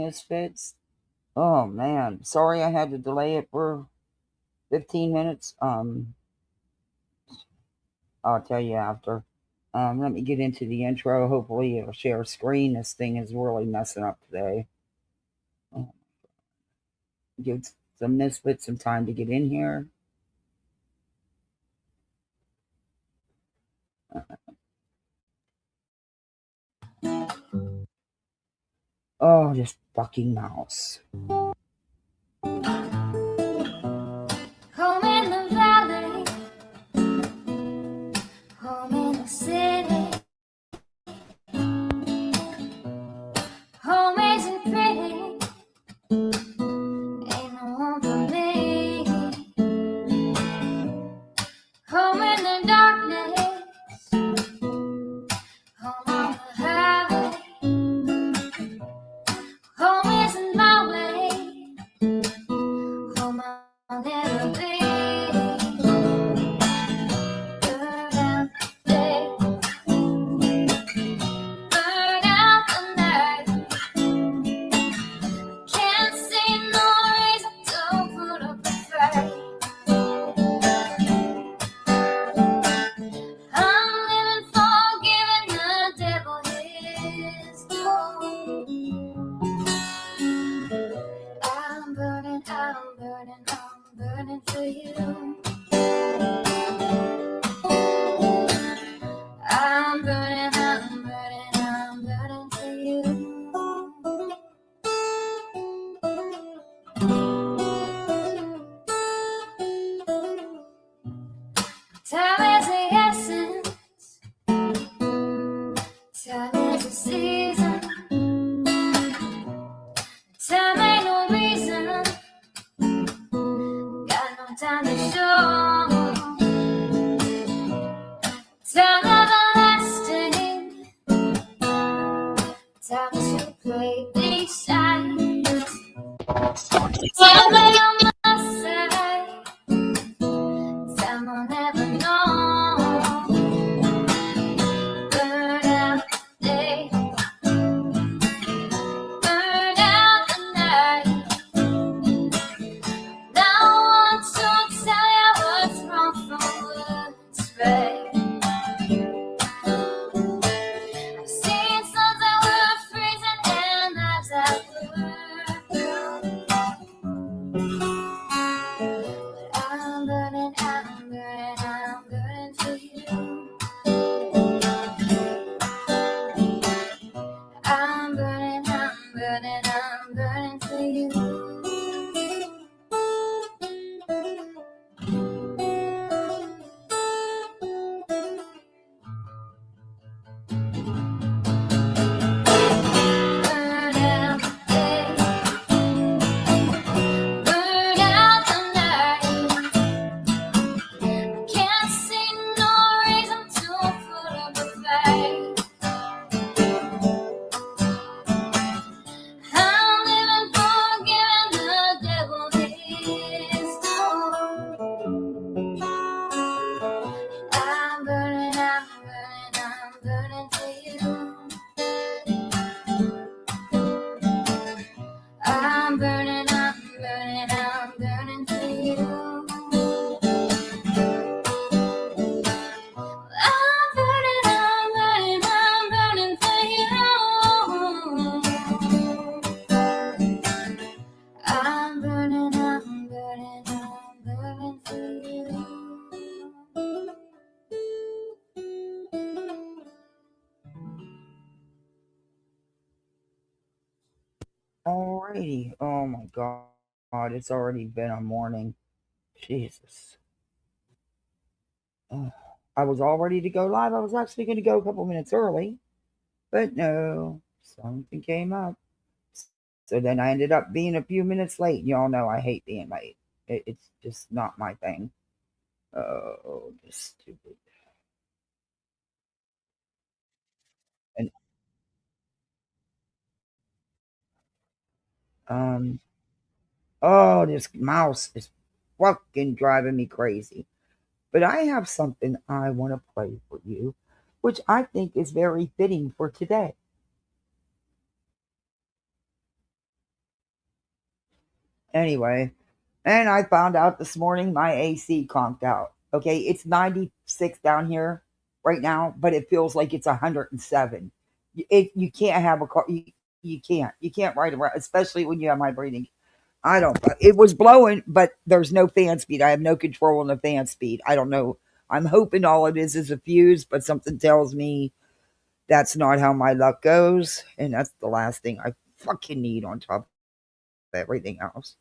Misfits. Oh man, sorry I had to delay it for 15 minutes. I'll tell you after. Let me get into the intro. Hopefully it'll share screen. This thing is really messing up today. Oh, give some Misfits some time to get in here. Oh, this fucking mouse. Home in the valley, home in the city. Home isn't pretty, ain't no home for me. Home in the darkness, home on the highway. Home isn't my way, home I'll never be. Burn out the day, burn out the night. Can't see no reason to put up a fight. I'm living for giving the devil his due. I'm burning for you. I'm burning for you. Time is the essence, time is the season. Time ain't no reason, got no time to show. Time everlasting, time to play these sides. Time lay on my side, time I'll never know. Burn out the day, burn out the night. Now I want to tell you what's wrong from what's right. I've seen suns that were freezing and lives that were blue. But I'm burning for you. I'm burning for you. Burn out the day, burn out the night. Can't see no reason to put up a fight. I'm living for giving the devil his due. I'm burning for you. I'm burning for you. I'm burning for you. I'm burning for you. Alrighty. Oh my god, it's already been a morning. Jesus. Ugh. I was all ready to go live. I was actually going to go a couple minutes early, but no, something came up. So then I ended up being a few minutes late. Y'all know I hate being late. It's just not my thing. Oh, just stupid. And um, oh, this mouse is fucking driving me crazy. But I have something I want to play for you, which I think is very fitting for today. Anyway, and I found out this morning my AC conked out. Okay, it's 96 down here right now, but it feels like it's 107. You can't have a car. You can't. You can't ride around, especially when you have my breathing. I don't. It was blowing, but there's no fan speed. I have no control on the fan speed. I don't know. I'm hoping all it is a fuse, but something tells me that's not how my luck goes, and that's the last thing I fucking need on top of everything else.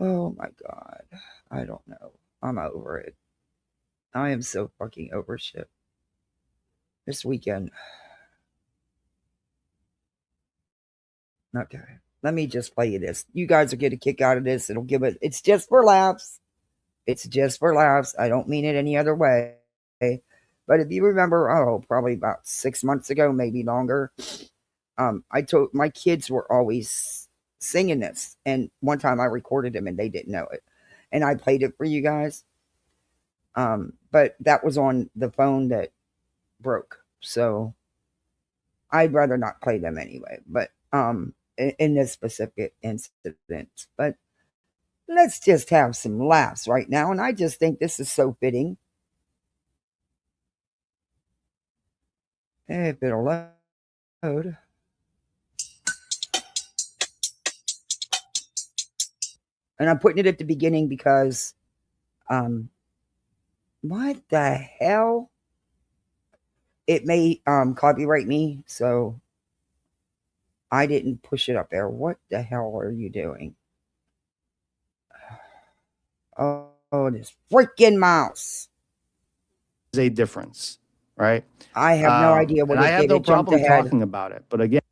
Oh my god. I don't know. I'm over it. I am so fucking over shit. This weekend. Okay. Let me just play you this. You guys will get a kick out of this. It'll give it. It's just for laughs. It's just for laughs. I don't mean it any other way. But if you remember, oh, probably about 6 months ago, maybe longer, I told my kids were always singing this. And one time I recorded them and they didn't know it. And I played it for you guys. But that was on the phone that broke. So I'd rather not play them anyway. But in this specific incident. But let's just have some laughs right now. And I just think this is so fitting. If it'll load. And I'm putting it at the beginning because what the hell? It may copyright me, so I didn't push it up there. What the hell are you doing? Oh, this freaking mouse. A difference, right? I have no idea what and I it have did. no It jumped problem ahead. talking about it. But again,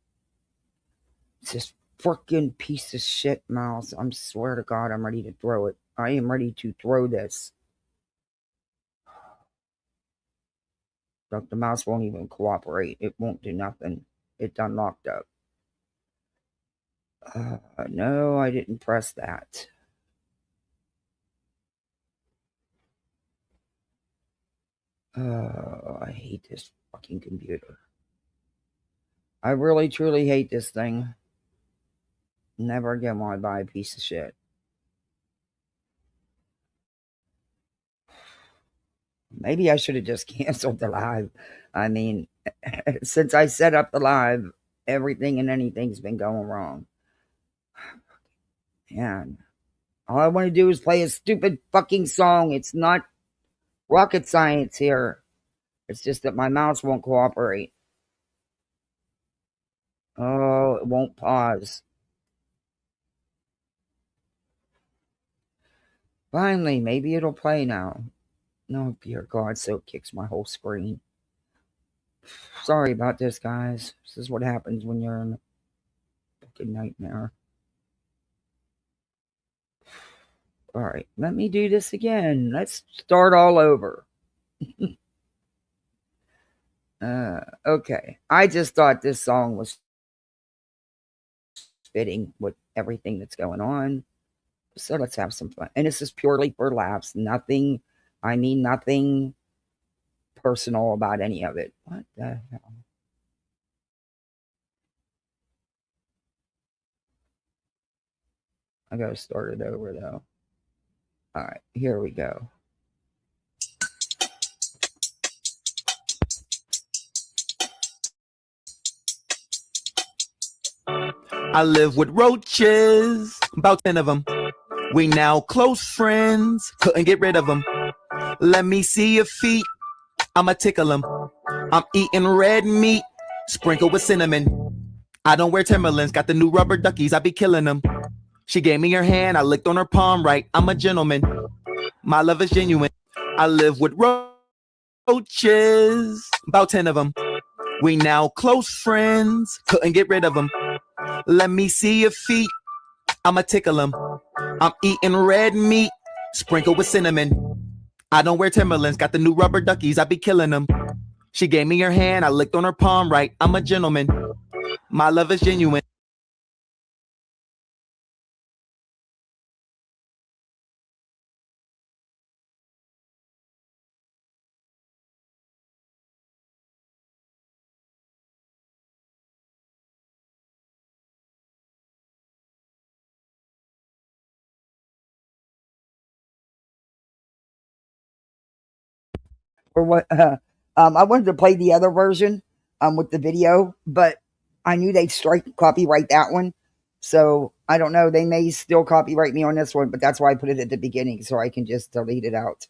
it's this freaking piece of shit mouse. I swear to God, I'm ready to throw it. I am ready to throw this. Look, the mouse won't even cooperate. It won't do nothing. It done locked up. No, I didn't press that. I hate this fucking computer. I really, truly hate this thing. Never again will I buy a piece of shit. Maybe I should have just canceled the live. I mean, since I set up the live, everything and anything's been going wrong. Man, all I want to do is play a stupid fucking song. It's not rocket science here. It's just that my mouse won't cooperate. Oh, it won't pause. Finally, maybe it'll play now. No, dear God, so it kicks my whole screen. Sorry about this, guys. This is what happens when you're in a fucking nightmare. Alright, let me do this again. Let's start all over. Okay. I just thought this song was fitting with everything that's going on. So let's have some fun. And this is purely for laughs. Nothing, I mean, nothing personal about any of it. What the hell? I gotta start it over though. Alright, here we go. I live with roaches, about 10 of them. We now close friends, couldn't get rid of them. Let me see your feet, I'ma tickle them. I'm eating red meat, sprinkled with cinnamon. I don't wear Timberlands, got the new rubber duckies, I be killing them. She gave me her hand, I licked on her palm right, I'm a gentleman. My love is genuine. I live with roaches, about 10 of them. We now close friends, couldn't get rid of them. Let me see your feet, I'ma tickle them. I'm eating red meat, sprinkled with cinnamon. I don't wear Timberlands, got the new rubber duckies, I be killing them. She gave me her hand, I licked on her palm right, I'm a gentleman. My love is genuine. or what? I wanted to play the other version with the video, but I knew they'd copyright that one. So I don't know. They may still copyright me on this one, but that's why I put it at the beginning so I can just delete it out.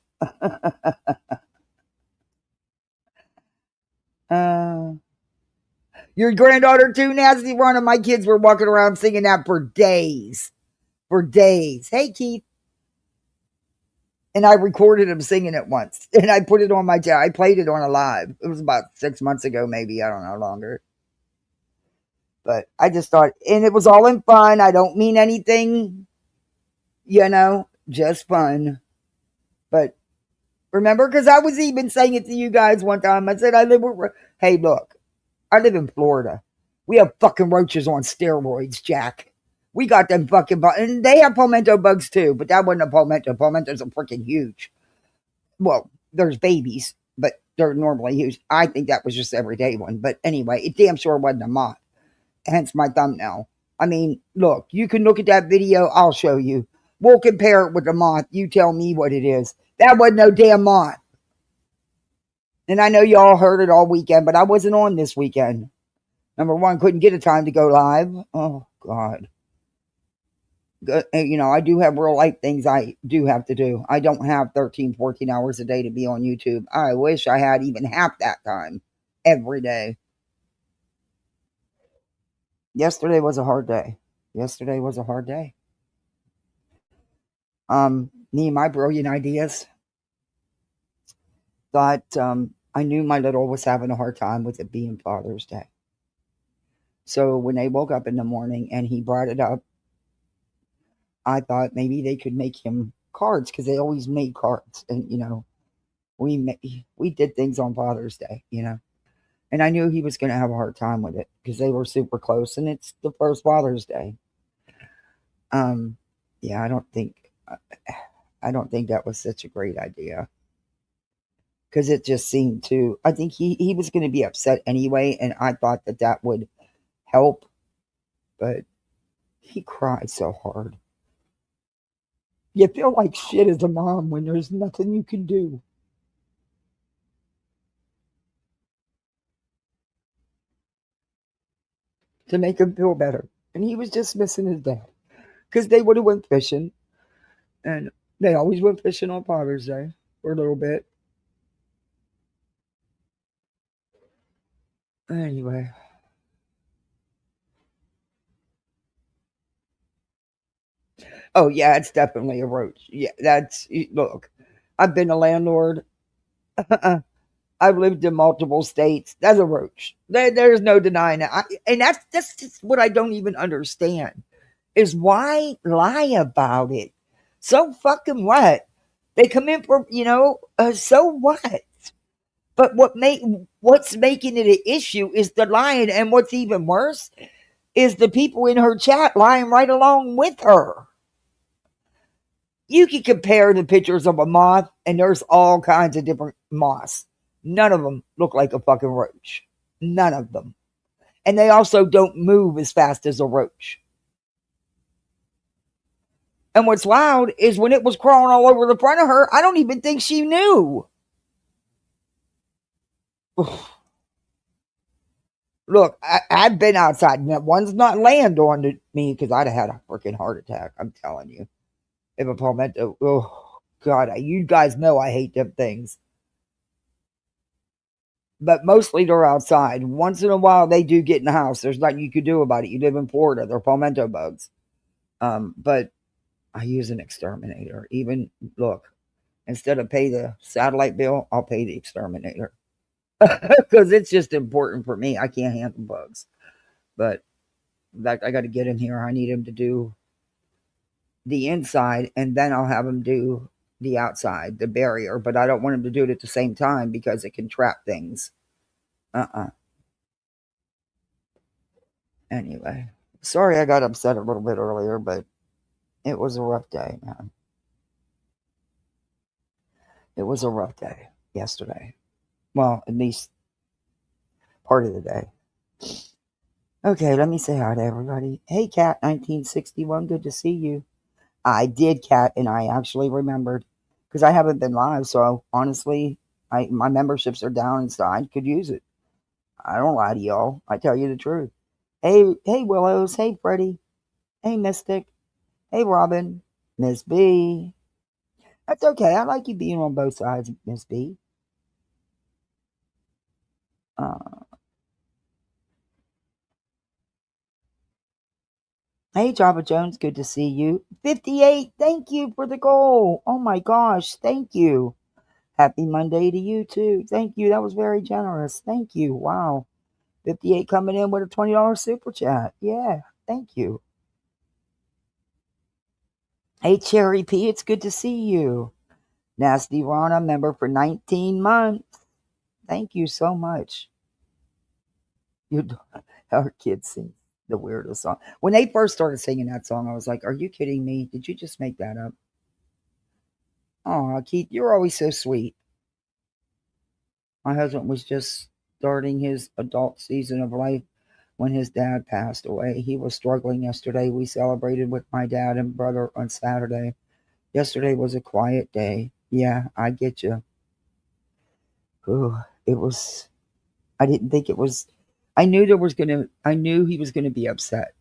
Your granddaughter too, Nasty? One of my kids were walking around singing that for days. For days. Hey, Keith. And I recorded him singing it once. And I put it on my channel. I played it on a live. It was about 6 months ago, maybe. I don't know, longer. But I just thought, and it was all in fun. I don't mean anything, just fun. But remember, because I was even saying it to you guys one time. I said, hey, look, I live in Florida. We have fucking roaches on steroids, Jack. We got them fucking bugs. And they have palmetto bugs too, but that wasn't a palmetto. Palmettos are freaking huge. Well, there's babies, but they're normally huge. I think that was just everyday one. But anyway, it damn sure wasn't a moth. Hence my thumbnail. I mean, look, you can look at that video. I'll show you. We'll compare it with the moth. You tell me what it is. That wasn't no damn moth. And I know y'all heard it all weekend, but I wasn't on this weekend. Number one, couldn't get a time to go live. Oh, God. I do have real life things I do have to do. I don't have 13, 14 hours a day to be on YouTube. I wish I had even half that time every day. Yesterday was a hard day. Me and my brilliant ideas thought I knew my little was having a hard time with it being Father's Day. So when they woke up in the morning and he brought it up, I thought maybe they could make him cards because they always made cards. And, we did things on Father's Day, And I knew he was going to have a hard time with it because they were super close and it's the first Father's Day. Yeah, I don't think that was such a great idea. Because it just seemed I think he was going to be upset anyway, and I thought that would help. But he cried so hard. You feel like shit as a mom when there's nothing you can do. To make him feel better. And he was just missing his dad. Because they would have went fishing. And they always went fishing on Father's Day for a little bit. Anyway. Oh, yeah, it's definitely a roach. Yeah, look, I've been a landlord. I've lived in multiple states. That's a roach. There's no denying it. And that's just what I don't even understand is why lie about it? So fucking what? They come in for, so what? But what's making it an issue is the lying. And what's even worse is the people in her chat lying right along with her. You can compare the pictures of a moth, and there's all kinds of different moths. None of them look like a fucking roach. None of them. And they also don't move as fast as a roach. And what's wild is when it was crawling all over the front of her, I don't even think she knew. Look, I've been outside, and that one's not laying on me because I'd have had a freaking heart attack. I'm telling you. If a palmetto, oh God, you guys know I hate them things. But mostly they're outside. Once in a while they do get in the house. There's nothing you can do about it. You live in Florida. They're palmetto bugs. But I use an exterminator. Even, look, instead of pay the satellite bill, I'll pay the exterminator. Because it's just important for me. I can't handle bugs. But in fact, I got to get him here. I need him to do the inside, and then I'll have him do the outside, the barrier. But I don't want him to do it at the same time because it can trap things. Anyway, sorry I got upset a little bit earlier, but it was a rough day, man. It was a rough day yesterday. Well, at least part of the day. Okay, let me say hi to everybody. Hey, Cat 1961, good to see you. I did, Cat, and I actually remembered because I haven't been live. So honestly, My memberships are down and stuff. I could use it. I don't lie to y'all. I tell you the truth. Hey, Willows. Hey, Freddie. Hey, Mystic. Hey, Robin. Miss B. That's okay. I like you being on both sides, Miss B. Hey, Java Jones. Good to see you. 58. Thank you for the goal. Oh my gosh. Thank you. Happy Monday to you too. Thank you. That was very generous. Thank you. Wow. 58 coming in with a $20 super chat. Yeah. Thank you. Hey, Cherry P. It's good to see you. Nasty Rana, member for 19 months. Thank you so much. Our kids sing the weirdest song. When they first started singing that song, I was like, are you kidding me? Did you just make that up? Oh, Keith, you're always so sweet. My husband was just starting his adult season of life when his dad passed away. He was struggling yesterday. We celebrated with my dad and brother on Saturday. Yesterday was a quiet day. Yeah, I get you. Ooh, it was. I didn't think it was. I knew he was gonna be upset,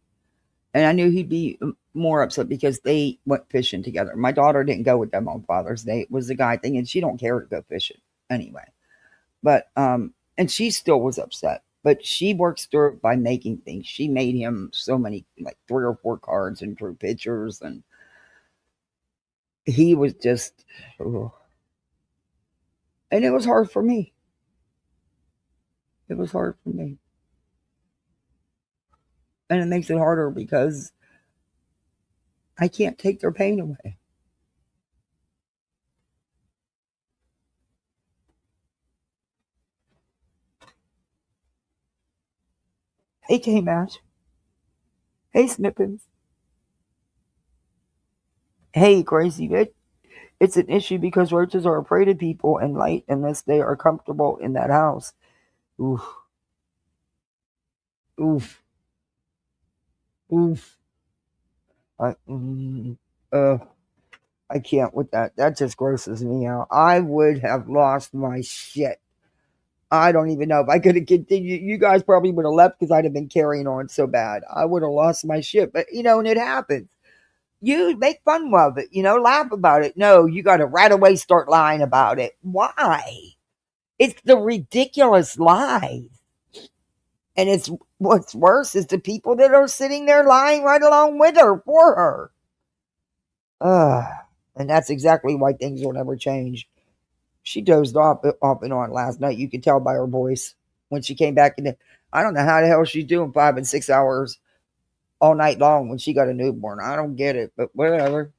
and I knew he'd be more upset because they went fishing together. My daughter didn't go with them on Father's Day. It was a guy thing, and she don't care to go fishing anyway. But and she still was upset. But she works through it by making things. She made him so many, like 3 or 4 cards and drew pictures, and he was just, ugh. And it was hard for me. It was hard for me. And it makes it harder because I can't take their pain away. Hey, K-Mash. Hey, Snippins. Hey, Crazy Bitch. It's an issue because roaches are afraid of people and light unless they are comfortable in that house. Oof. Oof. Oof. I, mm, uh, I can't with that. That just grosses me out. I would have lost my shit. I don't even know if I could have continued. You guys probably would have left because I'd have been carrying on so bad. I would have lost my shit. But, and it happens. You make fun of it, laugh about it. No, you got to right away start lying about it. Why? It's the ridiculous lies. And it's what's worse is the people that are sitting there lying right along with her for her. And that's exactly why things will never change. She dozed off and on last night. You could tell by her voice when she came back. I don't know how the hell she's doing 5 and 6 hours all night long when she got a newborn. I don't get it, but whatever.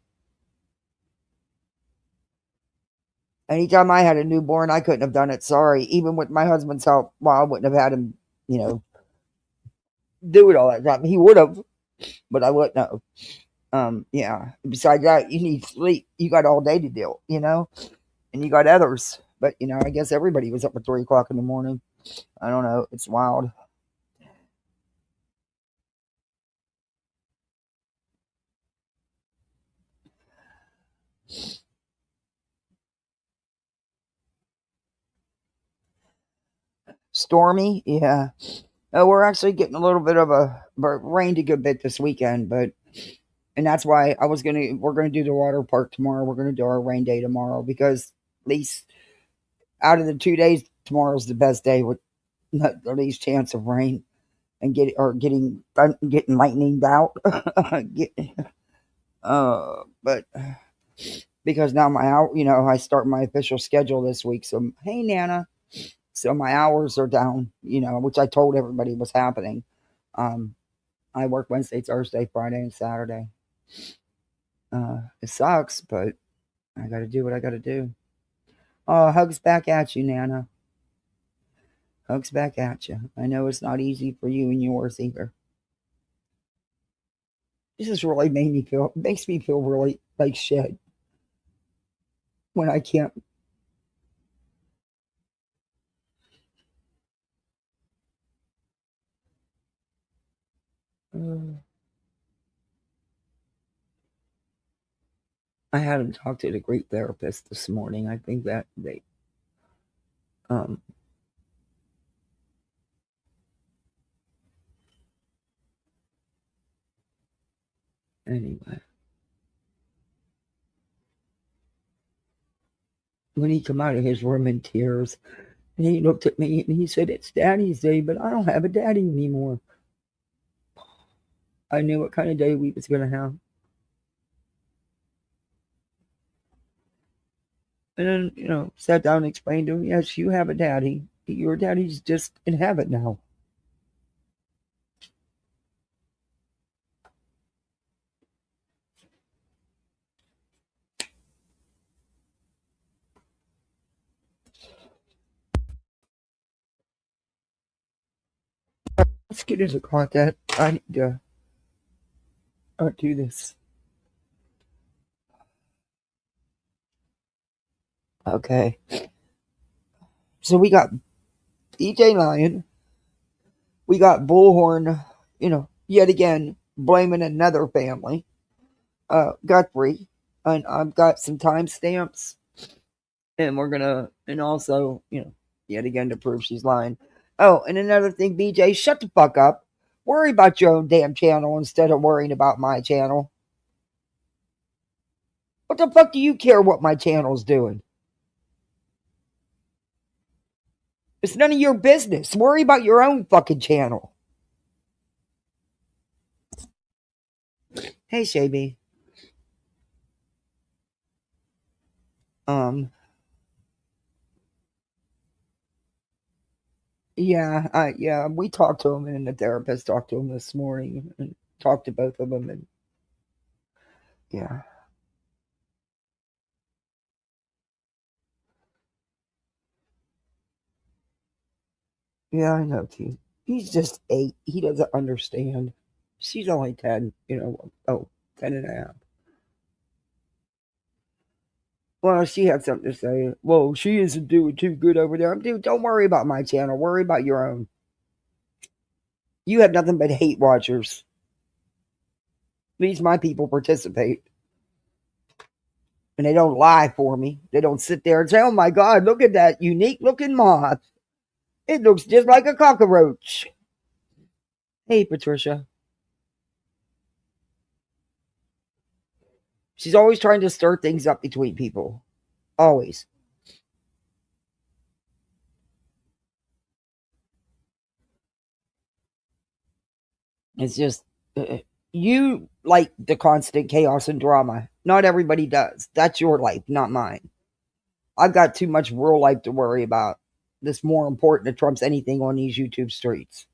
Anytime I had a newborn, I couldn't have done it. Sorry. Even with my husband's help, I wouldn't have had him, do it all that time. He would have, but I wouldn't have. Yeah. Besides that, you need sleep. You got all day to deal, and you got others. But, I guess everybody was up at 3 o'clock in the morning. I don't know. It's wild. Stormy, yeah. We're actually getting a little bit of rained a good bit this weekend, and that's why we're gonna do the water park tomorrow. We're gonna do our rain day tomorrow because at least out of the 2 days, tomorrow's the best day with the least chance of rain and getting lightninged out. But because now I start my official schedule this week. So hey, Nana. So my hours are down, which I told everybody was happening. I work Wednesday, Thursday, Friday, and Saturday. It sucks, but I got to do what I got to do. Oh, hugs back at you, Nana. Hugs back at you. I know it's not easy for you and yours either. This has really makes me feel really like shit when I can't. I had him talk to the great therapist this morning. I think that Anyway. When he come out of his room in tears, and he looked at me and he said, "It's Daddy's day, but I don't have a daddy anymore." I knew what kind of day we was going to have. And then, sat down and explained to him, yes, you have a daddy. Your daddy's just in heaven now. Let's get into content. I need to do this. Okay. So we got DJ Lion. We got Bullhorn, yet again, blaming another family. Guthrie. And I've got some timestamps. And we're going to, and also, yet again to prove she's lying. Oh, and another thing, BJ, shut the fuck up. Worry about your own damn channel instead of worrying about my channel. What the fuck do you care what my channel's doing? It's none of your business. Worry about your own fucking channel. Hey, Shaby. Yeah, we talked to him, and the therapist talked to him this morning and talked to both of them, and yeah. Yeah, I know, Keith. He's just 8. He doesn't understand. She's only 10, 10 and a half. Well, she had something to say. Well, she isn't doing too good over there. Dude, don't worry about my channel. Worry about your own. You have nothing but hate watchers. At least my people participate. And they don't lie for me. They don't sit there and say, oh my God, look at that unique looking moth. It looks just like a cockroach. Hey, Patricia. She's always trying to stir things up between people. Always. It's just, you like the constant chaos and drama. Not everybody does. That's your life, not mine. I've got too much real life to worry about. That's more important that trumps anything on these YouTube streets.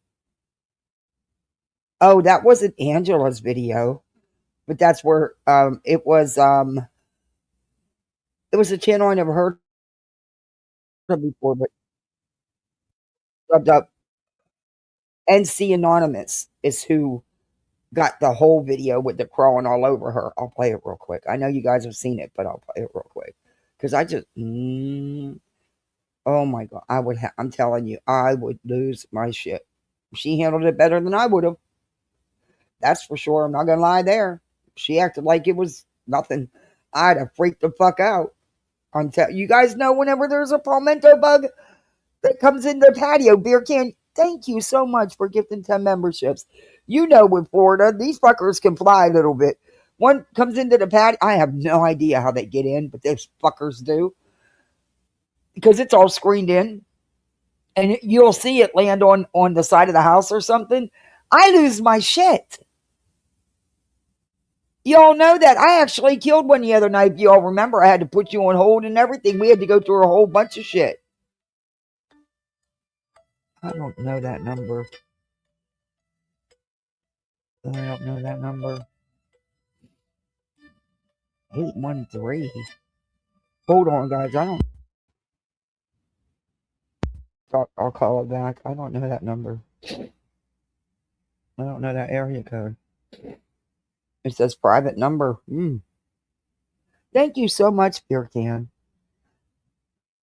Oh, that wasn't Angela's video, but that's where it was a channel I never heard of before, but subbed up. NC Anonymous is who got the whole video with the crawling all over her. I'll play it real quick. I know you guys have seen it, but I'll play it real quick because I just oh my God, I'm telling you, I would lose my shit. She handled it better than I would have. That's for sure. I'm not gonna lie there. She acted like it was nothing. I'd have freaked the fuck out. You guys know whenever there's a palmetto bug that comes in the patio, beer can. Thank you so much for gifting 10 memberships. You know, with Florida, these fuckers can fly a little bit. One comes into the patio. I have no idea how they get in, but those fuckers do. Because it's all screened in. And you'll see it land on the side of the house or something. I lose my shit. Y'all know that. I actually killed one the other night. If y'all remember, I had to put you on hold and everything. We had to go through a whole bunch of shit. I don't know that number. 813. Hold on, guys. I'll call it back. I don't know that number. I don't know that area code. It says private number. Thank you so much, Beer Can.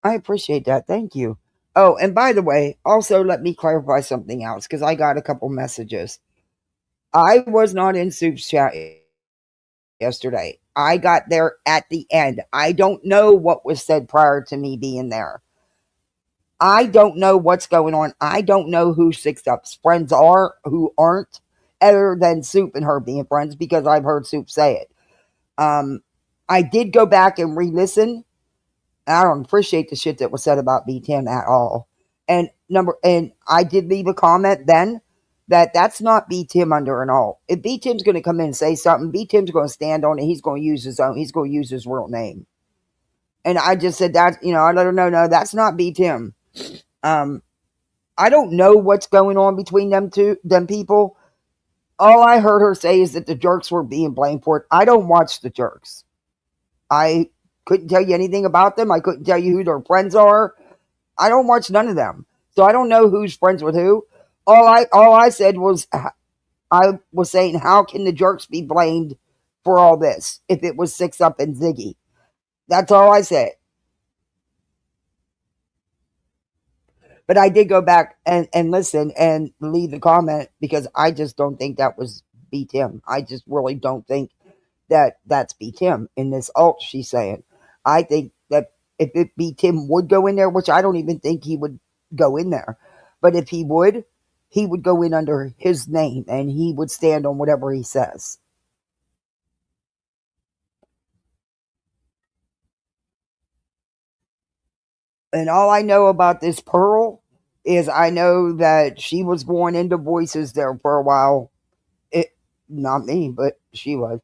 I appreciate that. Thank you. Oh, and by the way, also let me clarify something else because I got a couple messages. I was not in Soup's chat yesterday. I got there at the end. I don't know what was said prior to me being there. I don't know what's going on. I don't know who Six Up's friends are, who aren't, other than Soup and her being friends, because I've heard Soup say it. I did go back and re-listen. I don't appreciate the shit that was said about B10 at all. And I did leave a comment then that's not B Tim under an alt. If B Tim's going to come in and say something, B Tim's going to stand on it. He's going to use his real name. And I just said that, I let her know, no, that's not B Tim. I don't know what's going on between them people. All I heard her say is that the jerks were being blamed for it. I don't watch the jerks. I couldn't tell you anything about them. I couldn't tell you who their friends are. I don't watch none of them. So I don't know who's friends with who. All I said was, I was saying, how can the jerks be blamed for all this if it was Six Up and Ziggy? That's all I said. But I did go back and listen and leave the comment because I just don't think that was B Tim. I just really don't think that's B Tim in this alt she's saying. I think that if it B Tim would go in there, which I don't even think he would go in there, but if he would go in under his name and he would stand on whatever he says. And all I know about this Pearl is I know that she was going into voices there for a while. Not me, but she was.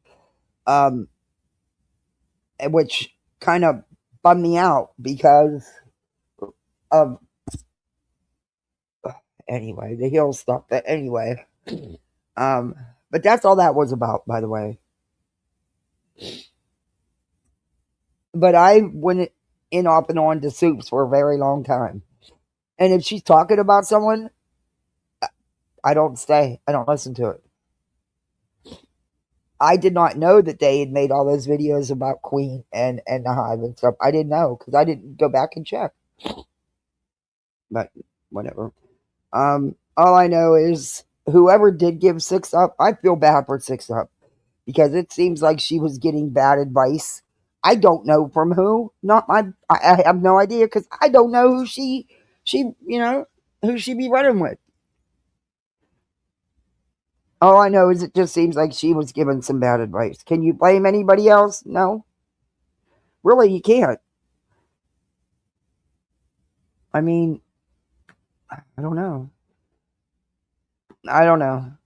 Which kind of bummed me out because of anyway, the hill stuff. But anyway, but that's all that was about, by the way. But I went in off and on to Soups for a very long time. And if she's talking about someone, I don't stay. I don't listen to it. I did not know that they had made all those videos about Queen and the Hive and stuff. I didn't know because I didn't go back and check. But whatever. All I know is whoever did give Six Up, I feel bad for Six Up because it seems like she was getting bad advice. I don't know from who. I have no idea because I don't know who she who she be running with. All I know is it just seems like she was given some bad advice. Can you blame anybody else? No. Really, you can't. I mean, I don't know.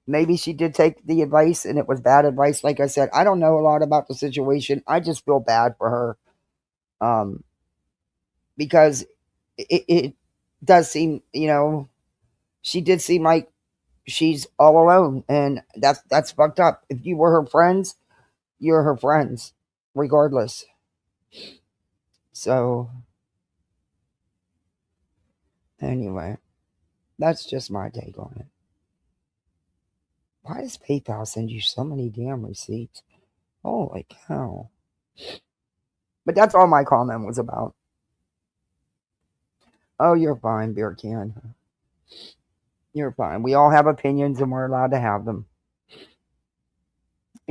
Maybe she did take the advice and it was bad advice. Like I said, I don't know a lot about the situation. I just feel bad for her. Because it does seem, she did seem like she's all alone, and that's fucked up. If you were her friends, you're her friends, regardless. So, anyway, that's just my take on it. Why does PayPal send you so many damn receipts? Holy cow. But that's all my comment was about. Oh, you're fine, beer can. You're fine. We all have opinions and we're allowed to have them.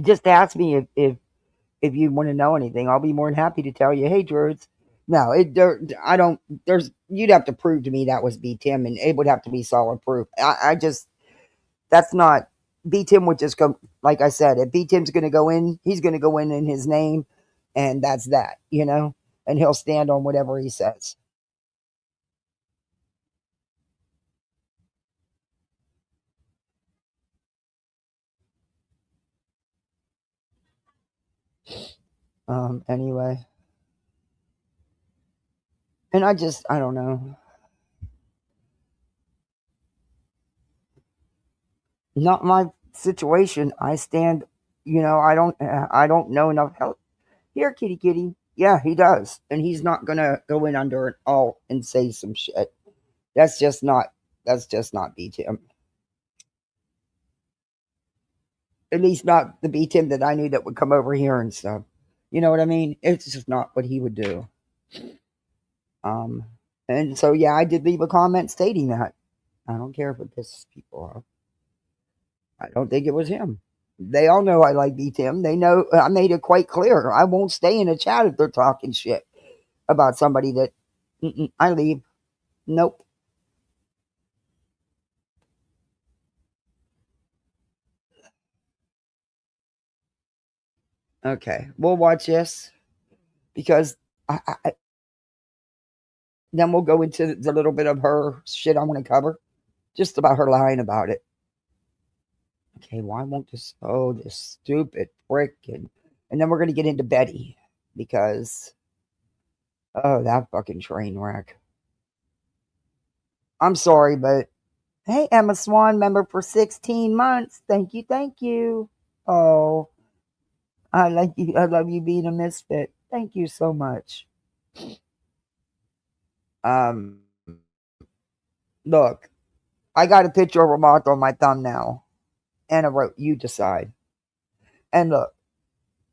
Just ask me if you want to know anything. I'll be more than happy to tell you, hey, Druids. No, you'd have to prove to me that was B Tim, and it would have to be solid proof. That's not, B Tim would just go, like I said, if B Tim's going to go in, he's going to go in his name, and that's that, and he'll stand on whatever he says. Anyway. And I don't know. Not my situation. I stand, I don't know enough help. Here, kitty. Yeah, he does. And he's not going to go in under it all and say some shit. That's just not B Tim. At least not the B Tim that I knew that would come over here and stuff. You know what I mean? It's just not what he would do. And so, yeah, I did leave a comment stating that. I don't care if it pisses people off. I don't think it was him. They all know I like B Tim. They know I made it quite clear. I won't stay in a chat if they're talking shit about somebody that I leave. Nope. Okay, we'll watch this because then we'll go into the little bit of her shit I want to cover, just about her lying about it. Okay, why won't this? Oh, this stupid prick, and then we're gonna get into Betty because that fucking train wreck. I'm sorry, but hey, Emma Swan, member for 16 months. Thank you, thank you. Oh, I like you. I love you being a misfit. Thank you so much. Look, I got a picture of a moth on my thumbnail, and I wrote, "You decide." And look,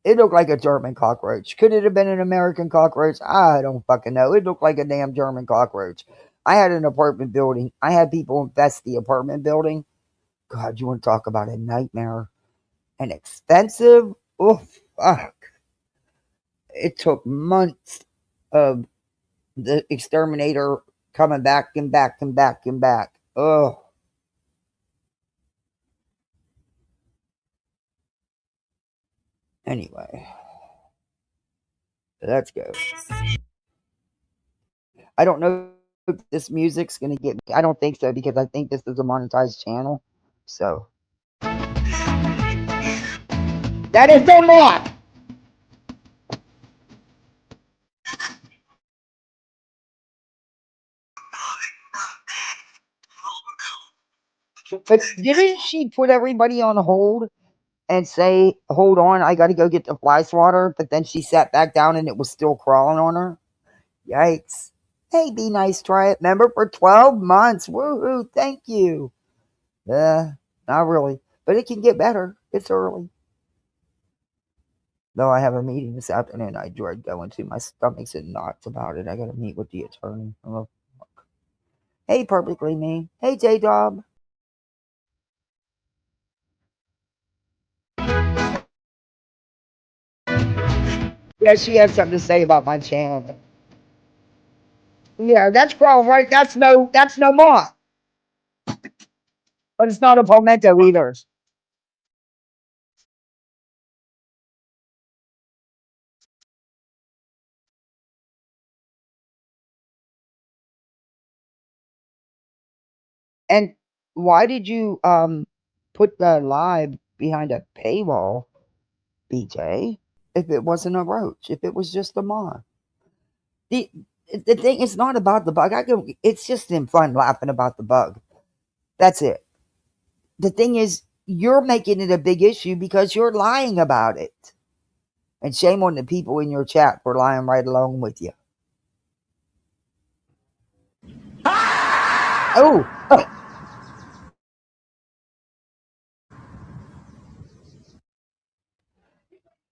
it looked like a German cockroach. Could it have been an American cockroach? I don't fucking know. It looked like a damn German cockroach. I had an apartment building. I had people infest the apartment building. God, you want to talk about a nightmare and expensive? Oh, fuck. It took months of the exterminator coming back and back and back and back. Oh. Anyway, let's go. I don't know if this music's going to get me. I don't think so because I think this is a monetized channel. So. That is so Moth! But didn't she put everybody on hold and say, hold on, I got to go get the fly swatter? But then she sat back down and it was still crawling on her? Yikes. Hey, Be Nice, try it. Member for 12 months. Woohoo, thank you. Not really. But it can get better. It's early. Though I have a meeting this afternoon I dread going to. My stomach's in knots about it. I got to meet with the attorney. Oh, fuck. Hey, Perfectly Me. Hey, J-Dob. Yeah, she has something to say about my channel. Yeah, that's Crawl, right? That's no Moth. But it's not a palmetto either. And why did you put the live behind a paywall, BJ? If it wasn't a roach, if it was just a moth. The the thing is not about the bug. It's just in fun laughing about the bug. That's it. The thing is, you're making it a big issue because you're lying about it. And shame on the people in your chat for lying right along with you. Oh,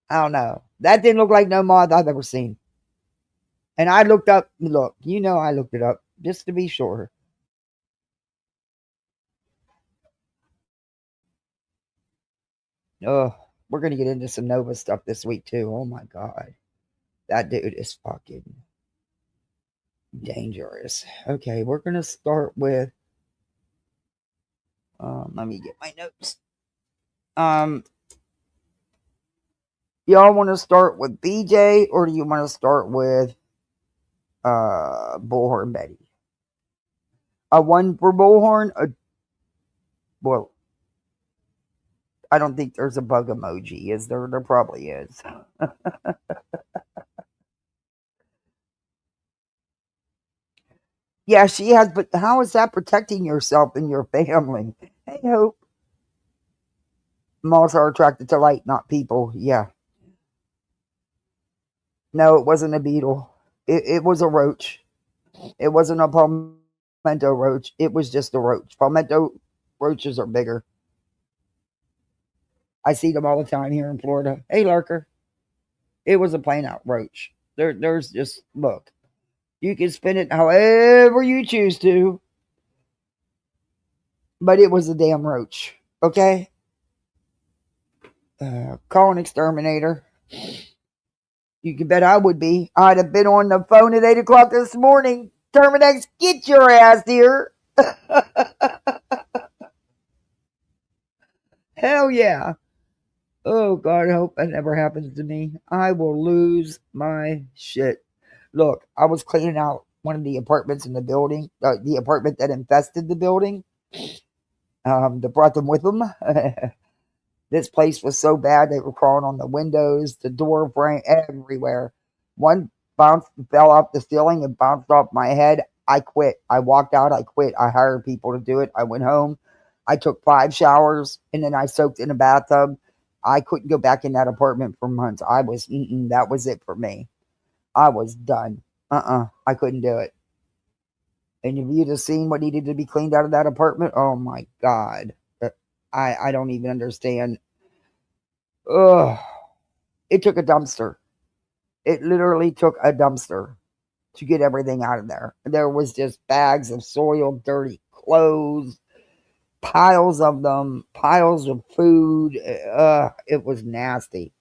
I don't know. That didn't look like no moth I've ever seen. And I looked up, look, I looked it up just to be sure. Oh, we're going to get into some Nova stuff this week too. Oh my God. That dude is fucking dangerous. Okay, we're going to start with, let me get my notes. Y'all want to start with BJ or do you want to start with Bullhornbetty? A one for Bullhorn? Well, I don't think there's a bug emoji, is there? There probably is. Yeah, she has, but how is that protecting yourself and your family? Hey, Hope. Moths are attracted to light, not people. Yeah. No, it wasn't a beetle. It was a roach. It wasn't a palmetto roach. It was just a roach. Palmetto roaches are bigger. I see them all the time here in Florida. Hey, lurker. It was a plain out roach. There's just, look. You can spin it however you choose to. But it was a damn roach. Okay? Call an exterminator. You can bet I would be. I'd have been on the phone at 8 o'clock this morning Terminex, get your ass here. Hell yeah. Oh, God, I hope that never happens to me. I will lose my shit. Look, I was cleaning out one of the apartments in the building, the apartment that infested the building. That brought them with them. This place was so bad they were crawling on the windows, the door frame, everywhere. One fell off the ceiling and bounced off my head. I quit. I walked out. I quit. I hired people to do it. I went home. I took 5 showers and then I soaked in a bathtub. I couldn't go back in that apartment for months. That was it for me. I was done. I couldn't do it. And if you'd have seen what needed to be cleaned out of that apartment, oh my God. I don't even understand. Ugh. It took a dumpster. It literally took a dumpster to get everything out of there. There was just bags of soiled, dirty clothes, piles of them, piles of food. It was nasty.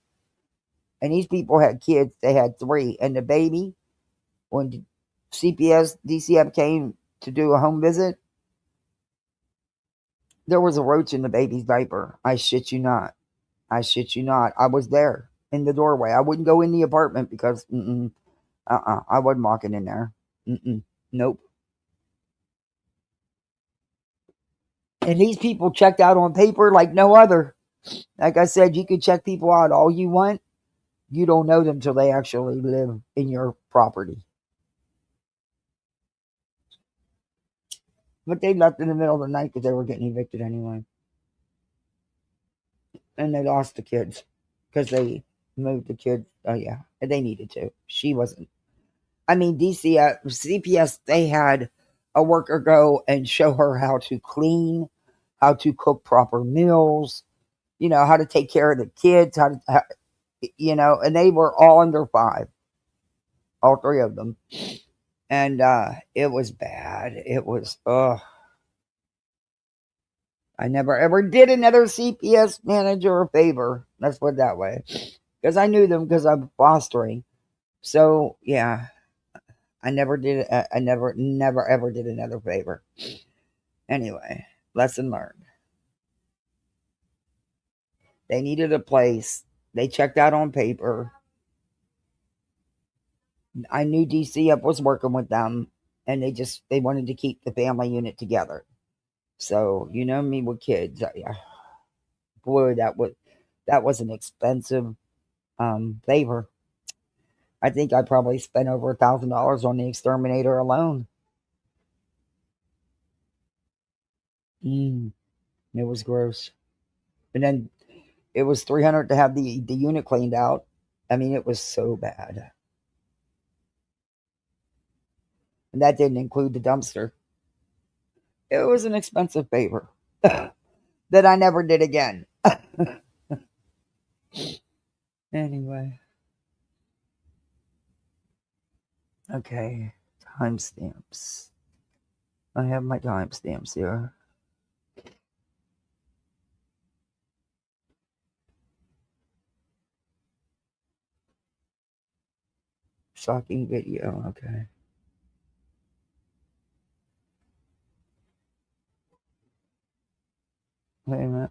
And these people had kids. They had 3. And the baby, when DCF came to do a home visit, there was a roach in the baby's diaper. I shit you not. I shit you not. I was there in the doorway. I wouldn't go in the apartment because, I wasn't walking in there. Nope. And these people checked out on paper like no other. Like I said, you can check people out all you want. You don't know them till they actually live in your property. But they left in the middle of the night because they were getting evicted anyway. And they lost the kids because they moved the kids. Oh, yeah. They needed to. She wasn't. I mean, CPS, they had a worker go and show her how to clean, how to cook proper meals, how to take care of the kids, and they were all under 5, all 3 of them. And it was bad. It was, I never ever did another CPS manager a favor. Let's put it that way. Because I knew them because I'm fostering. So, yeah, I never did, I never ever did another favor. Anyway, lesson learned. They needed a place. They checked out on paper. I knew DCF was working with them, and they wanted to keep the family unit together. So, you know me with kids. Boy, that was an expensive favor. I think I probably spent over $1,000 on the exterminator alone. It was gross. And then it was $300 to have the unit cleaned out. I mean, it was so bad. And that didn't include the dumpster. It was an expensive favor that I never did again. Anyway. Okay. Timestamps. I have my timestamps here. Shocking video. Okay. Wait a minute.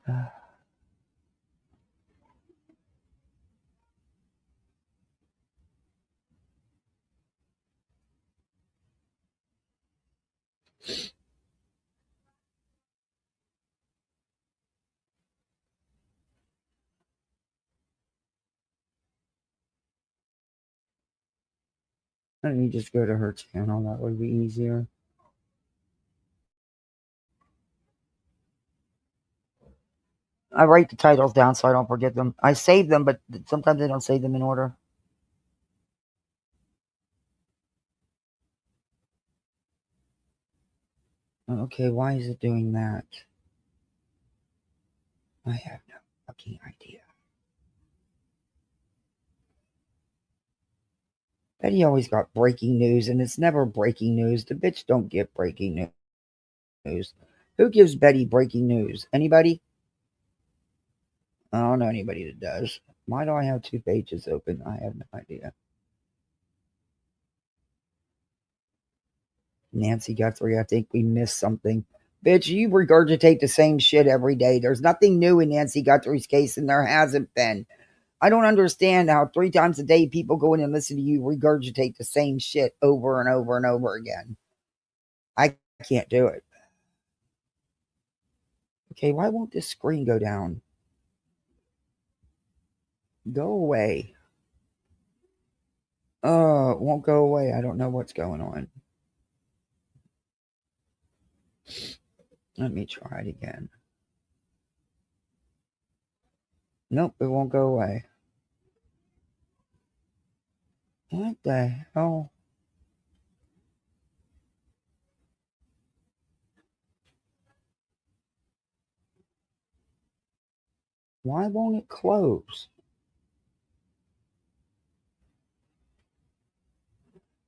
Let me just go to her channel. That would be easier. I write the titles down so I don't forget them. I save them, but sometimes I don't save them in order. Okay, why is it doing that? I have no fucking idea. Betty always got breaking news, and it's never breaking news. The bitch don't get breaking news. Who gives Betty breaking news? Anybody? I don't know anybody that does. Why do I have 2 pages open? I have no idea. Nancy Guthrie, I think we missed something. Bitch, you regurgitate the same shit every day. There's nothing new in Nancy Guthrie's case, and there hasn't been. I don't understand how 3 times a day people go in and listen to you regurgitate the same shit over and over and over again. I can't do it. Okay, why won't this screen go down? Go away. It won't go away. I don't know what's going on. Let me try it again. Nope, it won't go away. What the hell? Why won't it close?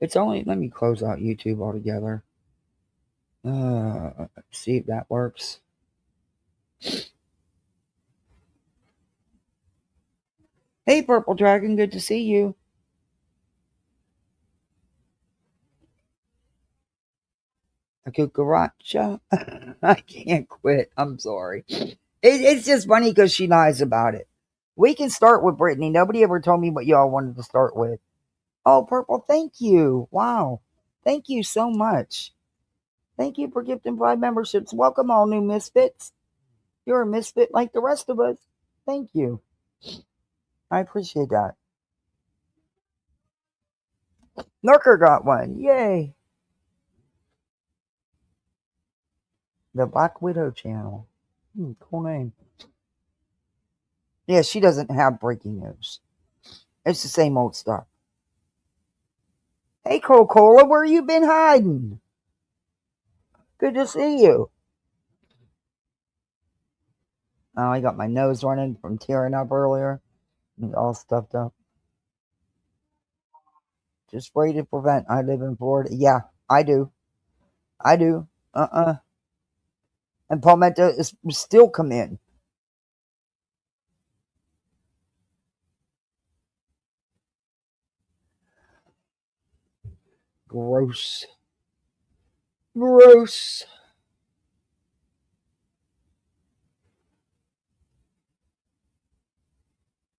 It's only, let me close out YouTube altogether. See if that works. Hey, Purple Dragon, good to see you. A cucaracha? I can't quit. I'm sorry. It's just funny because she lies about it. We can start with Brittany. Nobody ever told me what y'all wanted to start with. Oh, Purple, thank you. Wow. Thank you so much. Thank you for gifting 5 memberships. Welcome, all new misfits. You're a misfit like the rest of us. Thank you. I appreciate that. Nurker got one. Yay. The Black Widow channel. Cool name. Yeah, she doesn't have breaking news. It's the same old stuff. Hey, Coca-Cola, where you been hiding? Good to see you. Oh, I got my nose running from tearing up earlier. And all stuffed up. Just spray to prevent. I live in Florida. Yeah, I do. And Palmetto is still come in. Gross. Gross.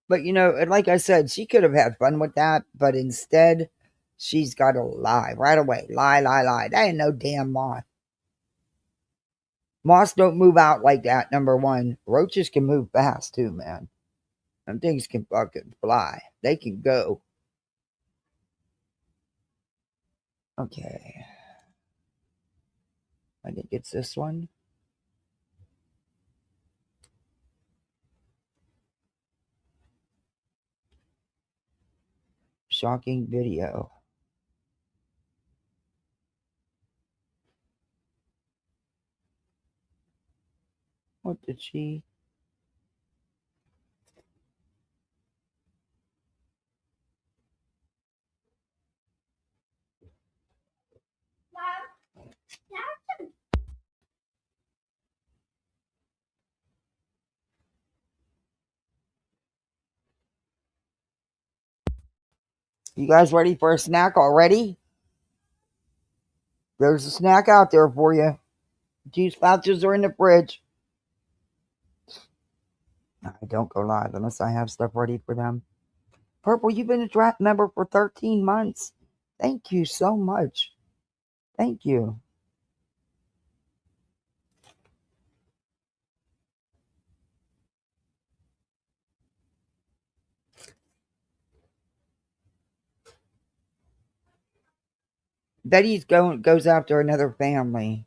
But, you know, like I said, she could have had fun with that, but instead, she's got to lie right away. Lie. That ain't no damn moth. Moths don't move out like that, number one. Roaches can move fast, too, man. Them things can fucking fly. They can go. Okay. I think it's this one. Shocking video. What did she... You guys ready for a snack already? There's a snack out there for you. Cheese pouches are in the fridge. I don't go live unless I have stuff ready for them. Purple, you've been a draft member for 13 months. Thank you so much. Thank you. Betty's goes after another family.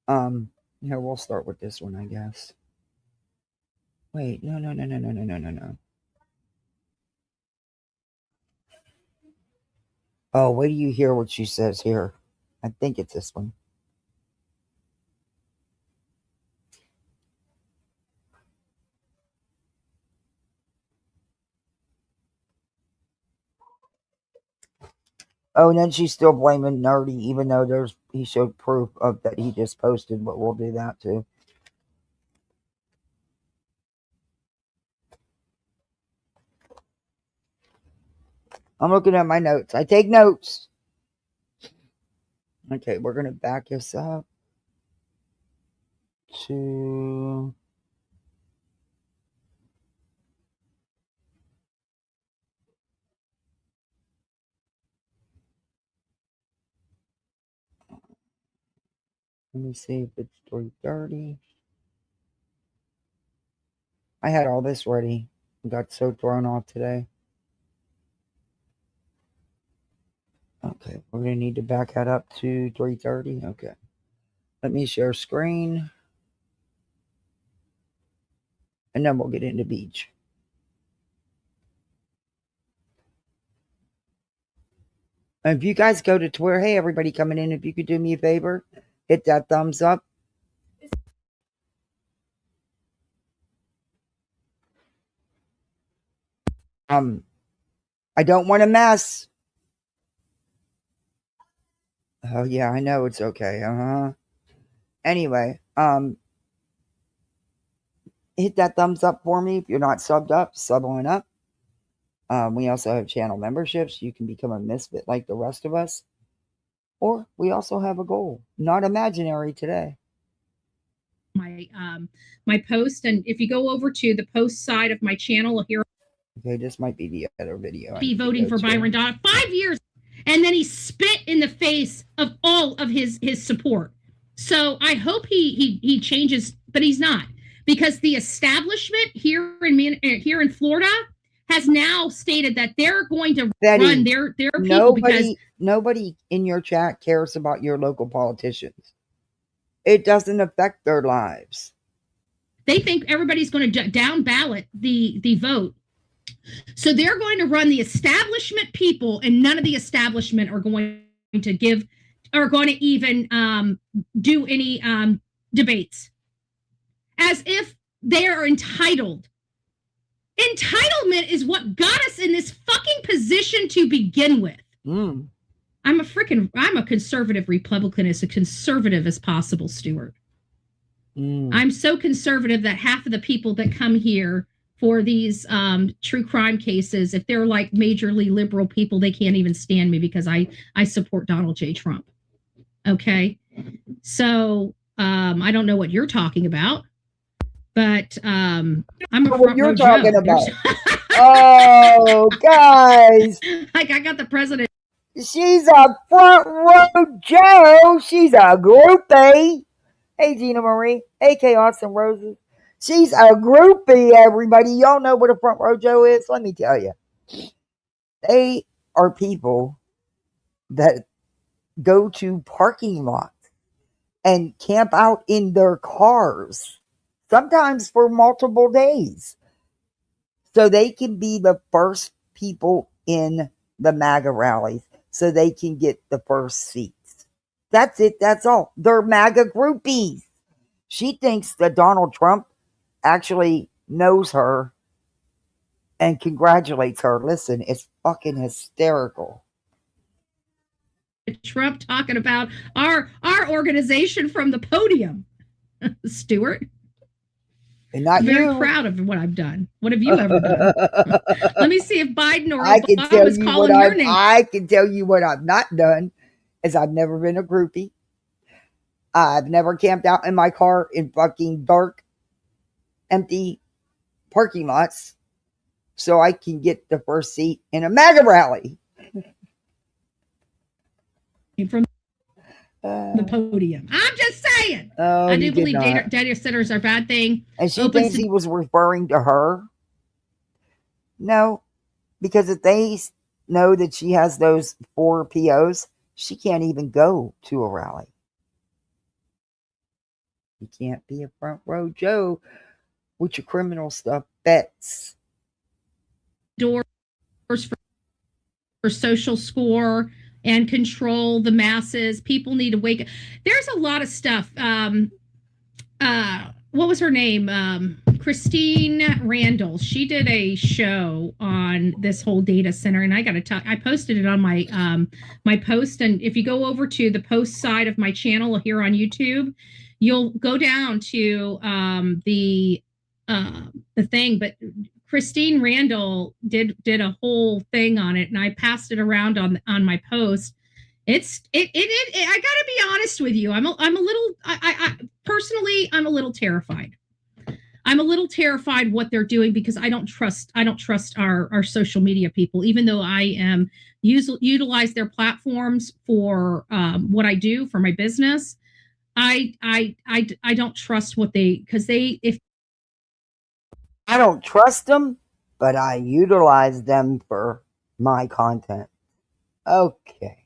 Here, we'll start with this one, I guess. Wait, no. Oh, wait till you hear what she says here. I think it's this one. Oh, and then she's still blaming Nerdy, even though he showed proof of that he just posted, but we'll do that too. I'm looking at my notes. I take notes. Okay, we're going to back this up to... Let me see if it's 3:30. I had all this ready. I got so thrown off today. Okay, we're going to need to back that up to 3:30. Okay. Let me share screen. And then we'll get into beach. And if you guys go to Twitter, hey, everybody coming in, if you could do me a favor, hit that thumbs up. I don't want to mess. Oh, yeah, I know it's okay. Anyway, hit that thumbs up for me. If you're not subbed up, sub on up. We also have channel memberships. You can become a misfit like the rest of us. Or we also have a goal, not imaginary today. My post, and if you go over to the post side of my channel here. Okay, this might be the other video. Be voting for Byron Donald 5 years, and then he spit in the face of all of his support. So I hope he changes, but he's not, because the establishment here in Florida has now stated that they're going to run their people. Nobody in your chat cares about your local politicians. It doesn't affect their lives. They think everybody's going to down ballot the vote. So they're going to run the establishment people, and none of the establishment are going to even do any debates, as if they are entitled. Entitlement is what got us in this fucking position to begin with. I'm a conservative Republican, as conservative as possible, Stuart. I'm so conservative that half of the people that come here for these true crime cases, if they're like majorly liberal people, they can't even stand me because I support Donald J. Trump. Okay. So I don't know what you're talking about, but I'm a what you're talking about. Oh, guys. Like, I got the president. She's a front row Joe. She's a groupie. Hey, Gina Marie. Hey, Chaos and Roses. She's a groupie, everybody. Y'all know what a front row Joe is? Let me tell you. They are people that go to parking lots and camp out in their cars, sometimes for multiple days, so they can be the first people in the MAGA rallies, so they can get the first seats. That's it. That's all. They're MAGA groupies. She thinks that Donald Trump actually knows her and congratulates her. Listen, it's fucking hysterical. Trump talking about our organization from the podium, Stuart. And not I'm very you. proud of what I've done. What have you ever done? Let me see if Biden or Obama is calling your name. I can tell you what I've not done is I've never been a groupie. I've never camped out in my car in fucking dark, empty parking lots so I can get the first seat in a MAGA rally. From the podium. I'm just saying. I do believe data centers are a bad thing. And she thinks he was referring to her. No, because if they know that she has those 4 POs, she can't even go to a rally. You can't be a front row Joe with your criminal stuff bets. Doors for social score and control the masses. People need to wake up. There's a lot of stuff. What was her name? Christine Randall. She did a show on this whole data center, and I got to tell, I posted it on my my post. And if you go over to the post side of my channel here on YouTube, you'll go down to the thing. But Christine Randall did a whole thing on it, and I passed it around on my post. I gotta be honest with you. I'm a little, I personally, I'm a little terrified. I'm a little terrified what they're doing because I don't trust our social media people, even though I am utilize their platforms for what I do for my business. I don't trust what they, because if I don't trust them, but I utilize them for my content. Okay.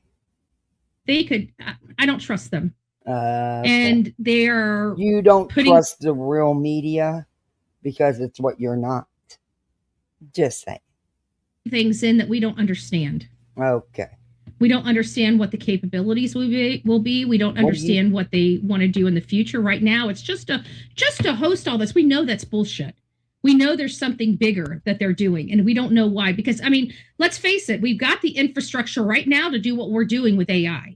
they could, I don't trust them. Okay. And they're You don't putting trust the real media because it's what you're not. Just saying. things in that we don't understand. Okay. We don't understand what the capabilities will be. We don't understand what they want to do in the future. Right now, it's just to host all this. We know that's bullshit. We know there's something bigger that they're doing, and we don't know why. Because, I mean, let's face it, we've got the infrastructure right now to do what we're doing with AI.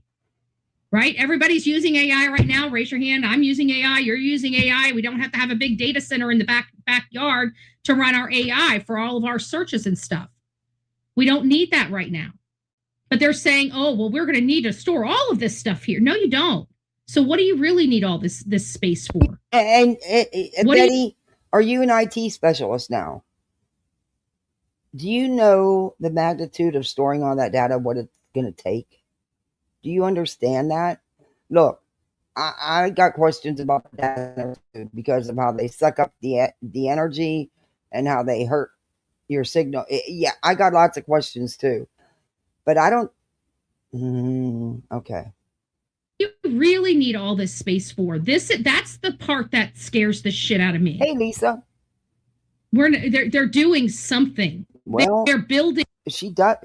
Right? Everybody's using AI right now. Raise your hand. I'm using AI. You're using AI. We don't have to have a big data center in the backyard to run our AI for all of our searches and stuff. We don't need that right now. But they're saying, oh, well, we're going to need to store all of this stuff here. No, you don't. So what do you really need all this space for? And Betty, are you an IT specialist now? Do you know the magnitude of storing all that data, what it's going to take? Do you understand that? Look, I got questions about that because of how they suck up the energy and how they hurt your signal. Yeah, I got lots of questions too. But I don't. Okay. You really need all this space for this. That's the part that scares the shit out of me. Hey, Lisa. They're doing something. Well, they're building. She does.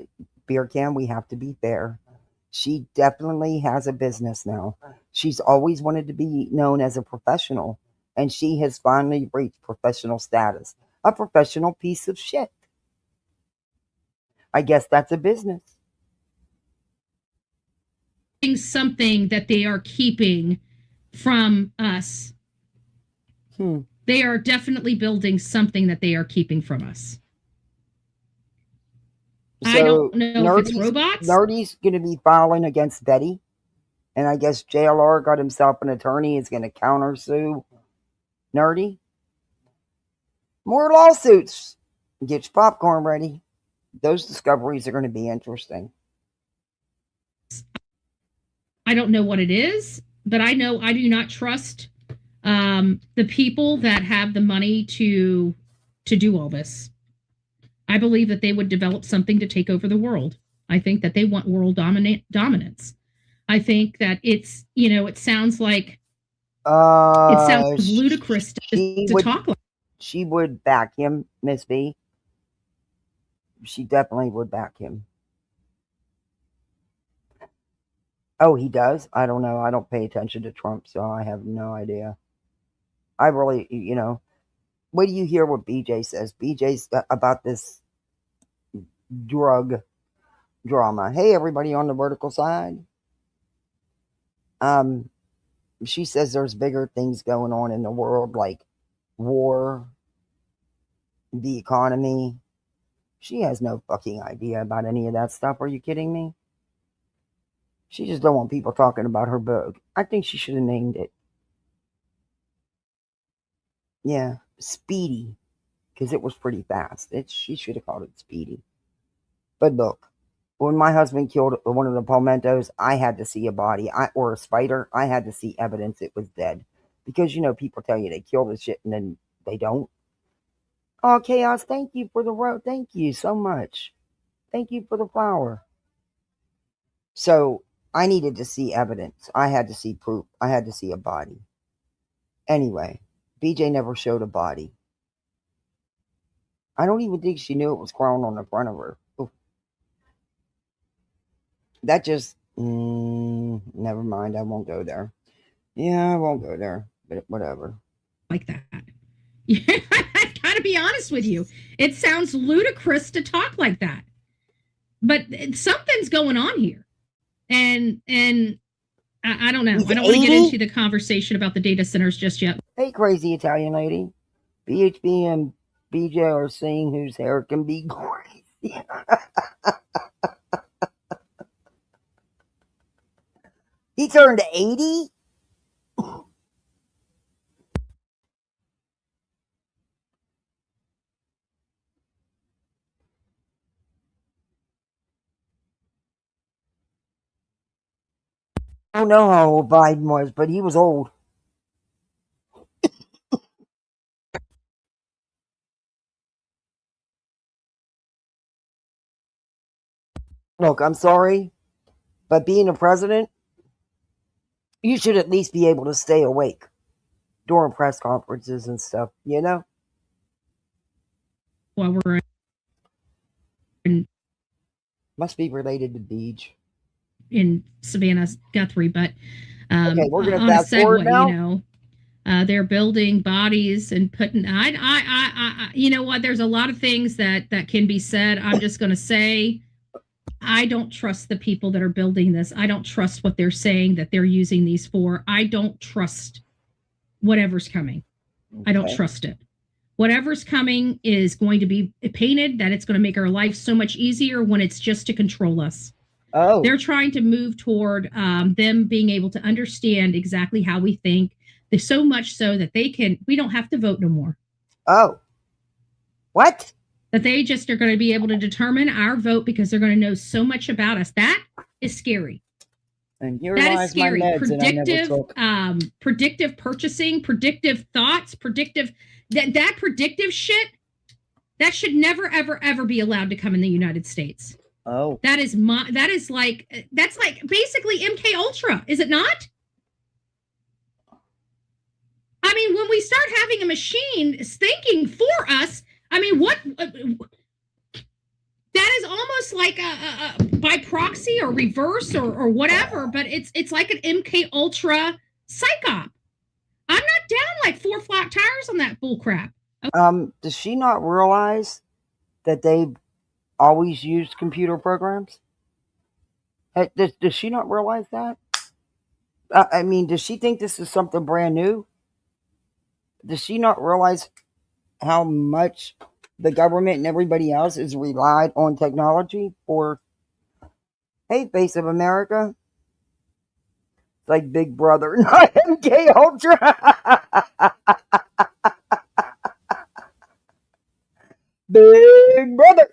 Beer can. We have to be fair. She definitely has a business now. She's always wanted to be known as a professional, and she has finally reached professional status. A professional piece of shit. I guess that's a business. Something that they are keeping from us. They are definitely building something that they are keeping from us. So I don't know if it's robots. Nerdy's going to be filing against Betty. And I guess JLR got himself an attorney, is going to countersue Nerdy. More lawsuits. Get your popcorn ready. Those discoveries are going to be interesting. I don't know what it is, but I know I do not trust the people that have the money to do all this. I believe that they would develop something to take over the world. I think that they want world dominance. I think that it's, it sounds like it sounds ludicrous to talk like. She would back him, Miss B. She definitely would back him. Oh, he does? I don't know. I don't pay attention to Trump, so I have no idea. I really, wait do you hear what BJ says? BJ's about this drug drama. Hey, everybody on the vertical side. She says there's bigger things going on in the world, like war, the economy. She has no fucking idea about any of that stuff. Are you kidding me? She just don't want people talking about her book. I think she should have named it. Yeah, Speedy. Because it was pretty fast. She should have called it Speedy. But look, when my husband killed one of the palmettos, I had to see a body. Or a spider. I had to see evidence it was dead. Because, people tell you they kill the shit and then they don't. Oh, Chaos, thank you for the road. Thank you so much. Thank you for the flower. So, I needed to see evidence. I had to see proof. I had to see a body. Anyway, BJ never showed a body. I don't even think she knew it was crawling on the front of her. Oof. That just... never mind. I won't go there. Yeah, I won't go there. But whatever. Like that. Yeah, I gotta be honest with you. It sounds ludicrous to talk like that. But something's going on here. And I don't know. I don't want to get into the conversation about the data centers just yet. Hey, crazy Italian lady. BHB and BJ are seeing whose hair can be crazy. turned 80? I don't know how old Biden was, but he was old. Look, I'm sorry, but being a president, you should at least be able to stay awake during press conferences and stuff, you know? While we're Must be related to Beach. in Savannah, Guthrie, but Okay, we're gonna on a fast forward segue, now. you know, they're building bodies and putting. I, you know what? There's a lot of things that can be said. I'm just going to say, I don't trust the people that are building this. I don't trust what they're saying that they're using these for. I don't trust whatever's coming. I don't Okay. trust it. Whatever's coming is going to be painted that it's going to make our life so much easier when it's just to control us. Oh, They're trying to move toward them being able to understand exactly how we think. There's so much so that we don't have to vote no more. oh. What? That they just are going to be able to determine our vote because they're going to know so much about us. That is scary. And here That lies is scary. my meds that I never took. Predictive purchasing, predictive thoughts, that predictive shit, that should never, ever, ever be allowed to come in the United States. Oh. That's like basically MK Ultra, is it not? I mean, when we start having a machine thinking for us, I mean, what that is almost like a by proxy or reverse or whatever, but it's like an MK Ultra psyop. I'm not down like 4 flat tires on that bull crap. Does she not realize that they've always used computer programs? Does she not realize that? I mean, does she think this is something brand new? Does she not realize how much the government and everybody else has relied on technology for, hey, face of America? It's like Big Brother, not MK Ultra. Big Brother.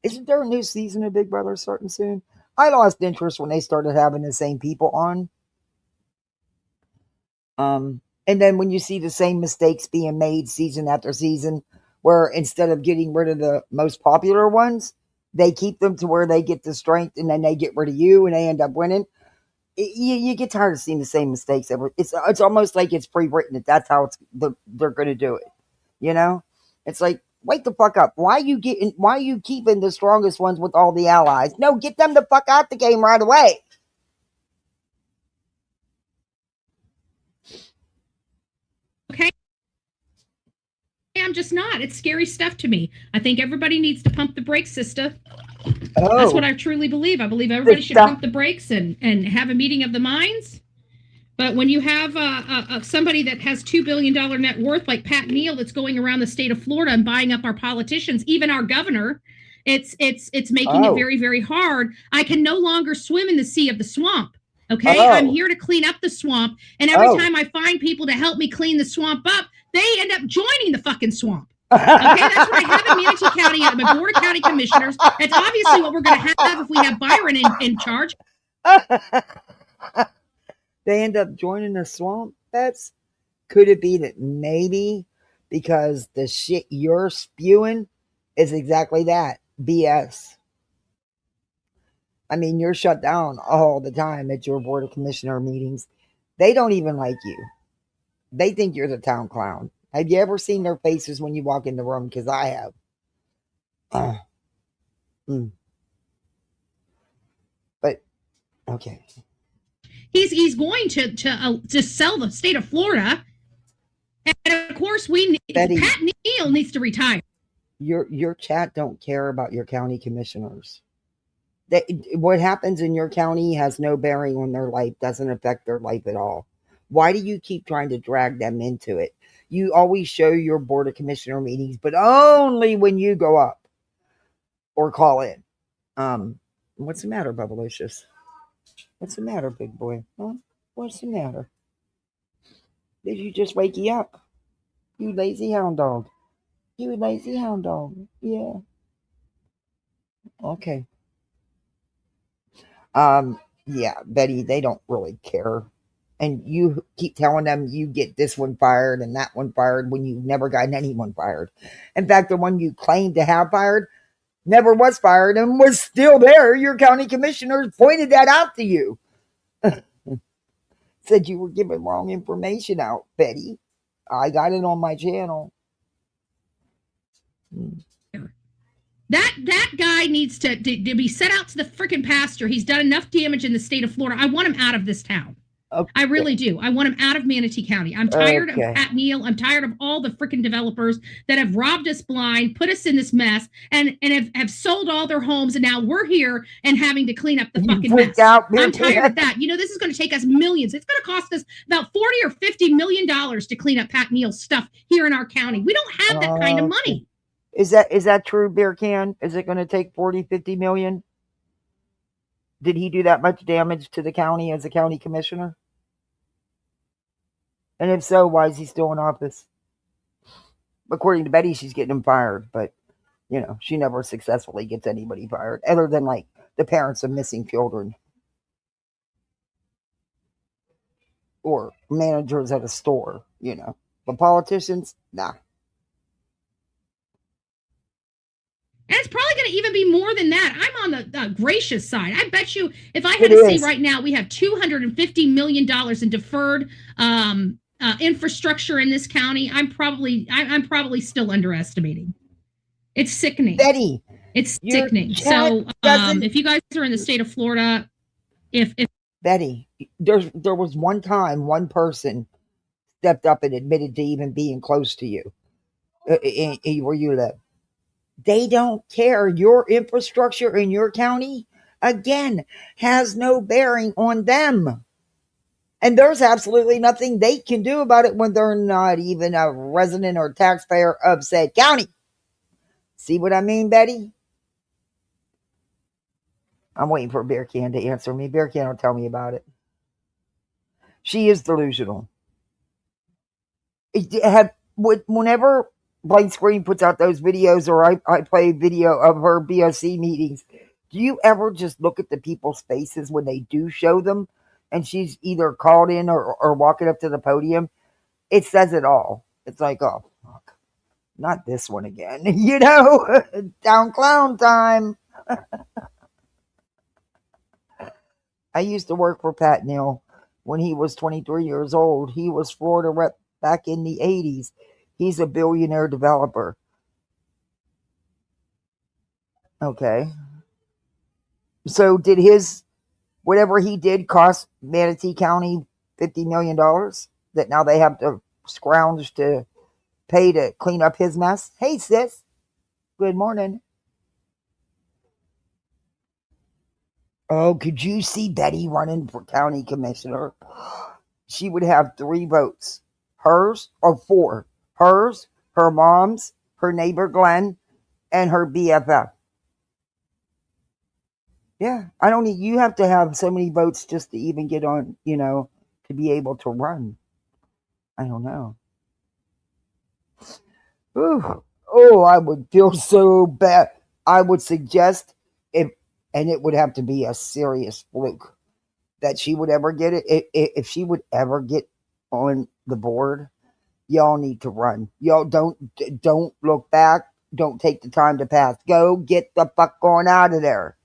Isn't there a new season of Big Brother starting soon? I lost interest when they started having the same people on. And then when you see the same mistakes being made season after season, where instead of getting rid of the most popular ones, they keep them to where they get the strength, and then they get rid of you, and they end up winning. You get tired of seeing the same mistakes. It's almost like it's pre-written that's how they're going to do it. You know, it's like, wake the fuck up. Why are you keeping the strongest ones with all the allies? No, get them the fuck out the game right away. Okay. I'm just not. It's scary stuff to me. I think everybody needs to pump the brakes, sister. Oh. That's what I truly believe. I believe everybody should pump the brakes and have a meeting of the minds. But when you have somebody that has $2 billion net worth like Pat Neal that's going around the state of Florida and buying up our politicians, even our governor, it's making it very, very hard. I can no longer swim in the sea of the swamp. Okay, I'm here to clean up the swamp. And every time I find people to help me clean the swamp up, they end up joining the fucking swamp. Okay, that's what I have in Manatee County. I'm a board of county commissioners. That's obviously what we're going to have if we have Byron in charge. They end up joining the swamp. Could it be that maybe because the shit you're spewing is exactly that, BS? I mean, you're shut down all the time at your board of commissioner meetings. They don't even like you. They think you're the town clown. Have you ever seen their faces when you walk in the room? Because I have. But okay. He's going to sell the state of Florida, and of course Betty, Pat Neal needs to retire. Your chat don't care about your county commissioners. What happens in your county has no bearing on their life, doesn't affect their life at all. Why do you keep trying to drag them into it? You always show your board of commissioner meetings, but only when you go up or call in. What's the matter, Bubblicious? What's the matter, big boy? Huh? What's the matter? Did you just wake you up? You lazy hound dog. You lazy hound dog. Yeah. Okay. Yeah, Betty, they don't really care. And you keep telling them you get this one fired and that one fired when you've never gotten anyone fired. In fact, the one you claimed to have fired never was fired and was still there. Your county commissioners pointed that out to you. Said you were giving wrong information out, Betty. I got it on my channel. That guy needs to be set out to the freaking pasture. He's done enough damage in the state of Florida. I want him out of this town. Okay. I really do. I want him out of Manatee County. I'm tired of Pat Neal. I'm tired of all the freaking developers that have robbed us blind, put us in this mess, and have sold all their homes, and now we're here and having to clean up the fucking mess. I'm tired of that. You know, this is going to take us millions. It's going to cost us about $40 or $50 million to clean up Pat Neal's stuff here in our county. We don't have that kind of money. Is that true, Beer Can? Is it going to take 40, 50 million? Did he do that much damage to the county as a county commissioner? And if so, why is he still in office? According to Betty, she's getting him fired, but you know, she never successfully gets anybody fired, other than like the parents of missing children or managers at a store, you know. But politicians, nah. And it's probably going to even be more than that. I'm on the gracious side. I bet you, if I had to say right now, we have $250 million in deferred infrastructure in this county. I'm probably still underestimating. It's sickening. Betty, it's sickening. So if you guys are in the state of Florida, if Betty, there was one time one person stepped up and admitted to even being close to you where you live. They don't care. Your infrastructure in your county, again, has no bearing on them. And there's absolutely nothing they can do about it when they're not even a resident or taxpayer of said county. See what I mean, Betty? I'm waiting for Beer Can to answer me. Beer Can will tell me about it. She is delusional. Whenever Blank Screen puts out those videos, or I play a video of her BOC meetings, do you ever just look at the people's faces when they do show them and she's either called in or walking up to the podium? It says it all. It's like, oh, fuck, not this one again. You know, down clown time. I used to work for Pat Neal when he was 23 years old. He was Florida rep back in the 80s. He's a billionaire developer. Okay. So did whatever he did cost Manatee County $50 million that now they have to scrounge to pay to clean up his mess? Hey, sis. Good morning. Oh, could you see Betty running for county commissioner? She would have 3 votes. Hers or 4. Hers, her mom's, her neighbor Glenn, and her BFF. Yeah, you have to have so many votes just to even get on, you know, to be able to run. I don't know. Ooh. Oh, I would feel so bad. I would suggest and it would have to be a serious fluke that she would ever get it. If she would ever get on the board, y'all need to run. Y'all don't look back. Don't take the time to pass. Go get the fuck on out of there.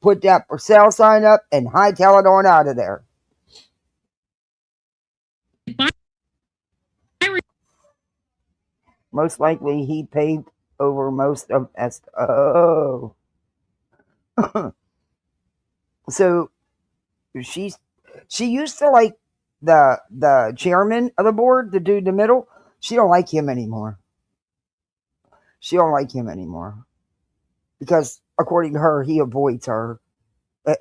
Put that for sale sign up and hightail it on out of there. Most likely he paved over most of oh. So she used to like the chairman of the board, the dude in the middle. She don't like him anymore. Because according to her, he avoids her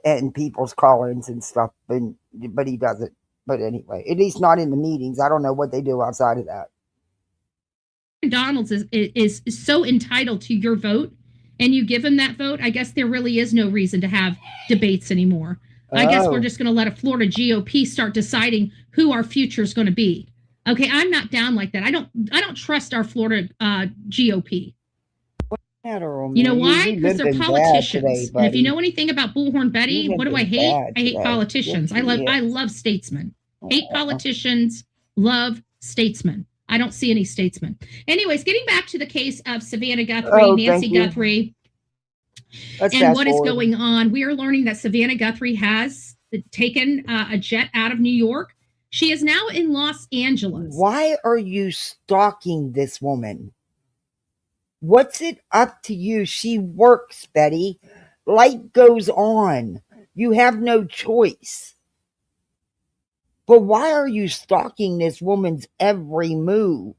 and people's call-ins and stuff, but he doesn't. But anyway, at least not in the meetings. I don't know what they do outside of that. Donalds is so entitled to your vote, and you give him that vote, I guess there really is no reason to have debates anymore. I guess we're Oh. just going to let a Florida GOP start deciding who our future is going to be. Okay, I'm not down like that. I don't trust our Florida GOP. You know why? Because they're politicians. Today, and if you know anything about Bullhornbetty, what do I hate? I hate today. politicians. Yes, I love statesmen. Hate politicians, love statesmen. I don't see any statesmen. Anyways, getting back to the case of Savannah Guthrie, Nancy Guthrie, and what is going on. We are learning that Savannah Guthrie has taken a jet out of New York. She is now in Los Angeles. Why are you stalking this woman? What's it up to you? She works, Betty. Life goes on. You have no choice. But why are you stalking this woman's every move?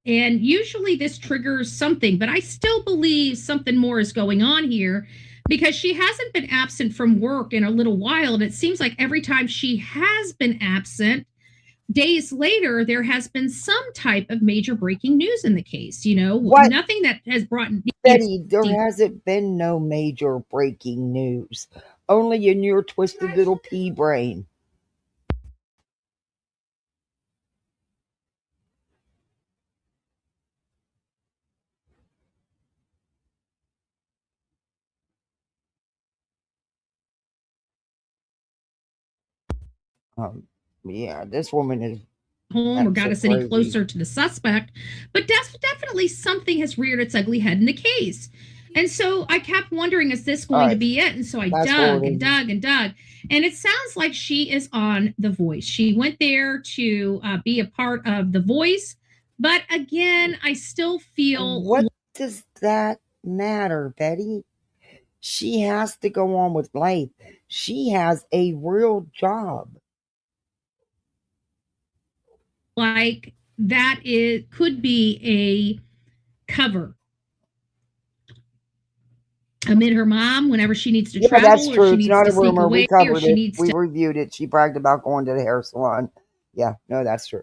And usually this triggers something, but I still believe something more is going on here because she hasn't been absent from work in a little while. And it seems like every time she has been absent, days later, there has been some type of major breaking news in the case. You know, nothing that has brought... Betty, there hasn't been no major breaking news. Only in your twisted little pea brain. Yeah, this woman is home or got us any closer to the suspect, but definitely something has reared its ugly head in the case. And so I kept wondering, is this going to be it? And so I dug and dug and dug. And it sounds like she is on The Voice. She went there to be a part of The Voice. But again, I still feel... What does that matter, Betty? She has to go on with life. She has a real job. Like that could be a cover amid her mom whenever she needs to travel. That's true. It's not a rumor. We covered it. We reviewed it. She bragged about going to the hair salon. Yeah, no, that's true.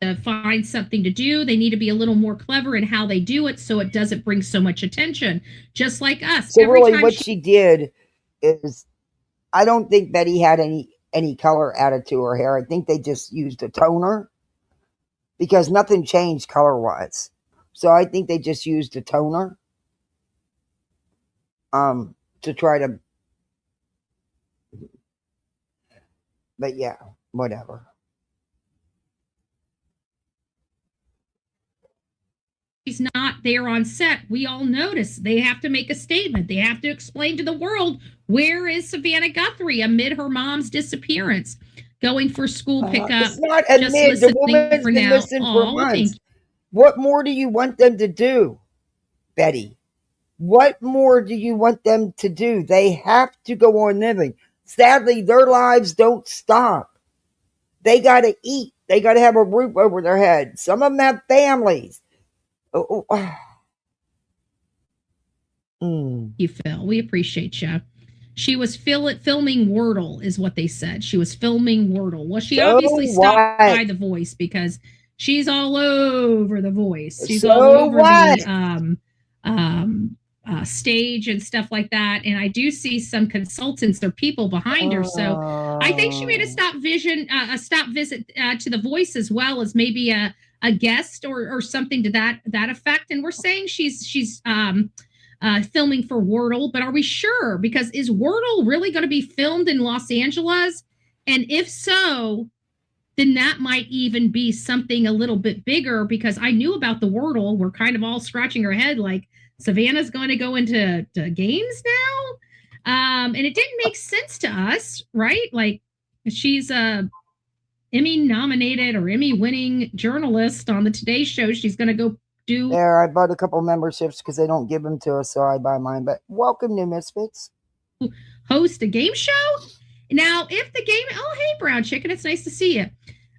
To find something to do. They need to be a little more clever in how they do it so it doesn't bring so much attention, just like us. So really what she did is, I don't think Betty had any color added to her hair. I think they just used a toner because nothing changed color-wise. So I think they just used a toner to try to... But yeah, whatever. She's not there on set. We all notice they have to make a statement. They have to explain to the world, where is Savannah Guthrie amid her mom's disappearance, going for school pickup. It's not amid. The woman's been missing for months. What more do you want them to do, Betty? What more do you want them to do? They have to go on living. Sadly, their lives don't stop. They got to eat. They got to have a roof over their head. Some of them have families. You, Phil. We appreciate you. She was filming Wordle, is what they said. She was filming Wordle. Well, she obviously stopped by The Voice because she's all over The Voice. She's all over the stage and stuff like that. And I do see some consultants or people behind her. So I think she made a stop visit to The Voice, as well as maybe a guest or something to that effect. And we're saying she's filming for Wordle, but are we sure? Because is Wordle really going to be filmed in Los Angeles? And if so, then that might even be something a little bit bigger, because I knew about the Wordle. We're kind of all scratching our head like, Savannah's going to go into games now? And it didn't make sense to us, right? Like, she's a Emmy-nominated or Emmy-winning journalist on the Today Show. She's going to go do... There, I bought a couple memberships because they don't give them to us, so I buy mine. But welcome, new misfits. Host a game show? Now, if the game... Oh, hey, Brown Chicken. It's nice to see you.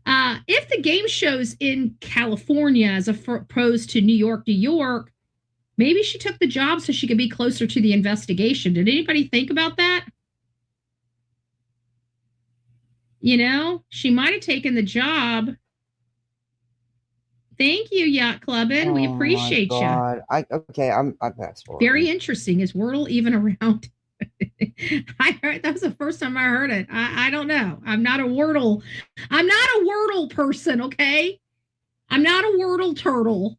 If the game show's in California as opposed to New York, maybe she took the job so she could be closer to the investigation. Did anybody think about that? You know, she might have taken the job Thank you, Yacht Clubbin. We appreciate you. I passed forward. Very interesting. Is Wordle even around? I heard that was the first time I heard it. I don't know. I'm not a Wordle person, okay? I'm not a Wordle turtle.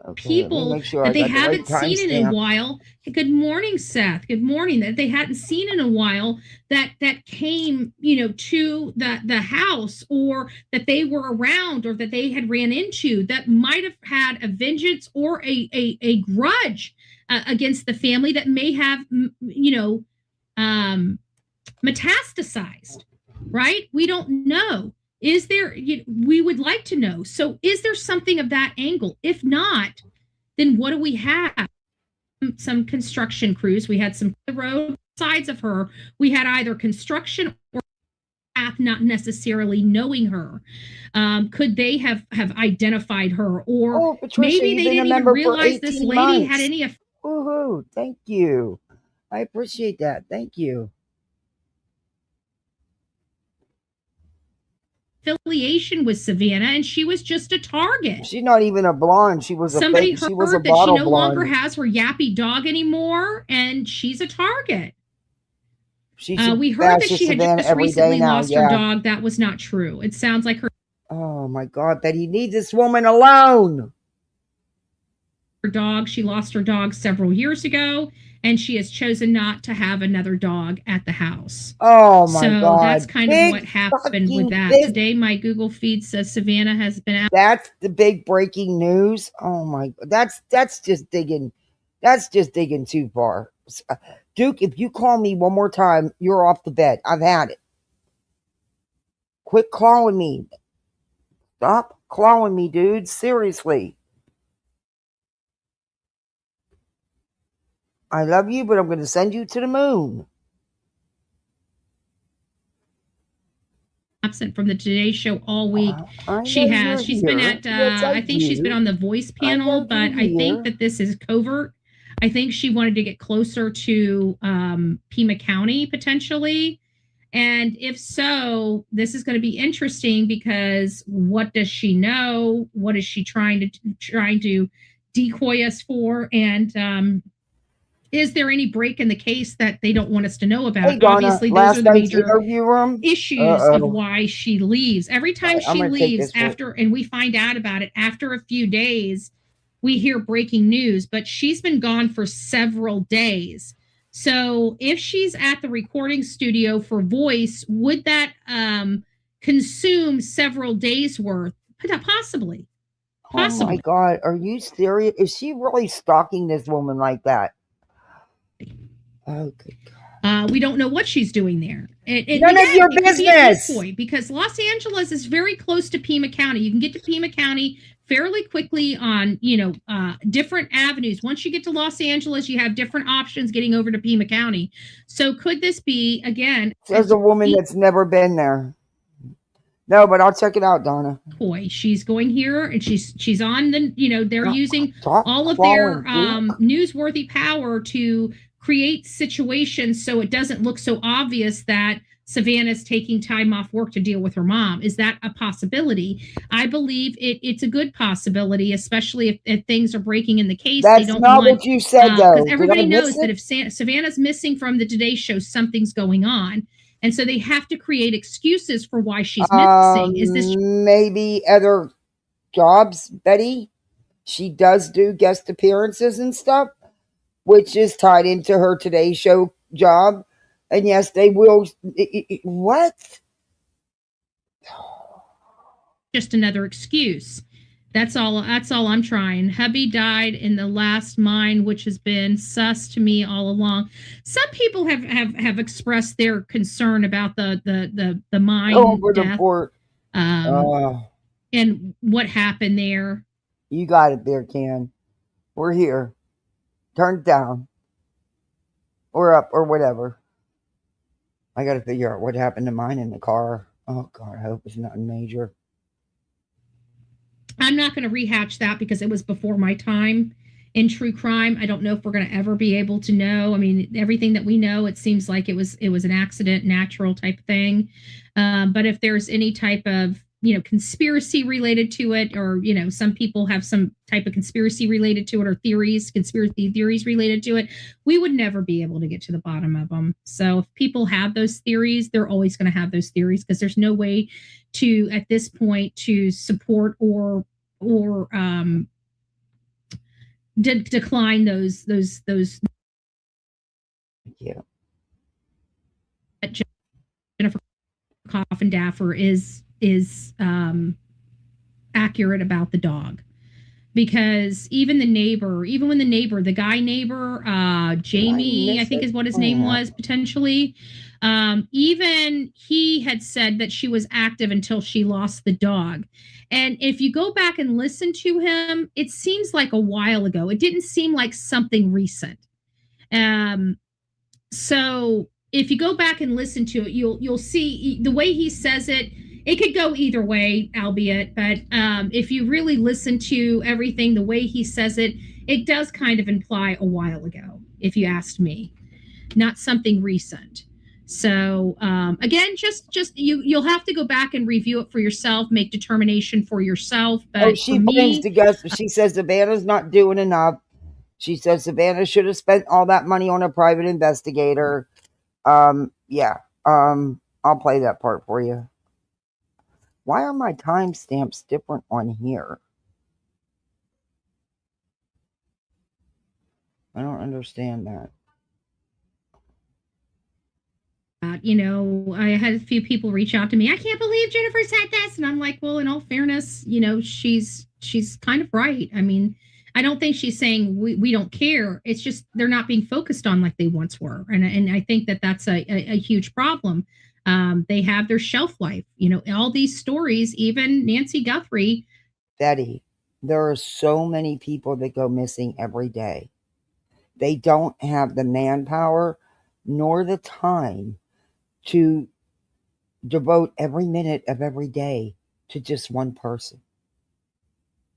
Okay, People sure that they the haven't right seen in a while. Good morning, Seth. Good morning. That they hadn't seen in a while that came, to the house, or that they were around, or that they had ran into, that might have had a vengeance or a grudge against the family that may have, metastasized, right? We don't know. Is there, we would like to know. So is there something of that angle? If not, then what do we have? Some construction crews. We had some road sides of her. We had either construction or path, not necessarily knowing her. Could they have identified her? Or Patricia, maybe they didn't even realize this lady had any. Woohoo. Thank you. I appreciate that. Thank you. Affiliation with Savannah, and she was just a target. She's not even a blonde. She was Somebody a fake. She heard was a that bottle she no blonde. longer has her yappy dog anymore, and she's a target. We heard that she had just recently lost her dog. That was not true. It sounds like her. Oh my God, Betty, leave this woman alone. Her dog. She lost her dog several years ago, and she has chosen not to have another dog at the house. Oh my God. So that's kind of what happened with that. Today, my Google feed says Savannah has been out. That's the big breaking news. Oh my, that's just digging. That's just digging too far. Duke, if you call me one more time, you're off the bed. I've had it. Quit calling me. Stop calling me, dude. Seriously. I love you, but I'm going to send you to the moon. Absent from the Today Show all week. She's been at, I think she's been on the Voice panel, but I think that this is covert. I think she wanted to get closer to Pima County potentially. And if so, this is going to be interesting, because what does she know? What is she trying to decoy us for? And is there any break in the case that they don't want us to know about? Hey, Donna, obviously, those are the major issues of why she leaves. Every time she leaves and we find out about it after a few days, we hear breaking news, but she's been gone for several days. So if she's at the recording studio for Voice, would that consume several days worth? Possibly. Oh my God, are you serious? Is she really stalking this woman like that? Oh, good God. We don't know what she's doing there. None of your business. Because Los Angeles is very close to Pima County. You can get to Pima County fairly quickly on, different avenues. Once you get to Los Angeles, you have different options getting over to Pima County. So could this be, again... There's a woman that's never been there. No, but I'll check it out, Donna. Boy, she's going here, and she's on the, they're using all of their newsworthy power to create situations so it doesn't look so obvious that Savannah's taking time off work to deal with her mom. Is that a possibility? I believe it's a good possibility, especially if things are breaking in the case. That's not what you said, though. Because everybody knows that if Savannah's missing from the Today Show, something's going on. And so they have to create excuses for why she's missing. Is this maybe other jobs, Betty? She does do guest appearances and stuff, which is tied into her Today Show job. And yes, they will. What? Just another excuse. That's all I'm trying. Hubby died in the last mine, which has been sus to me all along. Some people have expressed their concern about the mine death. And what happened there. You got it there, Ken. We're here. Turn it down. Or up, or whatever. I got to figure out what happened to mine in the car. Oh, God, I hope it's nothing major. I'm not going to rehatch that because it was before my time in true crime. I don't know if we're going to ever be able to know. I mean, everything that we know, it seems like it was an accident, natural type thing. But if there's any type of conspiracy related to it, or some people have some type of conspiracy related to it, or conspiracy theories related to it. We would never be able to get to the bottom of them. So if people have those theories, they're always going to have those theories, because there's no way to, at this point, to support or decline those. Yeah. Jennifer Coffin Daffer is accurate about the dog, because even when the guy neighbor, Jamie, I think is what his name was, potentially, even he had said that she was active until she lost the dog. And if you go back and listen to him, it seems like a while ago. It didn't seem like something recent. So if you go back and listen to it, you'll see the way he says it. It could go either way, albeit, but if you really listen to everything, the way he says it, it does kind of imply a while ago, if you asked me, not something recent. So again, just you'll have to go back and review it for yourself, make determination for yourself. But she blames the Guthrie. She says Savannah's not doing enough. She says Savannah should have spent all that money on a private investigator. Yeah. I'll play that part for you. Why are my timestamps different on here? I don't understand that. I had a few people reach out to me. I can't believe Jennifer said this. And I'm like, well, in all fairness, she's kind of right. I mean, I don't think she's saying we don't care. It's just they're not being focused on like they once were. And I think that's a huge problem. They have their shelf life. All these stories, even Nancy Guthrie. Betty, there are so many people that go missing every day. They don't have the manpower nor the time to devote every minute of every day to just one person.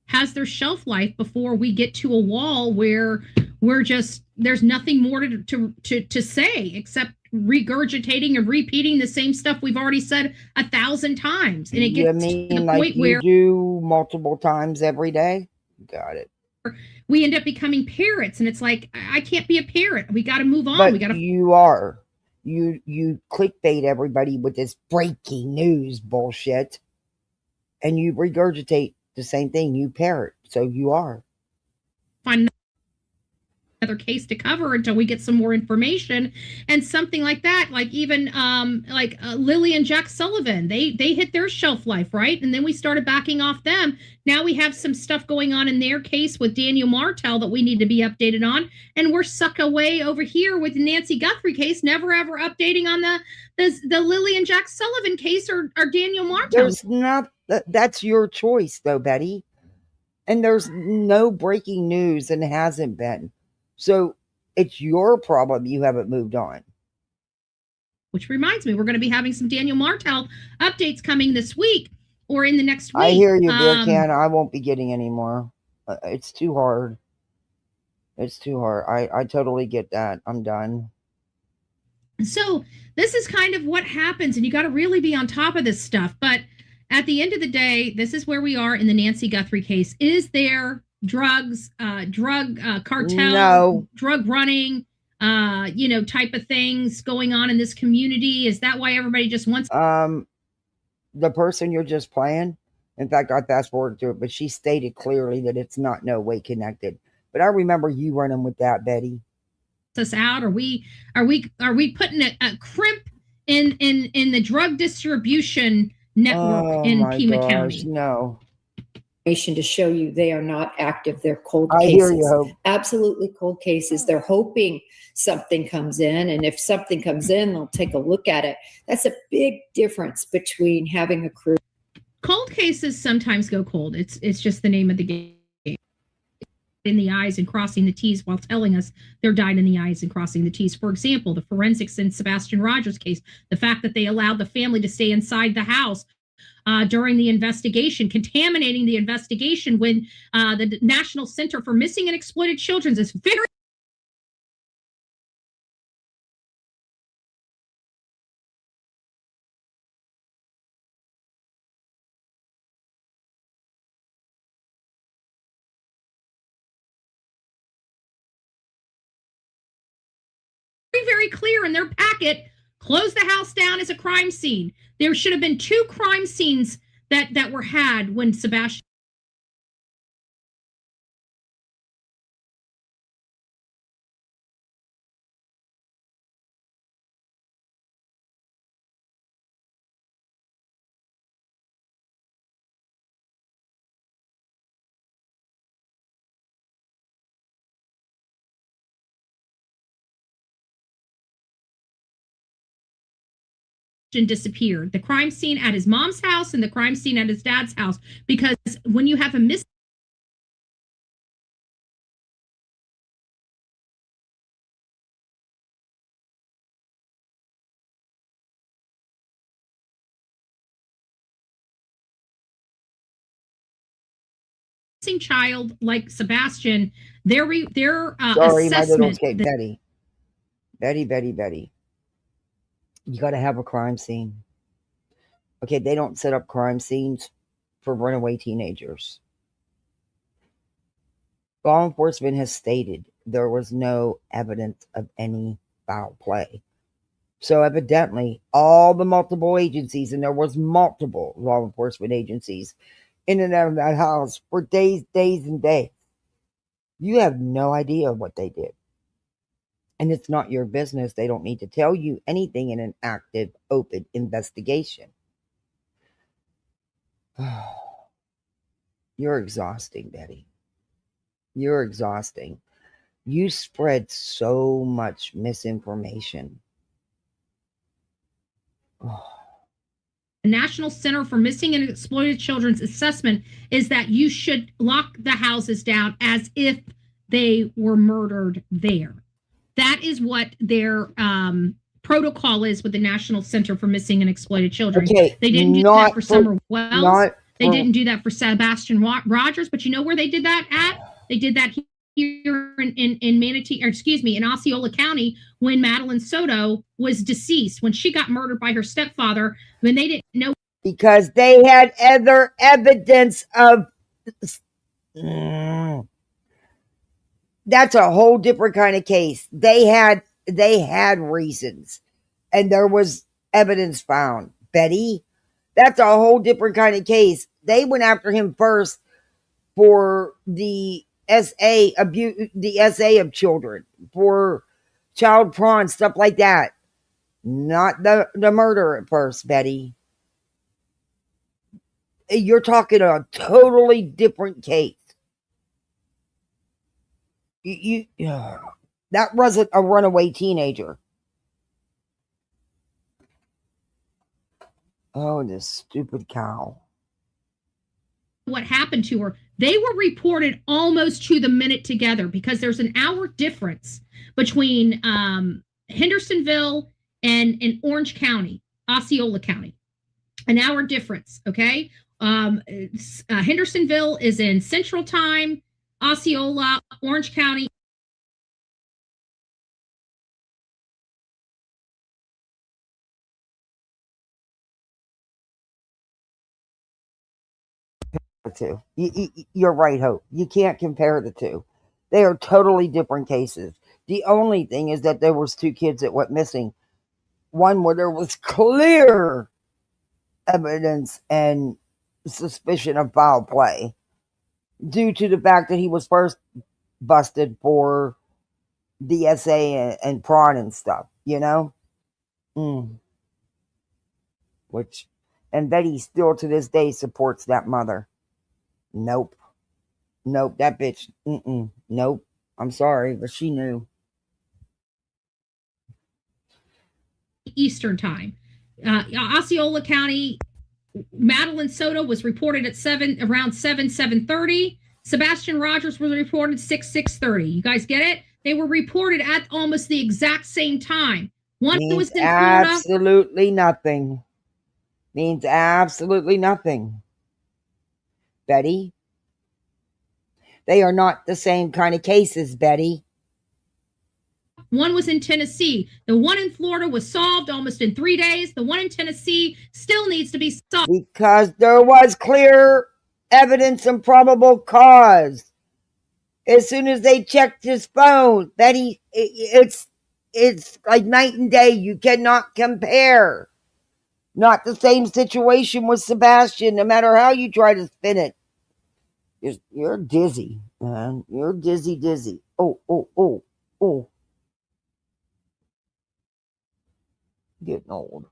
Has their shelf life before we get to a wall where there's nothing more to say except regurgitating and repeating the same stuff we've already said 1,000 times. And it gets to the point where you do multiple times every day. Got it. We end up becoming parrots, and it's like, I can't be a parrot. We got to move on. But you are. You clickbait everybody with this breaking news bullshit, and you regurgitate the same thing. You parrot, so you are. Find another case to cover until we get some more information, and something like that, like even Lily and Jack Sullivan, they hit their shelf life, right? And then we started backing off them. Now we have some stuff going on in their case with Daniel Martel that we need to be updated on, and we're sucked away over here with the Nancy Guthrie case, never ever updating on the Lily and Jack Sullivan case or Daniel Martel. There's not. That's your choice, though, Betty. And there's no breaking news, and hasn't been. So it's your problem you haven't moved on. Which reminds me, we're going to be having some Daniel Martel updates coming this week or in the next week. I hear you, Beer Can. I won't be getting any more. It's too hard. It's too hard. I totally get that. I'm done. So this is kind of what happens, and you got to really be on top of this stuff. But at the end of the day, this is where we are in the Nancy Guthrie case. Is there drugs, drug cartel, drug running, type of things going on in this community? Is that why everybody just wants the person you're just playing? In fact, I fast forwarded through it, but she stated clearly that it's not no way connected. But I remember you running with that, Betty. Us out? Are we putting a crimp in the drug distribution network in Pima County? No. To show you they are not active. They're cold I cases. hear you, Hope. Absolutely cold cases. They're hoping something comes in, and if something comes in, they'll take a look at it. That's a big difference between having a crew. Cold cases sometimes go cold. It's just the name of the game. In the I's and crossing the T's while telling us they're dying in the I's and crossing the T's. For example, the forensics in Sebastian Rogers' case, the fact that they allowed the family to stay inside the house during the investigation, contaminating the investigation when the National Center for Missing and Exploited Children is very very clear in their packet, close the house down as a crime scene. There should have been 2 crime scenes that were had when Sebastian disappeared. The crime scene at his mom's house and the crime scene at his dad's house. Because when you have a missing child like Sebastian, their Sorry, my little assessment. escape, Betty. You got to have a crime scene. Okay, they don't set up crime scenes for runaway teenagers. Law enforcement has stated there was no evidence of any foul play. So evidently, all the multiple agencies, and there was multiple law enforcement agencies in and out of that house for days and days. You have no idea what they did. And it's not your business. They don't need to tell you anything in an active, open investigation. You're exhausting, Betty. You're exhausting. You spread so much misinformation. The National Center for Missing and Exploited Children's assessment is that you should lock the houses down as if they were murdered there. That is what their protocol is with the National Center for Missing and Exploited Children. Okay, they didn't do that for Summer Wells. They didn't do that for Sebastian Rogers, but you know where they did that at? They did that here in Manatee, or excuse me, in Osceola County when Madeline Soto was deceased, when she got murdered by her stepfather, when they didn't know. Because they had other evidence of... That's a whole different kind of case. They had reasons, and there was evidence found. Betty, that's a whole different kind of case. They went after him first for the SA abuse, the SA of children, for child porn, stuff like that. Not the murder at first, Betty. You're talking a totally different case. That wasn't a runaway teenager. Oh, this stupid cow. What happened to her? They were reported almost to the minute together because there's an hour difference between Hendersonville and Orange County, Osceola County. An hour difference, okay? Hendersonville is in Central Time, Osceola, Orange County. Two. You're right, Hope. You can't compare the two. They are totally different cases. The only thing is that there was 2 kids that went missing. One where there was clear evidence and suspicion of foul play due to the fact that he was first busted for the SA and prawn and stuff, you know? Which, and Betty still to this day supports that mother. Nope, that bitch, nope. I'm sorry, but she knew. Eastern Time. Osceola County, Madeline Soto was reported at around 7:30. Sebastian Rogers was reported 6:30. You guys get it? They were reported at almost the exact same time. One was in Florida. Absolutely nothing. Means absolutely nothing. Betty, they are not the same kind of cases, Betty. One was in Tennessee. The one in Florida was solved almost in 3 days. The one in Tennessee still needs to be solved. Because there was clear evidence and probable cause. As soon as they checked his phone, Betty, it's It's like night and day. You cannot compare. Not the same situation with Sebastian, no matter how you try to spin it. You're dizzy, man. You're dizzy. Oh. Getting old.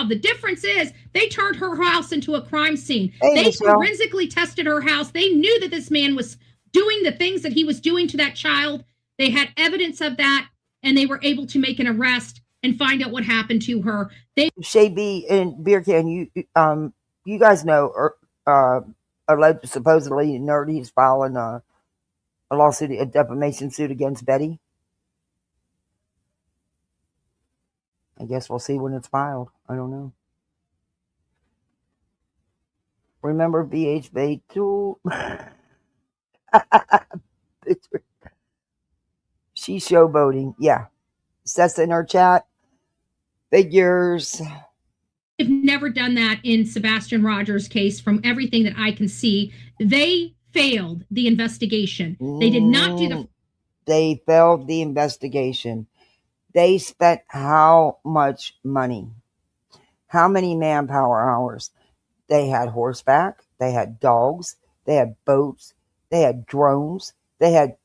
The difference is they turned her house into a crime scene. Hey, they Michelle. forensically tested her house. They knew that this man was doing the things that he was doing to that child. They had evidence of that, and they were able to make an arrest and find out what happened to her. Shay B and Beer Can, you guys know, supposedly Nerdy's filing a lawsuit, a defamation suit against Betty. I guess we'll see when it's filed. I don't know. Remember BHB too? She's showboating. Yeah. Seth's in our chat. Figures. They've never done that in Sebastian Rogers' case. From everything that I can see, they failed the investigation. They did not do They failed the investigation. They spent how much money? How many manpower hours? They had horseback. They had dogs. They had boats. They had drones. They had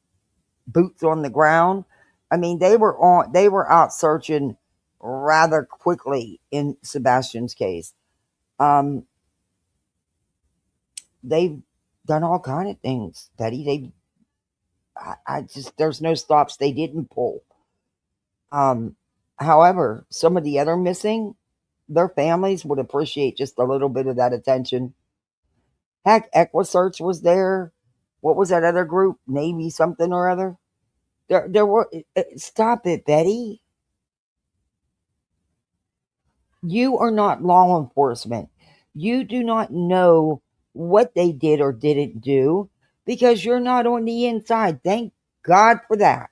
boots on the ground. I mean, they were out searching rather quickly in Sebastian's case. They've done all kind of things, Betty. There's no stops they didn't pull. However, some of the other missing, their families would appreciate just a little bit of that attention. Heck, EquiSearch was there. What was that other group? Navy something or other. There were. Stop it, Betty. You are not law enforcement. You do not know what they did or didn't do because you're not on the inside. Thank God for that.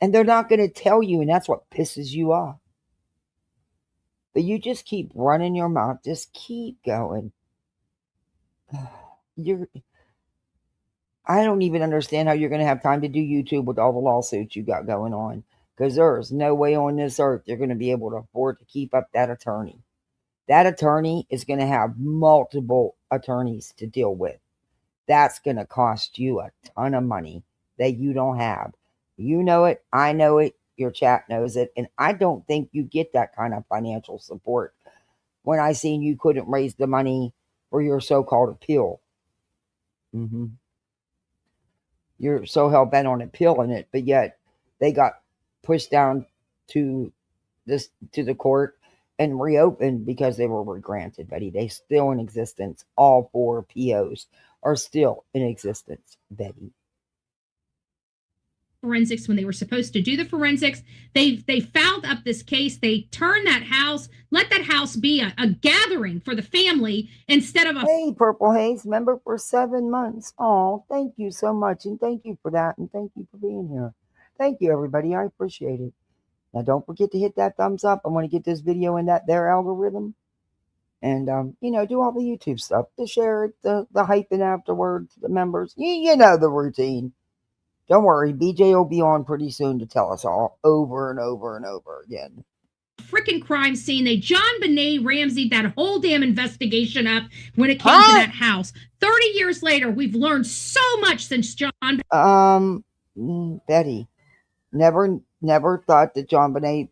And they're not going to tell you, and that's what pisses you off. But you just keep running your mouth. Just keep going. I don't even understand how you're going to have time to do YouTube with all the lawsuits you got going on. Because there's no way on this earth you're going to be able to afford to keep up that attorney. That attorney is going to have multiple attorneys to deal with. That's going to cost you a ton of money that you don't have. You know it. I know it. Your chat knows it. And I don't think you get that kind of financial support when I seen you couldn't raise the money for your so-called appeal. You're so hell-bent on appealing it, but yet they got pushed down to the court and reopened because they were granted, Betty. They still in existence. All 4 POs are still in existence, Betty. Forensics when they were supposed to do the forensics. They fouled up this case. They turned that house, let that house be a gathering for the family instead of a... Hey, Purple Haze, member for 7 months. Oh, thank you so much, and thank you for that, and thank you for being here. Thank you, everybody. I appreciate it. Now, don't forget to hit that thumbs up. I want to get this video in their algorithm. And, do all the YouTube stuff. To share it, the hyping afterwards, the members. You know the routine. Don't worry. BJ will be on pretty soon to tell us all over and over and over again. Freaking crime scene. They JonBenet Ramsey that whole damn investigation up when it came to that house. 30 years later, we've learned so much since John... Betty, never thought that JonBenet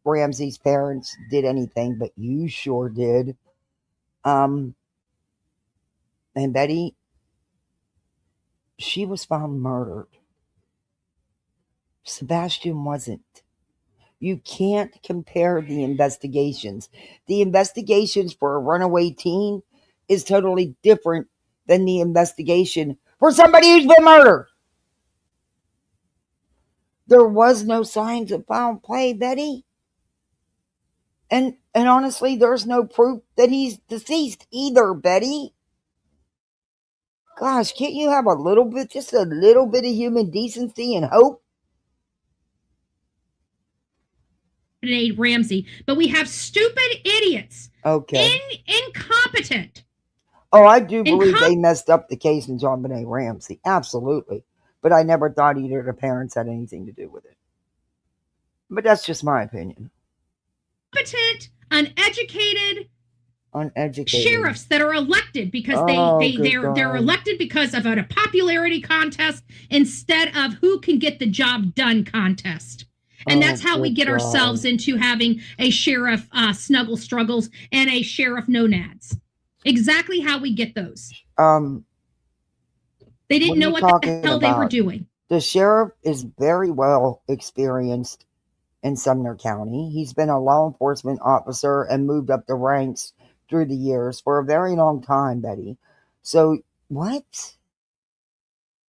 Ramsey's parents did anything, but you sure did. And Betty, she was found murdered. Sebastian wasn't. You can't compare the investigations. The investigations for a runaway teen is totally different than the investigation for somebody who's been murdered. There was no signs of foul play, Betty. And honestly, there's no proof that he's deceased either, Betty. Gosh, can't you have just a little bit of human decency and hope? Ramsey, but we have stupid idiots. Okay. Incompetent. Oh, I do believe they messed up the case in JonBenet Ramsey. Absolutely. But I never thought either of the parents had anything to do with it. But that's just my opinion. Competent, uneducated Uneducated. sheriffs that are elected because they're elected because of a popularity contest instead of who can get the job done contest. And that's how we get ourselves into having a sheriff snuggle struggles and a sheriff no nads. Exactly how we get those. They didn't know what the hell they were doing. The sheriff is very well experienced in Sumner County. He's been a law enforcement officer and moved up the ranks through the years for a very long time, Betty. So what?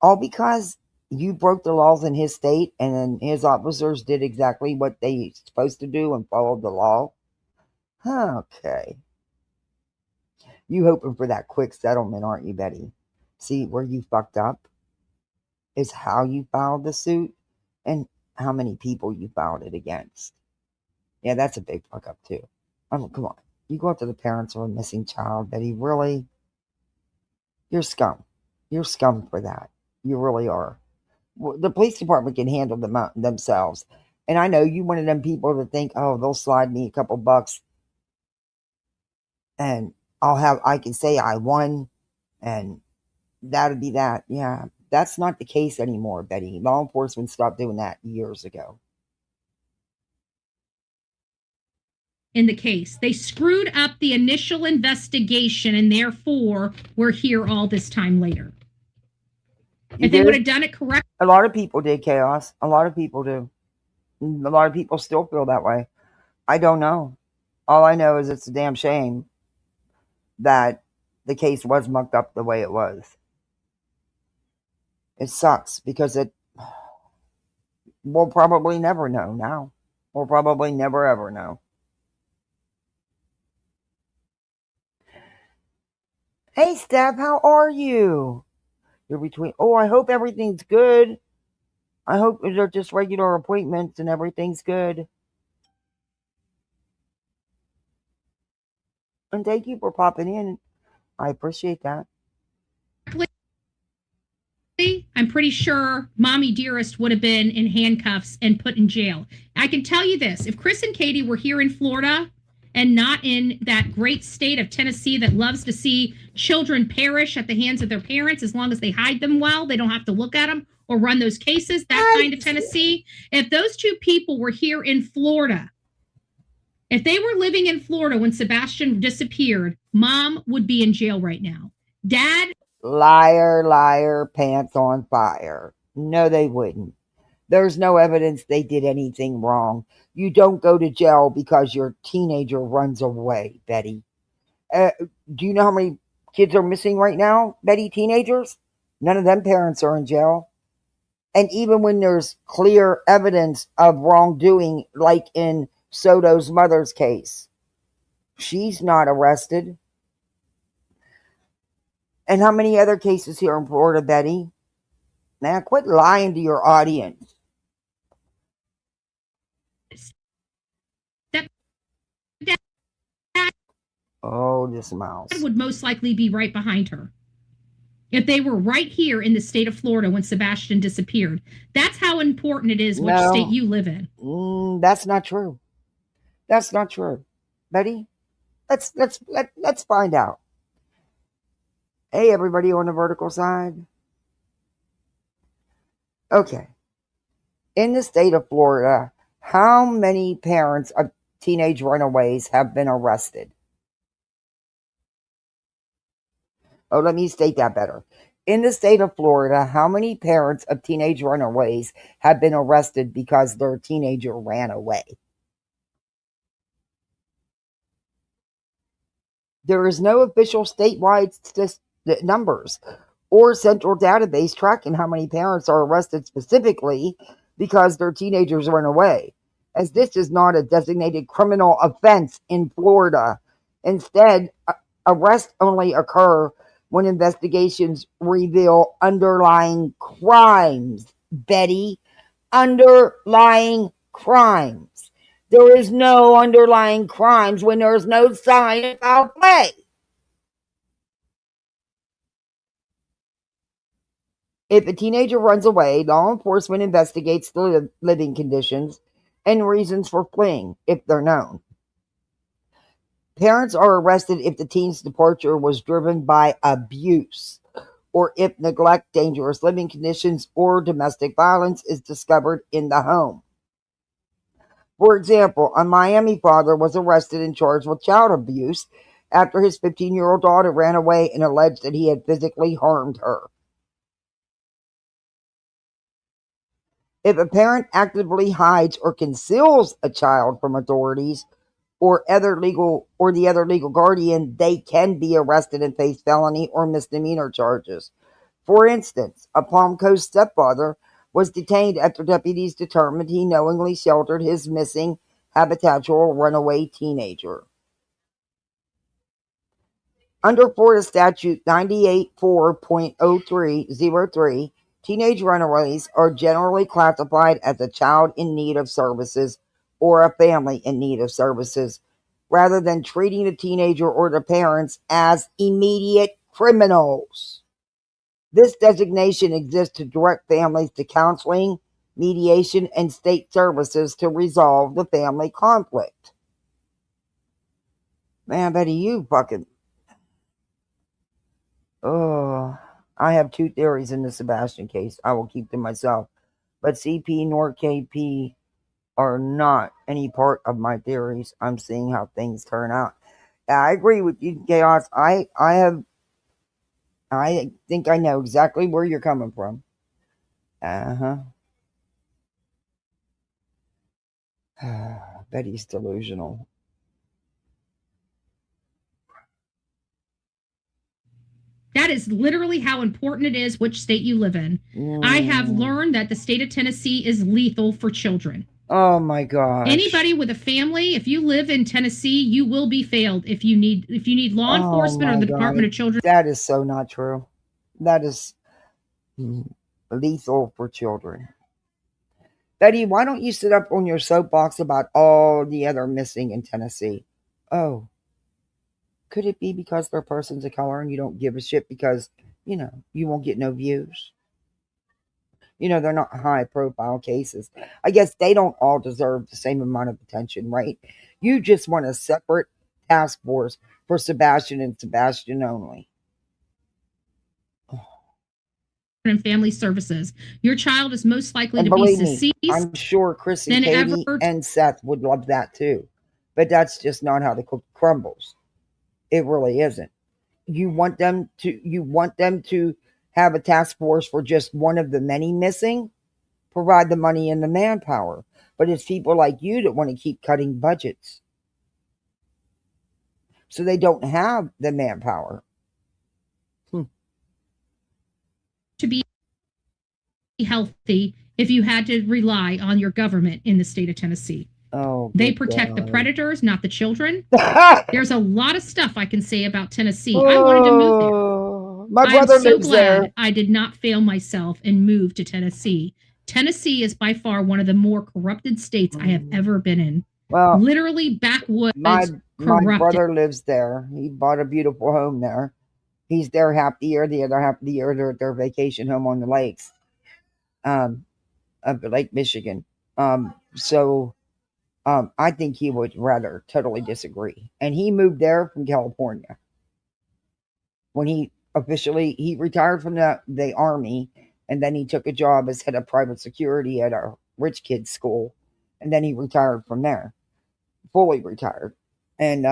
All because you broke the laws in his state and then his officers did exactly what they supposed to do and followed the law? Okay. You hoping for that quick settlement, aren't you, Betty? See, where you fucked up is how you filed the suit and how many people you filed it against. Yeah, that's a big fuck up too. Come on. You go up to the parents of a missing child, Betty. Really? You're scum. You're scum for that. You really are. The police department can handle them themselves. And I know you wanted them people to think, oh, they'll slide me a couple bucks and I can say I won and that'll be that. Yeah, that's not the case anymore, Betty. Law enforcement stopped doing that years ago. In the case, they screwed up the initial investigation and therefore we're here all this time later. If they would have done it correctly. A lot of people did, Chaos. A lot of people do. A lot of people still feel that way. I don't know. All I know is it's a damn shame that the case was mucked up the way it was. It sucks because we'll probably never know now. We'll probably never ever know. Hey, Steph, how are you? You're between. Oh, I hope everything's good. I hope they're just regular appointments and everything's good. And thank you for popping in. I appreciate that. I'm pretty sure Mommy Dearest would have been in handcuffs and put in jail. I can tell you this. If Chris and Katie were here in Florida and not in that great state of Tennessee that loves to see children perish at the hands of their parents as long as they hide them well, they don't have to look at them or run those cases, that kind of Tennessee. If those two people were here in Florida, if they were living in Florida when Sebastian disappeared, Mom would be in jail right now. Dad. Liar, liar, pants on fire. No, they wouldn't. There's no evidence they did anything wrong. You don't go to jail because your teenager runs away, Betty. Do you know how many kids are missing right now, Betty, teenagers? None of them parents are in jail. And even when there's clear evidence of wrongdoing, like in Soto's mother's case, she's not arrested. And how many other cases here in Florida, Betty? Now, quit lying to your audience. Oh, this mouse. Would most likely be right behind her. If they were right here in the state of Florida when Sebastian disappeared. That's how important it is which state you live in. That's not true. That's not true. Betty, let's find out. Hey, everybody on the vertical side. Okay. In the state of Florida, how many parents of teenage runaways have been arrested? Oh, let me state that better. In the state of Florida, how many parents of teenage runaways have been arrested because their teenager ran away? There is no official statewide numbers or central database tracking how many parents are arrested specifically because their teenagers run away, as this is not a designated criminal offense in Florida. Instead, arrests only occur when investigations reveal underlying crimes, Betty. Underlying crimes. There is no underlying crimes when there is no sign of foul play. If a teenager runs away, law enforcement investigates the living conditions and reasons for fleeing, if they're known. Parents are arrested if the teen's departure was driven by abuse, or if neglect, dangerous living conditions, or domestic violence is discovered in the home. For example, a Miami father was arrested and charged with child abuse after his 15-year-old daughter ran away and alleged that he had physically harmed her. If a parent actively hides or conceals a child from authorities or the other legal guardian, they can be arrested and face felony or misdemeanor charges. For instance, a Palm Coast stepfather was detained after deputies determined he knowingly sheltered his missing habitual runaway teenager. Under Florida Statute 98.4.0303, teenage runaways are generally classified as a child in need of services or a family in need of services, rather than treating the teenager or the parents as immediate criminals. This designation exists to direct families to counseling, mediation, and state services to resolve the family conflict. Man, Betty, you fucking... Oh, I have two theories in the Sebastian case. I will keep them myself. But CP nor KP are not any part of my theories. I'm seeing how things turn out. I agree with you, Chaos. I think I know exactly where you're coming from. Betty's delusional. That is literally how important it is which state you live in. I have learned that the state of Tennessee is lethal for children. Oh my God. Anybody with a family, if you live in Tennessee, you will be failed if you need law enforcement or the Department of Children. That is so not true. That is lethal for children. Betty, why don't you sit up on your soapbox about all the other missing in Tennessee? Oh. Could it be because they're persons of color and you don't give a shit because, you won't get no views? They're not high profile cases. I guess they don't all deserve the same amount of attention, right? You just want a separate task force for Sebastian and Sebastian only. And family services. Your child is most likely to be deceased. I'm sure Chris and Katie and Seth would love that too. But that's just not how the cookie crumbles. It really isn't. You want them to have a task force for just one of the many missing? Provide the money and the manpower. But it's people like you that want to keep cutting budgets. So they don't have the manpower. To be healthy if you had to rely on your government in the state of Tennessee. Oh, they protect the predators, not the children. There's a lot of stuff I can say about Tennessee. I wanted to move there. My brother lives there. I'm so glad I did not fail myself and move to Tennessee. Tennessee is by far one of the more corrupted states I have ever been in. Well, literally backwoods. My brother lives there. He bought a beautiful home there. He's there half the year. The other half of the year, they're at their vacation home on the lakes, up at Lake Michigan. I think he would rather totally disagree. And he moved there from California. When he retired from the Army, and then he took a job as head of private security at a rich kid's school. And then he retired from there. Fully retired. And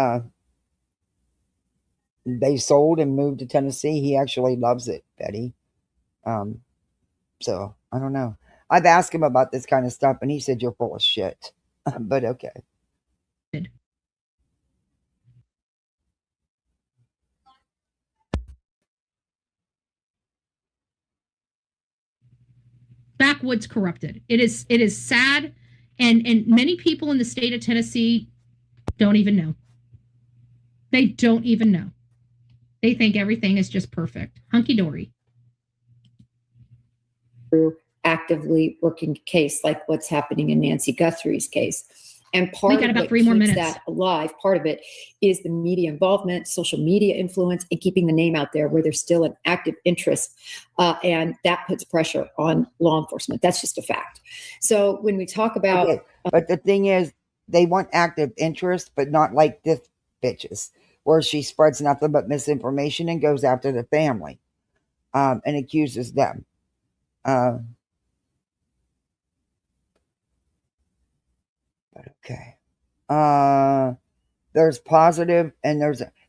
they sold and moved to Tennessee. He actually loves it, Betty. So, I don't know. I've asked him about this kind of stuff, and he said, you're full of shit. But okay. Backwoods corrupted. It is sad, and many people in the state of Tennessee don't even know. They don't even know. They think everything is just perfect. Hunky-dory. Actively working a case like what's happening in Nancy Guthrie's case. And part We got of about what 3 more keeps minutes. that alive, part of it is the media involvement, social media influence, and keeping the name out there where there's still an active interest. And that puts pressure on law enforcement. That's just a fact. So when we talk about... Okay, but the thing is, they want active interest, but not like this bitches, where she spreads nothing but misinformation and goes after the family, and accuses them. But okay. There's positive and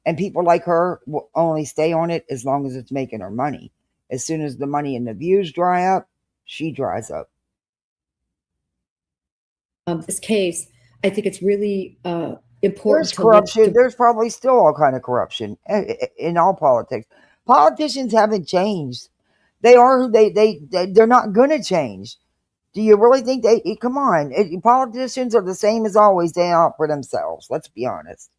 and people like her will only stay on it as long as it's making her money. As soon as the money and the views dry up, she dries up. This case, I think it's really important. There's corruption. There's probably still all kind of corruption in all politics. Politicians haven't changed. They are who they're not going to change. Do you really think come on, politicians are the same as always. They out for themselves. Let's be honest.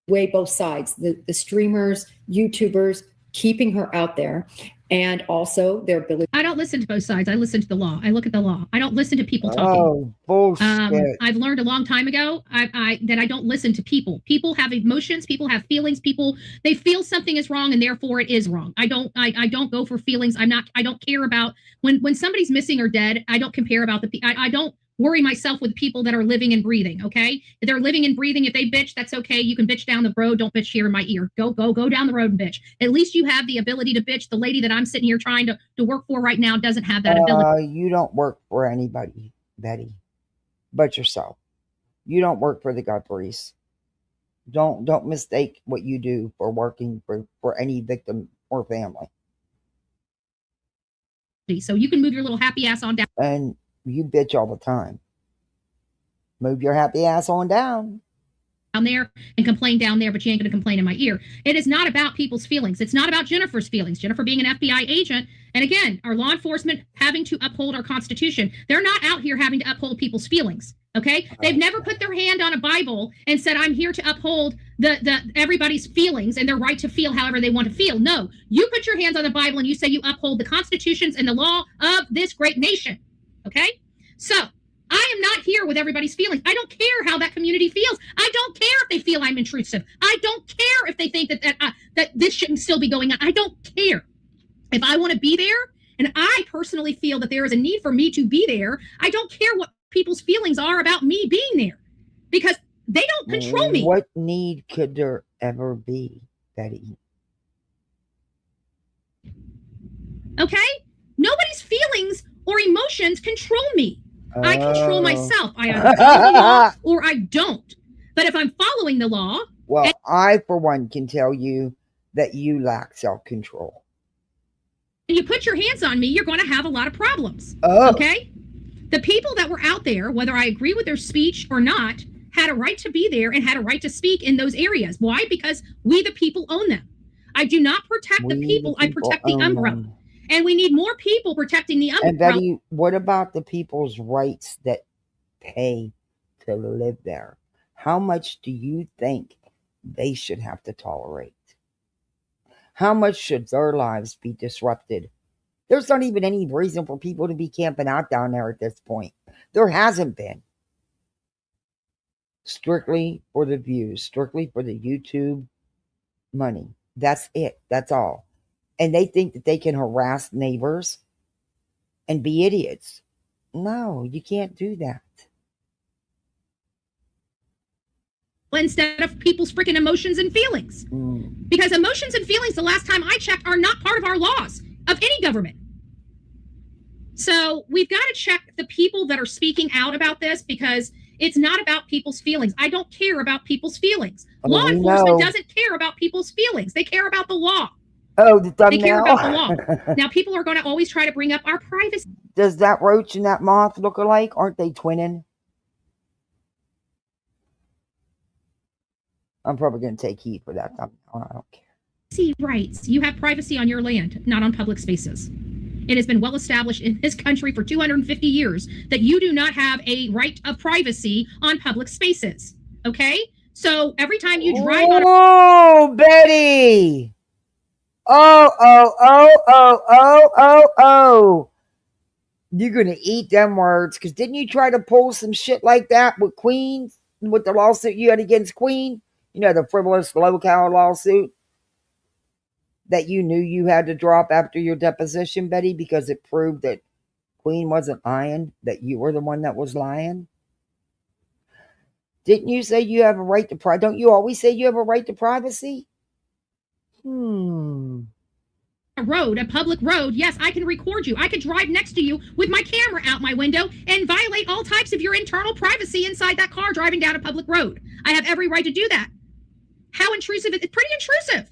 Weigh both sides, the streamers, YouTubers, keeping her out there, and also their ability. I don't listen to both sides. I listen to the law. I look at the law. I don't listen to people talking. Oh, bullshit. I've learned a long time ago that I don't listen to people. People have emotions. People have feelings. People, they feel something is wrong and therefore it is wrong. I don't go for feelings. I don't care about when somebody's missing or dead. I don't care about I don't worry myself with people that are living and breathing. Okay. If they're living and breathing, if they bitch, that's okay. You can bitch down the road. Don't bitch here in my ear. Go down the road and bitch. At least you have the ability to bitch. The lady that I'm sitting here trying to work for right now doesn't have that ability. You don't work for anybody, Betty, but yourself. You don't work for the Guthries. Don't mistake what you do for working for any victim or family. So you can move your little happy ass on down. And you bitch all the time. Move your happy ass on down there and complain down there, but you ain't going to complain in my ear. It is not about people's feelings. It's not about Jennifer's feelings. Jennifer being an FBI agent, and again, our law enforcement having to uphold our Constitution. They're not out here having to uphold people's feelings. Okay, they've never put their hand on a Bible and said, "I'm here to uphold the everybody's feelings and their right to feel however they want to feel." No, you put your hands on the Bible and you say you uphold the constitutions and the law of this great nation. Okay, so I am not here with everybody's feelings. I don't care how that community feels. I don't care if they feel I'm intrusive. I don't care if they think that this shouldn't still be going on. I don't care. If I want to be there, and I personally feel that there is a need for me to be there, I don't care what people's feelings are about me being there, because they don't control me. What need could there ever be, Betty? Okay? Nobody's feelings or emotions control me. I control myself. I either follow the law or I don't. But if I'm following the law... Well, I, for one, can tell you that you lack self-control. And you put your hands on me, you're going to have a lot of problems. Okay? The people that were out there, whether I agree with their speech or not, had a right to be there and had a right to speak in those areas. Why? Because we, the people, own them. I do not protect the people. I protect the umbrella. Them. And we need more people protecting the umbrella. And Betty, what about the people's rights that pay to live there? How much do you think they should have to tolerate? How much should their lives be disrupted? There's not even any reason for people to be camping out down there at this point. There hasn't been. Strictly for the views, strictly for the YouTube money. That's it. That's all. And they think that they can harass neighbors and be idiots. No, you can't do that. Instead of people's freaking emotions and feelings. Because emotions and feelings, the last time I checked, are not part of our laws of any government. So we've got to check the people that are speaking out about this, because it's not about people's feelings. I don't care about people's feelings. Law enforcement doesn't care about people's feelings. They care about the law. Oh, the thumbnail. They care about the law. Now, people are going to always try to bring up our privacy. Does that Roach and that Moth look alike? Aren't they twinning? I'm probably going to take heat for that thumbnail. I don't care. Rights. You have privacy on your land, not on public spaces. It has been well established in this country for 250 years that you do not have a right of privacy on public spaces. Okay? So every time you drive on... Oh, Betty! Oh. You're gonna eat them words, because didn't you try to pull some shit like that with Queen, with the lawsuit you had against Queen? You know, the frivolous low-cal lawsuit that you knew you had to drop after your deposition, Betty, because it proved that Queen wasn't lying, that you were the one that was lying. Didn't you say you have a right to privacy? Don't you always say you have a right to privacy? A public road, yes, I can record you. I could drive next to you with my camera out my window and violate all types of your internal privacy inside that car driving down a public road. I have every right to do that. How intrusive? It's pretty intrusive.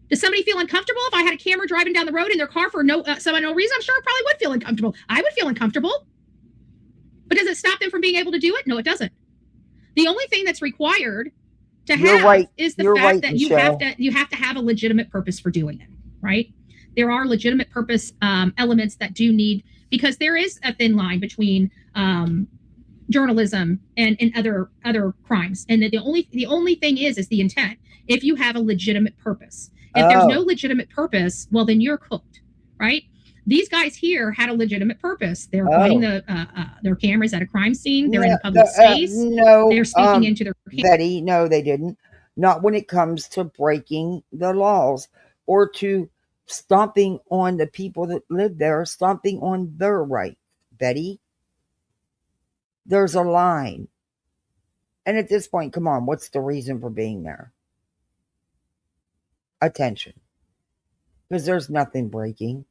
Does somebody feel uncomfortable if I had a camera driving down the road in their car for no reason? I'm sure I probably would feel uncomfortable. I would feel uncomfortable. But does it stop them from being able to do it? No, it doesn't. The only thing that's required to have is the fact that you have to have a legitimate purpose for doing it. Right? There are legitimate purpose elements that do need, because there is a thin line between journalism and other crimes, and the only thing is the intent. If you have a legitimate purpose, if there's no legitimate purpose, well then you're cooked, right? These guys here had a legitimate purpose. They're pointing their cameras at a crime scene. They're in a public space. No, they're speaking into their Betty. No, they didn't. Not when it comes to breaking the laws or to stomping on the people that live there, stomping on their rights, Betty. There's a line. And at this point, come on, what's the reason for being there? Attention. Because there's nothing breaking.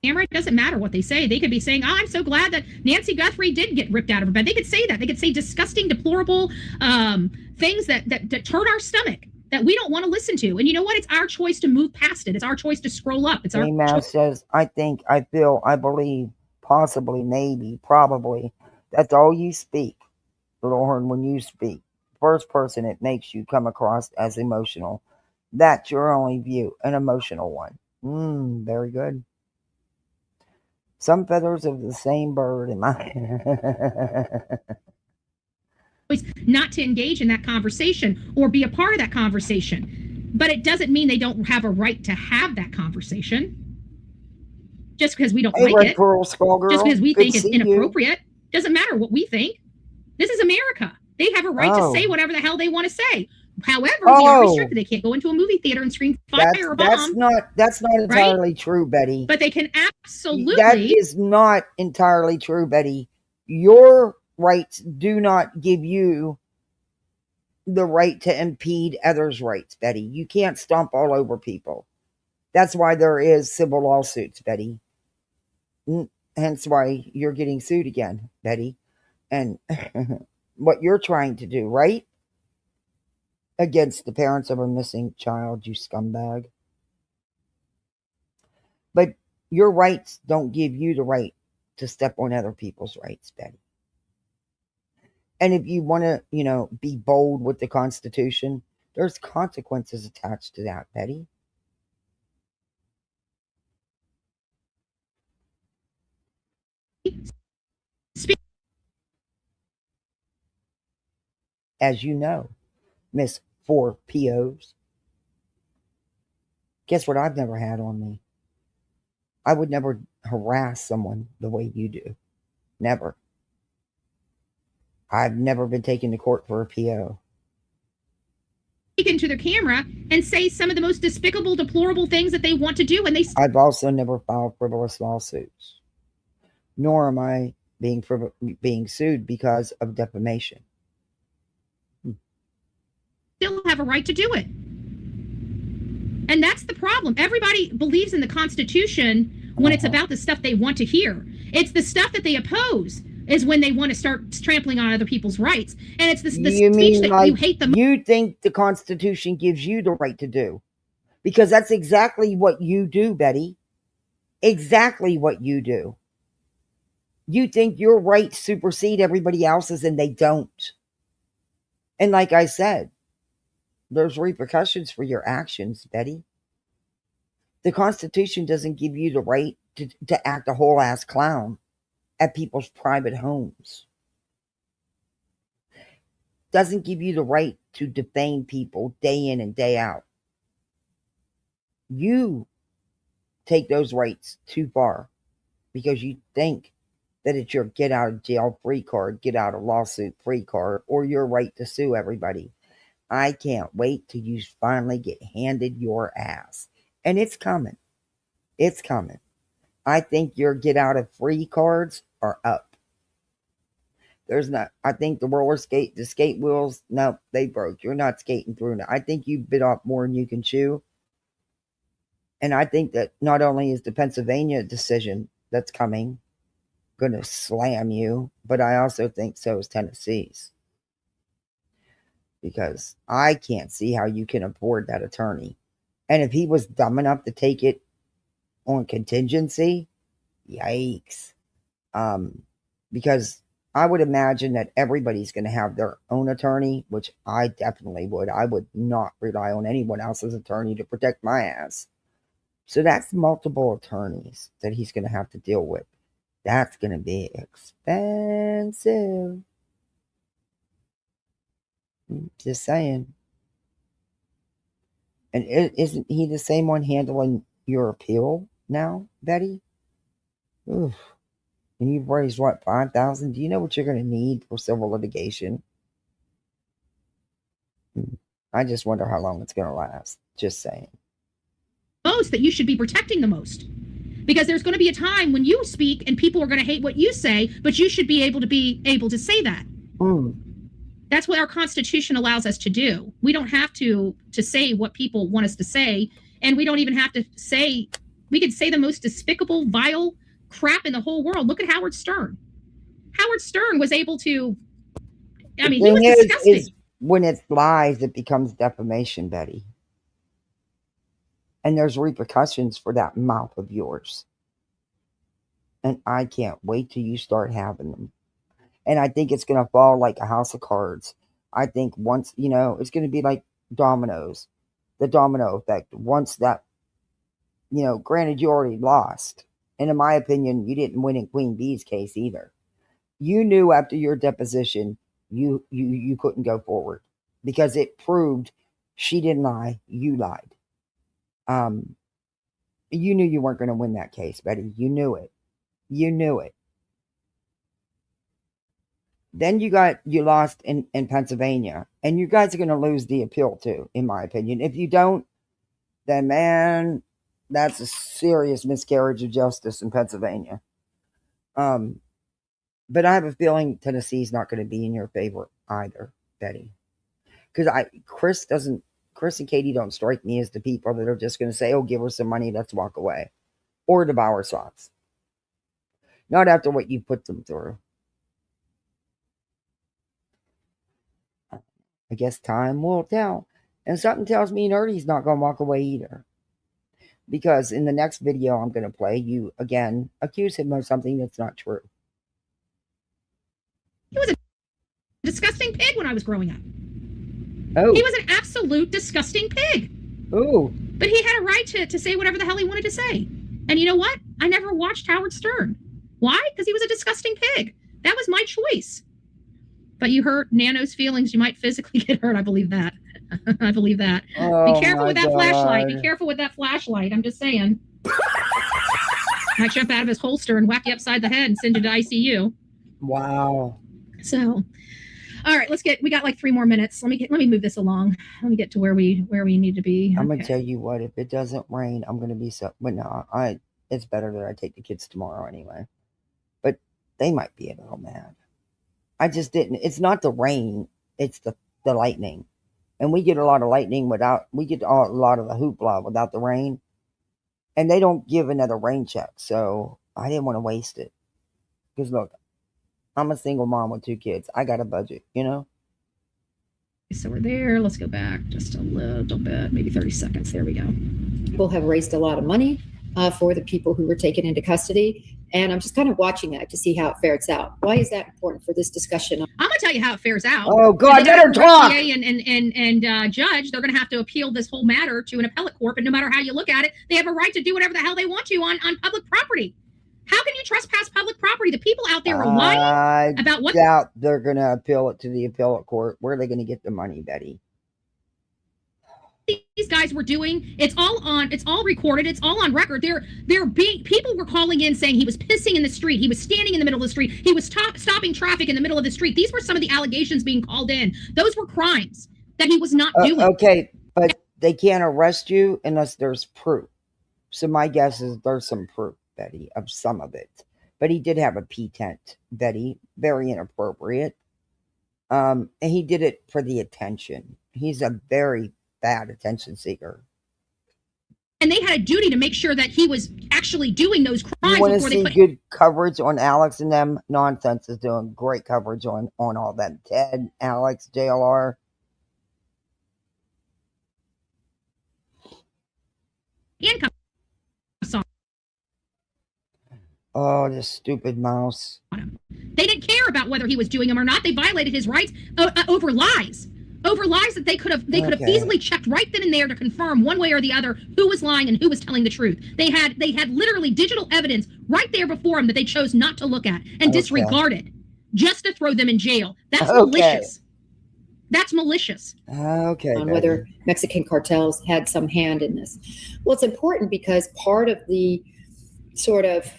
Camera, it doesn't matter what they say. They could be saying, I'm so glad that Nancy Guthrie did get ripped out of her bed. They could say that. They could say disgusting, deplorable things that turn our stomach, that we don't want to listen to. And you know what? It's our choice to move past it. It's our choice to scroll up. It's our choice. Says, I think, I feel, I believe, possibly, maybe, probably. That's all you speak, Little Horn, when you speak. First person, it makes you come across as emotional. That's your only view, an emotional one. Very good. Some feathers of the same bird in my not to engage in that conversation or be a part of that conversation. But it doesn't mean they don't have a right to have that conversation. Just because we don't like it. Pearl, Skull Girl. Just because we Good think it's inappropriate. Doesn't matter what we think. This is America. They have a right to say whatever the hell they want to say. However, we are restricted. They can't go into a movie theater and scream fire or bomb. That's not entirely true, Betty. But they can absolutely. That is not entirely true, Betty. Your rights do not give you the right to impede others' rights, Betty. You can't stomp all over people. That's why there is civil lawsuits, Betty. Hence why you're getting sued again, Betty. And what you're trying to do, right? Against the parents of a missing child, you scumbag. But your rights don't give you the right to step on other people's rights, Betty. And if you want to, be bold with the Constitution, there's consequences attached to that, Betty. As you know, Miss 4 POs. Guess what I've never had on me? I would never harass someone the way you do. Never. I've never been taken to court for a PO. Into their camera and say some of the most despicable, deplorable things that they want to do, and I've also never filed frivolous lawsuits. Nor am I being sued because of defamation. Still have a right to do it. And that's the problem. Everybody believes in the Constitution when it's about the stuff they want to hear. It's the stuff that they oppose is when they want to start trampling on other people's rights. And it's the speech that you hate the most. You think the Constitution gives you the right to do. Because that's exactly what you do, Betty. Exactly what you do. You think your rights supersede everybody else's, and they don't. And like I said, there's repercussions for your actions, Betty. The Constitution doesn't give you the right to act a whole ass clown at people's private homes. Doesn't give you the right to defame people day in and day out. You take those rights too far. because you think that it's your get out of jail free card, get out of lawsuit free card, or your right to sue everybody. I can't wait till you finally get handed your ass. And it's coming. It's coming. I think your get out of free cards are up. There's not, I think the skate wheels, no, they broke. You're not skating through now. I think you bit off more than you can chew. And I think that not only is the Pennsylvania decision that's coming going to slam you, but I also think so is Tennessee's. Because I can't see how you can afford that attorney. And if he was dumb enough to take it on contingency, yikes. Because I would imagine that everybody's going to have their own attorney, which I definitely would. I would not rely on anyone else's attorney to protect my ass. So that's multiple attorneys that he's going to have to deal with. That's going to be expensive. Just saying. And isn't he the same one handling your appeal now, Betty? Oof. And you've raised what, $5,000? Do you know what you're going to need for civil litigation? I just wonder how long it's going to last. Just saying. Most that you should be protecting the most, because there's going to be a time when you speak and people are going to hate what you say, but you should be able to say that. That's what our Constitution allows us to do. We don't have to say what people want us to say, and we don't even have to say, we could say the most despicable, vile crap in the whole world. Look at Howard Stern. Howard Stern was able to, I mean, he was disgusting. When it's lies, it becomes defamation, Betty. And there's repercussions for that mouth of yours. And I can't wait till you start having them. And I think it's going to fall like a house of cards. I think once, it's going to be like dominoes. The domino effect. Once that, granted you already lost. And in my opinion, you didn't win in Queen Bee's case either. You knew after your deposition, you couldn't go forward. Because it proved she didn't lie, you lied. You knew you weren't going to win that case, Betty. You knew it. You knew it. Then you lost in Pennsylvania, and you guys are going to lose the appeal too, in my opinion. If you don't, then man, that's a serious miscarriage of justice in Pennsylvania. But I have a feeling Tennessee's not going to be in your favor either, Betty. Because Chris and Katie don't strike me as the people that are just going to say, oh, give her some money, let's walk away. Or the Bauer Sox. Not after what you put them through. I guess time will tell. And something tells me Nerdy's not going to walk away either. Because in the next video I'm going to play, you, again, accuse him of something that's not true. He was a disgusting pig when I was growing up. Oh. He was an absolute disgusting pig. Oh. But he had a right to say whatever the hell he wanted to say. And you know what? I never watched Howard Stern. Why? Because he was a disgusting pig. That was my choice. But you hurt Nano's feelings, you might physically get hurt. I believe that. I believe that. Oh, be careful with that flashlight. Be careful with that flashlight. I'm just saying. Might jump out of his holster and whack you upside the head and send you to ICU. Wow. So, all right, we got like 3 more minutes. Let me move this along. Let me get to where we need to be. I'm gonna tell you what, if it doesn't rain, I'm gonna be so. But no, it's better that I take the kids tomorrow anyway. But they might be a little mad. I just didn't. It's not the rain. It's the lightning, and we get a lot of lightning we get a lot of the hoopla without the rain, and they don't give another rain check. So I didn't want to waste it. Because look, I'm a single mom with 2 kids. I got a budget, So we're there. Let's go back just a little bit, maybe 30 seconds. There we go. People have raised a lot of money for the people who were taken into custody. And I'm just kind of watching that to see how it fares out. Why is that important for this discussion? I'm going to tell you how it fares out. Oh, God, let her talk. And judge, they're going to have to appeal this whole matter to an appellate court. But no matter how you look at it, they have a right to do whatever the hell they want to on public property. How can you trespass public property? The people out there are lying about what. I doubt they're going to appeal it to the appellate court. Where are they going to get the money, Betty? these guys were doing, it's all recorded, it's all on record. People were calling in saying he was pissing in the street, he was standing in the middle of the street, he was stopping traffic in the middle of the street. These were some of the allegations being called in. Those were crimes that he was not doing. Okay, but they can't arrest you unless there's proof. So my guess is there's some proof, Betty, of some of it. But he did have a pee tent, Betty, very inappropriate. And he did it for the attention. He's a very bad attention seeker. And they had a duty to make sure that he was actually doing those crimes. You want to see good coverage on Alex and them? Nonsense is doing great coverage on all them. Ted, Alex, JLR. Handcuffs on. Oh, this stupid mouse. They didn't care about whether he was doing them or not. They violated his rights over lies. Over lies that they could have easily checked right then and there to confirm one way or the other who was lying and who was telling the truth. They had literally digital evidence right there before them that they chose not to look at and disregarded just to throw them in jail. That's malicious. That's malicious. Okay. On whether Mexican cartels had some hand in this. Well, it's important because part of the sort of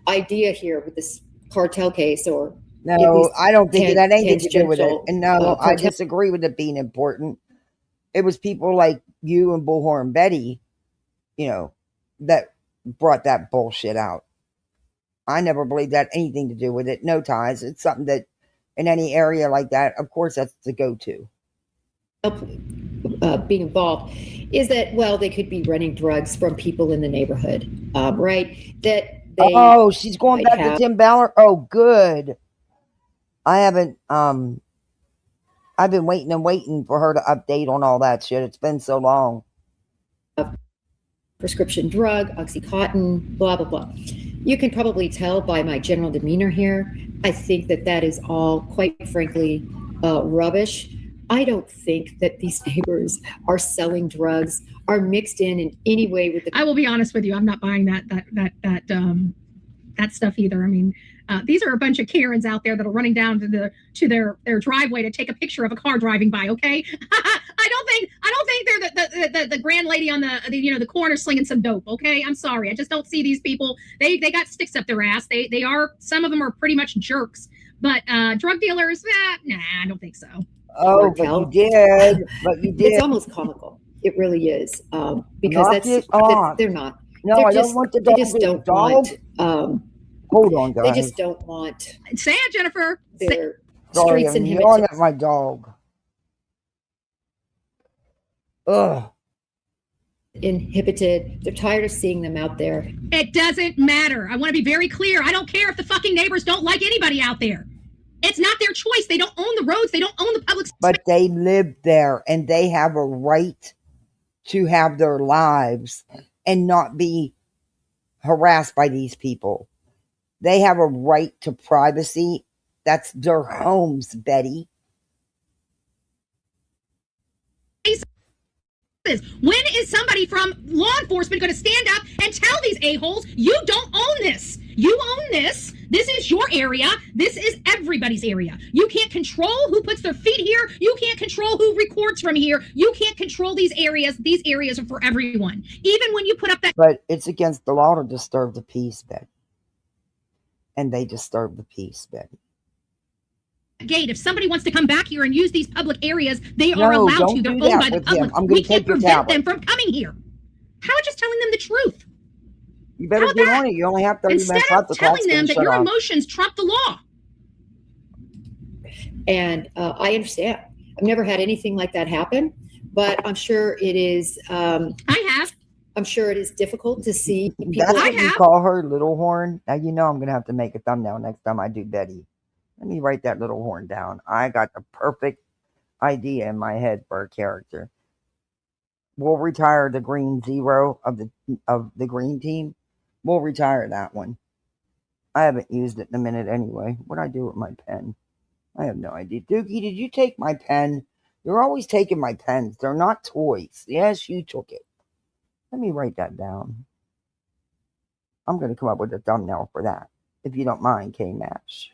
idea here with this cartel case, or no, I don't think it had anything to do with it. And no, I disagree with it being important. It was people like you and Bullhornbetty, that brought that bullshit out. I never believed that had anything to do with it. No ties. It's something that in any area like that, of course, that's the go-to. Being involved is that, well, they could be running drugs from people in the neighborhood, right? That they she's going back to Tim Ballard. Oh, good. I haven't, I've been waiting for her to update on all that shit. It's been so long. Prescription drug, Oxycontin, blah, blah, blah. You can probably tell by my general demeanor here. I think that is all, quite frankly, rubbish. I don't think that these neighbors are selling drugs, are mixed in any way with the. I will be honest with you. I'm not buying that stuff either. I mean, these are a bunch of Karens out there that are running down to their driveway to take a picture of a car driving by. Okay, I don't think they're the grand lady on the corner slinging some dope. Okay, I'm sorry, I just don't see these people. They got sticks up their ass. They are, some of them are pretty much jerks, but drug dealers, nah, I don't think so. Oh, but you did. It's almost comical. It really is, because they're not. No, I don't want the dog. They just don't want. Hold on, guys. They just don't want. Say it, Jennifer. Their Sorry, streets I'm inhibited. yelling at my dog. Ugh. Inhibited. They're tired of seeing them out there. It doesn't matter. I want to be very clear. I don't care if the fucking neighbors don't like anybody out there. It's not their choice. They don't own the roads. They don't own the public space. But they live there and they have a right to have their lives and not be harassed by these people. They have a right to privacy. That's their homes, Betty. When is somebody from law enforcement going to stand up and tell these a-holes, you don't own this? You own this. This is your area. This is everybody's area. You can't control who puts their feet here. You can't control who records from here. You can't control these areas. These areas are for everyone. Even when you put up that... But it's against the law to disturb the peace, Betty. And they disturb the peace, Betty. Gate. If somebody wants to come back here and use these public areas, they are allowed to. They're owned by the public. We can't prevent them from coming here. How about just telling them the truth? You better get on it. You only have 30 minutes left. Instead of telling them that your emotions trump the law. And I understand. I've never had anything like that happen, but I'm sure it is. I have. I'm sure it is difficult to see people. That's what you call her, Little Horn. Now you know I'm going to have to make a thumbnail next time I do Betty. Let me write that Little Horn down. I got the perfect idea in my head for a character. We'll retire the green zero of the green team. We'll retire that one. I haven't used it in a minute anyway. What'd I do with my pen? I have no idea. Dookie, did you take my pen? You're always taking my pens. They're not toys. Yes, you took it. Let me write that down. I'm going to come up with a thumbnail for that. If you don't mind, K-Match.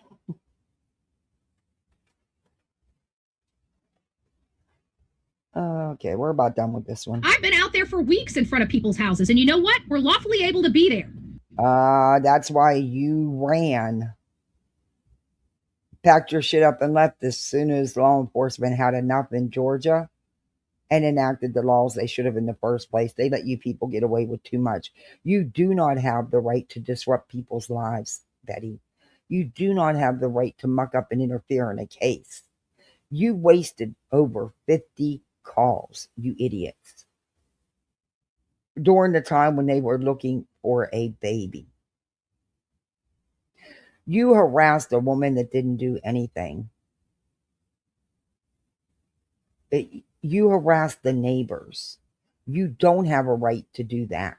Okay, we're about done with this one. I've been out there for weeks in front of people's houses, and you know what? We're lawfully able to be there. That's why you ran. Packed your shit up and left as soon as law enforcement had enough in Georgia and enacted the laws they should have in the first place. They let you people get away with too much. You do not have the right to disrupt people's lives, Betty. You do not have the right to muck up and interfere in a case. You wasted over 50 calls, you idiots, during the time when they were looking for a baby. You harassed a woman that didn't do anything. You harassed the neighbors. You don't have a right to do that.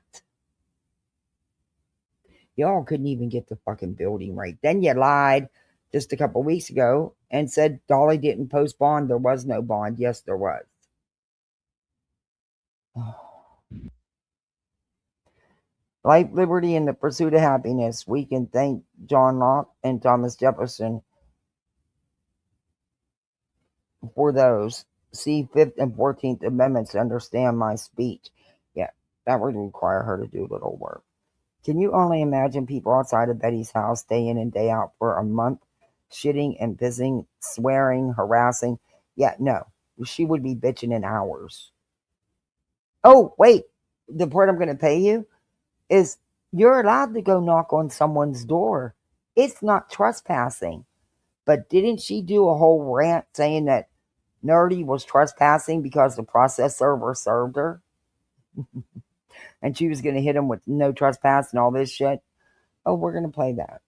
Y'all couldn't even get the fucking building right. Then you lied just a couple weeks ago and said Dolly didn't post bond. There was no bond. Yes, there was. Life, liberty, and the pursuit of happiness. We can thank John Locke and Thomas Jefferson for those. See 5th and 14th Amendments to understand my speech. Yeah, that would require her to do a little work. Can you only imagine people outside of Betty's house day in and day out for a month, shitting and pissing, swearing, harassing? Yeah, no. She would be bitching in hours. Oh, wait. The part I'm going to pay you is you're allowed to go knock on someone's door. It's not trespassing. But didn't she do a whole rant saying that Nerdy was trespassing because the process server served her? And she was going to hit him with no trespass and all this shit? Oh, we're going to play that.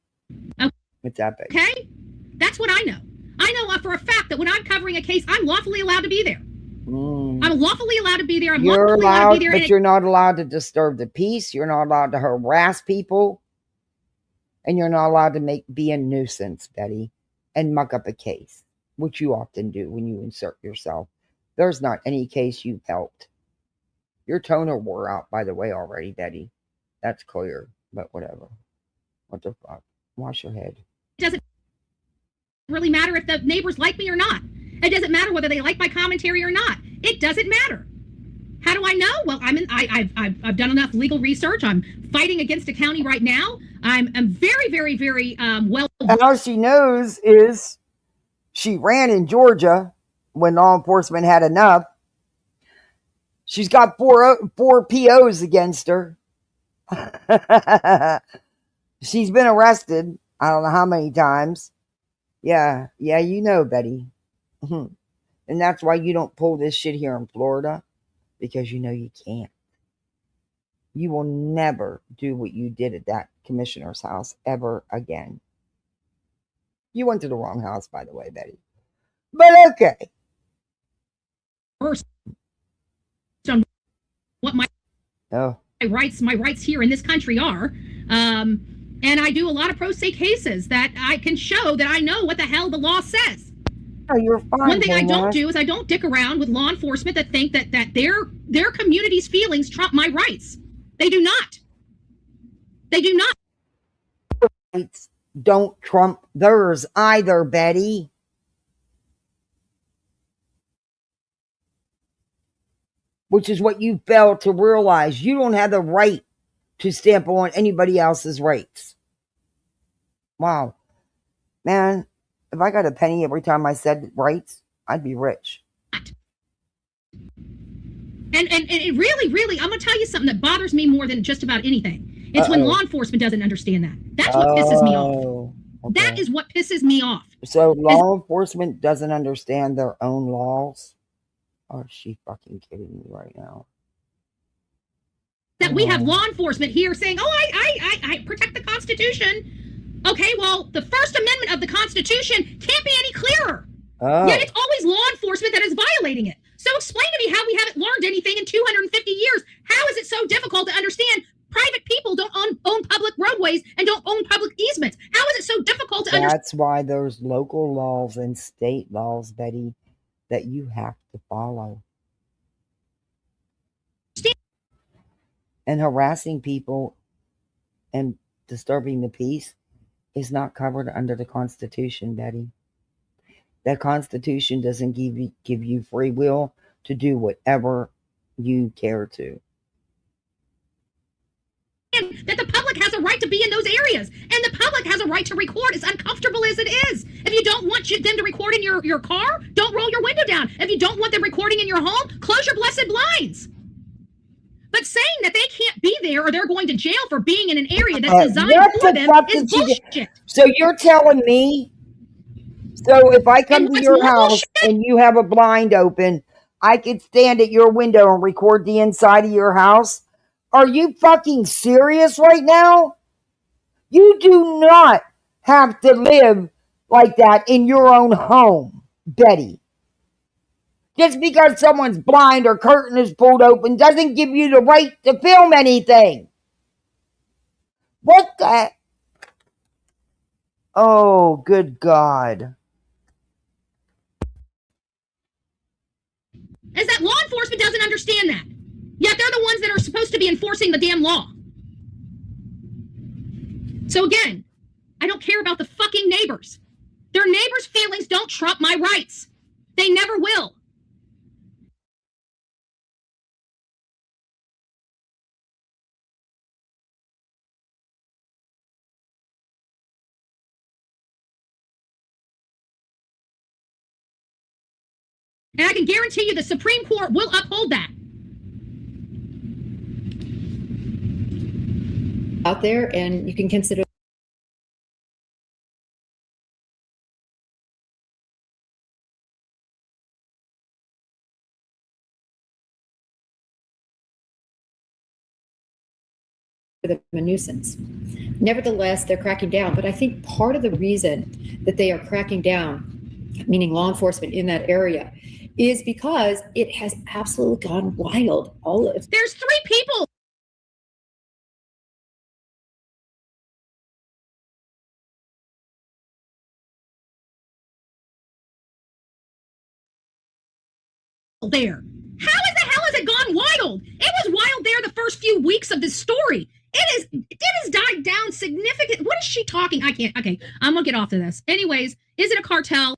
Okay. It's epic. Okay? That's what I know. I know for a fact that when I'm covering a case, I'm lawfully allowed to be there. I'm lawfully allowed to be there. You're allowed, but you're not allowed to disturb the peace. You're not allowed to harass people. And you're not allowed to be a nuisance, Betty, and muck up a case, which you often do when you insert yourself. There's not any case you've helped. Your toner wore out, by the way, already, Betty. That's clear, but whatever. What the fuck? Wash your head. It doesn't really matter if the neighbors like me or not. It doesn't matter whether they like my commentary or not. It doesn't matter. How do I know? Well, I've done enough legal research. I'm fighting against a county right now. I'm very, very, very well. And all she knows is she ran in Georgia when law enforcement had enough. She's got four POs against her. She's been arrested. I don't know how many times. Yeah, you know, Betty. And that's why you don't pull this shit here in Florida, because you know you can't. You will never do what you did at that commissioner's house ever again. You went to the wrong house, by the way, Betty. But okay. First, on what my rights here in this country are. And I do a lot of pro se cases that I can show that I know what the hell the law says. Oh, you're fine. One thing I don't do is I don't dick around with law enforcement that think that their community's feelings trump my rights. They do not. They do not. Rights don't trump theirs either, Betty. Which is what you fail to realize. You don't have the right to stamp on anybody else's rights. Wow. Man, if I got a penny every time I said rights, I'd be rich. And it really, I'm going to tell you something that bothers me more than just about anything. It's when law enforcement doesn't understand that. That's what pisses me off. Okay. That is what pisses me off. So law enforcement doesn't understand their own laws? Oh, is she fucking kidding me right now? That we have law enforcement here saying, I protect the Constitution. Okay, well, the First Amendment of the Constitution can't be any clearer. Yet it's always law enforcement that is violating it. So explain to me how we haven't learned anything in 250 years. How is it so difficult to understand private people don't own public roadways and don't own public easements? How is it so difficult to understand? That's why there's local laws and state laws, Betty, that you have to follow. And harassing people and disturbing the peace is not covered under the Constitution, Betty. The Constitution doesn't give you free will to do whatever you care to. That the public has a right to be in those areas, and the public has a right to record, as uncomfortable as it is. If you don't want them to record in your car, don't roll your window down. If you don't want them recording in your home, close your blessed blinds. But saying that they can't be there or they're going to jail for being in an area that's designed for them is bullshit. So you're telling me, so if I come to your house and you have a blind open, I could stand at your window and record the inside of your house? Are you fucking serious right now? You do not have to live like that in your own home, Betty. Just because someone's blind or curtain is pulled open doesn't give you the right to film anything. What the? Oh, good God. Is that law enforcement doesn't understand that. Yet they're the ones that are supposed to be enforcing the damn law. So again, I don't care about the fucking neighbors. Their neighbors' feelings don't trump my rights. They never will. And I can guarantee you the Supreme Court will uphold that. Out there, and you can consider them a nuisance. Nevertheless, they're cracking down. But I think part of the reason that they are cracking down, meaning law enforcement in that area, is because it has absolutely gone wild. There's 3 people there. How has it gone wild? It was wild there the first few weeks of this story. It has died down significant. What is she talking? I can't. Okay, I'm gonna get off of this. Anyways, is it a cartel?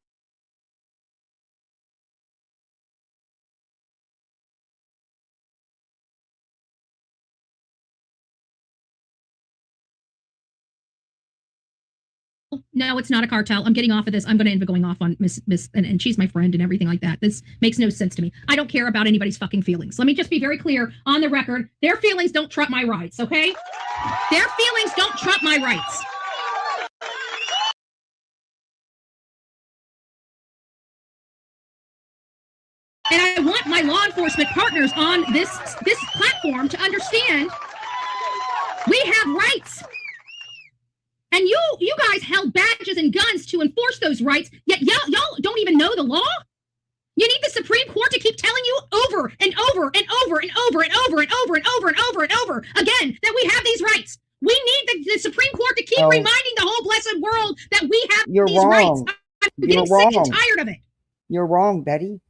No, it's not a cartel. I'm getting off of this. I'm going to end up going off on Miss, and she's my friend and everything like that. This makes no sense to me. I don't care about anybody's fucking feelings. Let me just be very clear on the record. Their feelings don't trump my rights, okay? Their feelings don't trump my rights. And I want my law enforcement partners on this platform to understand we have rights. And you guys held badges and guns to enforce those rights, yet y'all don't even know the law? You need the Supreme Court to keep telling you over and over and over and over and over and over and over and over and over again that we have these rights. We need the Supreme Court to keep reminding the whole blessed world that we have these rights. I'm getting sick and tired of it. You're wrong, Betty.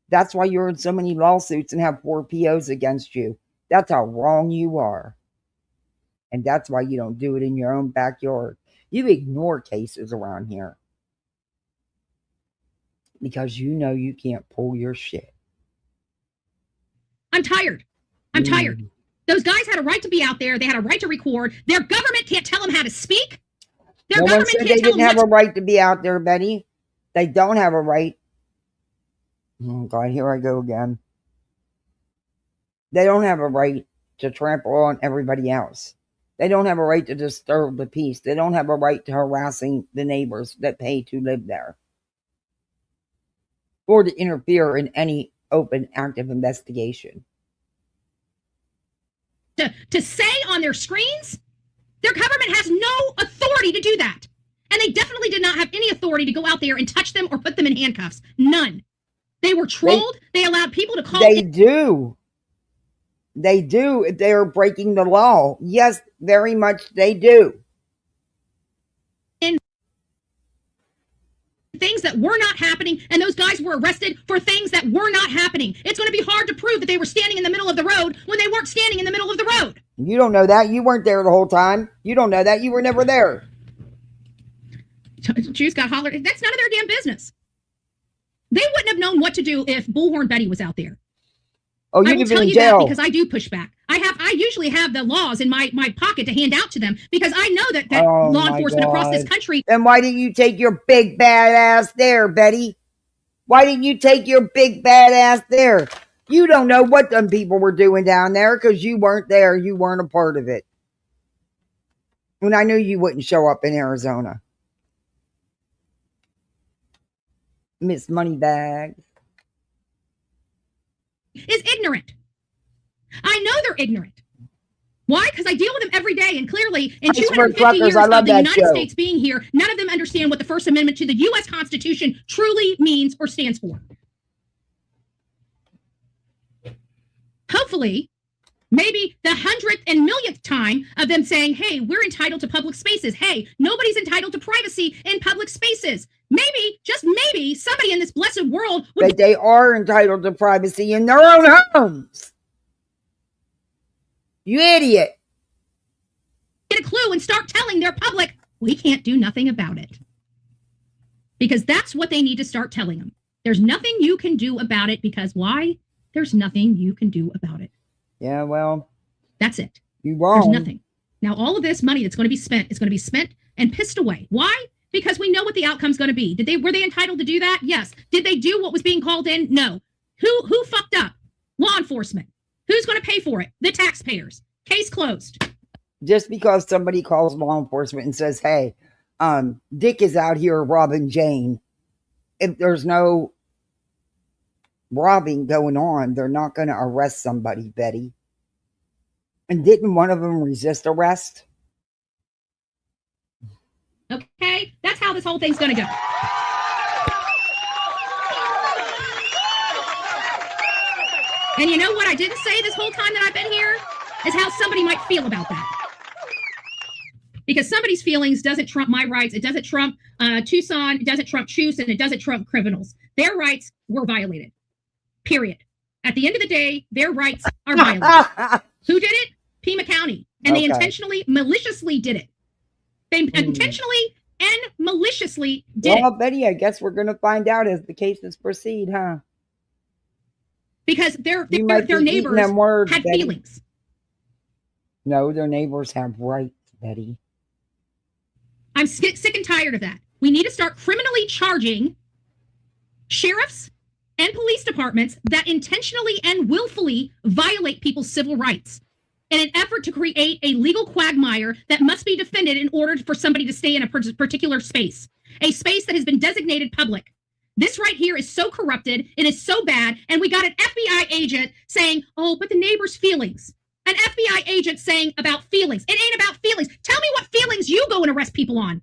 That's why you're in so many lawsuits and have 4 POs against you. That's how wrong you are. And that's why you don't do it in your own backyard. You ignore cases around here. Because you know you can't pull your shit. I'm tired. I'm tired. Those guys had a right to be out there. They had a right to record. Their government can't tell them how to speak. Their no government one said can't they tell didn't them have a right to be out there, Betty. They don't have a right. Oh, God, here I go again. They don't have a right to trample on everybody else. They don't have a right to disturb the peace. They don't have a right to harassing the neighbors that pay to live there. Or to interfere in any open, active investigation. To say on their screens, their government has no authority to do that. And they definitely did not have any authority to go out there and touch them or put them in handcuffs. None. They were trolled. They allowed people to call. They do. They do if they are breaking the law. Yes, very much they do. In things that were not happening, and those guys were arrested for things that were not happening. It's going to be hard to prove that they were standing in the middle of the road when they weren't standing in the middle of the road. You don't know that. You weren't there the whole time. You don't know that. You were never there. Jews got hollered. That's none of their damn business. They wouldn't have known what to do if Bullhornbetty was out there. Oh, I you'd will have been tell in you that jail. because I do push back. I usually have the laws in my pocket to hand out to them because I know that Oh, law my enforcement across this God. country. Then why didn't you take your big bad ass there, Betty? Why didn't you take your big bad ass there? You don't know what them people were doing down there because you weren't there. You weren't a part of it. When I knew you wouldn't show up in Arizona. Miss Moneybags. Is ignorant. I know they're ignorant. Why? Because I deal with them every day, and clearly, in Iceberg 250 Truckers, years I of love the that United show. States being here, none of them understand what the First Amendment to the U.S. Constitution truly means or stands for. Hopefully, maybe the 100th and millionth time of them saying, hey, we're entitled to public spaces. Hey, nobody's entitled to privacy in public spaces. Maybe, just maybe, somebody in this blessed world would. But they are entitled to privacy in their own homes. You idiot. Get a clue and start telling their public, we can't do nothing about it. Because that's what they need to start telling them. There's nothing you can do about it because why? There's nothing you can do about it. Yeah, well. That's it. You're wrong. There's nothing. Now, all of this money that's going to be spent is going to be spent and pissed away. Why? Because we know what the outcome's going to be. Were they entitled to do that? Yes. Did they do what was being called in? No. Who fucked up? Law enforcement. Who's going to pay for it? The taxpayers. Case closed. Just because somebody calls law enforcement and says, hey, Dick is out here robbing Jane. If there's no robbing going on, they're not going to arrest somebody, Betty. And didn't one of them resist arrest? Okay? That's how this whole thing's going to go. And you know what I didn't say this whole time that I've been here? Is how somebody might feel about that. Because somebody's feelings doesn't trump my rights. It doesn't trump Tucson. It doesn't trump Chuse, and it doesn't trump criminals. Their rights were violated. Period. At the end of the day, their rights are violated. Who did it? Pima County. And they intentionally, maliciously did it. They intentionally and maliciously did Well, it. Betty, I guess we're going to find out as the cases proceed, huh? Because their You might be eating neighbors them words, had Betty. feelings. No, their neighbors have rights, Betty. I'm sick and tired of that. We need to start criminally charging sheriffs and police departments that intentionally and willfully violate people's civil rights in an effort to create a legal quagmire that must be defended in order for somebody to stay in a particular space, a space that has been designated public. This right here is so corrupted. It is so bad. And we got an FBI agent saying, oh, but the neighbor's feelings. An FBI agent saying about feelings. It ain't about feelings. Tell me what feelings you go and arrest people on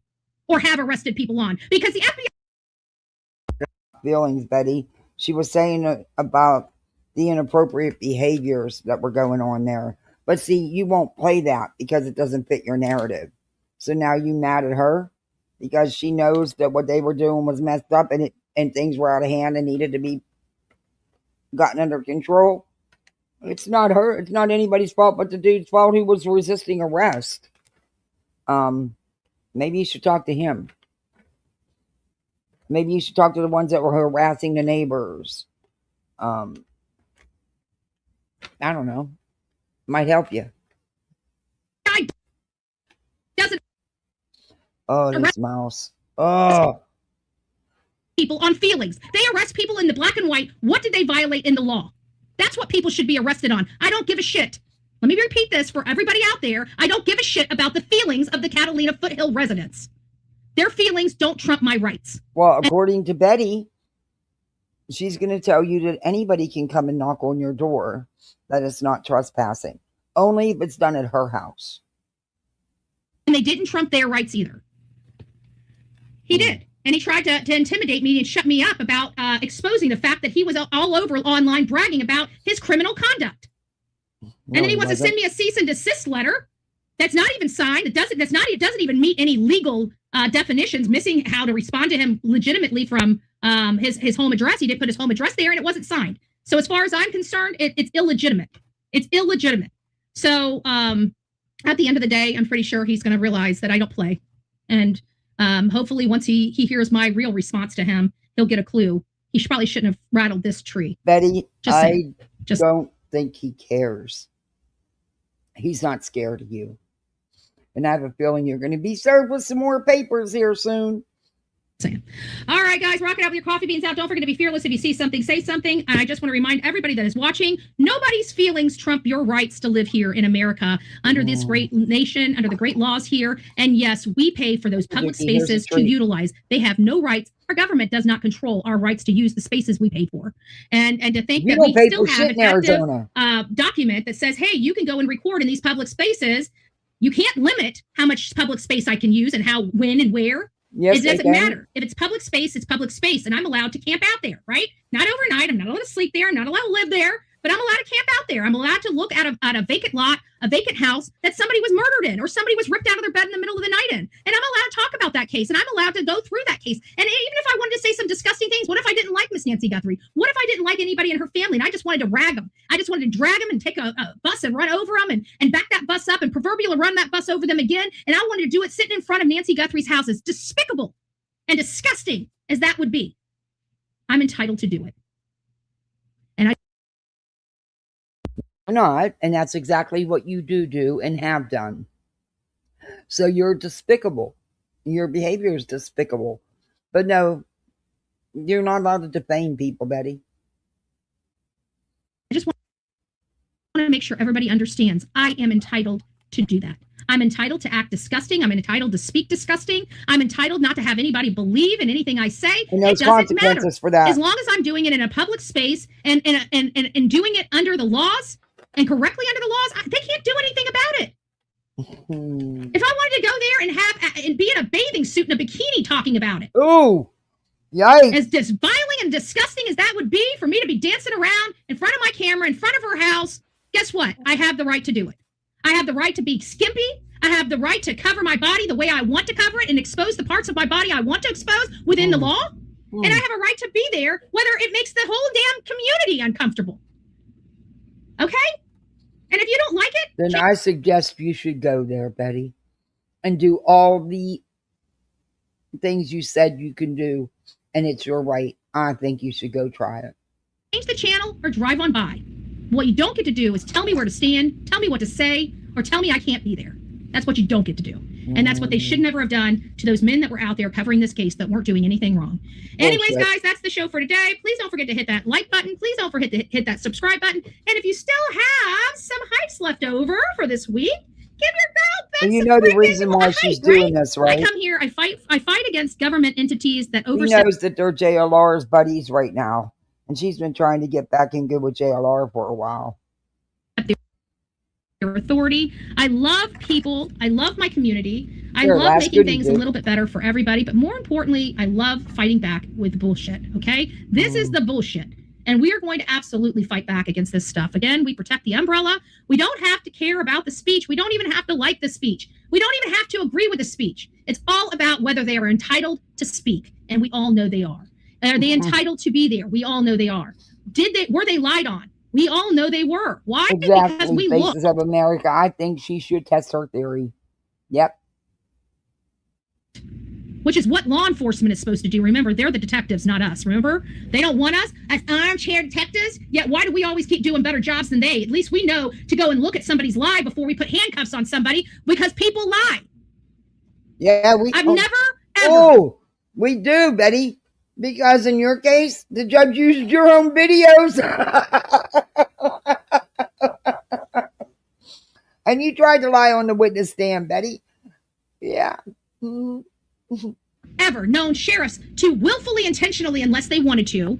or have arrested people on. Because the FBI... Feelings, Betty. She was saying about the inappropriate behaviors that were going on there. But see, you won't play that because it doesn't fit your narrative. So now you mad at her because she knows that what they were doing was messed up and things were out of hand and needed to be gotten under control. It's not her. It's not anybody's fault but the dude's fault who was resisting arrest. Maybe you should talk to him. Maybe you should talk to the ones that were harassing the neighbors. I don't know. Might help you. doesn't Oh, this mouse. Oh. people on feelings. They arrest people in the black and white. What did they violate in the law? That's what people should be arrested on. I don't give a shit. Let me repeat this for everybody out there. I don't give a shit about the feelings of the Catalina Foothill residents. Their feelings don't trump my rights. Well, according to Betty, she's going to tell you that anybody can come and knock on your door. That it's not trespassing. Only if it's done at her house. And they didn't trump their rights either. He did. And he tried to intimidate me and shut me up about exposing the fact that he was all over online bragging about his criminal conduct. No, and then he wants to send me a cease and desist letter that's not even signed. It doesn't even meet any legal definitions, missing how to respond to him legitimately from his home address. He did put his home address there and it wasn't signed. So as far as I'm concerned, it's illegitimate. It's illegitimate. So at the end of the day, I'm pretty sure he's going to realize that I don't play. And hopefully once he hears my real response to him, he'll get a clue. He probably shouldn't have rattled this tree. Betty, Just saying. I don't think he cares. He's not scared of you. And I have a feeling you're going to be served with some more papers here soon. Saying. All right, guys, rock it out with your coffee beans out. Don't forget to be fearless. If you see something, say something. And I just want to remind everybody that is watching, nobody's feelings trump your rights to live here in America under this great nation, under the great laws here. And yes, we pay for those public spaces to utilize. They have no rights. Our government does not control our rights to use the spaces we pay for. And to think that we still have an active document that says, hey, you can go and record in these public spaces. You can't limit how much public space I can use and how, when, and where. Yes, it doesn't matter. If it's public space, it's public space. And I'm allowed to camp out there, right? Not overnight. I'm not allowed to sleep there. I'm not allowed to live there. But I'm allowed to camp out there. I'm allowed to look at a vacant lot, a vacant house that somebody was murdered in or somebody was ripped out of their bed in the middle of the night in. And I'm allowed to talk about that case. And I'm allowed to go through that case. And even if I wanted to say some disgusting things, what if I didn't like Miss Nancy Guthrie? What if I didn't like anybody in her family and I just wanted to rag them? I just wanted to drag them and take a bus and run over them and back that bus up and proverbially run that bus over them again. And I wanted to do it sitting in front of Nancy Guthrie's house. As despicable and disgusting as that would be. I'm entitled to do it. And not, and that's exactly what you do and have done. So you're despicable. Your behavior is despicable. But no, you're not allowed to defame people, Betty. I just want to make sure everybody understands I am entitled to do that. I'm entitled to act disgusting. I'm entitled to speak disgusting. I'm entitled not to have anybody believe in anything I say. And there's consequences for that. As long as I'm doing it in a public space and doing it under the laws and correctly under the laws, they can't do anything about it. If I wanted to go there and be in a bathing suit and a bikini talking about it. Ooh, yikes. As violent and disgusting as that would be for me to be dancing around in front of my camera, in front of her house, guess what? I have the right to do it. I have the right to be skimpy. I have the right to cover my body the way I want to cover it and expose the parts of my body I want to expose within the law. And I have a right to be there, whether it makes the whole damn community uncomfortable. Okay? And if you don't like it, then I suggest you should go there, Betty, and do all the things you said you can do. And it's your right. I think you should go try it. Change the channel or drive on by. What you don't get to do is tell me where to stand, tell me what to say, or tell me I can't be there. That's what you don't get to do. And that's what they should never have done to those men that were out there covering this case that weren't doing anything wrong. Anyways, guys, that's the show for today. Please don't forget to hit that like button. Please don't forget to hit that subscribe button. And if you still have some hypes left over for this week, give your girl back. And you know the reason why she's doing this, right? I come here, I fight against government entities that She knows that they're JLR's buddies right now. And she's been trying to get back in good with JLR for a while. Your authority. I love people. I love my community. I love making things a little bit better for everybody. But more importantly, I love fighting back with bullshit. Okay? This is the bullshit. And we are going to absolutely fight back against this stuff. Again, we protect the umbrella. We don't have to care about the speech. We don't even have to like the speech. We don't even have to agree with the speech. It's all about whether they are entitled to speak. And we all know they are. Are they entitled to be there? We all know they are. Were they lied on? We all know they were. Why? Exactly. Because we Faces of America. I think she should test her theory. Yep. Which is what law enforcement is supposed to do. Remember, they're the detectives, not us. Remember? They don't want us as armchair detectives. Yet why do we always keep doing better jobs than they? At least we know to go and look at somebody's lie before we put handcuffs on somebody because people lie. Yeah, I've never, ever. Oh, we do, Betty. Because in your case, the judge used your own videos. And you tried to lie on the witness stand, Betty. Yeah. Ever known sheriffs to willfully, intentionally, unless they wanted to,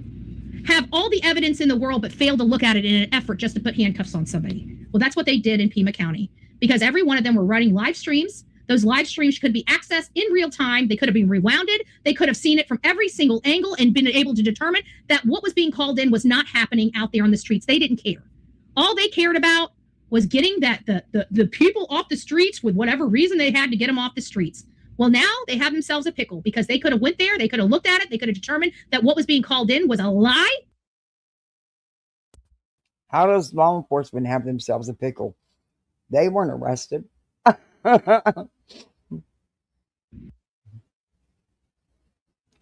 have all the evidence in the world but fail to look at it in an effort just to put handcuffs on somebody. Well, that's what they did in Pima County. Because every one of them were running live streams. Those live streams could be accessed in real time. They could have been rewounded. They could have seen it from every single angle and been able to determine that what was being called in was not happening out there on the streets. They didn't care. All they cared about was getting the people off the streets with whatever reason they had to get them off the streets. Well, now they have themselves a pickle because they could have went there. They could have looked at it. They could have determined that what was being called in was a lie. How does law enforcement have themselves a pickle? They weren't arrested. I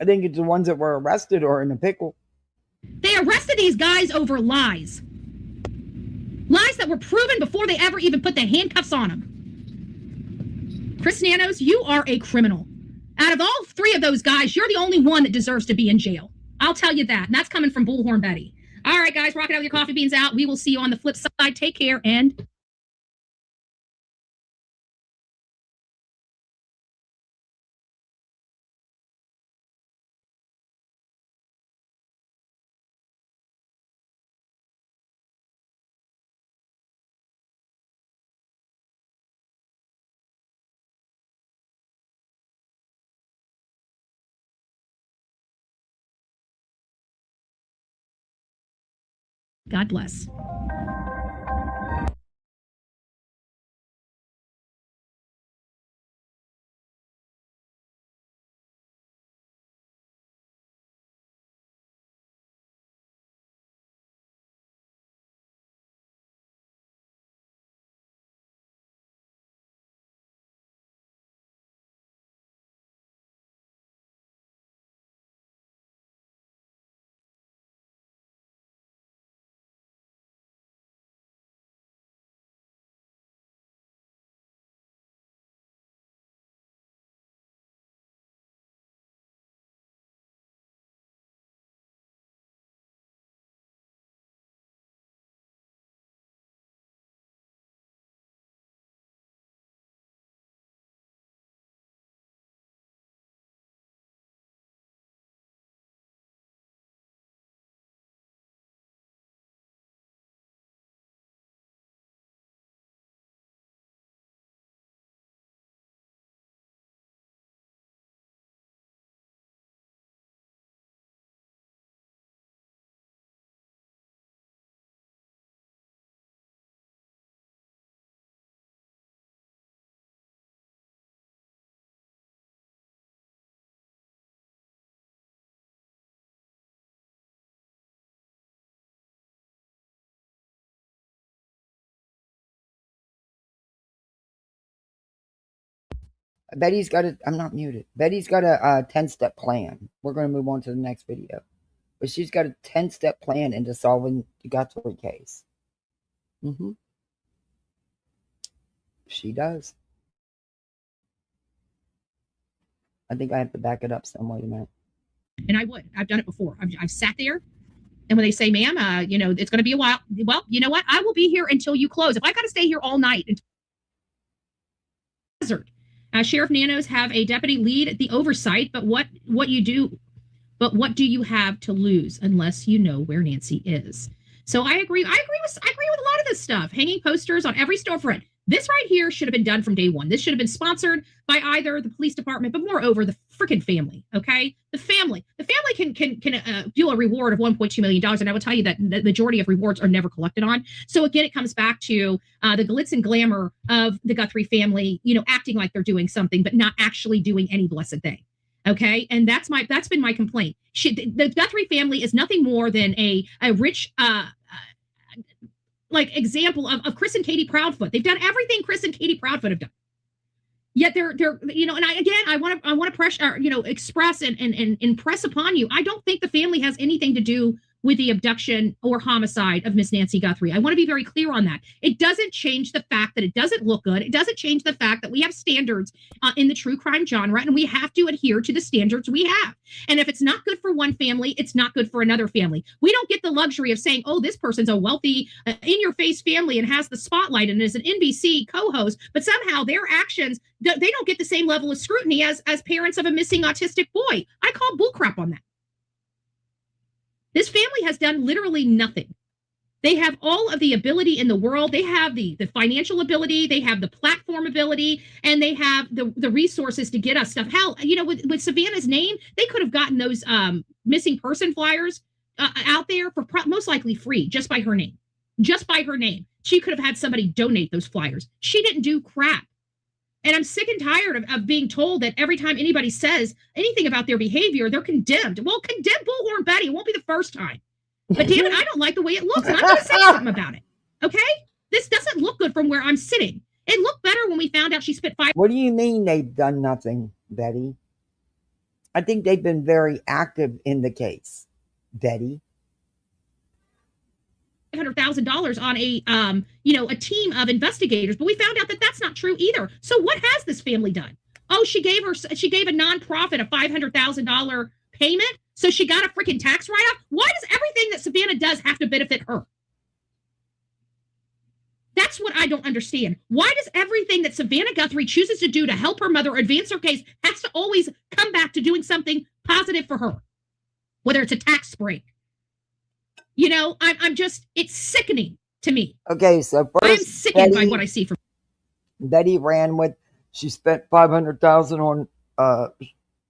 think it's the ones that were arrested or in a pickle. They arrested these guys over lies. Lies that were proven before they ever even put the handcuffs on them. Chris Nanos, you are a criminal. Out of all three of those guys, you're the only one that deserves to be in jail. I'll tell you that. And that's coming from Bullhornbetty. All right, guys, rock it out with your coffee beans out. We will see you on the flip side. Take care and God bless. Betty's got a, I'm not muted. Betty's got a 10-step plan. We're going to move on to the next video. But she's got a 10-step plan into solving the Guthrie case. She does. I think I have to back it up some way, man. And I would. I've done it before. I've sat there, and when they say, ma'am, it's going to be a while. Well, you know what? I will be here until you close. If I got to stay here all night. Sheriff Nanos have a deputy lead the oversight, but what do you have to lose unless you know where Nancy is? So I agree with a lot of this stuff. Hanging posters on every storefront. This right here should have been done from day one. This should have been sponsored by either the police department, but moreover, the freaking family. Okay, the family can do a reward of $1.2 million, and I will tell you that the majority of rewards are never collected on. So again, it comes back to the glitz and glamour of the Guthrie family, acting like they're doing something, but not actually doing any blessed thing. Okay, and that's been my complaint. The Guthrie family is nothing more than a rich example of Chris and Katie Proudfoot. They've done everything Chris and Katie Proudfoot have done. Yet they're and I want to pressure, express and impress upon you. I don't think the family has anything to do with the abduction or homicide of Miss Nancy Guthrie. I want to be very clear on that. It doesn't change the fact that it doesn't look good. It doesn't change the fact that we have standards in the true crime genre, and we have to adhere to the standards we have. And if it's not good for one family, it's not good for another family. We don't get the luxury of saying, oh, this person's a wealthy, in-your-face family and has the spotlight and is an NBC co-host, but somehow their actions, they don't get the same level of scrutiny as parents of a missing autistic boy. I call bullcrap on that. This family has done literally nothing. They have all of the ability in the world. They have the financial ability. They have the platform ability, and they have the resources to get us stuff. Hell, with Savannah's name, they could have gotten those missing person flyers out there for most likely free, just by her name. Just by her name. She could have had somebody donate those flyers. She didn't do crap. And I'm sick and tired of being told that every time anybody says anything about their behavior, they're condemned. Well, condemn Bullhornbetty. It won't be the first time. But damn it, I don't like the way it looks. And I'm going to say something about it. Okay? This doesn't look good from where I'm sitting. It looked better when we found out she spit fire. What do you mean they've done nothing, Betty? I think they've been very active in the case, Betty. $500,000 on a a team of investigators, but we found out that that's not true either. So what has this family done? Oh, she gave a nonprofit a $500,000 payment, so she got a freaking tax write-off. Why does everything that Savannah does have to benefit her? That's what I don't understand. Why does everything that Savannah Guthrie chooses to do to help her mother advance her case has to always come back to doing something positive for her? Whether it's a tax break. I'm just, it's sickening to me. Okay, so first, I am sickened by what I see from Betty ran with, she spent $500,000 on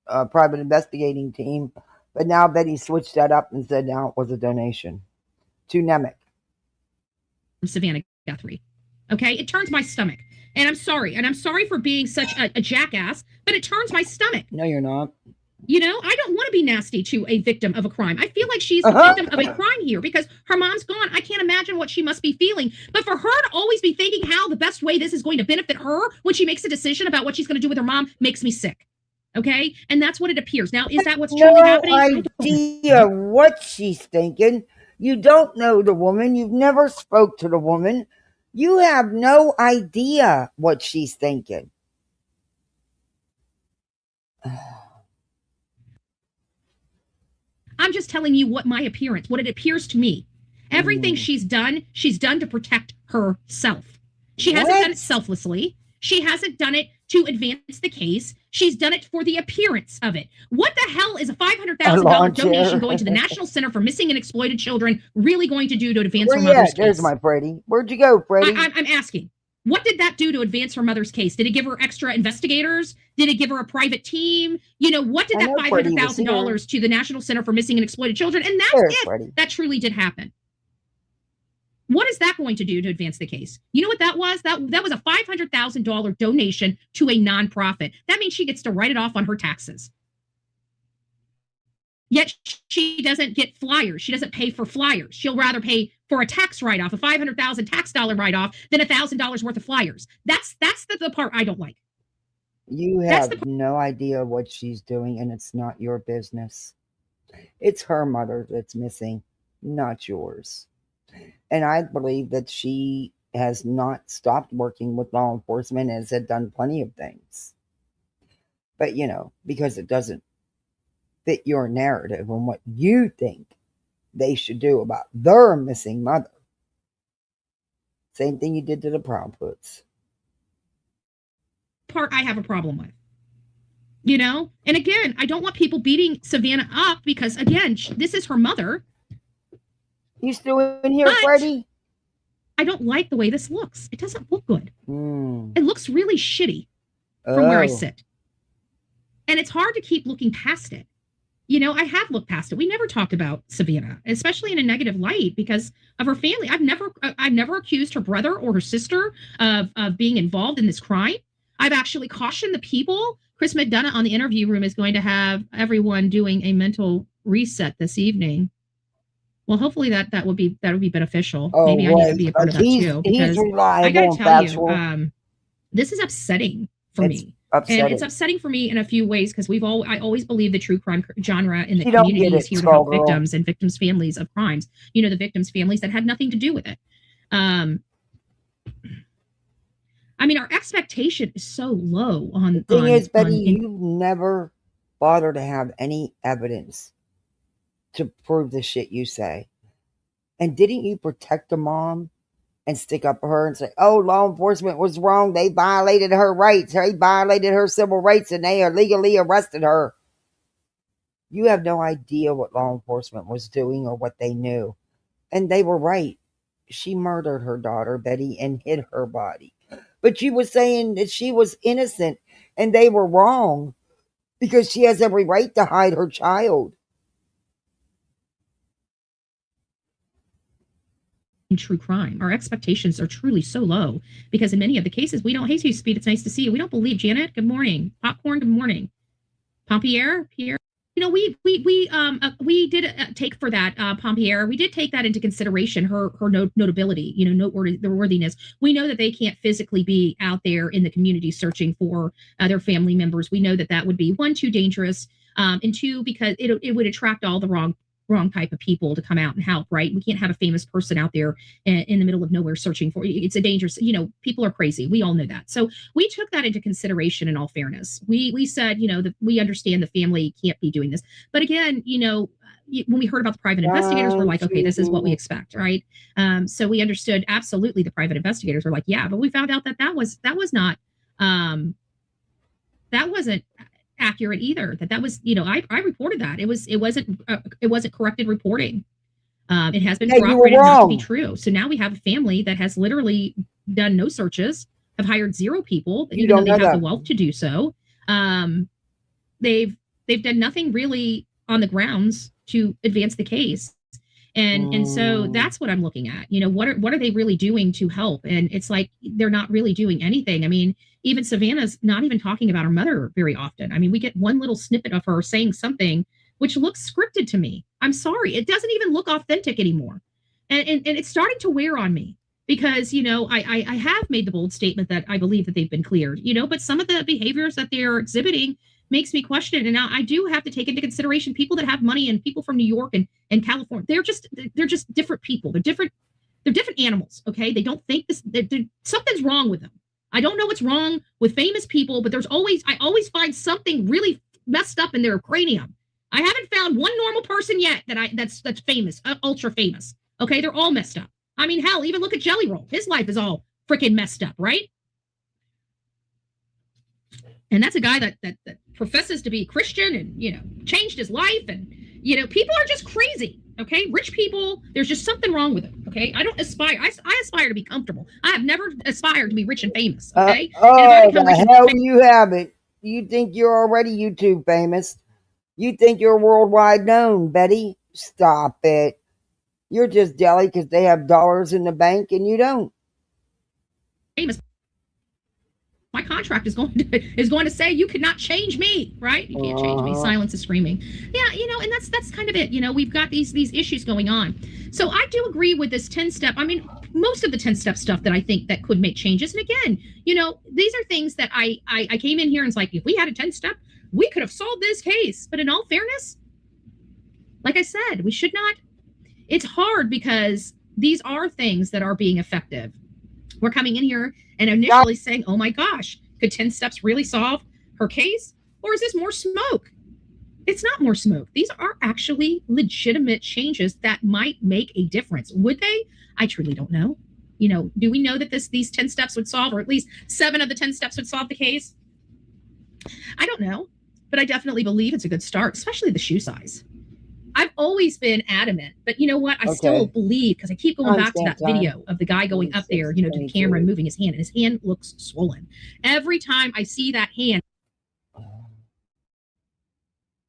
a private investigating team, but now Betty switched that up and said now it was a donation to Nemec. Savannah Guthrie. Okay, it turns my stomach. And I'm sorry for being such a jackass, but it turns my stomach. No, you're not. I don't want to be nasty to a victim of a crime. I feel like she's a victim of a crime here because her mom's gone. I can't imagine what she must be feeling. But for her to always be thinking how the best way this is going to benefit her when she makes a decision about what she's going to do with her mom makes me sick. Okay? And that's what it appears. Now, is that what's truly happening? No idea what she's thinking. You don't know the woman. You've never spoke to the woman. You have no idea what she's thinking. I'm just telling you what it appears to me. Everything she's done to protect herself. She hasn't done it selflessly. She hasn't done it to advance the case. She's done it for the appearance of it. What the hell is a $500,000 donation going to the National Center for Missing and Exploited Children really going to do to advance her mother's case? There's my Freddie. Where'd you go, Freddie? I'm asking. What did that do to advance her mother's case? Did it give her extra investigators? Did it give her a private team? What did that $500,000 to the National Center for Missing and Exploited Children? And that's if that truly did happen. What is that going to do to advance the case? You know what that was? That was a $500,000 donation to a nonprofit. That means she gets to write it off on her taxes. Yet she doesn't get flyers. She doesn't pay for flyers. She'll rather pay for a tax write-off, a $500,000 tax dollar write-off, than $1,000 worth of flyers. That's the part I don't like. You have no idea what she's doing, and it's not your business. It's her mother that's missing, not yours. And I believe that she has not stopped working with law enforcement and has done plenty of things. But, because it doesn't fit your narrative and what you think they should do about their missing mother. Same thing you did to the Proudfoots. Part I have a problem with. And again, I don't want people beating Savannah up because, again, this is her mother. You still in here, Freddie? I don't like the way this looks. It doesn't look good. It looks really shitty from where I sit. And it's hard to keep looking past it. I have looked past it. We never talked about Savannah, especially in a negative light because of her family. I've never accused her brother or her sister of being involved in this crime. I've actually cautioned the people. Chris McDonough on the interview room is going to have everyone doing a mental reset this evening. Well, hopefully that would be beneficial. Maybe I need to be a part of that too. Because I got to tell you, this is upsetting for me. And it's upsetting for me in a few ways because I always believe the true crime genre in the community is here to help victims and victims' families of crimes. The victims' families that had nothing to do with it. Our expectation is so low on. The thing is, Betty, you never bother to have any evidence to prove the shit you say. And didn't you protect the mom and stick up for her and say, oh, law enforcement was wrong. They violated her rights. They violated her civil rights and they illegally arrested her. You have no idea what law enforcement was doing or what they knew. And they were right. She murdered her daughter, Betty, and hid her body. But you were saying that she was innocent and they were wrong because she has every right to hide her child. True crime. Our expectations are truly so low because in many of the cases we don't. Hey, Speed, it's nice to see you. We don't believe Janet. Good morning. Popcorn. Good morning. Pierre. We did take for that Pompier. We did take that into consideration. Her notability, noteworthiness. We know that they can't physically be out there in the community searching for their family members. We know that would be 1, too dangerous, and 2 because it would attract all the wrong wrong type of people to come out and help, right? We can't have a famous person out there in the middle of nowhere searching for you. It's a dangerous, people are crazy. We all know that. So we took that into consideration. In all fairness, we said, that we understand the family can't be doing this. But again, when we heard about the private investigators, we're like, okay, this is what we expect, right? So we understood absolutely. The private investigators were like, yeah, but we found out that wasn't accurate either. That was, I reported that it wasn't corrected reporting. It has been corroborated not to be true. So now we have a family that has literally done no searches, have hired 0 people, even though they have the wealth to do so. They've done nothing really on the grounds to advance the case. And so that's what I'm looking at. What are they really doing to help? And it's like, they're not really doing anything. I mean, even Savannah's not even talking about her mother very often. I mean, we get one little snippet of her saying something which looks scripted to me. I'm sorry. It doesn't even look authentic anymore. And it's starting to wear on me because, I have made the bold statement that I believe that they've been cleared, but some of the behaviors that they're exhibiting makes me question. And now I do have to take into consideration people that have money and people from New York and California. They're just different people. They're different animals. Okay. They don't think this, something's wrong with them. I don't know what's wrong with famous people, but I always find something really messed up in their cranium. I haven't found one normal person yet that's famous, ultra famous. Okay. They're all messed up. I mean, hell, even look at Jelly Roll. His life is all freaking messed up. Right. And that's a guy that professes to be Christian and, changed his life. And, people are just crazy. Okay. Rich people, there's just something wrong with them. Okay. I don't aspire. I aspire to be comfortable. I have never aspired to be rich and famous. Okay. The hell you haven't. You think you're already YouTube famous. You think you're worldwide known, Betty. Stop it. You're just jelly because they have dollars in the bank and you don't. Famous. My contract is going to say you cannot change me, right? You can't change me. Silence is screaming. Yeah, and that's kind of it. We've got these issues going on. So I do agree with this 10-step. I mean, most of the 10-step stuff that I think that could make changes. And again, these are things that I came in here and it's like, if we had a 10-step, we could have solved this case. But in all fairness, like I said, we should not. It's hard because these are things that are being effective. We're coming in here and initially saying, oh my gosh, could 10 steps really solve her case? Or is this more smoke? It's not more smoke. These are actually legitimate changes that might make a difference. Would they? I truly don't know. Do we know that these 10 steps would solve, or at least 7 of the 10 steps would solve the case? I don't know, but I definitely believe it's a good start, especially the shoe size. I've always been adamant, but you know what? I still believe, because I keep going back to that video of the guy going up there, to the camera and moving his hand, and his hand looks swollen. Every time I see that hand, you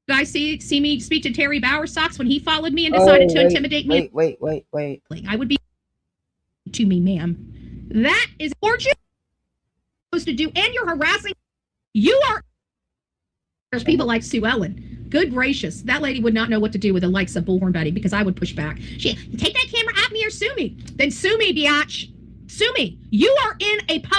guys see me speak to Terry Bowersox when he followed me and decided to intimidate me? Wait. I would be to me, ma'am. That is what you're supposed to do, and you're harassing. You are. There's people like Sue Ellen. Good gracious, that lady would not know what to do with the likes of Bullhornbetty, because I would push back. She take that camera at me or sue me. Then sue me, biatch. Sue me. You are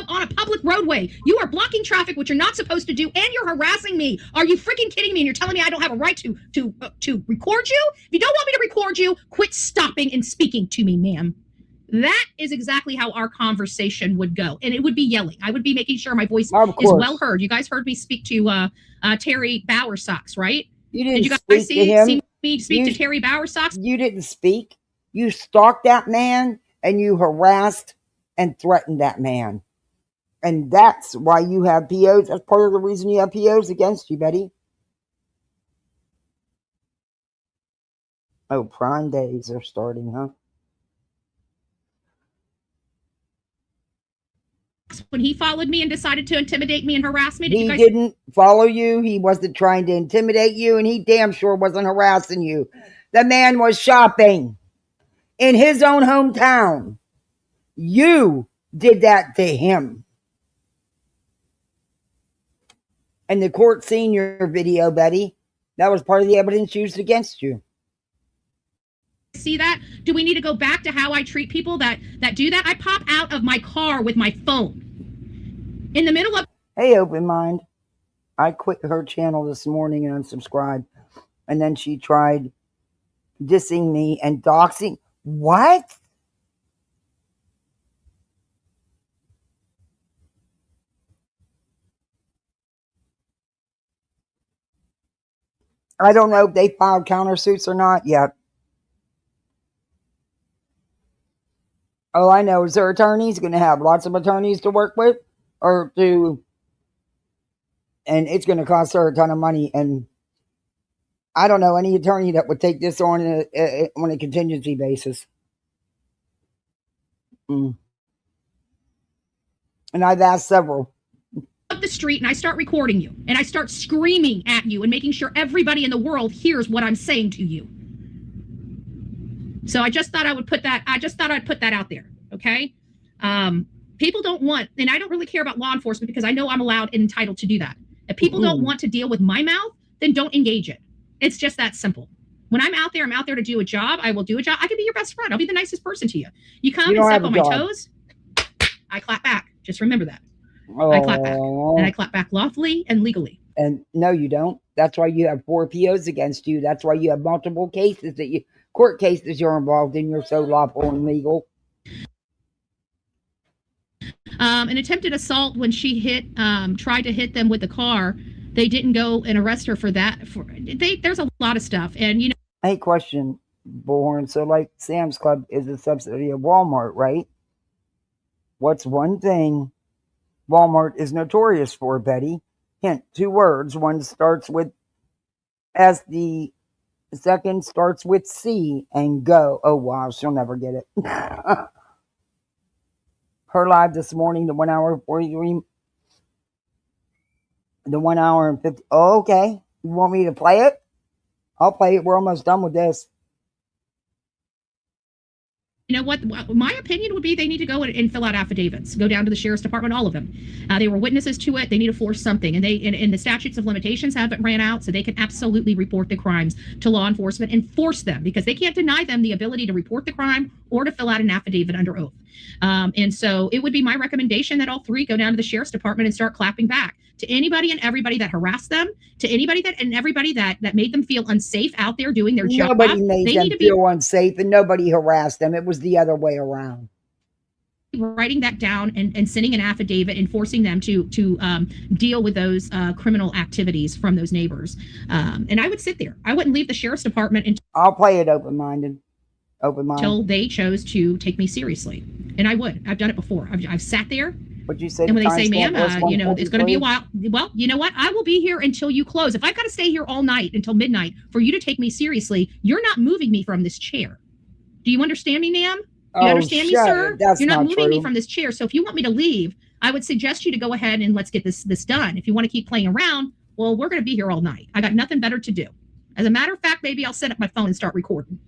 on a public roadway. You are blocking traffic, which you're not supposed to do, and you're harassing me. Are you freaking kidding me? And you're telling me I don't have a right to record you? If you don't want me to record you, quit stopping and speaking to me, ma'am. That is exactly how our conversation would go. And it would be yelling. I would be making sure my voice is well heard. You guys heard me speak to Terry Bowersox, right? Did you guys see me speak to Terry Bowersox? You didn't speak. You stalked that man and you harassed and threatened that man. And that's why you have POs. That's part of the reason you have POs against you, Betty. Oh, Prime Days are starting, huh? When he followed me and decided to intimidate me and harass me. He didn't follow you. He wasn't trying to intimidate you, and he damn sure wasn't harassing you. The man was shopping in his own hometown. You did that to him. And the court seen your video, Betty. That was part of the evidence used against you. See that? Do we need to go back to how I treat people that do that? I pop out of my car with my phone in the middle of. Hey, Open Mind. I quit her channel this morning and unsubscribed. And then she tried dissing me and doxing. What? I don't know if they filed countersuits or not yet. All I know is their attorney's going to have lots of attorneys to work with, and it's going to cost her a ton of money. And I don't know any attorney that would take this on a contingency basis. And I've asked several. Up the street and I start recording you and I start screaming at you and making sure everybody in the world hears what I'm saying to you. So I just thought I would put that. I'd put that out there. Okay. People don't want, and I don't really care about law enforcement because I know I'm allowed and entitled to do that. If people don't want to deal with my mouth, then don't engage it. It's just that simple. When I'm out there to do a job. I will do a job. I can be your best friend. I'll be the nicest person to you. You come and step on my toes. I clap back. Just remember that. I clap back. And I clap back lawfully and legally. And no, you don't. That's why you have 4 POs against you. That's why you have multiple cases court cases you're involved in. You're so lawful and legal. An attempted assault when she tried to hit them with the car. They didn't go and arrest her for that. There's a lot of stuff. And, you know. Hey, question, Bullhorn. So, like, Sam's Club is a subsidiary of Walmart, right? What's one thing Walmart is notorious for, Betty? Hint, 2 words. One starts with S, the second starts with C, and go. Oh, wow, she'll never get it. Her live this morning, the 1 hour 43, the 1 hour and 50. Oh, okay. You want me to play it? I'll play it. We're almost done with this. You know what? My opinion would be they need to go and fill out affidavits. Go down to the sheriff's department, all of them. They were witnesses to it. They need to force something. And the statutes of limitations haven't ran out, so they can absolutely report the crimes to law enforcement and force them, because they can't deny them the ability to report the crime or to fill out an affidavit under oath. And so it would be my recommendation that all 3 go down to the sheriff's department and start clapping back to anybody and everybody that harassed them, to anybody that made them feel unsafe out there doing their job. Nobody made them feel unsafe, and nobody harassed them. It was the other way around. Writing that down and sending an affidavit and forcing them to deal with those criminal activities from those neighbors. And I would sit there. I wouldn't leave the sheriff's department I'll play it open-minded. Until they chose to take me seriously. And I would. I've done it before. I've sat there. But you said, and when they say, ma'am, it's going to be a while. Well, you know what? I will be here until you close. If I've got to stay here all night until midnight for you to take me seriously, you're not moving me from this chair. Do you understand me, ma'am? Do you understand me, sir? You're not moving me from this chair. So if you want me to leave, I would suggest you to go ahead and let's get this done. If you want to keep playing around, well, we're going to be here all night. I got nothing better to do. As a matter of fact, maybe I'll set up my phone and start recording.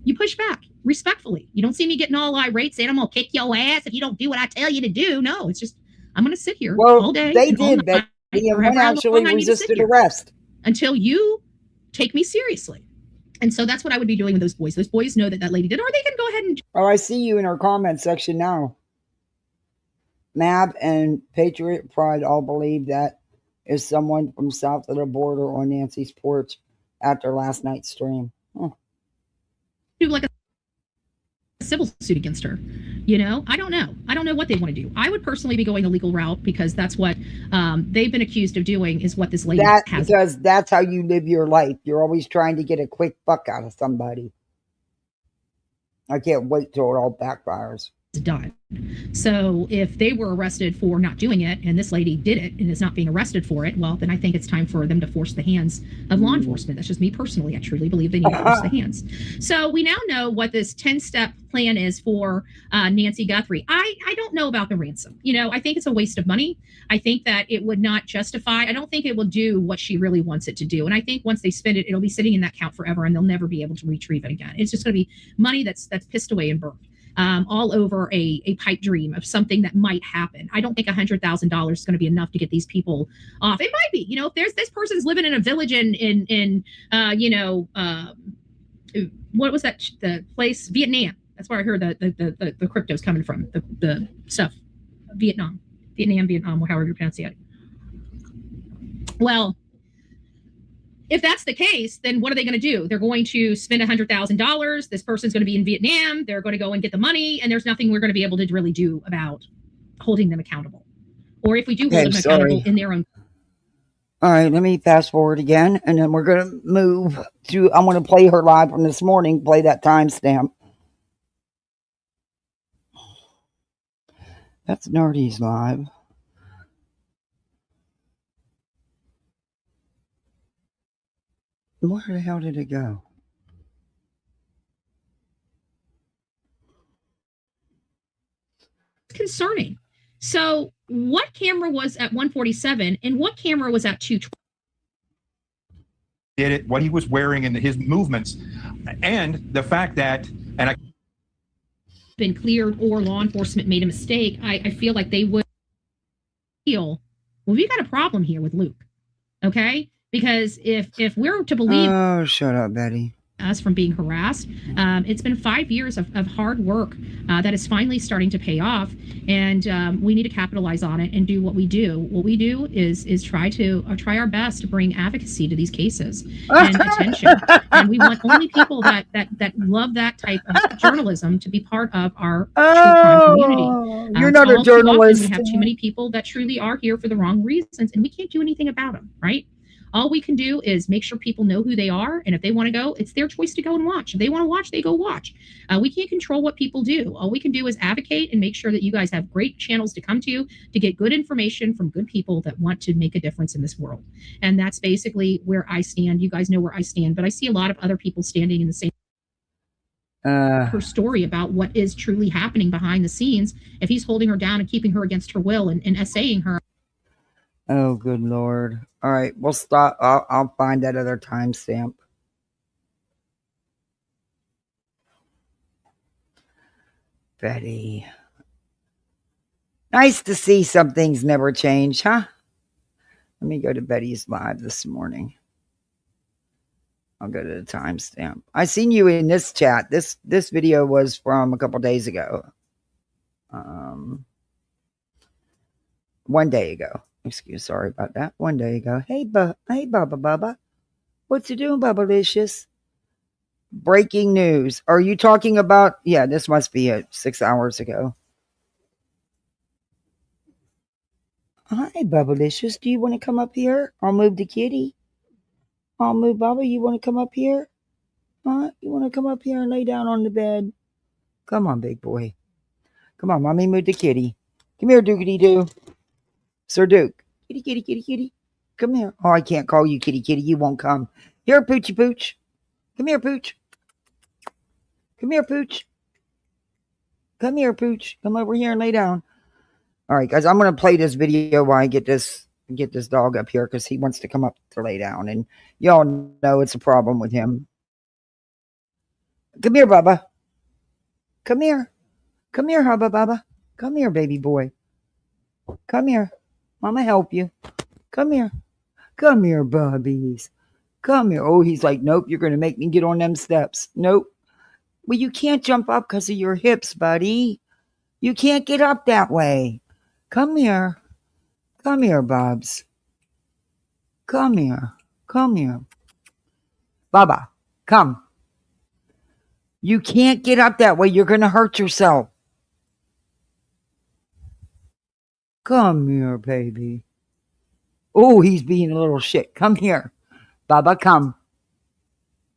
You push back respectfully. You don't see me getting all irate saying I'm going to kick your ass if you don't do what I tell you to do. No, it's just I'm going to sit here all day. They did, but one actually resisted arrest until you take me seriously. And so that's what I would be doing with those boys. Those boys know that lady did, or they can go ahead and. Oh, I see you in our comment section now. Mab and Patriot Pride all believe that is someone from south of the border on Nancy's porch after last night's stream. Do like a civil suit against her. You know, I don't know what they want to do. I would personally be going the legal route, because that's what they've been accused of doing, is what this lady has. Because that's how you live your life. You're always trying to get a quick buck out of somebody. I can't wait till it all backfires. Done. So if they were arrested for not doing it, and this lady did it and is not being arrested for it, well, then I think it's time for them to force the hands of law enforcement. That's just me personally. I truly believe they need to force the hands. So we now know what this 10-step plan is for Nancy Guthrie. I don't know about the ransom. You know, I think it's a waste of money. I think that it would not justify. I don't think it will do what she really wants it to do. And I think once they spend it, it'll be sitting in that account forever, and they'll never be able to retrieve it again. It's just going to be money that's pissed away and burned. All over a pipe dream of something that might happen. I don't think $100,000 is going to be enough to get these people off. It might be, you know, if there's this person's living in a village in what was that, the place, Vietnam. That's where I heard the crypto's coming from, the stuff, Vietnam, however you pronounce it. Well, if that's the case, then what are they going to do? They're going to spend $100,000. This person's going to be in Vietnam. They're going to go and get the money, and there's nothing we're going to be able to really do about holding them accountable. Or if we do hold them accountable in their own. All right, let me fast forward again, and then we're going to move to, I'm going to play her live from this morning, play that timestamp. That's Nerdy's live. Where the hell did it go? Concerning. So what camera was at 147 and what camera was at 220? Did it, what he was wearing and his movements, and the fact that, and I been cleared or law enforcement made a mistake, I feel like they would feel, well, we got a problem here with Luke. Okay? Because if we're to believe, oh, shut up, Betty, us from being harassed, it's been 5 years of hard work that is finally starting to pay off, and we need to capitalize on it and do what we do. What we do is try our best to bring advocacy to these cases and attention. And we want only people that love that type of journalism to be part of our true crime community. You're not a journalist. We have too many people that truly are here for the wrong reasons, and we can't do anything about them, right? All we can do is make sure people know who they are. And if they want to go, it's their choice to go and watch. If they want to watch, they go watch. We can't control what people do. All we can do is advocate and make sure that you guys have great channels to come to get good information from good people that want to make a difference in this world. And that's basically where I stand. You guys know where I stand, but I see a lot of other people standing in the same her story about what is truly happening behind the scenes. If he's holding her down and keeping her against her will and essaying her. Oh, good Lord. All right, we'll stop. I'll find that other timestamp. Betty. Nice to see some things never change, huh? Let me go to Betty's live this morning. I'll go to the timestamp. I seen you in this chat. This video was from a couple days ago. 1 day ago. Sorry about that. 1 day ago. Hey, Bubba. What's you doing, Bubbalicious? Breaking news. Are you talking about? Yeah, this must be it. 6 hours ago. Hi, Bubbalicious. Do you want to come up here? I'll move the kitty. I'll move Bubba. You want to come up here? Huh? You want to come up here and lay down on the bed? Come on, big boy. Come on, mommy, move the kitty. Come here, Dookity-doo. Sir Duke. Kitty. Come here. Oh, I can't call you kitty. You won't come. Here, Poochie Pooch. Come here, Pooch. Come here, Pooch. Come here, Pooch. Come over here and lay down. All right, guys, I'm going to play this video while I get this dog up here because he wants to come up to lay down. And y'all know it's a problem with him. Come here, Bubba. Come here. Come here, Hubba Bubba. Come here, baby boy. Come here. Mama help you. Come here. Come here, bubbies. Come here. Oh, he's like, nope, you're going to make me get on them steps. Nope. Well, you can't jump up because of your hips, buddy. You can't get up that way. Come here. Come here, Bubs. Come here. Come here. Bubba, come. You can't get up that way. You're going to hurt yourself. Come here, baby. Oh, he's being a little shit. Come here. Bubba, come.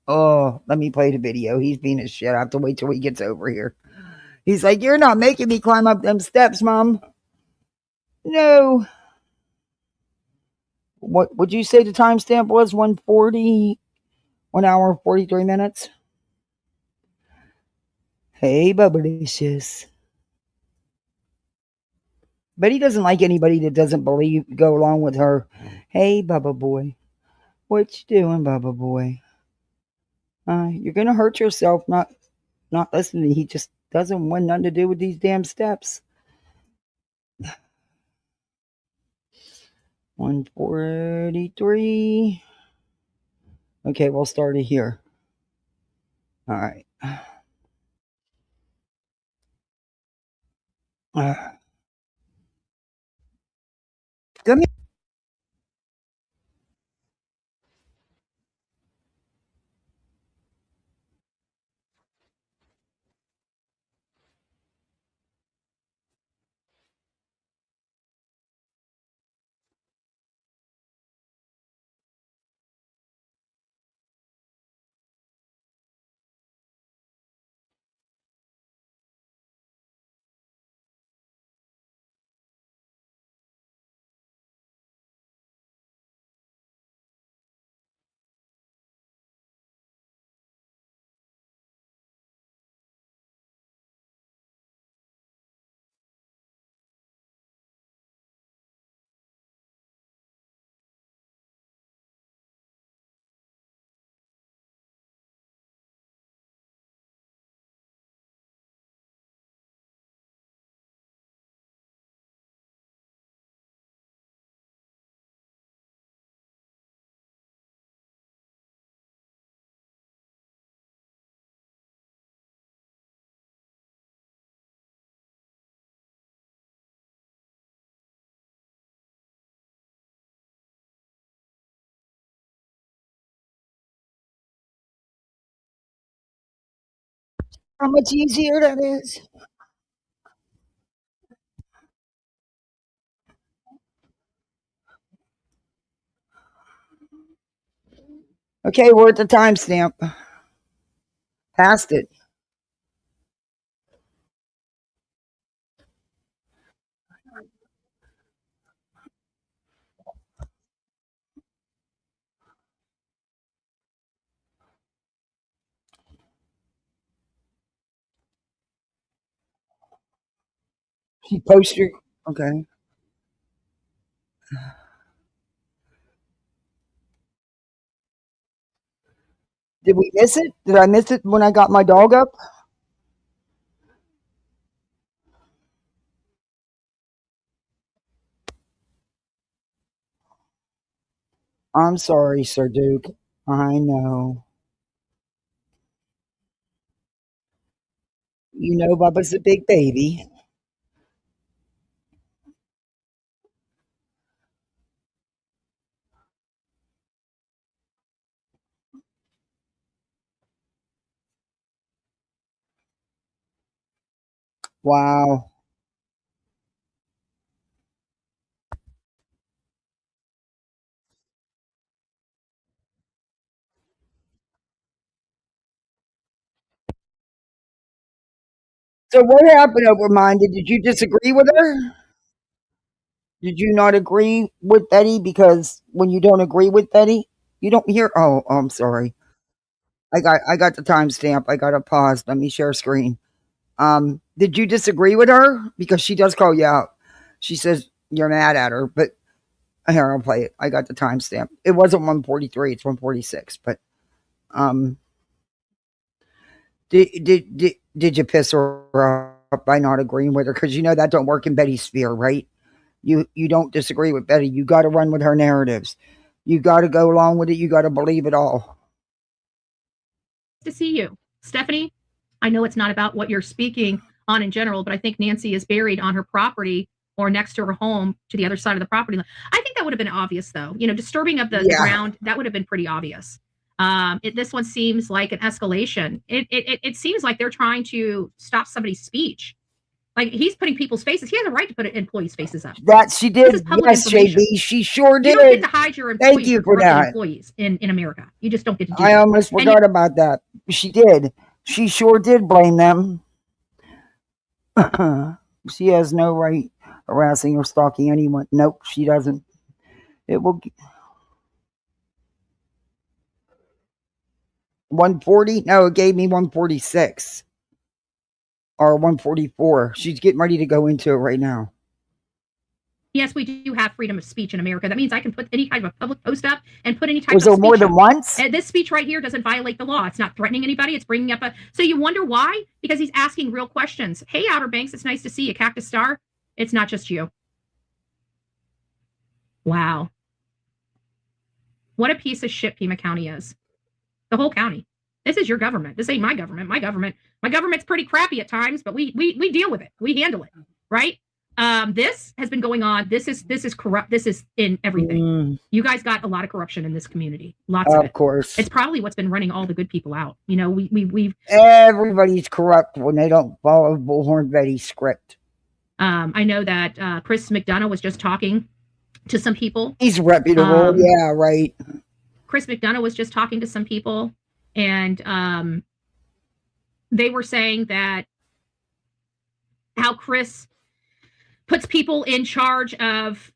Oh, let me play the video. He's being a shit. I have to wait till he gets over here. He's like, you're not making me climb up them steps, Mom. No. What would you say the timestamp was? 1:40, 1 hour, 43 minutes. Hey, Bubbalicious. But he doesn't like anybody that doesn't go along with her. Hey, Bubba boy. What you doing, Bubba boy? You're going to hurt yourself not listening. He just doesn't want nothing to do with these damn steps. 143. Okay, we'll start it here. All right. Come here. How much easier that is. Okay, we're at the timestamp. Past it. She posted. Okay. Did we miss it? Did I miss it when I got my dog up? I'm sorry, Sir Duke. I know. You know Bubba's a big baby. Wow. So what happened, Open-Minded? Did you disagree with her? Did you not agree with Betty? Because when you don't agree with Betty, you don't hear. Oh, I'm sorry. I got the timestamp. I got it paused. Let me share screen. Did you disagree with her? Because she does call you out. She says you're mad at her, but here I'll play it. I got the timestamp. It wasn't 143. It's 146. But um, did you piss her off by not agreeing with her? Because you know that don't work in Betty's sphere, right? You don't disagree with Betty. You got to run with her narratives. You got to go along with it. You got to believe it all. To see you, Stephanie. I know it's not about what you're speaking on in general, but I think Nancy is buried on her property or next to her home to the other side of the property line. I think that would have been obvious, though. You know, disturbing of the ground, that would have been pretty obvious. This one seems like an escalation. It seems like they're trying to stop somebody's speech. Like he's putting people's faces. He has a right to put employees' faces up. That she did. Yes, JB, she sure did. You don't get to hide your employees. Thank you for that. Employees in America. You just don't get to do I almost forgot about that. She did. She sure did blame them. She has no right harassing or stalking anyone. Nope, she doesn't. It will. 140? No, it gave me 146 or 144. She's getting ready to go into it right now. Yes, we do have freedom of speech in America. That means I can put any type of public post up and put any type Was of there more than once? This speech right here doesn't violate the law. It's not threatening anybody. It's bringing up a... So you wonder why? Because he's asking real questions. Hey, Outer Banks, it's nice to see you. Cactus Star, it's not just you. Wow. What a piece of shit Pima County is. The whole county. This is your government. This ain't my government. My government's pretty crappy at times, but we deal with it. We handle it, right? This has been going on. This is corrupt. This is in everything. You guys got a lot of corruption in this community. Lots of it. Of course. It's probably what's been running all the good people out. You know, we've everybody's corrupt when they don't follow Bullhornbetty's script. I know that Chris McDonough was just talking to some people. He's reputable. Yeah, right. Chris McDonough was just talking to some people, and they were saying that how Chris puts people in charge of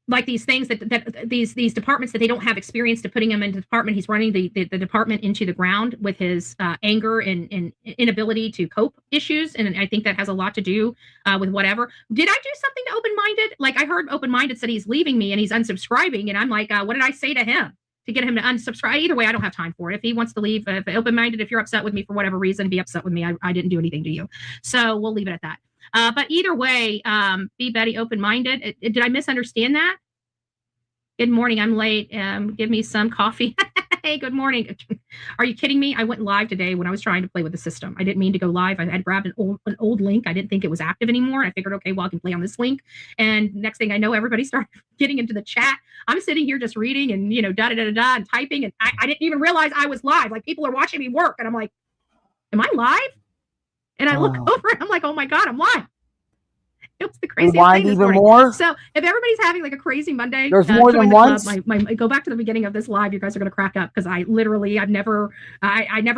like these things that these departments that they don't have experience to putting them into the department. He's running the department into the ground with his anger and inability to cope issues. And I think that has a lot to do with whatever. Did I do something to Open-Minded? Like I heard Open-Minded said he's leaving me and he's unsubscribing. And I'm like, what did I say to him to get him to unsubscribe? Either way, I don't have time for it. If he wants to leave, if Open-Minded, if you're upset with me for whatever reason, be upset with me. I didn't do anything to you. So we'll leave it at that. But either way, be Betty Open-Minded. Did I misunderstand that? Good morning. I'm late. Give me some coffee. Hey, good morning. Are you kidding me? I went live today when I was trying to play with the system. I didn't mean to go live. I had grabbed an old link. I didn't think it was active anymore. I figured, okay, well, I can play on this link. And next thing I know, everybody started getting into the chat. I'm sitting here just reading and, da-da-da-da-da and typing. And I didn't even realize I was live. Like people are watching me work. And I'm like, am I live? And I look over and I'm like, oh my God, I'm live. It was the craziest Rewind thing this even morning. more? So if everybody's having like a crazy Monday, There's more join than the once? club. Go back to the beginning of this live. You guys are going to crack up because I never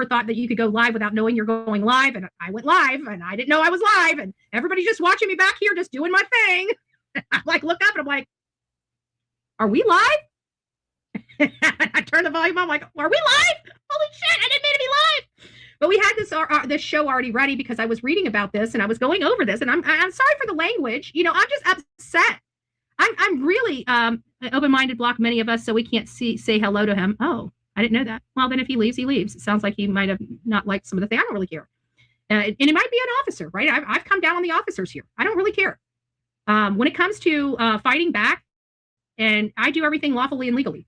thought that you could go live without knowing you're going live. And I went live and I didn't know I was live. And everybody's just watching me back here, just doing my thing. I like look up and I'm like, are we live? I turn the volume on. I'm like, are we live? Holy shit, I didn't mean to be live. But we had this show already ready because I was reading about this and I was going over this. And I'm sorry for the language. You know, I'm just upset. I'm really open-minded, block many of us, so we can't say hello to him. Oh, I didn't know that. Well, then if he leaves, he leaves. It sounds like he might have not liked some of the things. I don't really care. And it might be an officer, right? I've come down on the officers here. I don't really care. When it comes to fighting back, and I do everything lawfully and legally,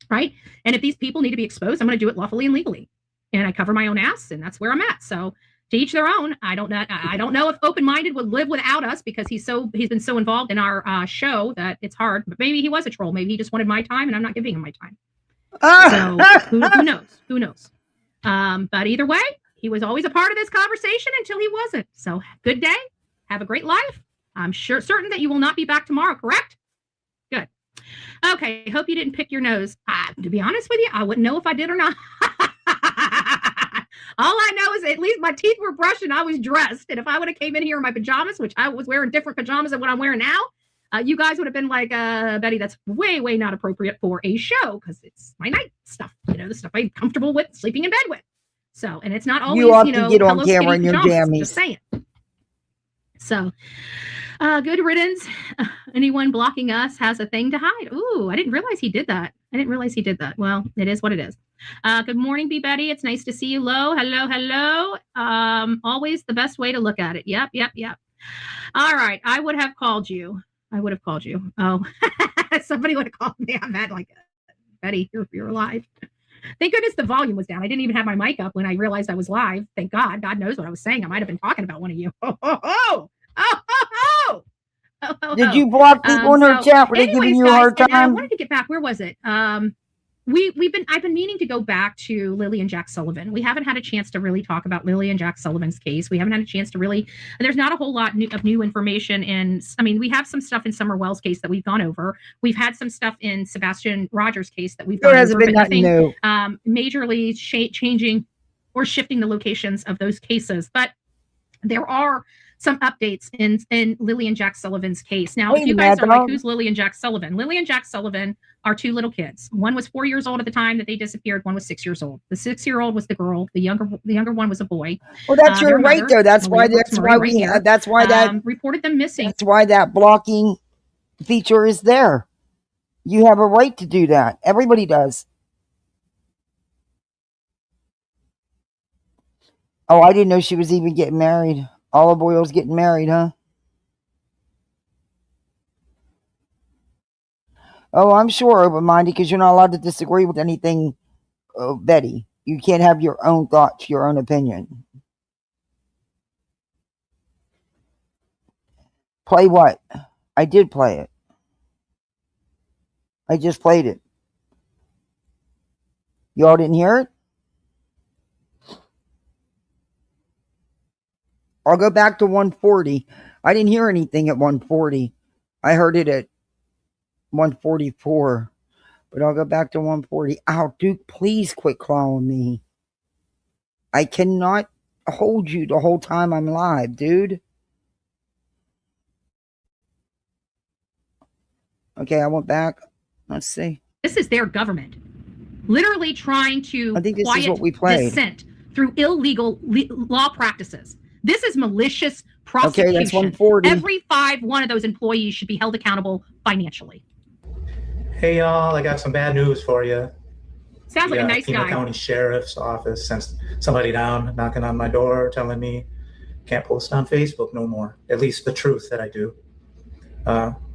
right? And if these people need to be exposed, I'm going to do it lawfully and legally. And I cover my own ass, and that's where I'm at. So to each their own. I don't know if open-minded would live without us because he's been so involved in our show that it's hard. But maybe he was a troll. Maybe he just wanted my time, and I'm not giving him my time. So who knows? Who knows? But either way, he was always a part of this conversation until he wasn't. So good day. Have a great life. I'm certain that you will not be back tomorrow, correct? Good. Okay, hope you didn't pick your nose. To be honest with you, I wouldn't know if I did or not. All I know is at least my teeth were brushed and I was dressed. And if I would have came in here in my pajamas, which I was wearing different pajamas than what I'm wearing now, you guys would have been like, Betty, that's way, way not appropriate for a show because it's my night stuff, the stuff I'm comfortable with, sleeping in bed with. So, and it's not always, you often get on camera in your jammies. Just saying. So, good riddance. Anyone blocking us has a thing to hide. Ooh, I didn't realize he did that. Well, it is what it is. Good morning, B. Betty. It's nice to see you. Hello. Always the best way to look at it. Yep. All right. I would have called you. Oh, somebody would have called me. I'm at like, Betty, you're alive. Thank goodness the volume was down. I didn't even have my mic up when I realized I was live. Thank God. God knows what I was saying. I might have been talking about one of you. Did you block people in her chat? Were they giving you a hard time? I wanted to get back. Where was it? I've been meaning to go back to Lily and Jack Sullivan. We haven't had a chance to really talk about Lily and Jack Sullivan's case. We haven't had a chance to really, and there's not a whole lot of new information. And I mean, we have some stuff in Summer Wells' case that we've gone over. We've had some stuff in Sebastian Rogers' case that we've gone over. There hasn't been nothing new. Majorly changing or shifting the locations of those cases. But there are some updates in Lily and Jack Sullivan's case. Now, if you guys are like, who's Lily and Jack Sullivan? Lily and Jack Sullivan are two little kids. One was 4 years old at the time that they disappeared. One was 6 years old. The 6-year-old was the girl. The younger one was a boy. Well, that's your right, though. That's why that reported them missing. That's why that blocking feature is there. You have a right to do that. Everybody does. Oh, I didn't know she was even getting married. Olive Oil's getting married, huh? Oh, I'm sure open-minded because you're not allowed to disagree with anything, Betty. You can't have your own thoughts, your own opinion. Play what? I did play it. I just played it. Y'all didn't hear it? I'll go back to 140. I didn't hear anything at 140. I heard it at 144. But I'll go back to 140. Ow, Duke, please quit clawing me. I cannot hold you the whole time I'm live, dude. Okay, I went back. Let's see. This is their government. Literally trying to I think this is what we played. Dissent through illegal law practices. This is malicious prosecution. Okay, that's 140. Every one of those employees should be held accountable financially. Hey, y'all, I got some bad news for you. Sounds like a nice Pima guy. County Sheriff's Office sent somebody down knocking on my door telling me can't post on Facebook no more. At least the truth that I do.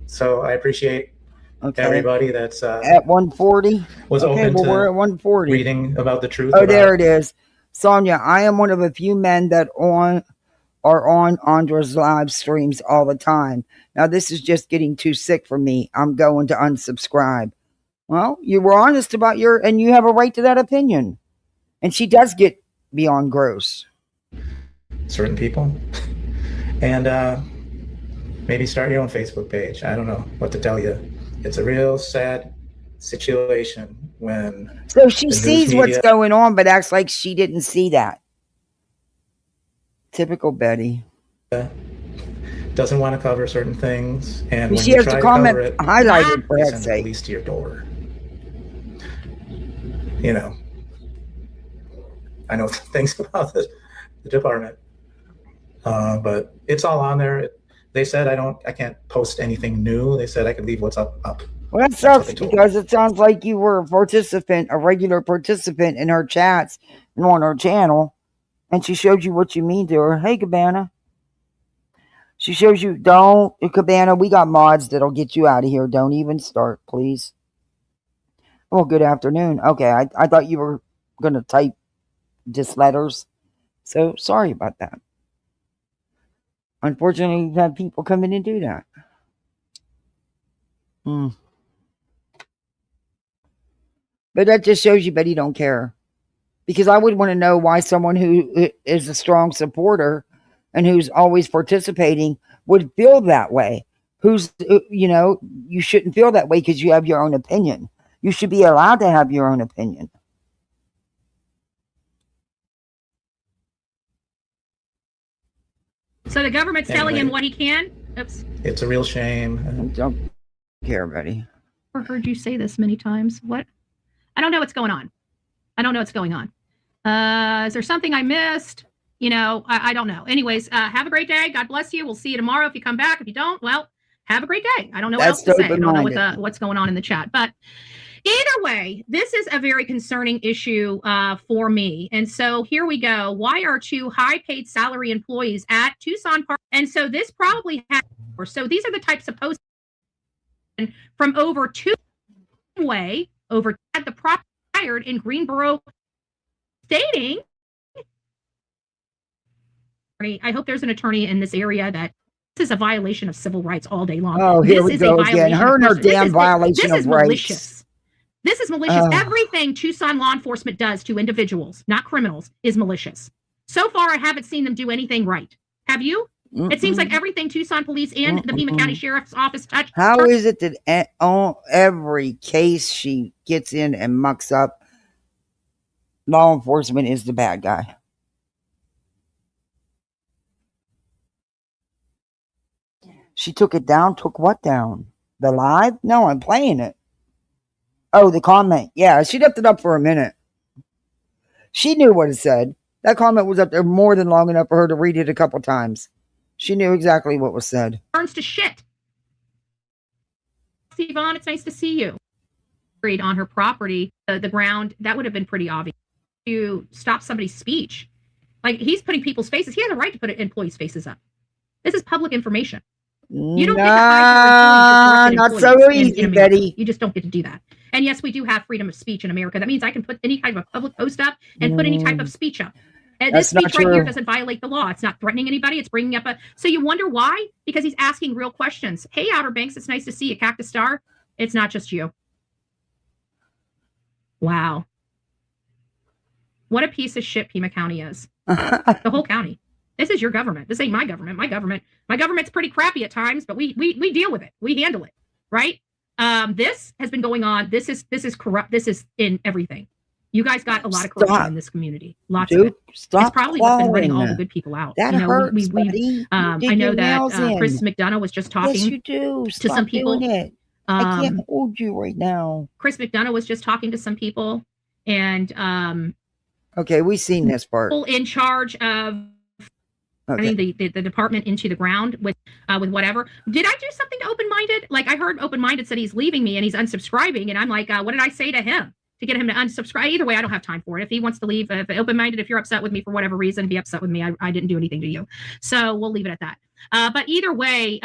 So I appreciate everybody that's at 140 was open to we're at 140 reading about the truth. Oh, there it is. Sonia, I am one of a few men that are on Andra's live streams all the time. Now, this is just getting too sick for me. I'm going to unsubscribe. Well, you were honest about and you have a right to that opinion. And she does get beyond gross. certain people. And maybe start your own Facebook page. I don't know what to tell you. It's a real sad situation when So she the sees news what's media going on, but acts like she didn't see that. Typical Betty. doesn't want to cover certain things, and when She you has try the to cover comment it, highlighted for they heck's send the sake. police to your door. You know, I know things about the department, but it's all on there. They said I can't post anything new. They said I could leave what's up. Well, that sucks because it sounds like you were a participant, a regular participant in her chats and on her channel, and she showed you what you mean to her. Hey, Cabana. She shows you, don't, Cabana, we got mods that'll get you out of here. Don't even start, please. Well, good afternoon. Okay, I thought you were going to type just letters. So, sorry about that. Unfortunately, you've had people come in and do that. But that just shows you Betty don't care. Because I would want to know why someone who is a strong supporter and who's always participating would feel that way. You shouldn't feel that way because you have your own opinion. You should be allowed to have your own opinion. So the government's telling him what he can? Oops. It's a real shame. I don't care, Betty. I've heard you say this many times. What? I don't know what's going on. I don't know what's going on. Is there something I missed? I don't know. Anyways, have a great day. God bless you. We'll see you tomorrow if you come back. If you don't, well, have a great day. I don't know what else to say. I don't know what's going on in the chat. But either way, this is a very concerning issue for me. And so here we go. Why are two high-paid salary employees at Tucson Park? And so this probably has. So these are the types of posts from over two way over at the prop hired in Greenboro, stating. I hope there's an attorney in this area that this is a violation of civil rights all day long. Oh, here we go again. Her and her damn violation of rights. Malicious. This is malicious. Everything Tucson law enforcement does to individuals, not criminals, is malicious. So far, I haven't seen them do anything right. Have you? It seems like everything Tucson police and the Pima County Sheriff's Office touch. How is it that on every case she gets in and mucks up, law enforcement is the bad guy? She took it down. Took what down? The live? No, I'm playing it. Oh, the comment. Yeah, she left it up for a minute. She knew what it said. That comment was up there more than long enough for her to read it a couple times. She knew exactly what was said. Turns to shit. Yvonne, it's nice to see you. On her property, the ground, that would have been pretty obvious to stop somebody's speech. Like, he's putting people's faces. He has a right to put employees' faces up. This is public information. You don't get to hide your not so easy, Betty. You just don't get to do that. And yes, we do have freedom of speech in America. That means I can put any type of public post up and put any type of speech up. And this speech right here doesn't violate the law. It's not threatening anybody. It's bringing up so you wonder why? Because he's asking real questions. Hey, Outer Banks, it's nice to see you. Cactus Star. It's not just you. Wow. What a piece of shit Pima County is. The whole county. This is your government. This ain't my government. My government's pretty crappy at times, but we deal with it. We handle it, right? This has been going on. This is corrupt. This is in everything. You guys got a lot of corruption in this community. Lots of it. It's probably what's been running all the good people out. That hurts, buddy. I know that Chris McDonough was just talking to some people. I can't hold you right now. Chris McDonough was just talking to some people, and okay, we've seen this part. People in charge of the department into the ground with whatever. Did I do something to Open-Minded? Like, I heard Open-Minded said he's leaving me and he's unsubscribing, and I'm like, what did I say to him to get him to unsubscribe? Either way, I don't have time for it. If he wants to leave, if Open-Minded, if you're upset with me for whatever reason, be upset with me. I didn't do anything to you, so we'll leave it at that. But either way,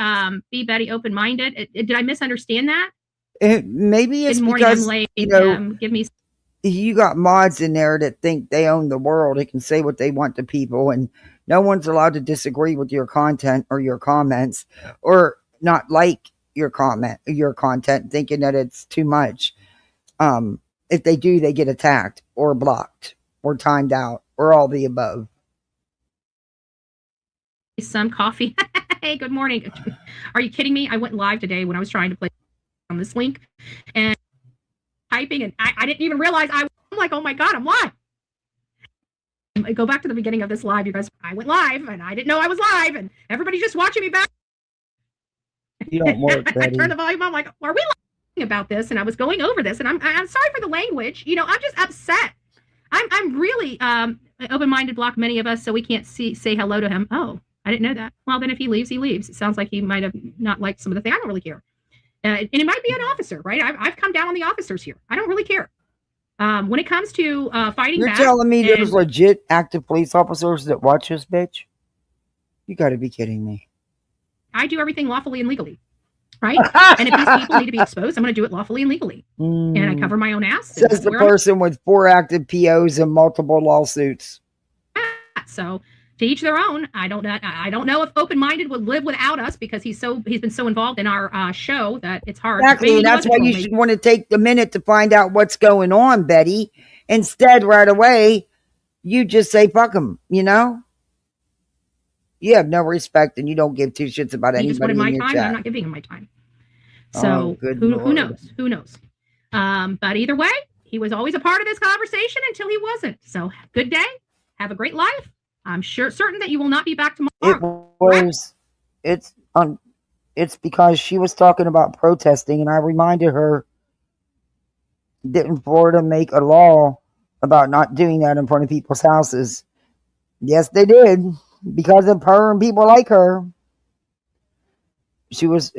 be Betty Open-Minded. Did I misunderstand that? Maybe it's because give me. You got mods in there that think they own the world. They can say what they want to people, and no one's allowed to disagree with your content or your comments, or not like your content, thinking that it's too much. If they do, they get attacked or blocked or timed out or all the above. some coffee. Hey, good morning. Are you kidding me? I went live today when I was trying to play on this link and typing, and I didn't even realize I'm like, oh my God, I'm live. Go back to the beginning of this live, you guys. I went live and I didn't know I was live, and everybody's just watching me back. You don't work, I Betty. turned the volume on, I'm like, are we laughing about this? And I was going over this, and I'm sorry for the language. You know, I'm just upset. I'm really open-minded, block many of us, so we can't say hello to him. Oh, I didn't know that. Well, then if he leaves, he leaves. It sounds like he might have not liked some of the things. I don't really care. And it might be an officer, right? I've come down on the officers here. I don't really care. When it comes to fighting back. You're telling me there's legit active police officers that watch this, bitch? You got to be kidding me. I do everything lawfully and legally, right? And if these people need to be exposed, I'm going to do it lawfully and legally. And I cover my own ass. Says the person with 4 active POs and multiple lawsuits. So to each their own. I don't know if open-minded would live without us because he's been so involved in our show that it's hard. Exactly, and that's why you should want to take the minute to find out what's going on, Betty. Instead, right away, you just say fuck him. You know, you have no respect and you don't give 2 shits about anybody. He just wanted my in your time. chat. I'm not giving him my time. So who knows? Who knows? But either way, he was always a part of this conversation until he wasn't. So good day. Have a great life. I'm certain that you will not be back tomorrow. It's because she was talking about protesting, and I reminded her, didn't Florida make a law about not doing that in front of people's houses? Yes, they did, because of her and people like her. She was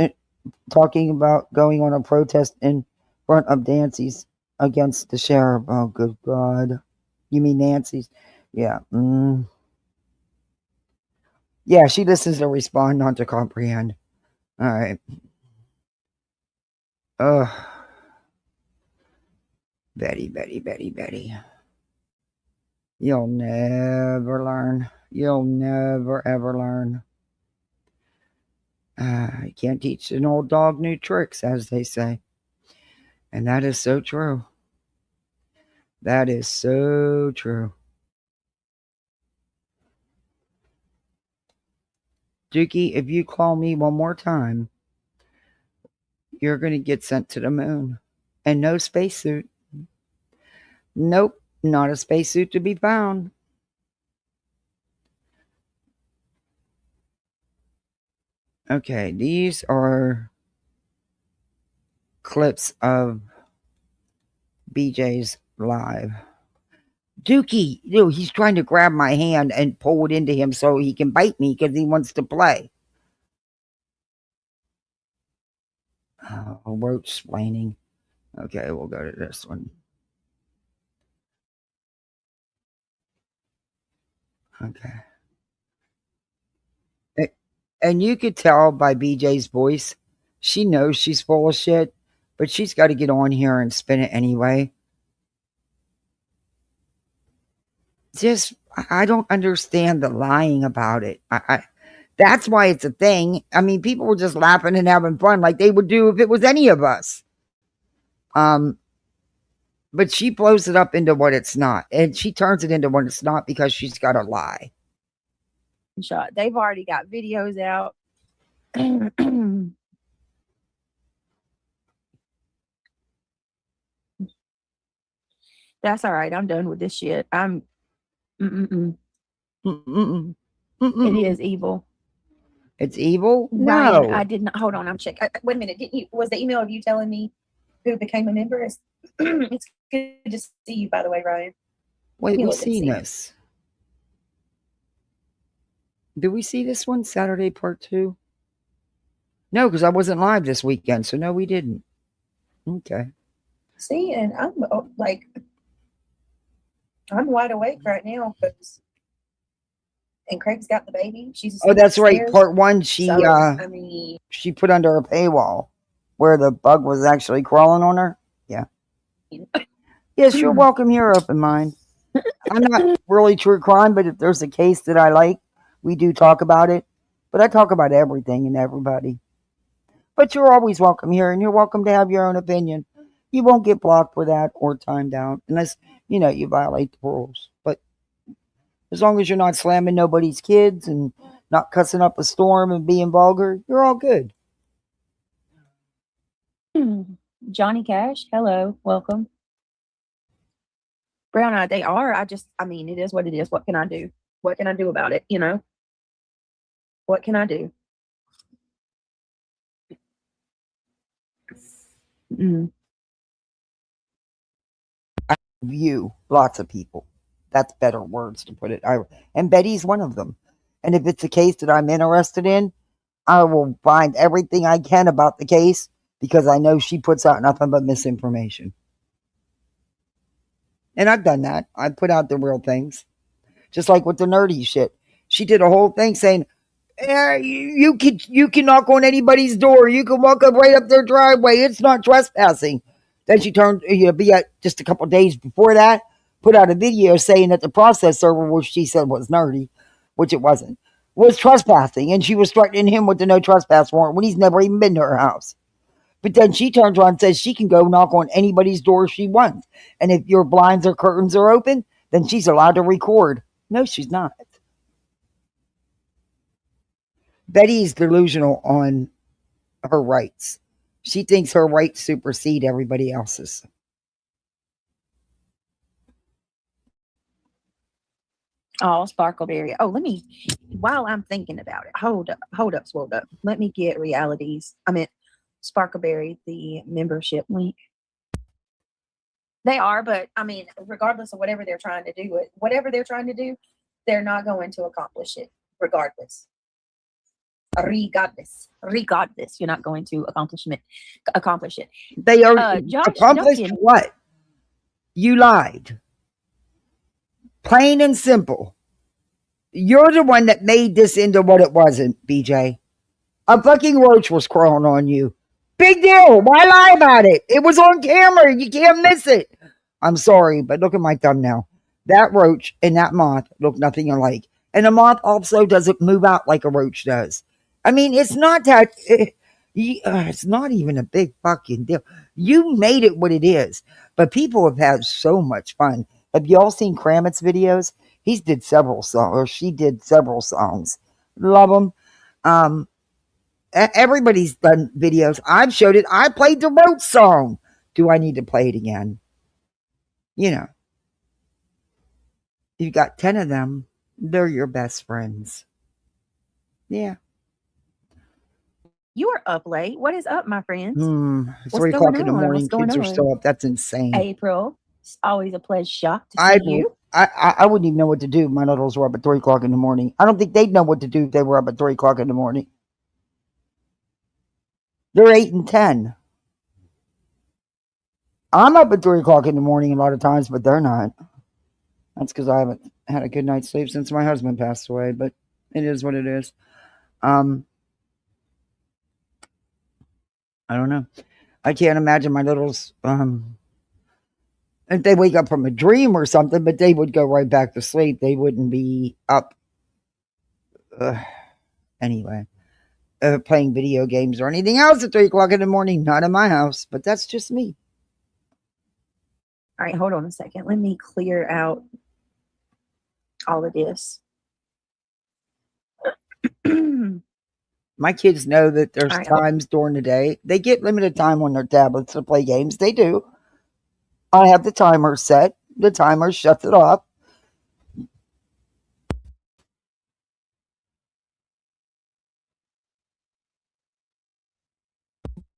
talking about going on a protest in front of Nancy's against the sheriff. Oh, good God. You mean Nancy's? Yeah. Yeah, she listens to respond, not to comprehend. All right. Betty. You'll never learn. You'll never, ever learn. You can't teach an old dog new tricks, as they say. And that is so true. That is so true. Dookie, if you call me one more time, you're going to get sent to the moon. And no spacesuit. Nope, not a spacesuit to be found. Okay, these are clips of BJ's live. Dookie, he's trying to grab my hand and pull it into him so he can bite me because he wants to play. Roach explaining. Okay, we'll go to this one. Okay. And you could tell by BJ's voice, she knows she's full of shit, but she's got to get on here and spin it anyway. I don't understand the lying about it. That's why it's a thing. I mean, people were just laughing and having fun like they would do if it was any of us. But she blows it up into what it's not. And she turns it into what it's not because she's got to lie. They've already got videos out. That's all right. I'm done with this shit. It is evil. It's evil? Ryan, No. I did not. Hold on. I'm checking. Wait a minute. Was the email of you telling me who became a member? It's good to see you, by the way, Ryan. Wait, we've seen this. Did we see this one, Saturday part 2? No, because I wasn't live this weekend, so no, we didn't. Okay. See, and I'm wide awake right now because, and Craig's got the baby. That's right. Part 1, she put under a paywall where the bug was actually crawling on her. Yeah. Yes, you're welcome here, Open Mind. I'm not really true crime, but if there's a case that I like, we do talk about it. But I talk about everything and everybody. But you're always welcome here, and you're welcome to have your own opinion. You won't get blocked for that or timed out unless, you violate the rules. But as long as you're not slamming nobody's kids and not cussing up a storm and being vulgar, you're all good. Johnny Cash, hello, welcome. Brown Eye, they are. I mean, it is what it is. What can I do? What can I do about it? You know? What can I do? Mm. You, lots of people. That's better words to put it. And Betty's one of them. And if it's a case that I'm interested in, I will find everything I can about the case because I know she puts out nothing but misinformation. And I've done that. I put out the real things. Just like with the nerdy shit. She did a whole thing saying, you can knock on anybody's door. You can walk up right up their driveway. It's not trespassing. Then she turned, be at just a couple of days before that, put out a video saying that the process server, which she said was nerdy, which it wasn't, was trespassing. And she was threatening him with the no trespass warrant when he's never even been to her house. But then she turns around and says she can go knock on anybody's door she wants. And if your blinds or curtains are open, then she's allowed to record. No, she's not. Betty's delusional on her rights. She thinks her rights supersede everybody else's. Oh, Sparkleberry. Oh, while I'm thinking about it, hold up, swolled up. Let me get Sparkleberry, the membership link. They are, but I mean, regardless of whatever they're trying to do, they're not going to accomplish it regardless. Regardless, you're not going to accomplish it. They are accomplished what? You lied. Plain and simple. You're the one that made this into what it wasn't, BJ. A fucking roach was crawling on you. Big deal. Why lie about it? It was on camera. You can't miss it. I'm sorry, but look at my thumbnail. That roach and that moth look nothing alike. And a moth also doesn't move out like a roach does. I mean, it's not that... it's not even a big fucking deal. You made it what it is. But people have had so much fun. Have y'all seen Kramit's videos? She did several songs. Love them. Everybody's done videos. I've showed it. I played the Roach song. Do I need to play it again? You've got 10 of them. They're your best friends. Yeah. You are up late. What is up, my friends? 3 o'clock in the morning. Kids are still up. That's insane. April, it's always a pleasure to see you. I wouldn't even know what to do if my littles were up at 3 o'clock in the morning. I don't think they'd know what to do if they were up at 3 o'clock in the morning. They're 8 and 10. I'm up at 3 o'clock in the morning a lot of times, but they're not. That's because I haven't had a good night's sleep since my husband passed away, but it is what it is. I don't know. I can't imagine my littles, if they wake up from a dream or something, but they would go right back to sleep. They wouldn't be up. Anyway. Playing video games or anything else at 3 o'clock in the morning. Not in my house, but that's just me. All right, hold on a second. Let me clear out all of this. My kids know that there's times during the day. They get limited time on their tablets to play games. They do. I have the timer set. The timer shuts it off.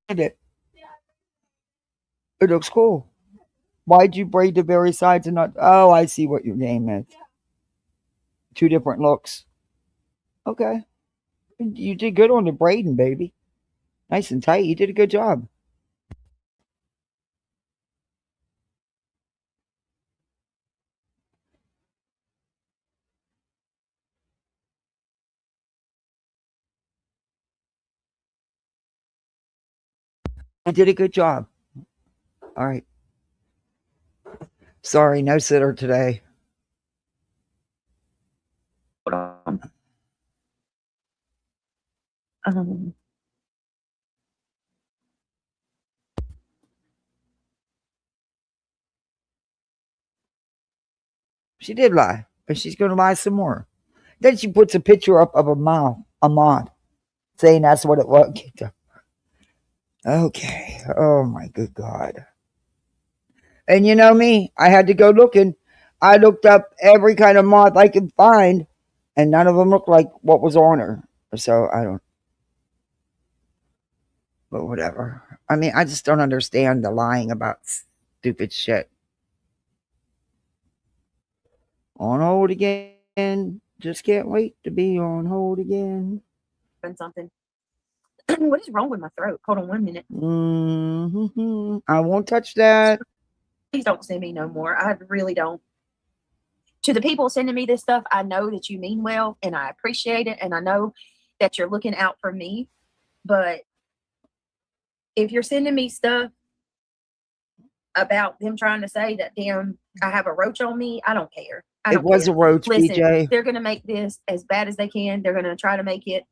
It looks cool. Why'd you braid the very sides and not? Oh, I see what your game is. 2 different looks. Okay. You did good on the braiding, baby. Nice and tight. You did a good job. You did a good job. All right. Sorry, no sitter today. Hold on. She did lie, but she's going to lie some more. Then she puts a picture up of a moth, saying that's what it was. Okay. Oh my good God. And you know me, I had to go looking. I looked up every kind of moth I could find, and none of them looked like what was on her. So I don't. But whatever. I mean, I just don't understand the lying about stupid shit. On hold again. Just can't wait to be on hold again. Something. What is wrong with my throat? Hold on 1 minute. I won't touch that. Please don't send me no more. I really don't. To the people sending me this stuff, I know that you mean well and I appreciate it. And I know that you're looking out for me. But if you're sending me stuff about them trying to say that damn I have a roach on me, I don't care. It was a roach, Listen, BJ. They're gonna make this as bad as they can. They're gonna try to make it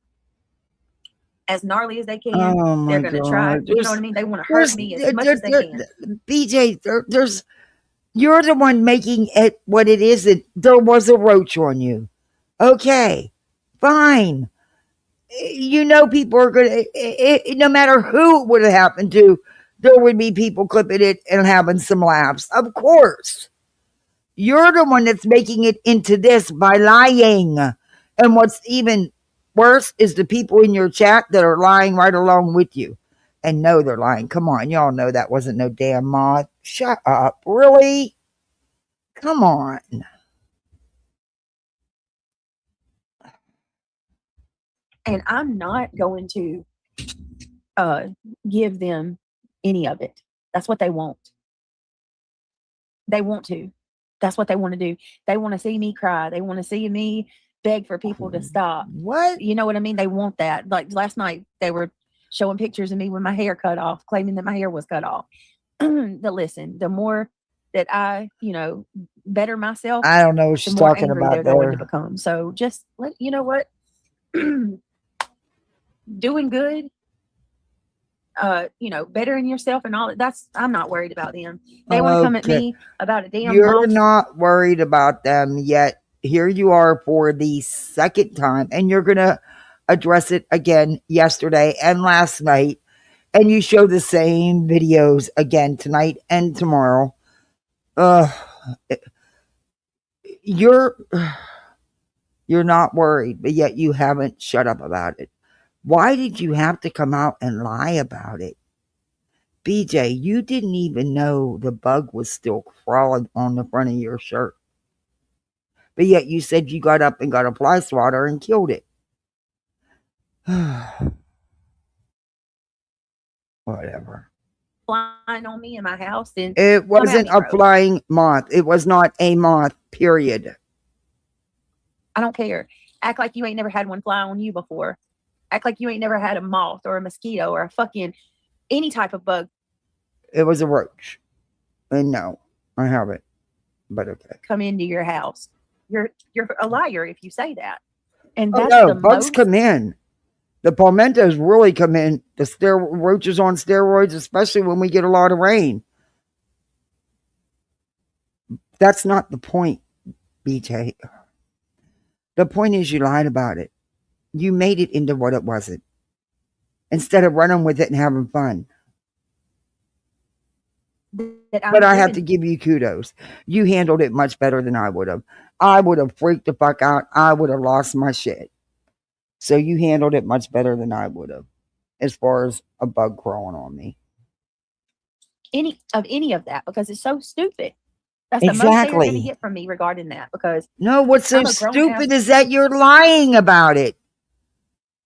as gnarly as they can. Oh my They're gonna try, God. you know what I mean? They want to hurt me as much as they can. BJ, you're the one making it what it isn't. There was a roach on you. Okay, fine. You know, people are going to, no matter who it would have happened to, there would be people clipping it and having some laughs. Of course. You're the one that's making it into this by lying. And what's even worse is the people in your chat that are lying right along with you and know they're lying. Come on, y'all know that wasn't no damn moth. Shut up. Really? Come on. And I'm not going to give them any of it. That's what they want. They want to. That's what they want to do. They want to see me cry. They want to see me beg for people to stop. What? You know what I mean? They want that. Like last night, they were showing pictures of me with my hair cut off, claiming that my hair was cut off. Listen, the more that I, better myself, I don't know what she's the more talking angry about they're going to there. become. So just you know what? Doing good, bettering yourself and all that. I'm not worried about them. They want to come at me about a damn You're moth. not worried about them yet. Here you are for the second time, and you're going to address it again yesterday and last night. And you show the same videos again tonight and tomorrow. You're not worried, but yet you haven't shut up about it. Why did you have to come out and lie about it? BJ, you didn't even know the bug was still crawling on the front of your shirt. But yet you said you got up and got a fly swatter and killed it. Whatever. Flying on me in my house. And it wasn't a flying moth. It was not a moth, period. I don't care. Act like you ain't never had one fly on you before. Act like you ain't never had a moth or a mosquito or a fucking any type of bug. It was a roach. And no, I haven't. But okay. Come into your house. You're a liar if you say that. And that's the bugs come in. The palmettos really come in. The roaches on steroids, especially when we get a lot of rain. That's not the point, BJ. The point is you lied about it. You made it into what it wasn't. Instead of running with it and having fun. But I have to give you kudos. You handled it much better than I would have. I would have freaked the fuck out. I would have lost my shit. So you handled it much better than I would have, as far as a bug crawling on me. Any of that, because it's so stupid. That's the most they're going to get from me regarding that. Because no, what's so stupid is that you're lying about it.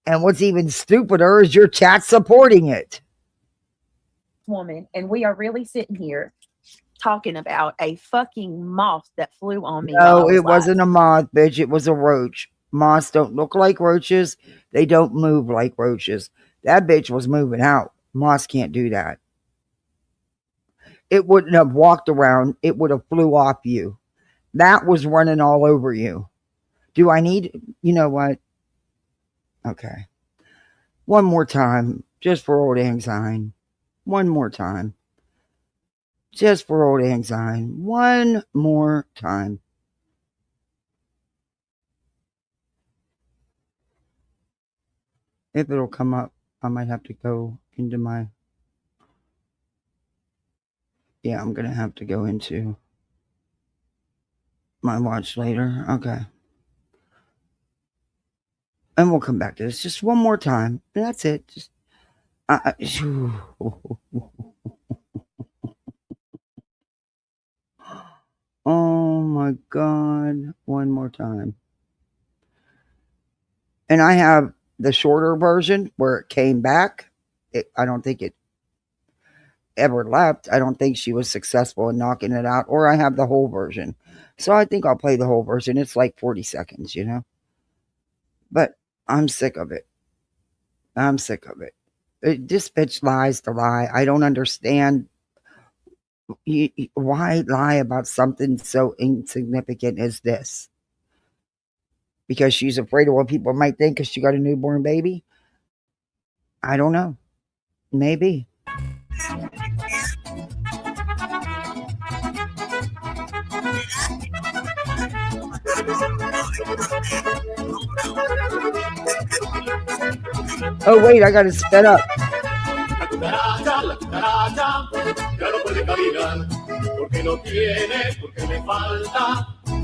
And what's even stupider is your chat supporting it. Woman, and we are really sitting here talking about a fucking moth that flew on me. No, it wasn't a moth, bitch. It was a roach. Moths don't look like roaches. They don't move like roaches. That bitch was moving out. Moths can't do that. It wouldn't have walked around. It would have flew off you. That was running all over you. Do I need, you know what? Okay. One more time, just for old anxiety. One more time. Just for old anxiety. One more time. If it'll come up, I might have to go into my... Yeah, I'm going to have to go into my watch later. Okay. And we'll come back to this just one more time. That's it. Just... Oh my God. One more time. And I have the shorter version where it came back. I don't think it ever left. I don't think she was successful in knocking it out. Or I have the whole version. So I think I'll play the whole version. It's like 40 seconds, you know. But I'm sick of it. I'm sick of it. This bitch lies to lie. I don't understand why lie about something so insignificant as this. Because she's afraid of what people might think because she got a newborn baby? I don't know. Maybe. Oh, wait, I gotta sped up.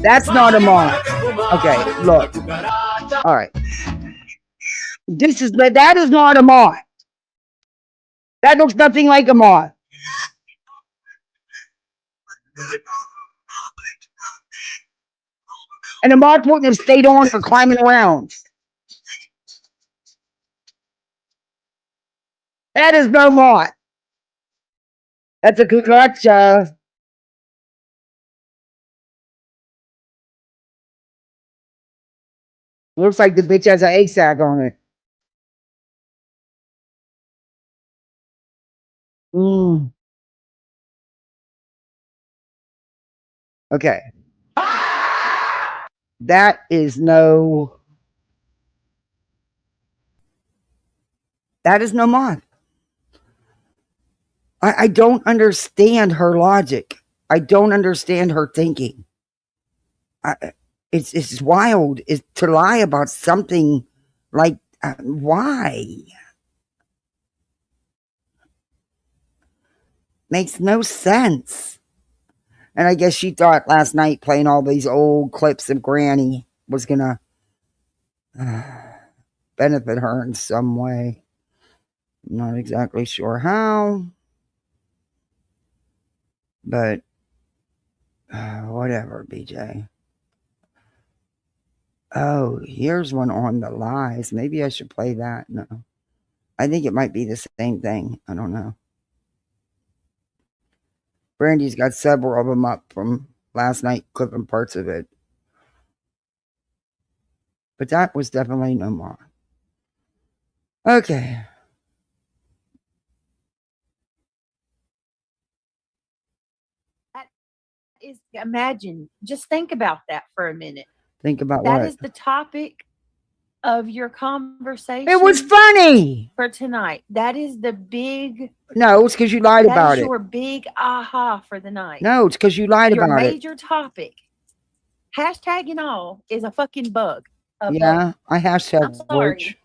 That's not a moth. Okay, look. All right. That is not a moth. That looks nothing like a moth. And the moth wouldn't have stayed on for climbing around. That is no moth. That's a cucaracha. Looks like the bitch has an egg sac on it. Okay. That is no moth. I don't understand her logic. I don't understand her thinking. It's wild to lie about something like why? Makes no sense. And I guess she thought last night playing all these old clips of Granny was gonna benefit her in some way. I'm not exactly sure how, but whatever, BJ. Oh, here's one on the lies. Maybe I should play that. No, I think it might be the same thing. I don't know. Brandy's got several of them up from last night, clipping parts of it. But that was definitely no more. Okay. Imagine, just think about that for a minute. Think about that what? That is the topic of your conversation. It was funny for tonight. That is the big. No, it's because you lied about it. That is your big aha for the night. No, it's because you lied about it. Your major topic, hashtag and all, is a fucking bug. Yeah, I hashtag. I'm sorry, Roach.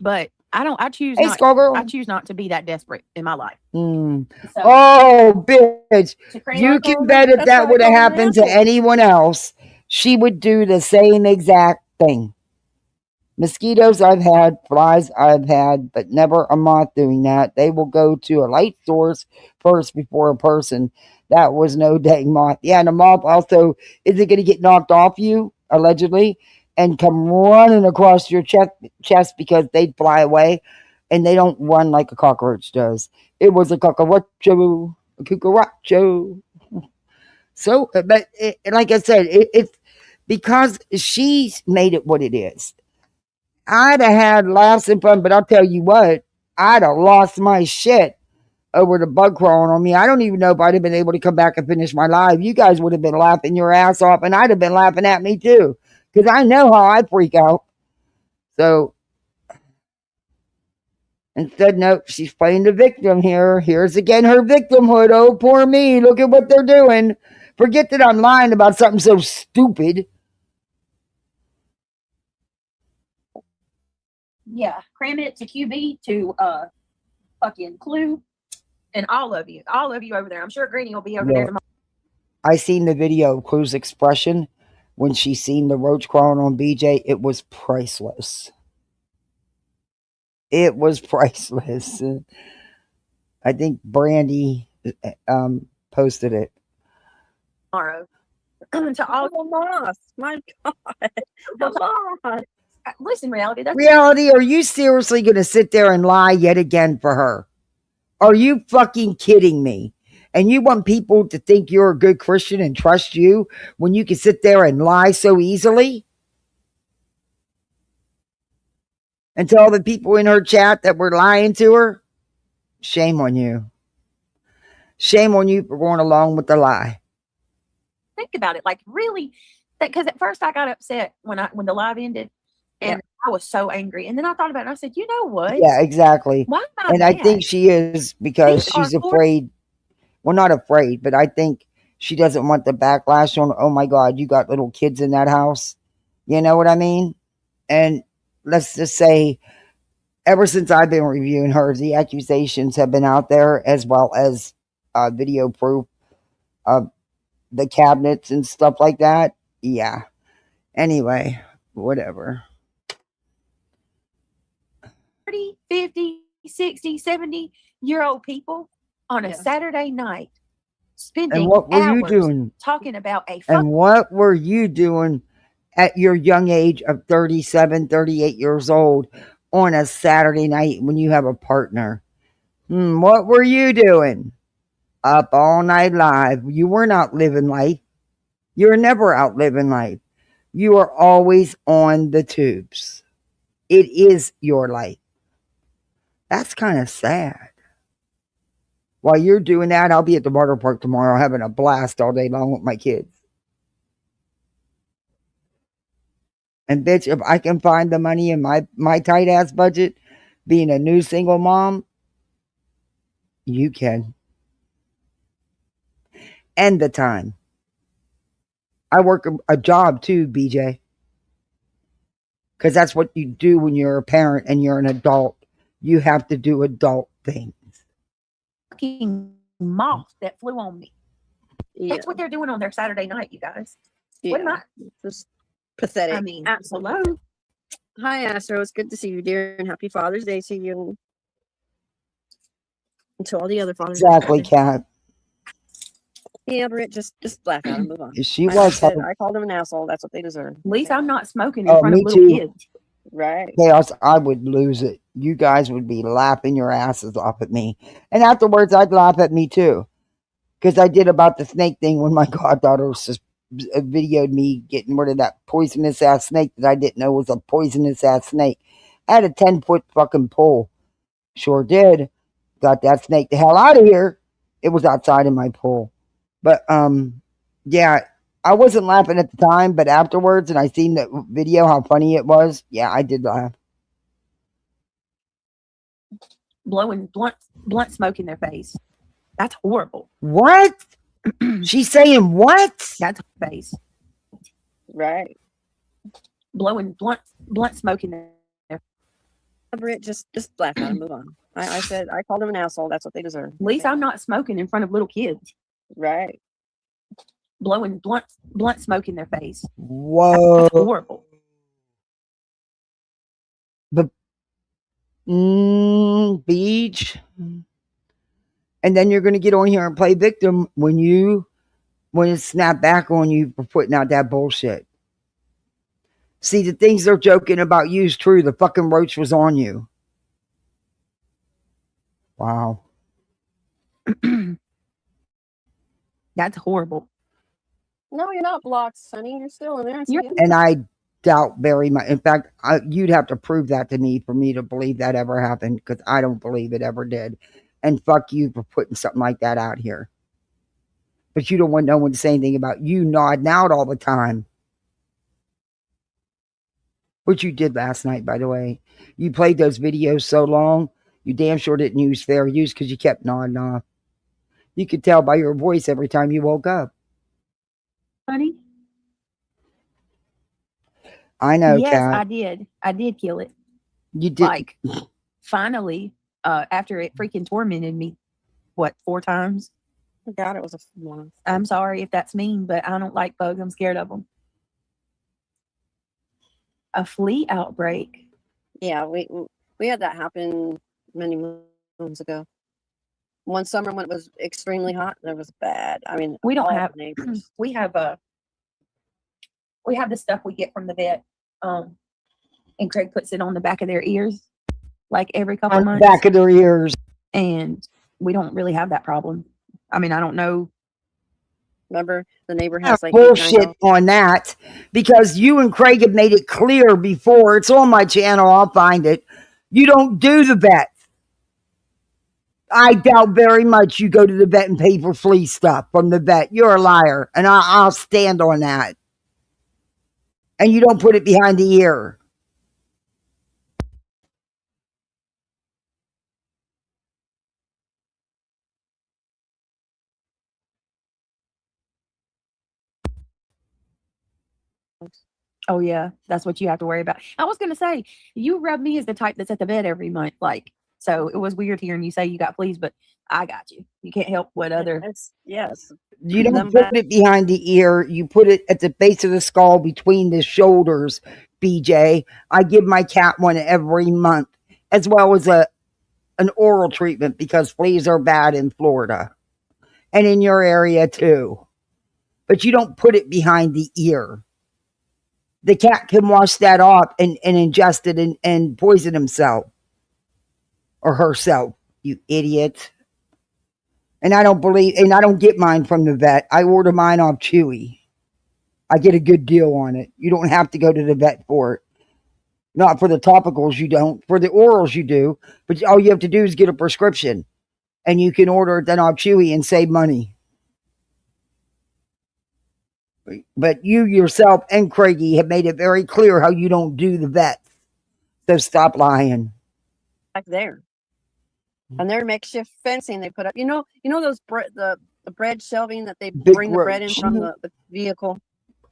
but I choose. Hey, not, I choose not to be that desperate in my life. So, oh, bitch! You can bet if that would have happened to anyone else, she would do the same exact thing. Mosquitoes I've had, flies I've had, but never a moth doing that. They will go to a light source first before a person. That was no dang moth. Yeah, and a moth also isn't going to get knocked off you, allegedly, and come running across your chest because they'd fly away, and they don't run like a cockroach does. It was a cucaracho, a cucaracho. So, but like I said, it's because she made it what it is. I'd have had laughs and fun, but I'll tell you what, I'd have lost my shit over the bug crawling on me. I don't even know if I'd have been able to come back and finish my live. You guys would have been laughing your ass off, and I'd have been laughing at me too, because I know how I freak out. So instead, nope, she's playing the victim here. Here's again her victimhood. Oh, poor me. Look at what they're doing. Forget that I'm lying about something so stupid. Yeah, cram it to QB to fucking Clue, and all of you over there. I'm sure Granny will be over there Yeah. tomorrow. I seen the video of Clue's expression when she seen the roach crawling on BJ. It was priceless. It was priceless. I think Brandy posted it. To all Moth. My God. Come on. listen, reality. That's Reality, are you seriously going to sit there and lie yet again for her? Are you fucking kidding me? And you want people to think you're a good Christian and trust you when you can sit there and lie so easily? And tell the people in her chat that we're lying to her? Shame on you. Shame on you for going along with the lie. think about it. Like really, because at first I got upset when the live ended, and I was so angry. And then I thought about it. And I said, you know what? Yeah, exactly. Why am I And mad? I think she is because These are she's afraid. Well, not afraid, but I think she doesn't want the backlash on, oh my God, you got little kids in that house. You know what I mean? And let's just say, ever since I've been reviewing her, the accusations have been out there, as well as video proof of the cabinets and stuff like that. Yeah. Anyway, whatever. 30, 50, 60, 70-year-old people on a Saturday night spending And what were you hours doing? talking about a And what were you doing at your young age of 37, 38 years old on a Saturday night when you have a partner? What were you doing? Up all night live. You were not living life. You're never out living life. You are always on the tubes. It is your life. That's kind of sad. While you're doing that, I'll be at the water park tomorrow having a blast all day long with my kids. And bitch, if I can find the money in my tight ass budget, being a new single mom, you can. And the time. I work a job too, BJ. Because that's what you do when you're a parent and you're an adult. You have to do adult things. fucking moth that flew on me. That's what they're doing on their Saturday night, you guys. What am I? Just pathetic. I mean, absolutely. hello. Hi, Astro. It's good to see you, dear, and happy Father's Day to you. And to all the other fathers. Exactly, Kat. Yeah, Britt, just laugh at him, move on. She I was. called him an asshole. That's what they deserve. At least I'm not smoking in front of Me little too. kids. Right. Chaos, I would lose it. You guys would be laughing your asses off at me. And afterwards, I'd laugh at me too. Because I did about the snake thing when my goddaughter just videoed me getting rid of that poisonous ass snake that I didn't know was a poisonous ass snake. I had a 10-foot fucking pole. Sure did. Got that snake the hell out of here. It was outside in my pool. But, yeah, I wasn't laughing at the time, but afterwards, and I seen the video, how funny it was. Yeah, I did laugh. Blowing blunt smoke in their face. That's horrible. What? She's saying what? That's her face. Right. Blowing blunt smoke in their. Britt, just laugh at him, move on. I called him an asshole. That's what they deserve. At least I'm not smoking in front of little kids. Right. Blowing blunt smoke in their face. Whoa. That's horrible. But beach. And then you're going to get on here and play victim when it snap back on you for putting out that bullshit. See, the things they're joking about you is true. The fucking roach was on you. Wow. That's horrible. No, you're not blocked, Sonny. You're still in there. And I doubt very much. In fact, you'd have to prove that to me for me to believe that ever happened, because I don't believe it ever did. And fuck you for putting something like that out here. But you don't want no one to say anything about you nodding out all the time. Which you did last night, by the way. You played those videos so long, you damn sure didn't use fair use because you kept nodding off. You could tell by your voice every time you woke up. Honey? I know, Yes, Kat. I did. I did kill it. You did. Like, finally, after it freaking tormented me, what, 4 times? I forgot it was a month. I'm sorry if that's mean, but I don't like bugs. I'm scared of them. A flea outbreak. Yeah, we had that happen many moons ago. One summer when it was extremely hot, it was bad. I mean, We don't all have the neighbors. we have the stuff we get from the vet, and Craig puts it on the back of their ears like every couple On the months, back of their ears. and we don't really have that problem. I mean, I don't know. Remember, the neighbor has like Bullshit 8, 9 on that, because you and Craig have made it clear before. It's on my channel. I'll find it. You don't do the vet. I doubt very much you go to the vet and pay for flea stuff from the vet. You're a liar, and I'll stand on that. And you don't put it behind the ear. Oh yeah, that's what you have to worry about. I was gonna say, you rub me as the type that's at the vet every month, like, so it was weird hearing you say you got fleas, but I got you. You can't help what other. Yes. You don't Them put back- it behind the ear. You put it at the base of the skull between the shoulders, BJ. I give my cat one every month, as well as an oral treatment, because fleas are bad in Florida and in your area too. But you don't put it behind the ear. The cat can wash that off and ingest it and poison himself or herself, you idiot. And I don't get mine from the vet. I order mine off Chewy. I get a good deal on it. You don't have to go to the vet for it. Not for the topicals, you don't. For the orals, you do. But all you have to do is get a prescription. And you can order it then off Chewy and save money. But you yourself and Craigie have made it very clear how you don't do the vet. So stop lying. back there. And their makeshift fencing they put up. You know those the bread shelving that they Big bring the bread in Roach. from the vehicle.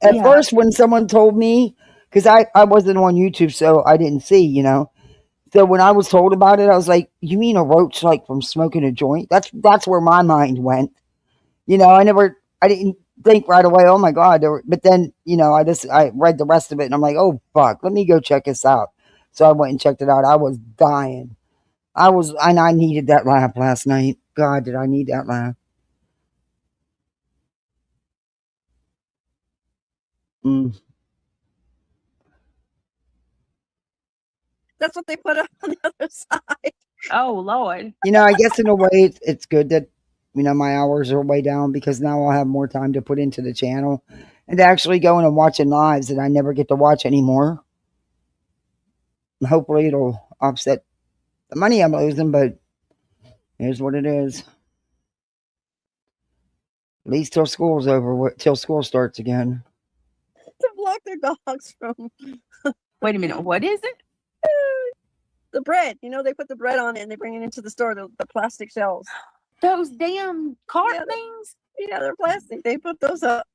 At first, when someone told me, because I wasn't on YouTube, so I didn't see, So when I was told about it, I was like, "You mean a roach like from smoking a joint?" That's where my mind went. I didn't think right away. Oh my God! But then I read the rest of it, and I'm like, "Oh fuck, let me go check this out." So I went and checked it out. I was dying. And I needed that laugh last night. God, did I need that laugh? That's what they put up on the other side. Oh Lord. I guess in a way it's good that my hours are way down, because now I'll have more time to put into the channel and actually going and watching lives that I never get to watch anymore. Hopefully it'll offset the money I'm losing, but here's what it is. At least till school's over, till school starts again. To block their dogs from. Wait a minute, what is it? The bread. They put the bread on it and they bring it into the store, the plastic shells. Those damn cart things? Yeah, they're plastic. They put those up.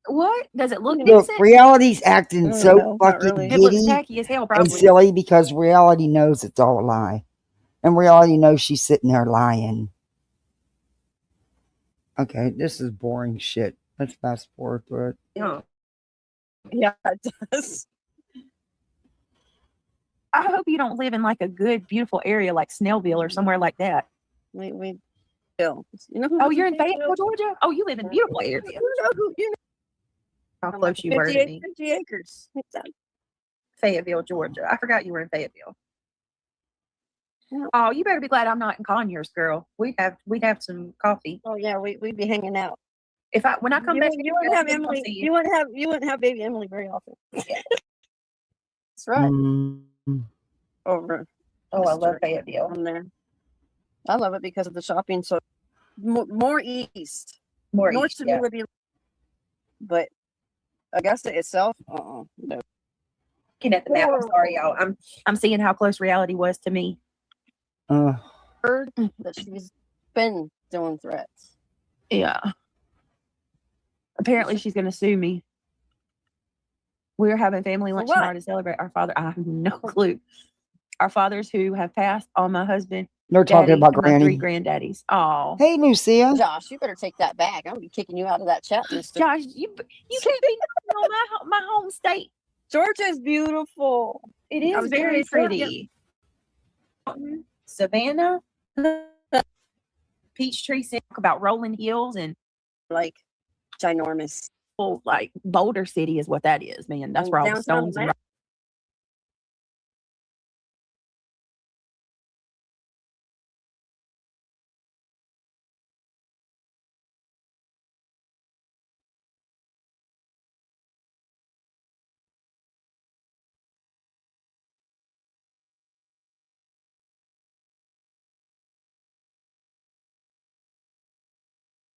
What? Does it look Look, decent? reality's acting so fucking It looks giddy tacky as hell, and probably. silly, because reality knows it's all a lie. And reality knows she's sitting there lying. Okay, this is boring shit. Let's fast forward through it. Yeah, it does. I hope you don't live in like a good, beautiful area like Snellville or somewhere like that. We Bill. Oh, you're in Fayetteville, Georgia? Oh, you live in a beautiful area. How close you were to me. 50 acres. Fayetteville, Georgia. I forgot you were in Fayetteville. Oh, you better be glad I'm not in Conyers, girl. We'd have some coffee. Oh yeah, we'd be hanging out. When I come back, you wouldn't have Emily. You wouldn't have baby Emily very often. Yeah. That's right. Over. Oh, I love Fayetteville. From there. I love it because of the shopping. So more east. More north east, to me would be, but Augusta itself, no. Looking at the map, I'm sorry, y'all. I'm seeing how close reality was to me. Heard that she's been doing threats. Yeah. Apparently, she's going to sue me. We're having family lunch what? tomorrow to celebrate our father. I have no clue. Our fathers who have passed on my husband, They're talking daddy, about and my 3 Granny. granddaddies. Oh, Hey, Lucia. Josh, you better take that back. I'm gonna be kicking you out of that chat, mister. Josh, you can't be knocking on my home state. Georgia's beautiful. It I is was getting very ready to tell you. pretty. Savannah, Peachtree, City, about rolling hills and Like ginormous. like Boulder City is what that is, man. That's And where all the downtown stones and Atlanta.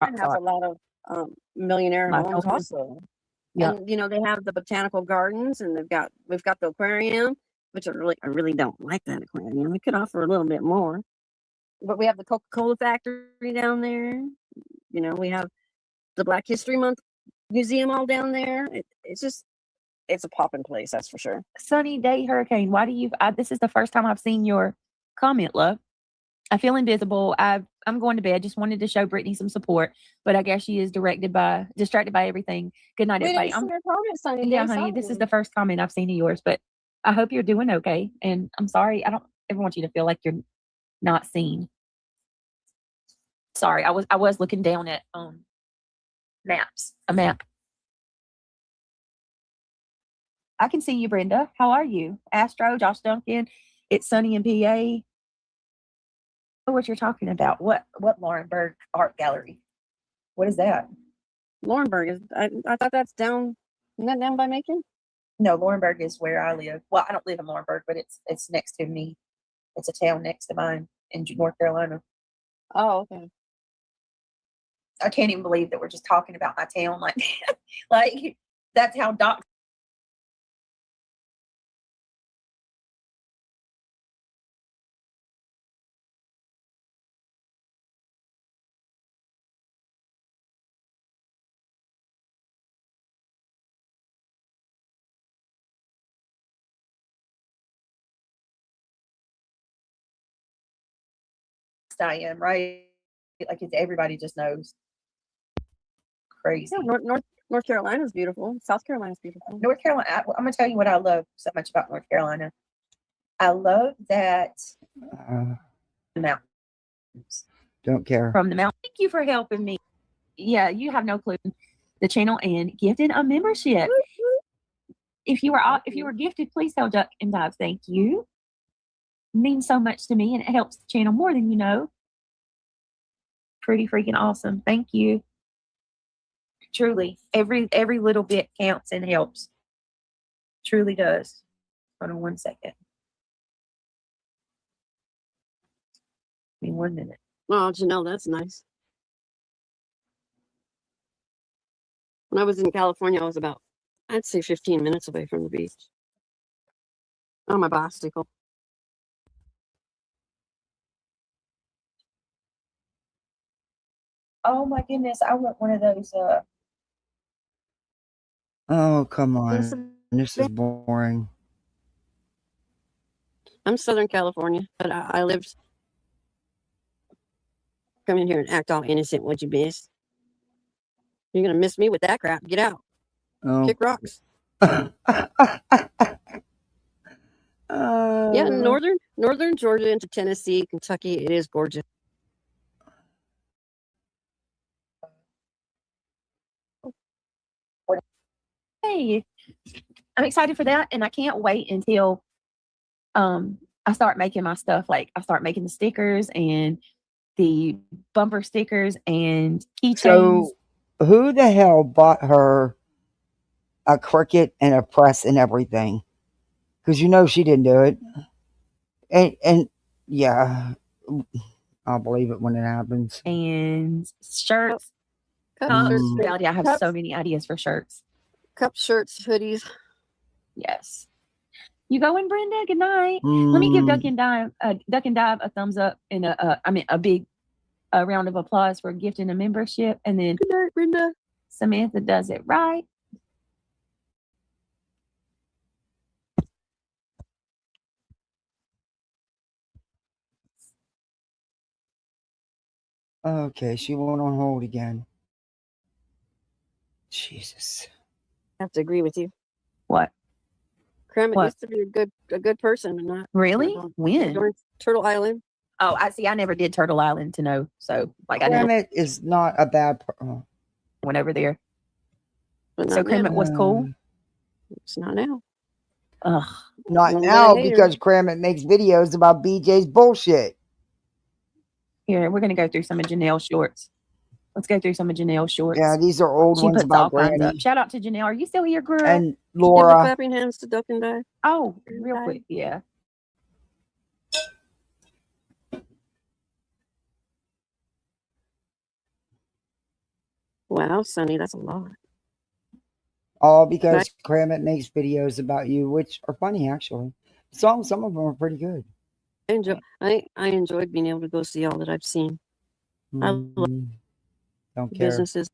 And has a lot of millionaire My homes home. also. Yeah. And they have the botanical gardens, and we've got the aquarium, which I really don't like that aquarium. We could offer a little bit more. But we have the Coca-Cola factory down there. We have the Black History Month museum all down there. It's a poppin' place, that's for sure. Sunny day hurricane. Why do you? This is the first time I've seen your comment, love. I feel invisible. I'm going to bed. Just wanted to show Brittany some support, but I guess she is distracted by everything. Good night, We everybody. didn't see your comment, Sunny. Yeah, Day, honey. This is sorry. the first comment I've seen of yours, but I hope you're doing okay. And I'm sorry. I don't ever want you to feel like you're not seen. Sorry, I was looking down at a map. I can see you, Brenda. How are you? Astro, Josh Duncan. It's Sunny in PA. What you're talking about? What Laurenberg Art Gallery? What is that? Laurenberg is. I thought that's down. Isn't that down by Macon? No, Laurenberg is where I live. Well, I don't live in Laurenberg, but it's next to me. It's a town next to mine in North Carolina. Oh, okay. I can't even believe that we're just talking about my town like like that's how Doc. I am, right? Like everybody just knows. Crazy. Yeah, North Carolina's beautiful. South Carolina's beautiful. North Carolina. I'm gonna tell you what I love so much about North Carolina. I love that the mountains. Don't care. From the mountain. Thank you for helping me. Yeah, you have no clue. The channel and gifted a membership. If you were gifted, please tell Duck and Dive thank you. It means so much to me, and it helps the channel more than you know. Pretty freaking awesome. Thank you. Truly, every little bit counts and helps. Truly does. Hold on 1 second. Give me 1 minute. Oh, that's nice. When I was in California, I was about, I'd say 15 minutes away from the beach. On my bicycle. Oh my goodness, I want one of those. Oh, come on. This is boring. I'm Southern California, but I lived. Come in here and act all innocent, would you, miss? You're gonna miss me with that crap. Get out. Oh. Kick rocks. Yeah, northern Georgia into Tennessee, Kentucky, it is gorgeous. Hey, I'm excited for that, and I can't wait until I start making my stuff. Like I start making the stickers and the bumper stickers and keychains. So, who the hell bought her a Cricut and a press and everything? Because she didn't do it. And yeah, I'll believe it when it happens. And shirts. Cups, Reality, I have so many ideas for shirts. Cups, shirts, hoodies. Yes. You going, Brenda? Good night. Let me give Duck and Dive a thumbs up and a big round of applause for gifting a membership. And then Good night, Brenda. Samantha does it right. Okay, she went on hold again. Jesus. I have to agree with you. What? Kermit What? used to be a good person, and not Really? When? during Turtle Island. Oh, I see. I never did Turtle Island to know. So, like, I never Kermit is not a bad went over there. But So not now. Kermit was cool. It's not now. Ugh. Not One day now later. because Kermit makes videos about BJ's bullshit. Here, we're gonna go through some of Janelle's shorts. Let's go through some of Janelle's shorts. Yeah, these are old She ones puts all about kinds Granny. up. Shout out to Janelle. Are you still here, girl? And Give the Laura. clapping hands to Duck and Dive. Oh, real quick, yeah. Wow, Sonny, that's a lot. All because Right. Kermit makes videos about you, which are funny actually. Some of them are pretty good. I enjoyed being able to go see all that I've seen. I love Don't care. businesses.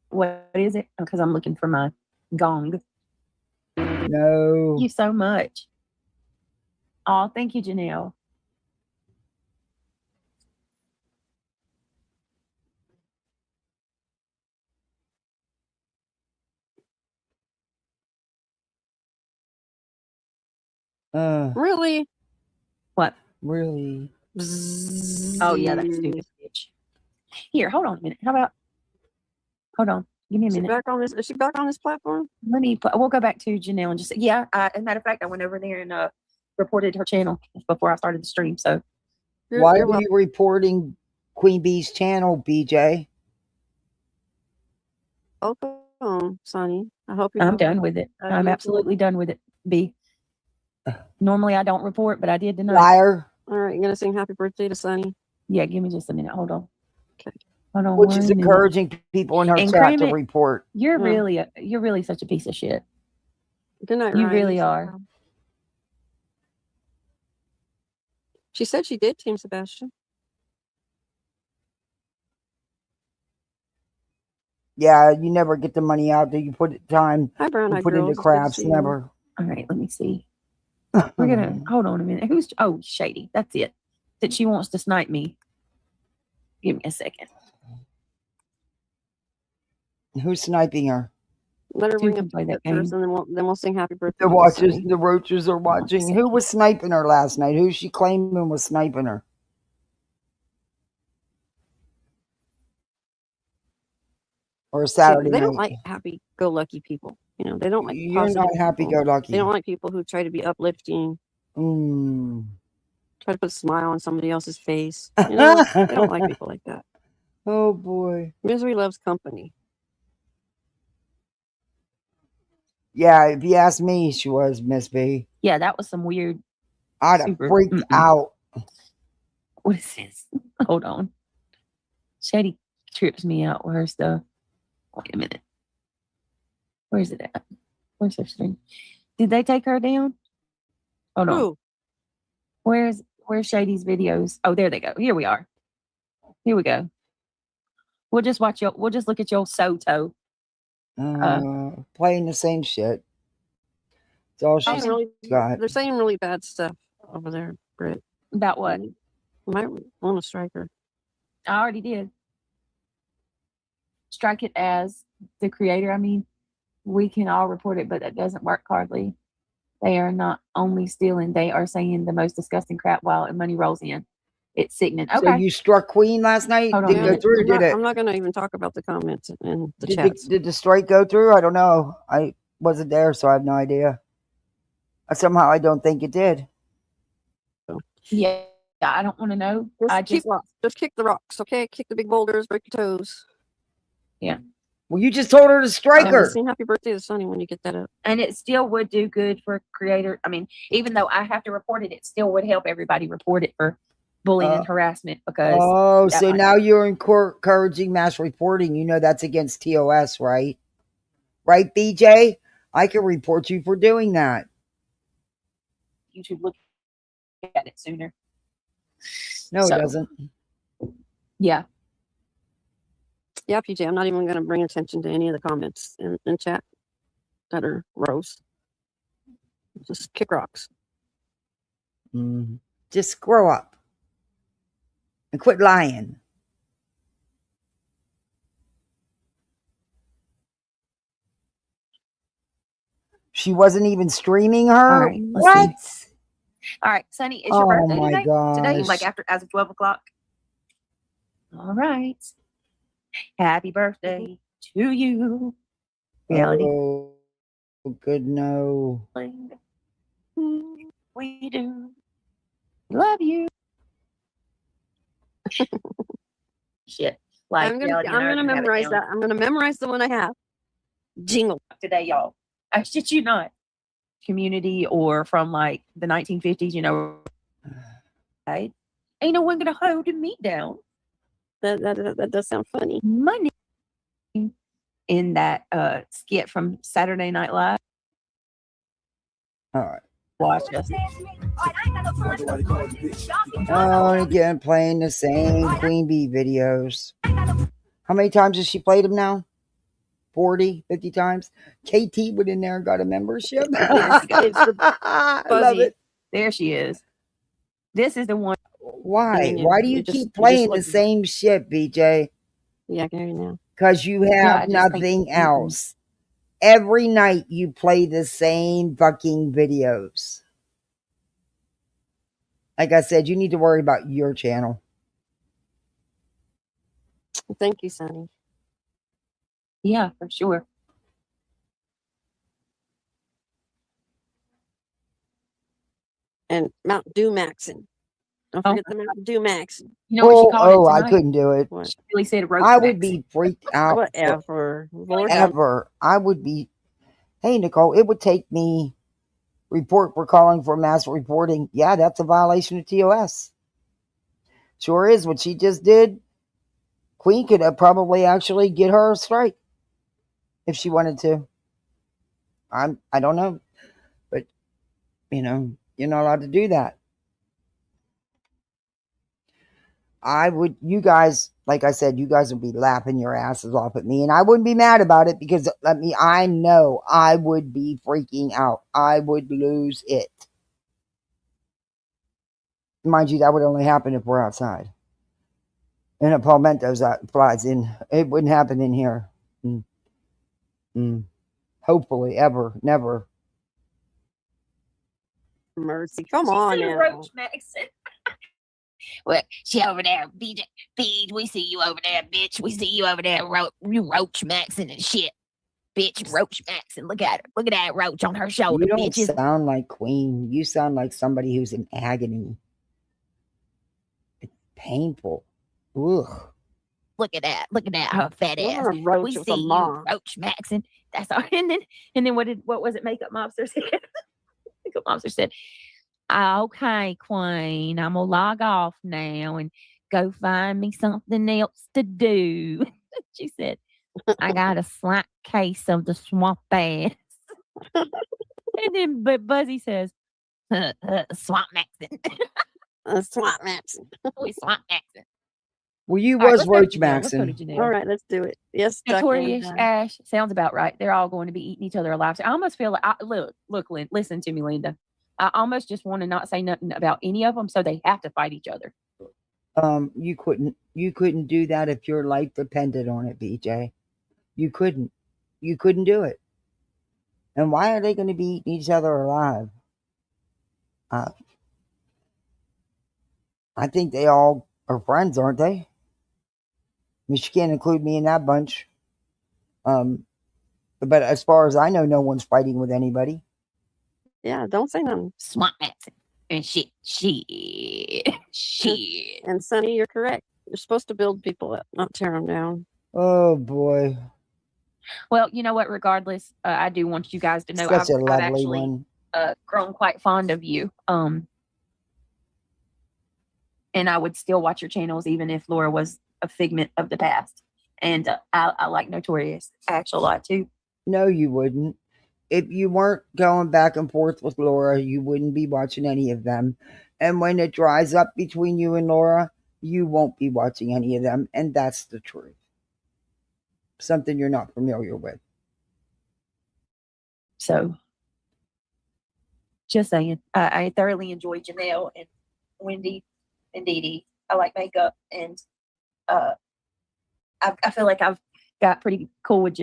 What is it? Because I'm looking for my gong. No. Thank you so much. Oh, thank you, Janelle. Really? What? Really? Oh yeah, that stupid bitch. Here, hold on a minute. How about? Hold on. Give me a Is she minute. back on this? Is she back on this platform? Let me. We'll go back to Janelle and just. Yeah. As a matter of fact, I went over there and reported her channel before I started the stream. So. Why are you reporting Queen Bee's channel, BJ? Oh, Sonny. I hope you. I'm done with it. I'm absolutely done with it. B. Normally I don't report, but I did tonight. Liar. All right, you gonna sing happy birthday to Sonny? Yeah, give me just a minute. Hold on. Okay. Hold on. Which is encouraging people in her And chat to Kermit, report. You're really such a piece of shit. Good night, You Ryan. really are. She said she did Team Sebastian. Yeah, you never get the money out that you put it time. Hi, Brown You Eyed put Girls. into It's good to crafts. see you. Never. All right, let me see. We're gonna hold on a minute. Shady? That's it. That she wants to snipe me. Give me a second. Who's sniping her? Let her Two ring can up play that first, game. and then we'll sing happy birthday. The to watchers, Sonny. the roaches are watching. Who was sniping her last night? Who she claiming was sniping her? Or Saturday They night? don't like happy-go-lucky people. You know, they don't like You're positive not happy-go-lucky. They don't like people who try to be uplifting. Try to put a smile on somebody else's face. You know, they don't like people like that. Oh boy. Misery loves company. Yeah, if you ask me, she was Miss B. Yeah, that was some weird. I'd have freaked out. What is this? Hold on. Shady trips me out with her stuff. Wait a minute. Where's it at? Where's her stream? Did they take her down? Hold on. Where's Shady's videos? Oh, there they go. Here we are. Here we go. We'll just watch your. We'll just look at your Soto. Playing the same shit. It's all she's got. They're saying really bad stuff over there, Britt. About what? You might want to strike her. I already did. Strike it as the creator. I mean, we can all report it, but that doesn't work hardly. They are not only stealing, they are saying the most disgusting crap while money rolls in. It's sickening. Okay. So you struck Queen last night? Hold on Did it go through? Did it? I'm not going to even talk about the comments and the chats. Did the strike go through? I don't know. I wasn't there, so I have no idea. Somehow I don't think it did. Yeah, I don't want to know. Just kick the rocks, okay? Kick the big boulders, break your toes. Yeah. Well, you just told her to strike her. Sing happy birthday to Sonny when you get that up. And it still would do good for creator. I mean, even though I have to report it, it still would help everybody report it for bullying and harassment because. So now you're encouraging mass reporting. You know that's against TOS, right? Right, BJ? I can report you for doing that. YouTube look at it sooner. No, it doesn't. Yeah. Yeah, PJ, I'm not even going to bring attention to any of the comments in chat that are roast. Just kick rocks. Just grow up. And quit lying. She wasn't even streaming her? All right, let's What? see. All right, Sonny, it's your Oh birthday my today, like gosh. as of 12 o'clock. All right. Happy birthday to you. Reality. Oh, good no. We do love you. Shit. Like I'm reality gonna and I have it memorize down that. I'm gonna memorize the one I have. Jingle. today, y'all. I shit you not. Community or from like the 1950s, you know, right? Ain't no one gonna hold me down. That does sound funny. Money in that skit from Saturday Night Live. All right. Watch us. Oh, and again, playing the same Queen Bee videos. How many times has she played them now? 40, 50 times? KT went in there and got a membership. I love it. There she is. This is the one. Why? Why do you keep playing the same shit, BJ? Yeah, Gary, now. Because you have nothing else. Every night you play the same fucking videos. Like I said, you need to worry about your channel. Thank you, Sonny. Yeah, for sure. And Mount Dew Maxon. Don't forget the Mount Dew Maxon. You know what she called it tonight? I couldn't do it. What? She really said Roach I would Maxon. be freaked out. Whatever. Forever. I would be. Hey, Nicole, it would take me. Report for calling for mass reporting. Yeah, that's a violation of TOS. Sure is. What she just did. Queen could probably actually get her a strike if she wanted to. I don't know. But, you know, you're not allowed to do that. You guys, like I said, you guys would be laughing your asses off at me, and I wouldn't be mad about it because I know I would be freaking out. I would lose it. Mind you, that would only happen if we're outside. And if Palmetto's flies in, it wouldn't happen in here. Hopefully, ever, never. Mercy, come on now. Roach Maxon. Well, she over there, BJ. We see you over there, bitch. We see you over there, Roach Maxon and shit. Bitch, Roach Maxon. Look at her. Look at that roach on her shoulder, You don't bitches. sound like Queen. You sound like somebody who's in agony. It's painful. Ugh. Look at that. Look at that. Her fat ass. Roach We with see a you, mom. Roach Maxon. That's all. And then what was it? Makeup Mobster said. Makeup Mobster said, "Okay, Queen, I'm gonna log off now and go find me something else to do." She said, "I got a slight case of the swamp ass." And then Buzzy says, "Swamp Maxon." Swamp Maxon. We Swamp Maxon. Well, you All right, was let's go to Roach Janelle. Let's go to Maxon. Janelle. All right, let's do it. Yes, Victoria Ash sounds about right. They're all going to be eating each other alive. So I almost feel like look, listen to me, Linda. I almost just want to not say nothing about any of them, so they have to fight each other. You couldn't do that if your life depended on it, BJ. You couldn't do it. And why are they going to be eating each other alive? I think they all are friends, aren't they? I mean, she can't include me in that bunch. But as far as I know, no one's fighting with anybody. Yeah, don't say nothing. Swamp Maxon and shit. And Sonny, you're correct. You're supposed to build people up, not tear them down. Oh boy. Well, you know what? Regardless, I do want you guys to know Such a I've lovely actually one. Grown quite fond of you. And I would still watch your channels even if Laura was a figment of the past. And I like Notorious actually a lot too. No, you wouldn't. If you weren't going back and forth with Laura, you wouldn't be watching any of them. And when it dries up between you and Laura, you won't be watching any of them. And that's the truth. Something you're not familiar with. So, just saying. I thoroughly enjoyed Janelle and Wendy and Dee Dee I like makeup, and I feel like I've got pretty cool with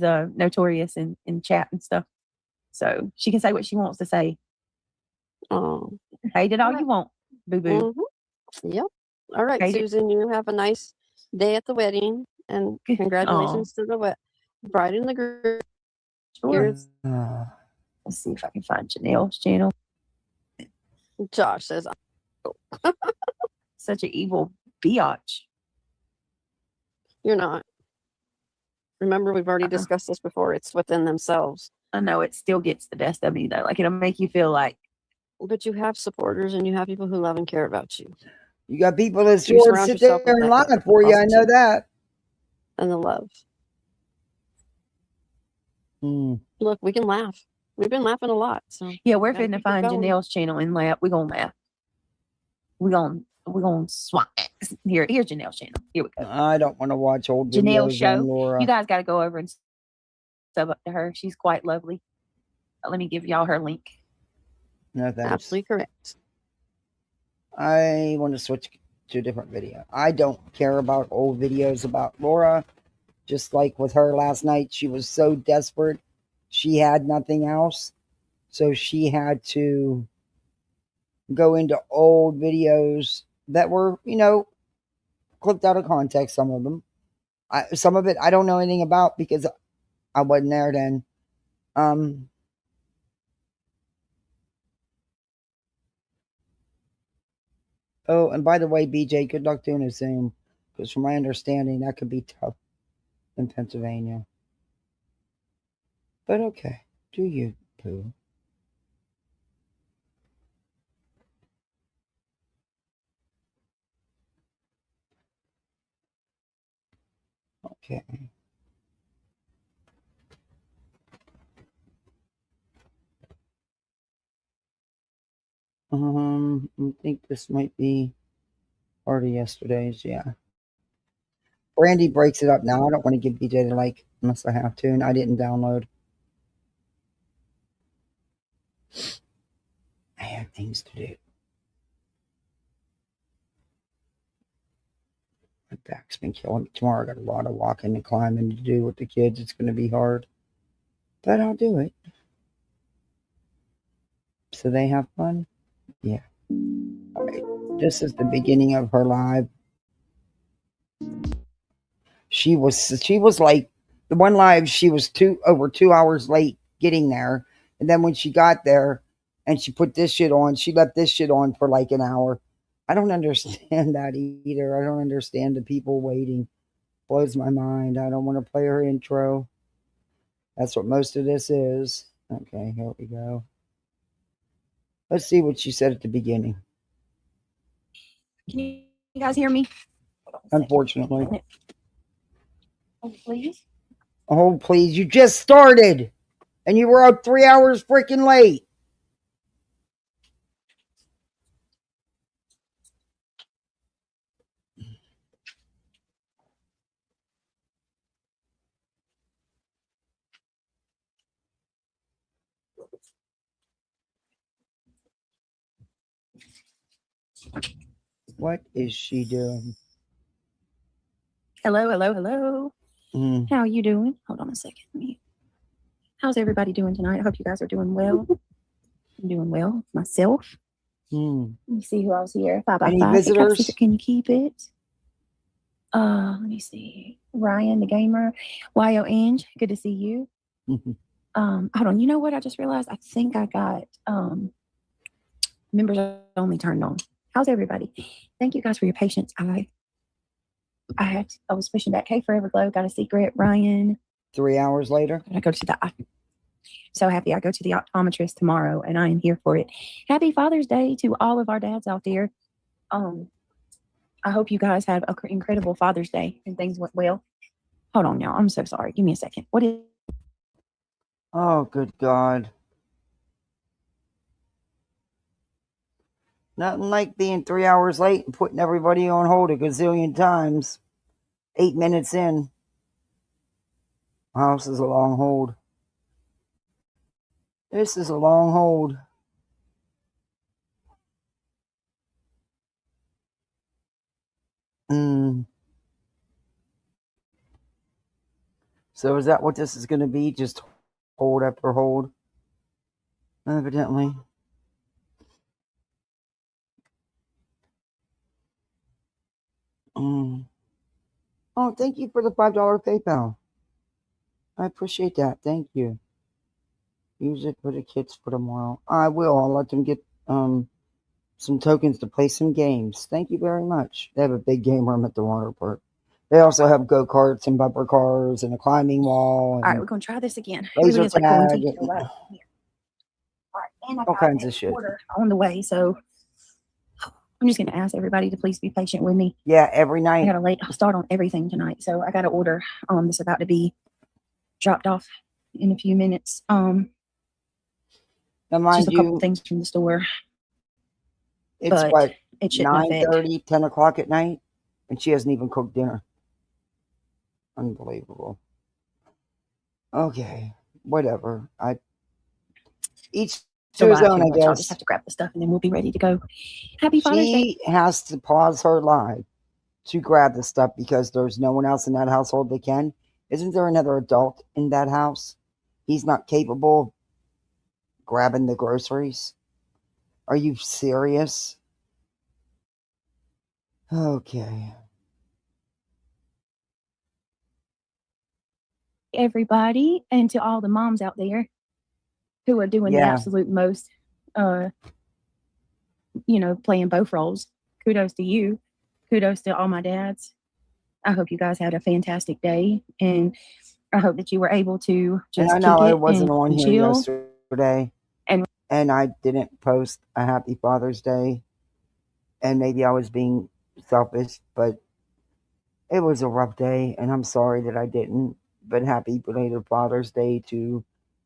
Notorious in chat and stuff. So she can say what she wants to say. Oh, Hate it all you want, boo boo. Yep. All right, Hate it. Susan, you have a nice day at the wedding, and congratulations to the bride and the groom. Sure. Here's Let's see if I can find Janelle's channel. Josh says, Such an evil biatch. "You're not." Remember, we've already discussed this before. It's within themselves. I know it still gets the best of me though. Like it'll make you feel like. But you have supporters, and you have people who love and care about you. You got people that You would surround sit yourself there with and that lie for you. I know positivity that. and the love. Look, we can laugh. We've been laughing a lot. So Yeah, we're gotta finna keep it find going. Janelle's channel and laugh. We're gonna laugh. We're gonna swap. Here's Janelle's channel. Here we go. I don't want to watch old Janelle's videos show. on Laura. You guys got to go over and sub up to her. She's quite lovely. Let me give y'all her link. No thanks. Absolutely correct. I want to switch to a different video. I don't care about old videos about Laura. Just like with her last night, she was so desperate. She had nothing else. So she had to go into old videos that were, clipped out of context, some of them. Some of it I don't know anything about because I wasn't there then. Oh, and by the way, BJ, good luck doing a Zoom. Because from my understanding, that could be tough in Pennsylvania. But okay. Do you, Pooh? Okay. I think this might be part of yesterday's, yeah. Brandy breaks it up now. I don't want to give BJ the like unless I have to, and I didn't download. I have things to do. My back's been killing me. Tomorrow I got a lot of walking and climbing to do with the kids. It's going to be hard. But I'll do it. So they have fun? Yeah. All right. This is the beginning of her live. She was like, the one live, she was over 2 hours late getting there. And then when she got there and she put this shit on, she left this shit on for like an hour. I don't understand that either. I don't understand the people waiting. Blows my mind. I don't want to play her intro. That's what most of this is. Okay, here we go. Let's see what she said at the beginning. Can you guys hear me? Unfortunately. Oh, please. Oh, please. You just started. And you were out 3 hours freaking late. What is she doing? Hello, hello, hello. How are you doing? Hold on a second. How's everybody doing tonight? I hope you guys are doing well. I'm doing well myself. Let me see who else here. 5 by 5. Any visitors? Can you keep it? Let me see. Ryan, the gamer. YO Ange, good to see you. Hold on. You know what? I just realized. I think I got members only turned on. How's everybody? Thank you guys for your patience. I was pushing back. Hey, Forever Glow, got a secret. Ryan. 3 hours later. I go to the. So happy. I go to the optometrist tomorrow, and I am here for it. Happy Father's Day to all of our dads out there. I hope you guys have an incredible Father's Day and things went well. Hold on now. I'm so sorry. Give me a second. What is? Oh, good God. Nothing like being 3 hours late and putting everybody on hold a gazillion times. 8 minutes in. Wow, this is a long hold. This is a long hold. So is that what this is going to be? Just hold up or hold? Evidently. Oh, thank you for the $5 PayPal. I appreciate that. Thank you. Use it for the kids for tomorrow. I will. I'll let them get some tokens to play some games. Thank you very much. They have a big game room at the water park. They also have go-karts and bumper cars and a climbing wall. And All right, we're gonna try this again. laser Everybody's like pulling tag. teeth. All right, and I All got kinds an of shit. order on the way, so I'm just gonna ask everybody to please be patient with me. Yeah, every I night. got a late start on everything tonight, so I got an order that's about to be dropped off in a few minutes. Now, Just mind a couple you, things from the store. it's but what, it shouldn't affect. 9:30, 10 o'clock at night, and she hasn't even cooked dinner. Unbelievable. Okay, whatever. Each to his own, I I'll just guess. have to grab the stuff and then we'll be ready to go. Happy Father's Day. She has to pause her live to grab the stuff because there's no one else in that household that can. Isn't there another adult in that house? He's not capable of grabbing the groceries. Are you serious? Okay. Everybody, and to all the moms out there who are doing the absolute most, playing both roles. Kudos to you. Kudos to all my dads. I hope you guys had a fantastic day, and I hope that you were able to just and I know kick I it wasn't and on here chill. yesterday, and I didn't post a happy Father's Day, and maybe I was being selfish, but it was a rough day, and I'm sorry that I didn't. But happy belated Father's Day to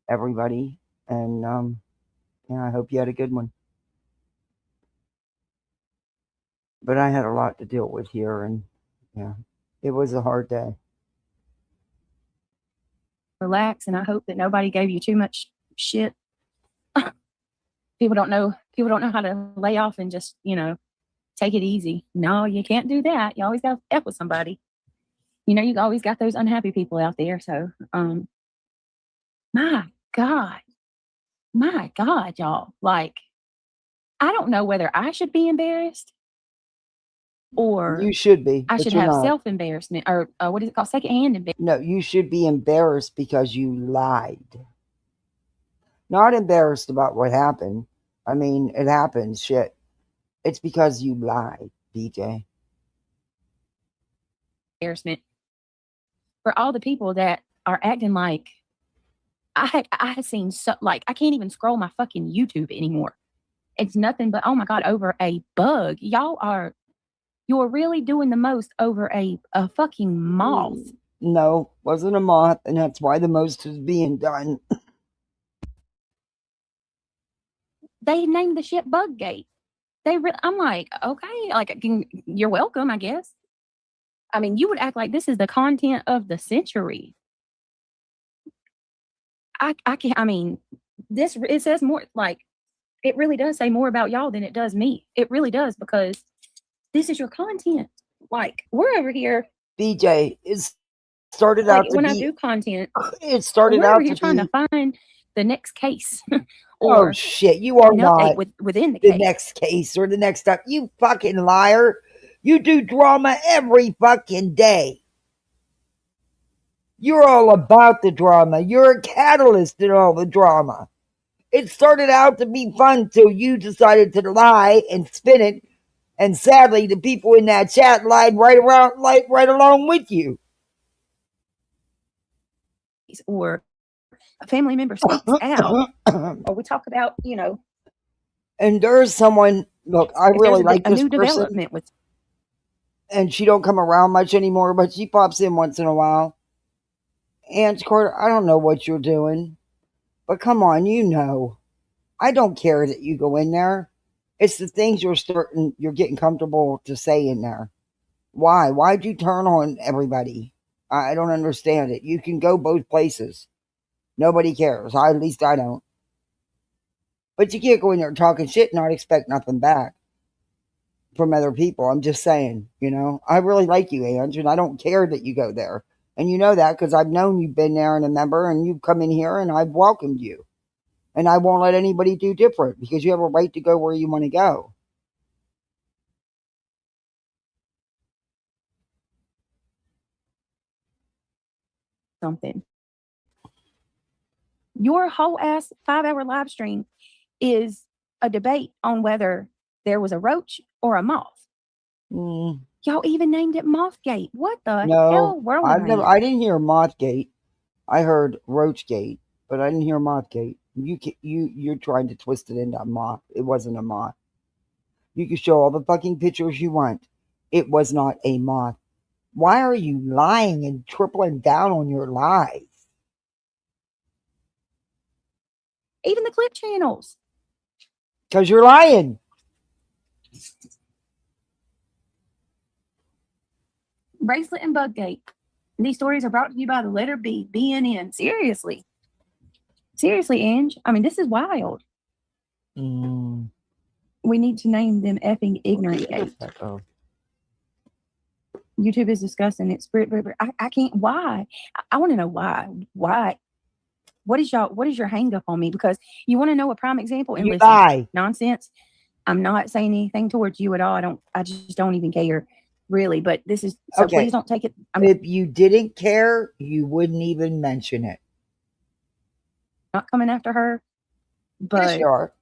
everybody, and I hope you had a good one. But I had a lot to deal with here, and it was a hard day. Relax, and I hope that nobody gave you too much shit. People don't know how to lay off and just take it easy. No, you can't do that. You always got to F with somebody. You always got those unhappy people out there. So my God, y'all, like, I don't know whether I should be embarrassed or You should be. I but should you're have not. self-embarrassment, or what is it called? Secondhand embarrassment. No, you should be embarrassed because you lied. Not embarrassed about what happened. I mean, it happens, shit. It's because you lied, BJ. Embarrassment for all the people that are acting like I had seen I can't even scroll my fucking YouTube anymore. It's nothing but, oh my God, over a bug. You're really doing the most over a fucking moth. No, wasn't a moth, and that's why the most is being done. They named the shit Buggate. I'm like, okay, like, you're welcome, I guess. I mean, you would act like this is the content of the century. I can't. I mean, it says more. Like, it really does say more about y'all than it does me. It really does, because this is your content. Like, we're over here. BJ, it started out to when be. I do content, It started we're out over here to trying be. to find the next case. Oh shit! You are not within the case. Next case or the next stuff. You fucking liar! You do drama every fucking day. You're all about the drama. You're a catalyst in all the drama. It started out to be fun till you decided to lie and spin it, and sadly, the people in that chat lied right along with you. Or a family member speaks out, or we talk about, And there's someone. Look, I really like this new person, development with, and she don't come around much anymore, but she pops in once in a while. Aunt Carter, I don't know what you're doing, but come on, I don't care that you go in there. It's the things you're getting comfortable to say in there. Why? Why'd you turn on everybody? I don't understand it. You can go both places. Nobody cares. At least I don't. But you can't go in there talking shit and not expect nothing back. from other people. I'm just saying, I really like you, Ange, and I don't care that you go there. And you know that because I've known you've been there and a member, and you've come in here and I've welcomed you. And I won't let anybody do different because you have a right to go where you want to go. Something. Your whole ass 5-hour live stream is a debate on whether there was a roach or a moth. Y'all even named it Mothgate. What the hell world I didn't hear Mothgate. I heard Roachgate, but I didn't hear Mothgate. You're trying to twist it into a moth. It wasn't a moth. You can show all the fucking pictures you want. It was not a moth. Why are you lying and tripling down on your lies? Even the clip channels. Because you're lying. Bracelet and Buggate. These stories are brought to you by the letter B, BNN. Seriously. Seriously, Ange. I mean, this is wild. We need to name them effing ignorant gate. YouTube is disgusting. It's I can't. Why? I want to know why. Why? What is your hang up on me? Because you want to know a prime example. And listen, lie. Nonsense. I'm not saying anything towards you at all. I just don't even care, really. But this is so. Okay. Please don't take it. If you didn't care, you wouldn't even mention it. Not coming after her, but yes, you are.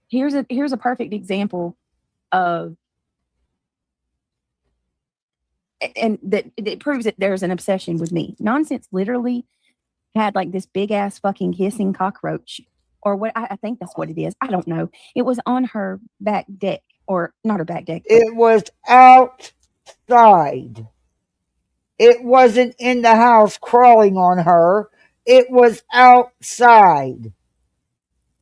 Here's a perfect example of, and that it proves that there's an obsession with me. Nonsense literally had like this big ass fucking hissing cockroach, or what I think that's what it is. I don't know. It was on her back deck, or not her back deck. It was outside. It wasn't in the house crawling on her. It was outside.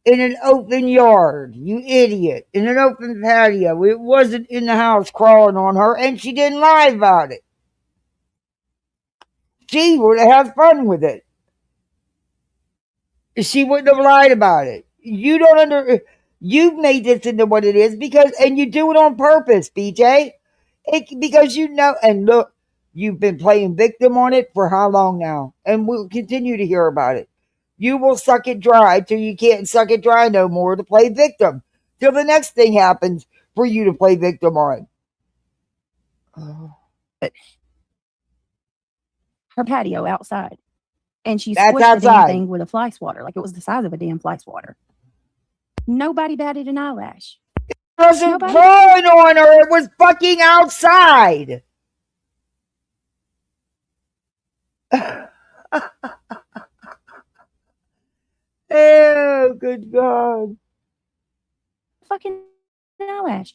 In an open yard, you idiot. In an open patio. It wasn't in the house crawling on her, and she didn't lie about it. She would have had fun with it. She wouldn't have lied about it. You've made this into what it is and you do it on purpose, BJ. Because and look, you've been playing victim on it for how long now? And we'll continue to hear about it. You will suck it dry till you can't suck it dry no more to play victim. Till the next thing happens for you to play victim on. Her patio outside. And she squished the damn thing with a fly swatter. Like it was the size of a damn fly swatter. Nobody batted an eyelash. It wasn't crawling on her. It was fucking outside. Oh, good God. Fucking eyelash.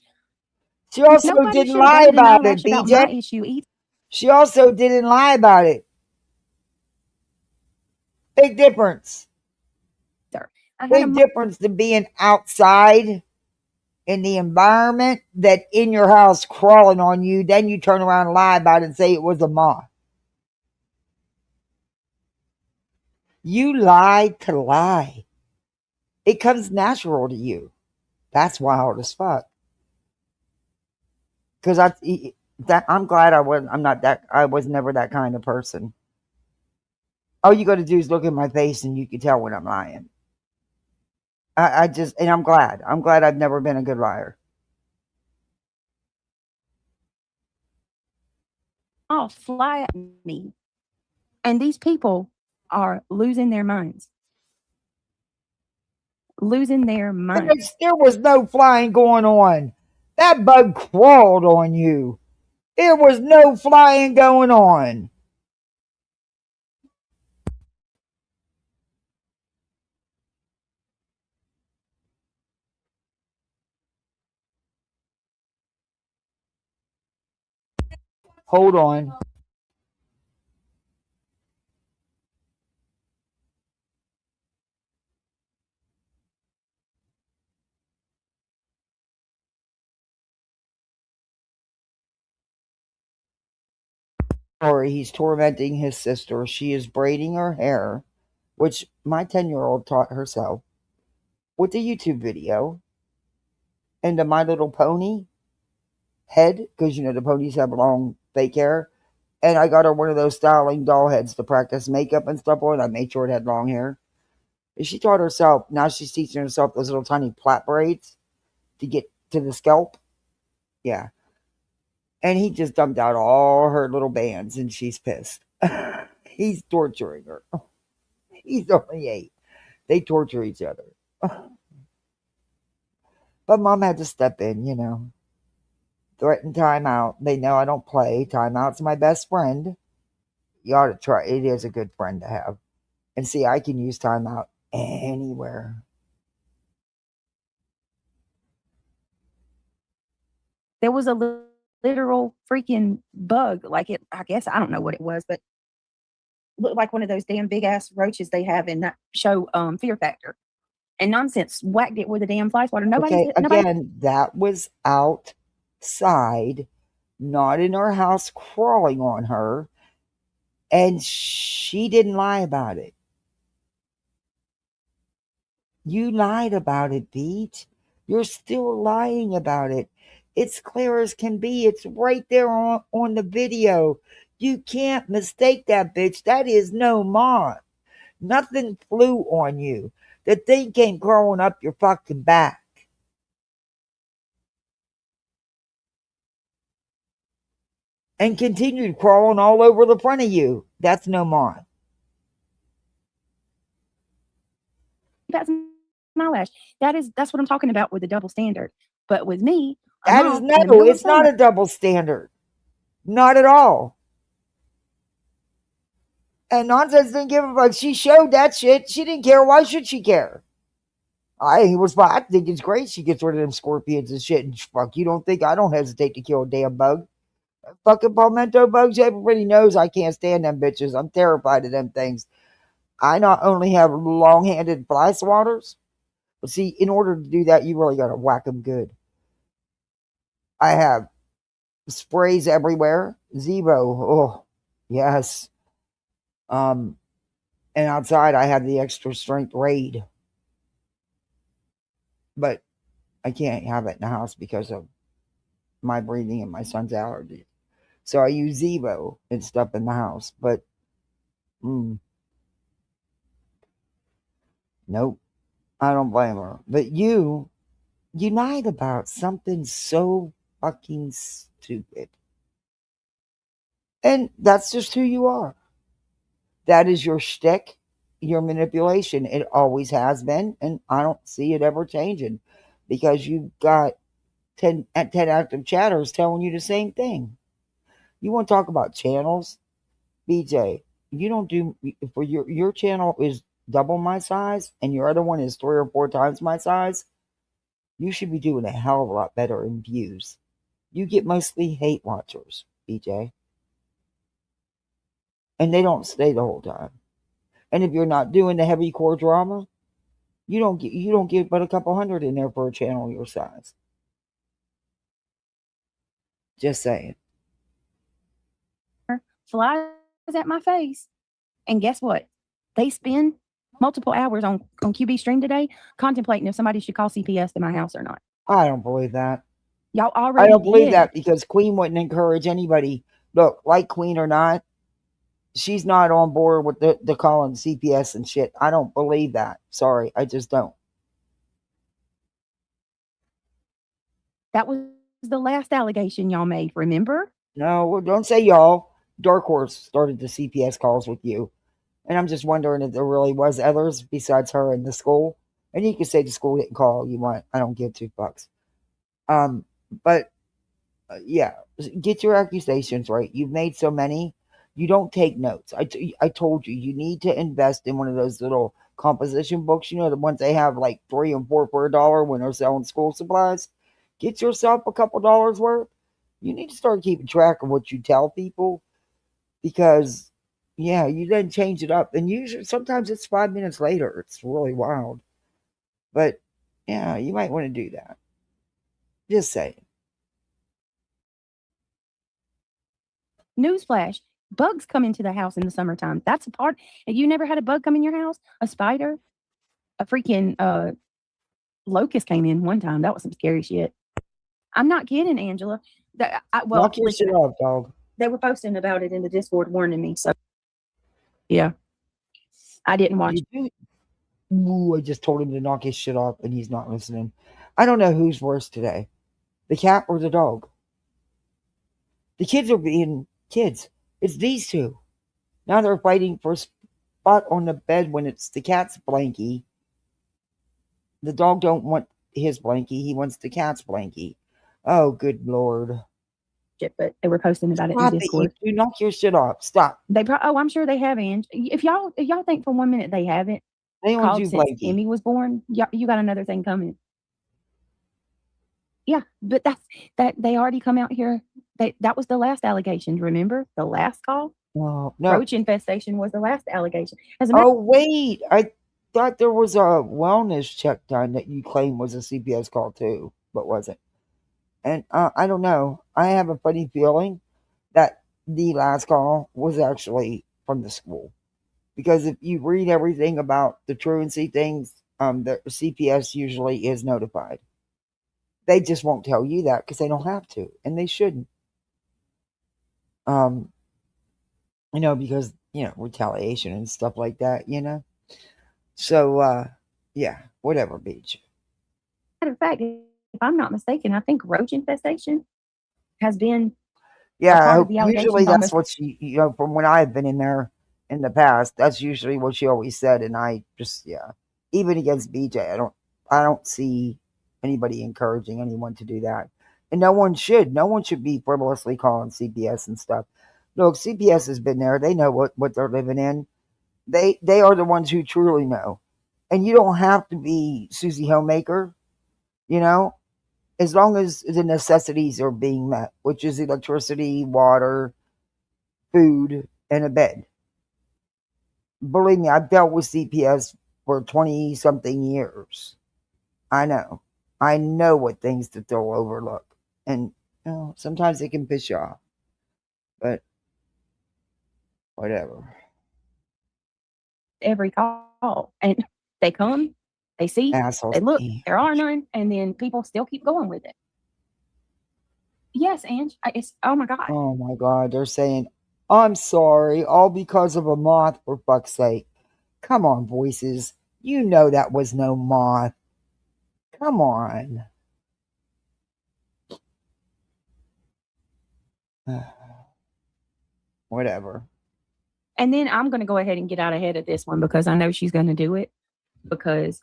She also didn't lie about it, BJ. She also didn't lie about it. Big difference. Big difference to being outside in the environment that in your house crawling on you. Then you turn around and lie about it and say it was a moth. You lie to lie. It comes natural to you. That's wild as fuck. Because I'm glad I was never that kind of person. All you got to do is look at my face and you can tell when I'm lying. And I'm glad. I'm glad I've never been a good liar. Oh, fly at me. And these people are losing their minds. Losing their minds. There was no flying going on. That bug crawled on you. There was no flying going on. Hold on. He's tormenting his sister. She is braiding her hair, which my 10-year-old taught herself with the YouTube video. into My Little Pony head, because the ponies have long fake hair. And I got her one of those styling doll heads to practice makeup and stuff on. I made sure it had long hair. And she taught herself, now she's teaching herself those little tiny plait braids to get to the scalp. Yeah. And he just dumped out all her little bands, and she's pissed. He's torturing her. He's only 8. They torture each other. But Mom had to step in, threaten timeout. They know I don't play. Timeout's my best friend. You ought to try. It is a good friend to have. And see, I can use timeout anywhere. There was a literal freaking bug. Like I guess, I don't know what it was, but looked like one of those damn big ass roaches they have in that show, Fear Factor. And Nonsense whacked it with a damn fly swatter. Okay, again, that was outside, not in her house, crawling on her. And she didn't lie about it. You lied about it, Pete. You're still lying about it. It's clear as can be. It's right there on the video. You can't mistake that bitch. That is no Moth. Nothing flew on you. The thing came crawling up your fucking back. And continued crawling all over the front of you. That's no Moth. That's my lash. That's what I'm talking about with the double standard. But with me, that is no, it's not a double standard. Not at all. And Nonsense didn't give a fuck. She showed that shit. She didn't care. Why should she care? I think it's great she gets rid of them scorpions and shit. And fuck, you don't think I don't hesitate to kill a damn bug? Fucking palmetto bugs, everybody knows I can't stand them bitches. I'm terrified of them things. I not only have long-handed fly swatters, but see, in order to do that, you really got to whack them good. I have sprays everywhere. Zevo, oh, yes. And outside, I have the extra strength Raid. But I can't have it in the house because of my breathing and my son's allergies. So I use Zevo and stuff in the house. But, nope. I don't blame her. But you lied about something so fucking stupid. And that's just who you are. That is your shtick, your manipulation. It always has been, and I don't see it ever changing because you've got 10 active chatters telling you the same thing. You want to talk about channels? BJ, you don't do, for your channel is double my size and your other one is 3 or 4 times my size. You should be doing a hell of a lot better in views. You get mostly hate watchers, BJ. And they don't stay the whole time. And if you're not doing the heavy core drama, you don't get but a couple hundred in there for a channel your size. Just saying. Flies at my face. And guess what? They spend multiple hours on QB Stream today contemplating if somebody should call CPS to my house or not. I don't believe that. Y'all already I don't believe that because Queen wouldn't encourage anybody. Look, like Queen or not, she's not on board with the calling CPS and shit. I don't believe that. Sorry, I just don't. That was the last allegation y'all made, remember? No, don't say y'all. Dark Horse started the CPS calls with you. And I'm just wondering if there really was others besides her in the school. And you can say the school didn't call all you want. I don't give 2 fucks. But yeah, get your accusations right. You've made so many. You don't take notes. I told you, you need to invest in one of those little composition books. You know, the ones they have like 3 and 4 for $1 when they're selling school supplies. Get yourself a couple dollars worth. You need to start keeping track of what you tell people because, yeah, you then change it up. And usually, sometimes it's 5 minutes later. It's really wild. But, yeah, you might want to do that. Just saying. Newsflash. Bugs come into the house in the summertime. That's a part. You never had a bug come in your house? A spider? A freaking locust came in one time. That was some scary shit. I'm not kidding, Angela. Knock your shit off, dog. They were posting about it in the Discord, warning me. So, yeah, I didn't watch. Ooh, I just told him to knock his shit off, and he's not listening. I don't know who's worse today, the cat or the dog. The kids are being kids. It's these two. Now they're fighting for a spot on the bed when it's the cat's blankie. The dog don't want his blankie. He wants the cat's blankie. Oh, good Lord. But they were posting about it Stop in Discord. You knock your shit off. Stop. I'm sure they have, Ange. If y'all think for 1 minute they haven't, they want you since Emmy was born, you got another thing coming. Yeah, but that they already come out here. That was the last allegation. Remember the last call? No. Roach infestation was the last allegation. Wait, I thought there was a wellness check done that you claimed was a CPS call too, but wasn't. And I don't know. I have a funny feeling that the last call was actually from the school. Because if you read everything about the truancy things, the CPS usually is notified. They just won't tell you that because they don't have to, and they shouldn't. Because, retaliation and stuff like that, So, yeah, whatever, Beach. Matter of fact, if I'm not mistaken, I think roach infestation has been usually that's what she, from when I've been in there in the past, that's usually what she always said, and I just, even against BJ, I don't see anybody encouraging anyone to do that, and no one should be frivolously calling CPS and stuff. Look, CPS has been there. They know what they're living in. They are the ones who truly know, and you don't have to be Susie Homemaker, as long as the necessities are being met, which is electricity, water, food, and a bed. Believe me, I've dealt with CPS for 20-something years. I know what things that they'll overlook. And, sometimes it can piss you off. But, whatever. Every call. And they come, they see, assholes. They look, there are none, and then people still keep going with it. Yes, Ange. Oh my God. Oh my God. They're saying, I'm sorry, all because of a moth, for fuck's sake. Come on, voices. You know that was no moth. Come on. Whatever. And then I'm going to go ahead and get out ahead of this one because I know she's going to do it because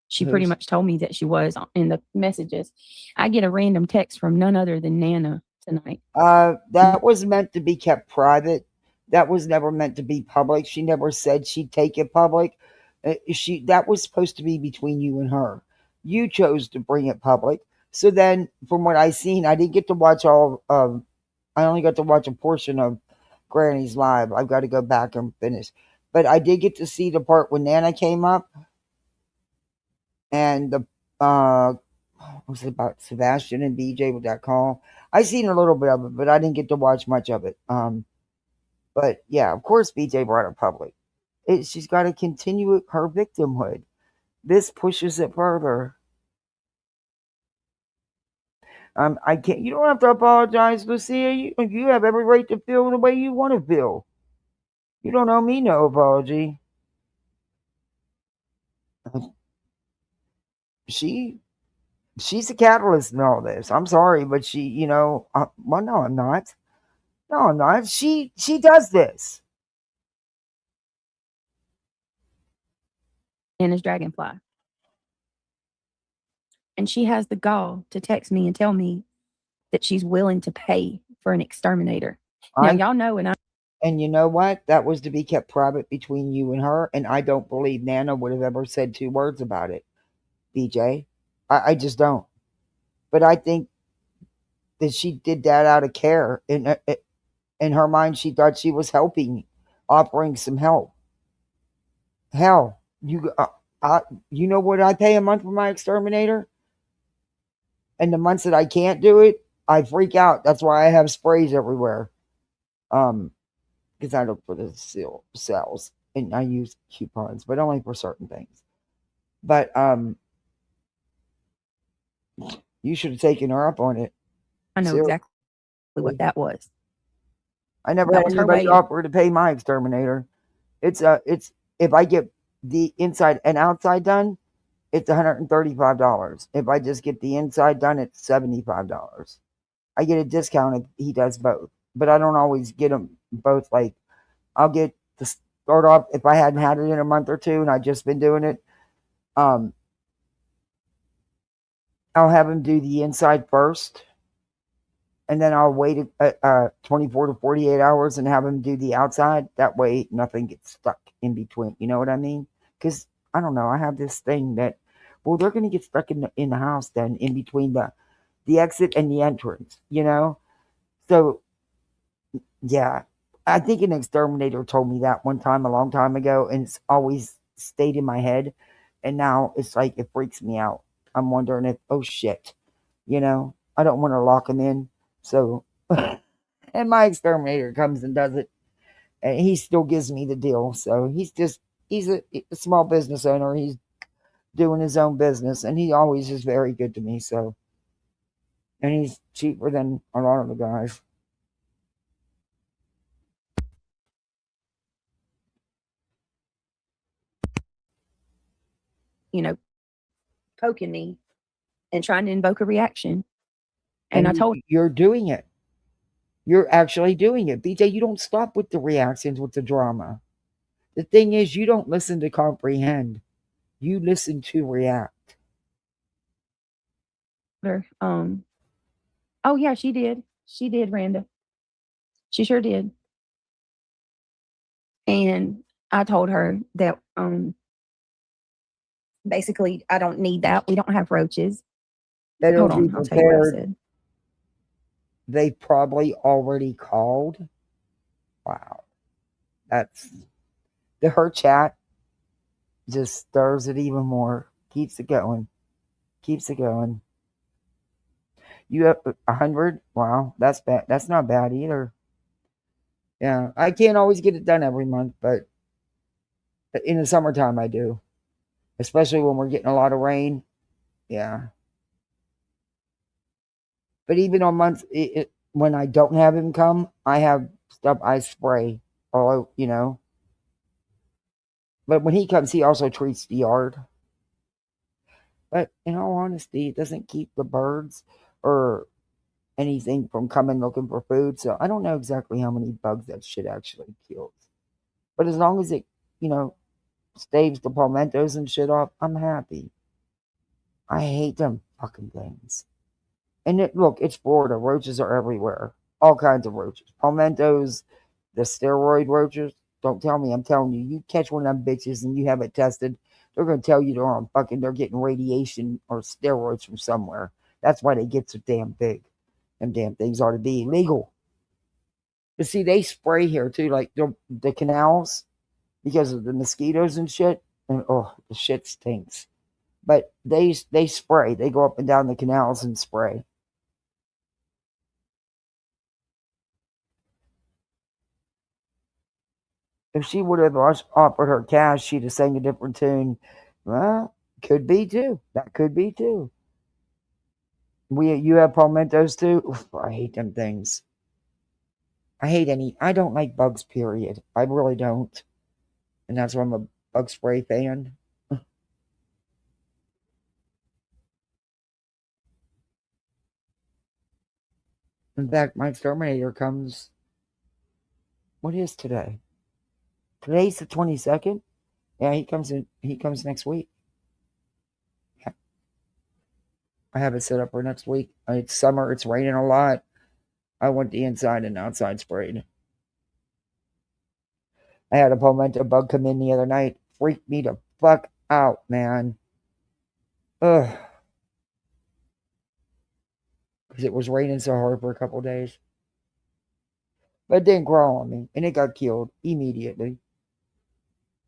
she pretty much told me that she was in the messages. I get a random text from none other than Nana tonight. That was meant to be kept private. That was never meant to be public. She never said she'd take it public. That was supposed to be between you and her. You chose to bring it public. So then, from what I seen, I didn't get to watch all of. I only got to watch a portion of Granny's live. I've got to go back and finish. But I did get to see the part when Nana came up, and the was it about Sebastian and BJ with that call? I seen a little bit of it, but I didn't get to watch much of it. But yeah, of course BJ brought it public. She's got to continue her victimhood. This pushes it further. I can't. You don't have to apologize, Lucia. You have every right to feel the way you want to feel. You don't owe me no apology. She's a catalyst in all this. I'm sorry, but she, well, no, I'm not. No, I'm not. She does this. And his dragonfly. And she has the gall to text me and tell me that she's willing to pay for an exterminator. Now, y'all know, and you know what? That was to be kept private between you and her, and I don't believe Nana would have ever said 2 words about it, BJ. I just don't. But I think that she did that out of care. In her mind, she thought she was helping, offering some help. Hell, you know what I pay a month for my exterminator? And the months that I can't do it, I freak out. That's why I have sprays everywhere. Because I look for the cells and I use coupons, but only for certain things. But You should have taken her up on it. I know Seriously. exactly what that was. I never That had was her anybody way of, offer to pay my exterminator. It's if I get the inside and outside done, it's $135. If I just get the inside done, it's $75. I get a discount if he does both, but I don't always get them both. Like I'll get to start off if I hadn't had it in a month or two and I just been doing it. I'll have him do the inside first, and then I'll wait 24 to 48 hours and have him do the outside. That way, nothing gets stuck in between. You know what I mean? Because I don't know. I have this thing that, well, they're going to get stuck in the house then in between the exit and the entrance. You know, so yeah, I think an exterminator told me that one time a long time ago, and it's always stayed in my head. And now it's like it freaks me out. I'm wondering if, oh shit, you know, I don't want to lock him in. So, and my exterminator comes and does it, and he still gives me the deal. So he's a small business owner. He's doing his own business, and he always is very good to me. So, and he's cheaper than a lot of the guys. you know, poking me and trying to invoke a reaction. And I told you're doing it. You're actually doing it. BJ, you don't stop with the reactions, with the drama. The thing is, you don't listen to comprehend. You listen to react. her, oh yeah, she did. She did, Randa. She sure did. And I told her that basically I don't need that. We don't have roaches. Better Hold be on, I'll tell you what I prepared. said. They probably already called. Wow. That's her chat just stirs it even more. Keeps it going. Keeps it going. You have 100? Wow, that's bad. That's not bad either. Yeah, I can't always get it done every month, but in the summertime I do. Especially when we're getting a lot of rain. Yeah. But even on months when I don't have him come, I have stuff I spray all, you know. But when he comes, he also treats the yard. But in all honesty, it doesn't keep the birds or anything from coming looking for food. So I don't know exactly how many bugs that shit actually kills. But as long as it, you know, staves the palmettos and shit off, I'm happy. I hate them fucking things. And look, it's Florida. Roaches are everywhere. All kinds of roaches. Palmettos, the steroid roaches. Don't tell me. I'm telling you. You catch one of them bitches and you have it tested, they're going to tell you they're getting radiation or steroids from somewhere. That's why they get so damn big. Them damn things ought to be illegal. But see, they spray here too, like the canals, because of the mosquitoes and shit. And oh, the shit stinks. But they spray. They go up and down the canals and spray. If she would have offered her cash, she'd have sang a different tune. Well, could be too. That could be too. You have palmettos too? Oof, I hate them things. I don't like bugs, period. I really don't. And that's why I'm a bug spray fan. In fact, my exterminator comes. What is today? Today's the 22nd. Yeah, he comes in. He comes next week. I have it set up for next week. It's summer. It's raining a lot. I want the inside and outside sprayed. I had a palmetto bug come in the other night. Freaked me the fuck out, man. Ugh. Because it was raining so hard for a couple days. But it didn't crawl on me, and it got killed immediately.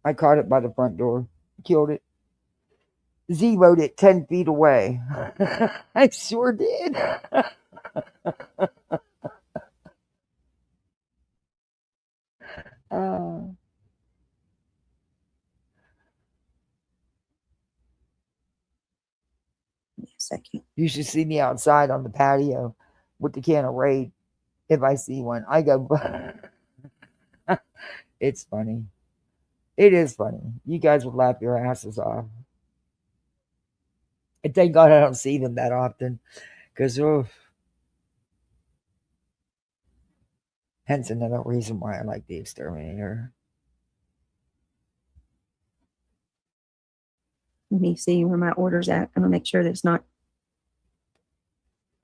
I caught it by the front door, killed it, zeroed it 10 feet away. I sure did. second. You should see me outside on the patio with the can of Raid. If I see one, I go. It's funny. It is funny. You guys would laugh your asses off. And thank God I don't see them that often. Because, hence another reason why I like the Exterminator. Let me see where my order's at. I'm gonna make sure that it's not.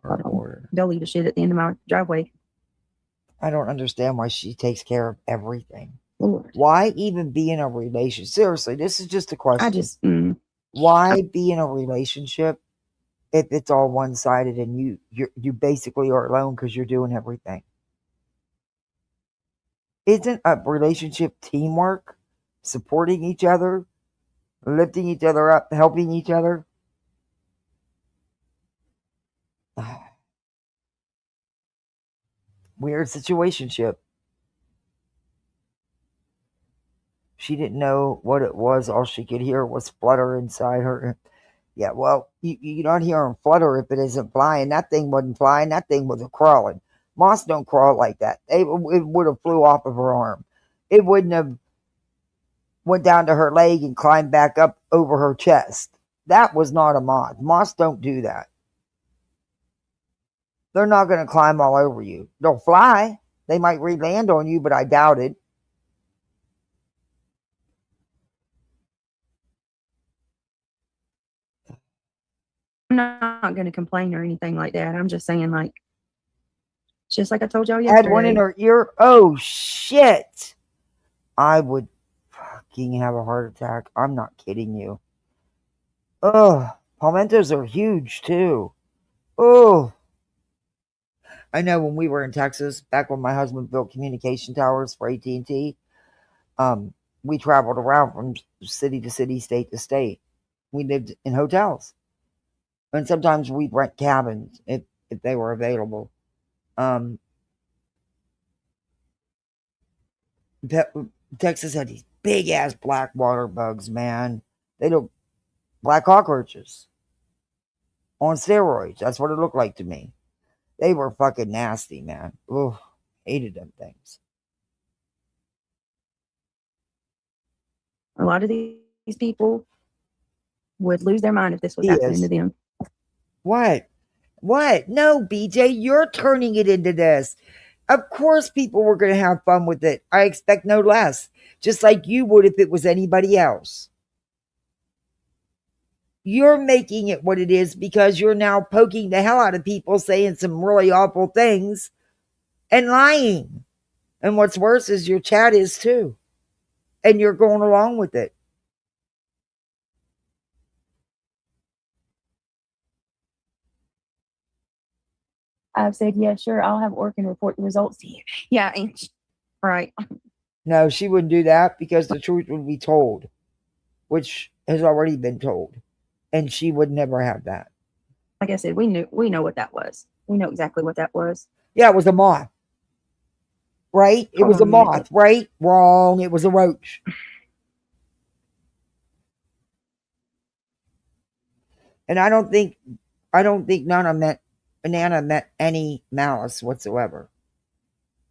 Her order. They'll leave the shit at the end of my driveway. I don't understand why she takes care of everything. Lord. Why even be in a relationship? Seriously, this is just a question. I just, why be in a relationship if it's all one-sided and you basically are alone because you're doing everything? Isn't a relationship teamwork, supporting each other, lifting each other up, helping each other? Weird situationship. She didn't know what it was. All she could hear was flutter inside her. Yeah, well, you don't hear him flutter if it isn't flying. That thing wasn't flying. That thing was crawling. Moths don't crawl like that. It would have flew off of her arm. It wouldn't have went down to her leg and climbed back up over her chest. That was not a moth. Moths don't do that. They're not going to climb all over you. They'll fly. They might re-land on you, but I doubt it. I'm not going to complain or anything like that. I'm just saying, like, just like I told y'all Had yesterday. one in her ear. Oh, shit. I would fucking have a heart attack. I'm not kidding you. Ugh. Palmettos are huge, too. Oh. I know when we were in Texas, back when my husband built communication towers for AT&T, we traveled around from city to city, state to state. We lived in hotels. And sometimes we'd rent cabins if they were available. Texas had these big ass black water bugs, man. They look black cockroaches on steroids. That's what it looked like to me. They were fucking nasty, man. Ugh, hated them things. A lot of these people would lose their mind if this was happening to them. What? No, BJ, you're turning it into this. Of course people were going to have fun with it. I expect no less. Just like you would if it was anybody else. You're making it what it is because you're now poking the hell out of people, saying some really awful things and lying. And what's worse is your chat is too. And you're going along with it. I've said, yeah, sure, I'll have work and report the results to you. Yeah, right. No, she wouldn't do that because the truth would be told, which has already been told. And she would never have that. Like I said, we know what that was. We know exactly what that was. Yeah, it was a moth. Right? It was a moth, right? Wrong. It was a roach. And I don't think Nana meant any malice whatsoever.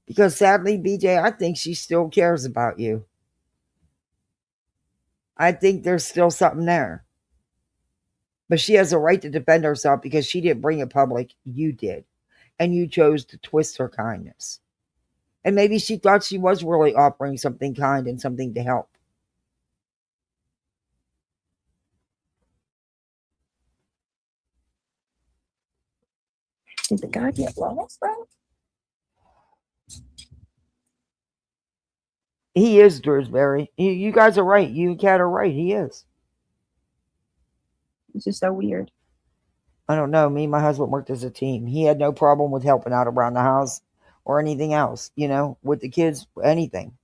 Because sadly, BJ, I think she still cares about you. I think there's still something there. But she has a right to defend herself because she didn't bring it public. You did. And you chose to twist her kindness. And maybe she thought she was really offering something kind and something to help. Did the guy get lost, bro? He is, Drewsbury. You guys are right. You and Kat are right. He is. It's just so weird. I don't know. Me and my husband worked as a team. He had no problem with helping out around the house or anything else, with the kids, anything.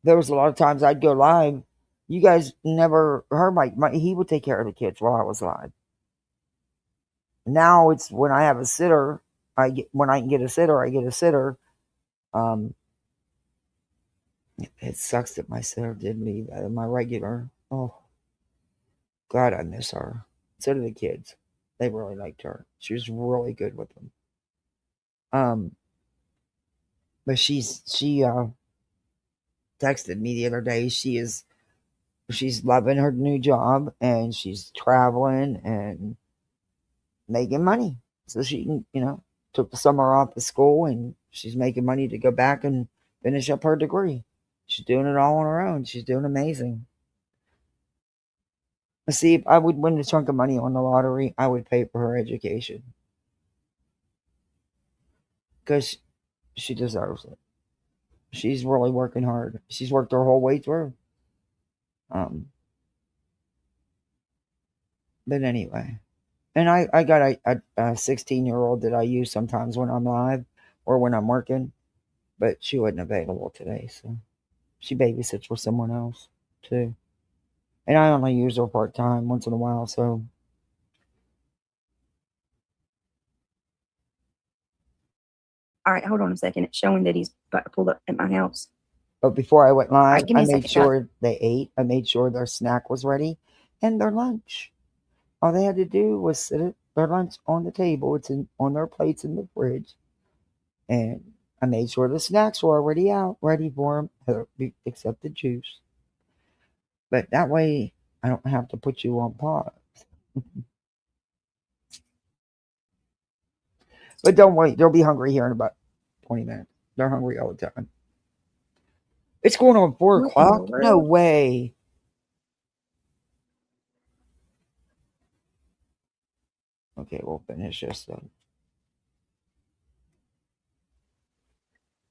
There was a lot of times I'd go live. You guys never heard he would take care of the kids while I was live. Now it's when I have a sitter, when I can get a sitter, I get a sitter. It sucks that my sitter did leave, my regular. Oh, God, I miss her. So do the kids. They really liked her. She was really good with them. But she texted me the other day. She's loving her new job, and she's traveling and making money. So she can, took the summer off of school, and she's making money to go back and finish up her degree. She's doing it all on her own. She's doing amazing. See, if I would win a chunk of money on the lottery, I would pay for her education. Because she deserves it. She's really working hard. She's worked her whole way through. But anyway. And I got a 16-year-old that I use sometimes when I'm live or when I'm working. But she wasn't available today, so she babysits for someone else, too. And I only use her part-time once in a while, so. All right, hold on a second. It's showing that he's about to pull up at my house. But before I went live, give me I a made second, sure they ate. I made sure their snack was ready and their lunch. All they had to do was sit their lunch on the table. It's on their plates in the fridge. And I made sure the snacks were already out, ready for them, except the juice. But that way, I don't have to put you on pause. But don't worry, they'll be hungry here in about 20 minutes. They're hungry all the time. It's going on 4 o'clock? No way. Okay, we'll finish this then.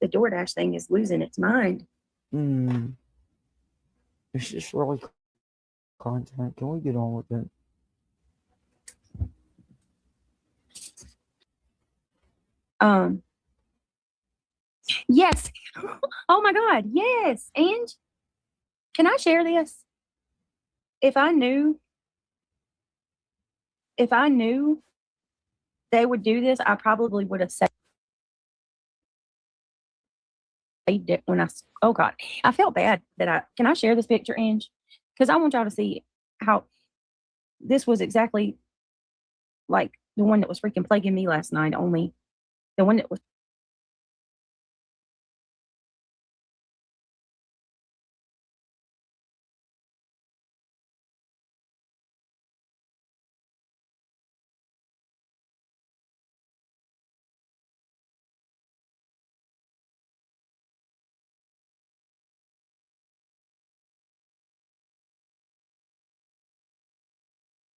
The DoorDash thing is losing its mind. It's just really content. Can we get on with it? Yes. Oh my God. Yes. And can I share this? If I knew they would do this, I probably would have said it when oh God, I felt bad that can I share this picture, Ange? Because I want y'all to see how this was exactly like the one that was freaking plaguing me last night, only the one that was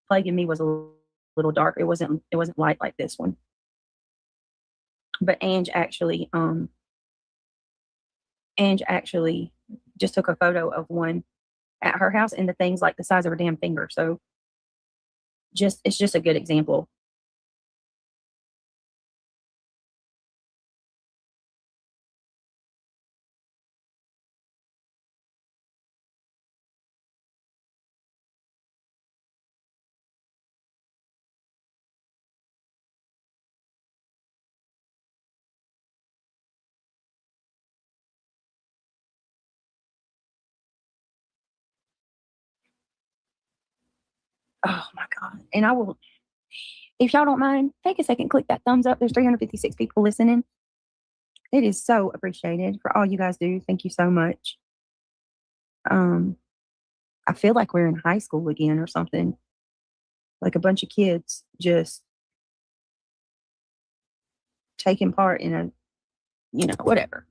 plaguing me was a little dark. It wasn't light like this one. But Ange actually just took a photo of one at her house, and the thing's like the size of her damn finger. So it's just a good example. Oh my God. And I will, if y'all don't mind, take a second, click that thumbs up. There's 356 people listening. It is so appreciated for all you guys do. Thank you so much. I feel like we're in high school again or something. Like a bunch of kids just taking part in a, whatever.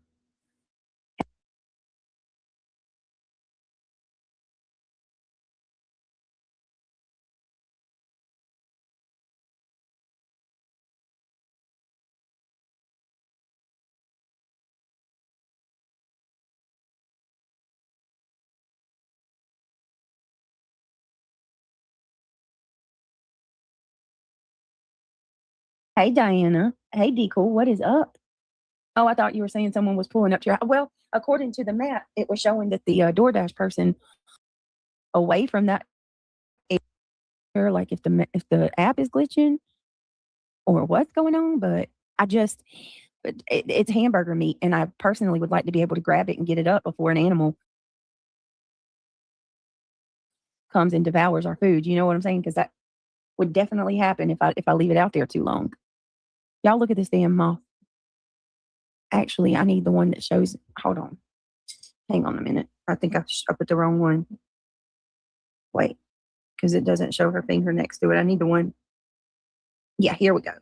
Hey, Diana. Hey, Decool. What is up? Oh, I thought you were saying someone was pulling up to your house. Well, according to the map, it was showing that the DoorDash person away from that area, like if the app is glitching or what's going on, but it's hamburger meat, and I personally would like to be able to grab it and get it up before an animal comes and devours our food. You know what I'm saying? Because that would definitely happen if I leave it out there too long. Y'all look at this damn moth. Actually, I need the one that shows. Hold on. Hang on a minute. I think I put the wrong one. Wait, because it doesn't show her finger next to it. I need the one. Yeah, here we go.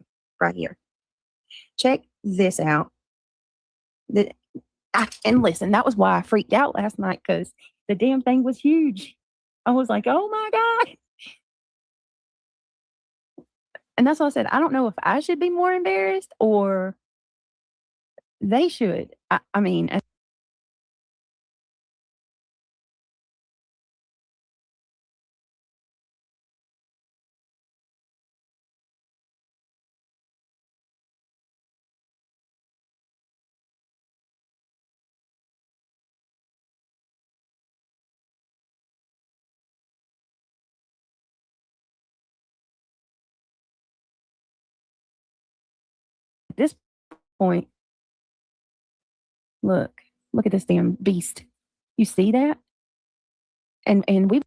Right here. Check this out. And listen, that was why I freaked out last night, because the damn thing was huge. I was like, oh my God. And that's why I said, I don't know if I should be more embarrassed or they should. I mean, at this point, look at this damn beast. You see that? And we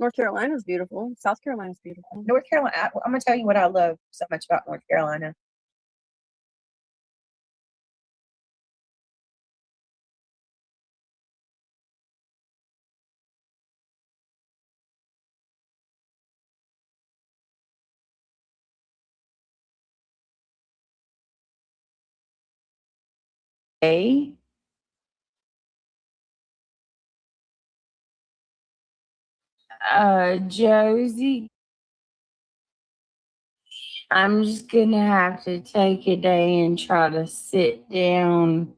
North Carolina's beautiful. South Carolina's beautiful. North Carolina, I'm gonna tell you what I love so much about North Carolina. Hey, Josie, I'm just gonna have to take a day and try to sit down.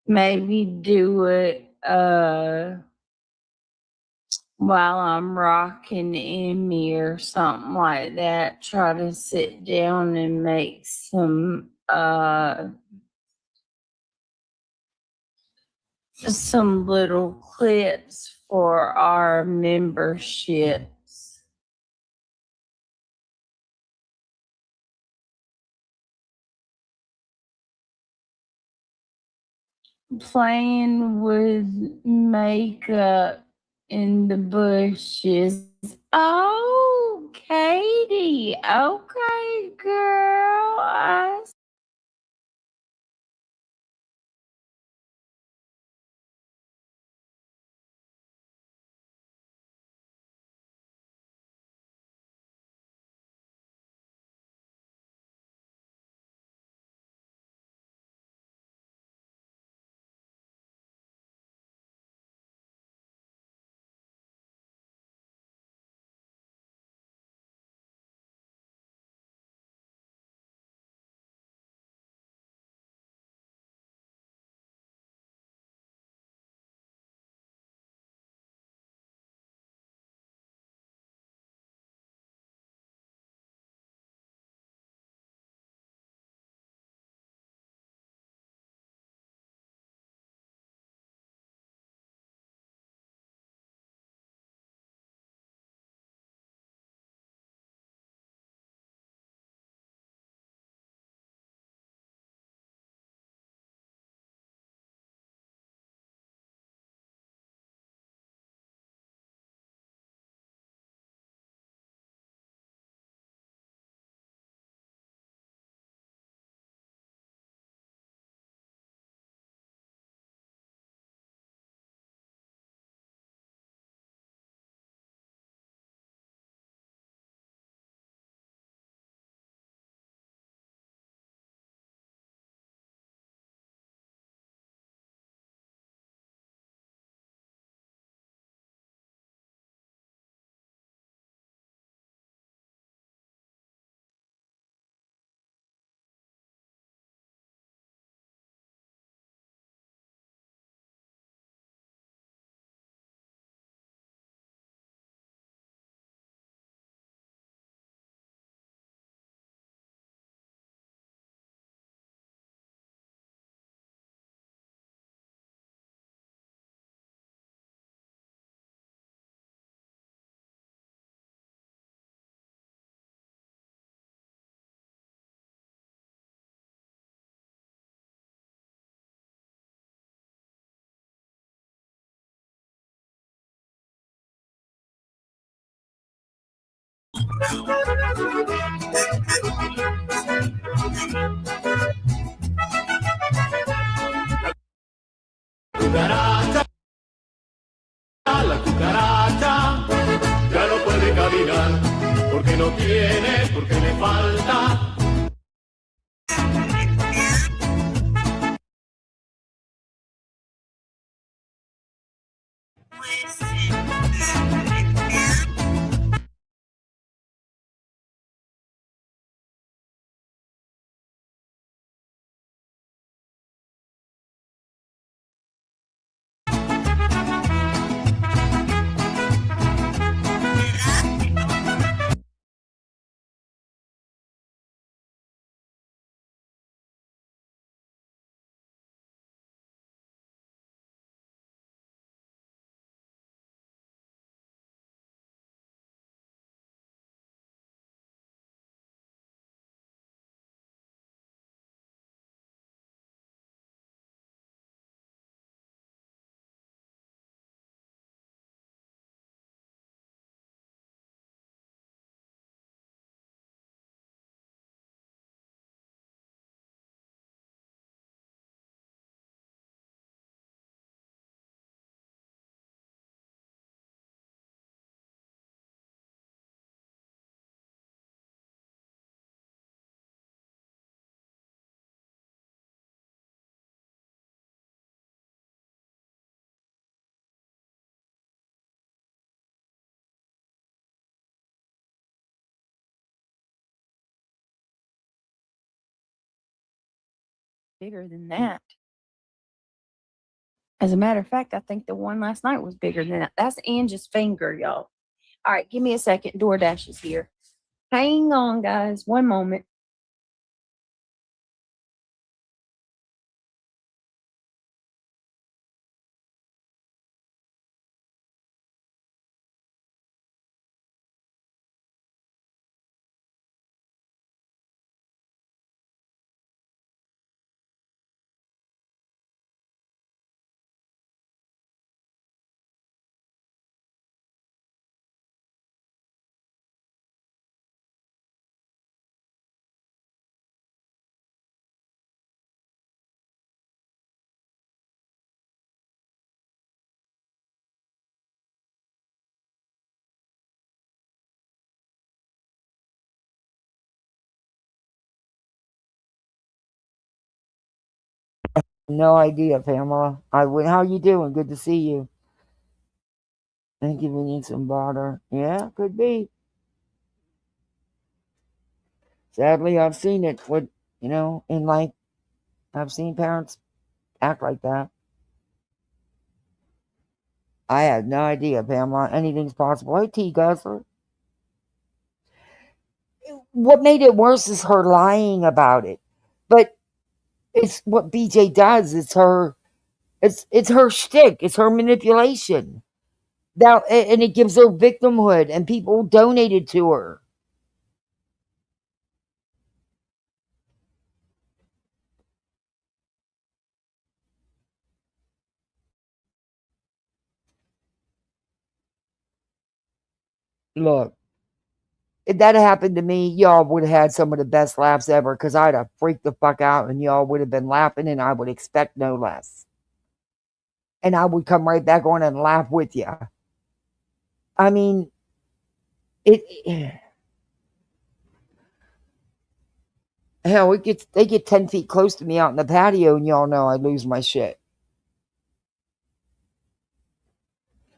Maybe do it while I'm rocking Emmy or something like that. Try to sit down and make some little clips for our memberships. Playing with makeup in the bushes. Oh, Katie. see. Okay, girl. I Cucaracha, la cucaracha ya no puede caminar porque no tiene, porque le falta. bigger than that. As a matter of fact, I think the one last night was bigger than that. That's Angie's finger, y'all. All right, give me a second. DoorDash is here. Hang on, guys. One moment. No idea, Pamela. How you doing? Good to see you. Inconvenience and bother. Yeah, could be. Sadly, I've seen it. In life, I've seen parents act like that. I had no idea, Pamela. Anything's possible. Hey, T. Guthrie. What made it worse is her lying about it. But it's what BJ does. It's her shtick. It's her manipulation. And it gives her victimhood, and people donated to her. Look, if that happened to me, y'all would have had some of the best laughs ever because I'd have freaked the fuck out and y'all would have been laughing and I would expect no less. And I would come right back on and laugh with you. I mean, hell, they get 10 feet close to me out in the patio and y'all know I lose my shit.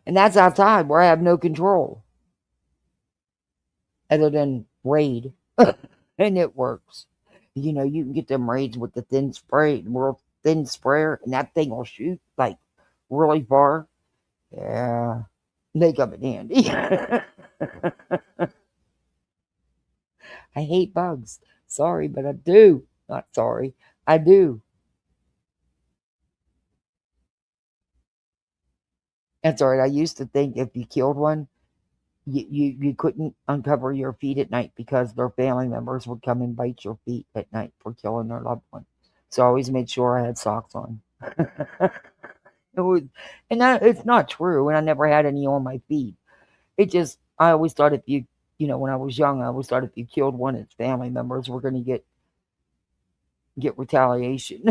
And that's outside where I have no control. Other than raid. And it works. You know, you can get them raids with the thin sprayer, and that thing will shoot like really far. Yeah, they come in handy. I hate bugs. Sorry, but I do. Not sorry. I do. That's all right. I used to think if you killed one, you couldn't uncover your feet at night because their family members would come and bite your feet at night for killing their loved one. So I always made sure I had socks on. It's not true, and I never had any on my feet. I always thought if when I was young, I always thought if you killed one, its family members were going to get retaliation.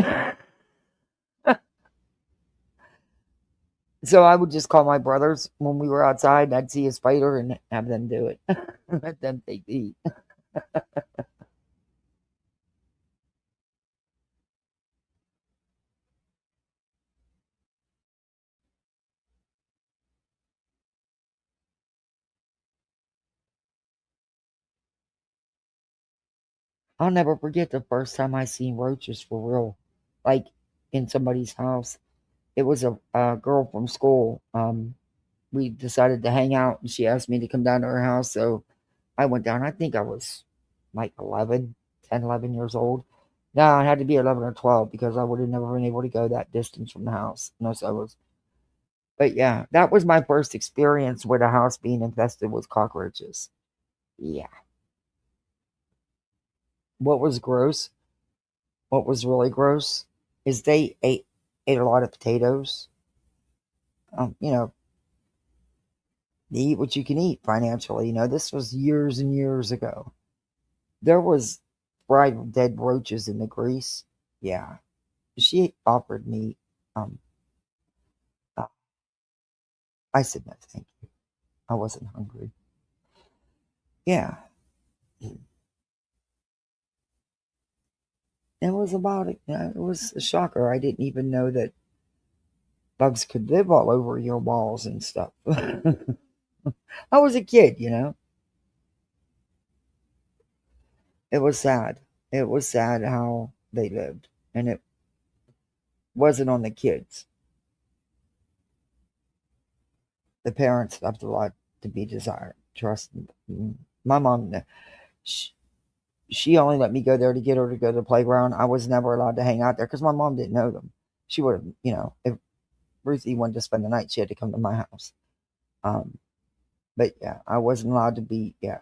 So I would just call my brothers when we were outside, and I'd see a spider and have them do it. Let them take the heat. I'll never forget the first time I seen roaches for real, like in somebody's house. It was a girl from school. We decided to hang out, and she asked me to come down to her house, so I went down. I think I was like 11 years old. No, I had to be 11 or 12 because I would have never been able to go that distance from the house. Unless I was. But yeah, that was my first experience with a house being infested with cockroaches. Yeah. What was really gross, is they ate a lot of potatoes. You eat what you can eat financially. This was years and years ago. There was fried dead roaches in the grease. Yeah. She offered me, uh, I said no thank you. I wasn't hungry. Yeah. It was about it. It was a shocker. I didn't even know that bugs could live all over your walls and stuff. I was a kid. It was sad. It was sad how they lived. And it wasn't on the kids. The parents left a lot to be desired. Trust me. My mom, she only let me go there to get her to go to the playground. I was never allowed to hang out there because my mom didn't know them. She would have, if Ruthie wanted to spend the night, she had to come to my house. But yeah, I wasn't allowed to be, yeah.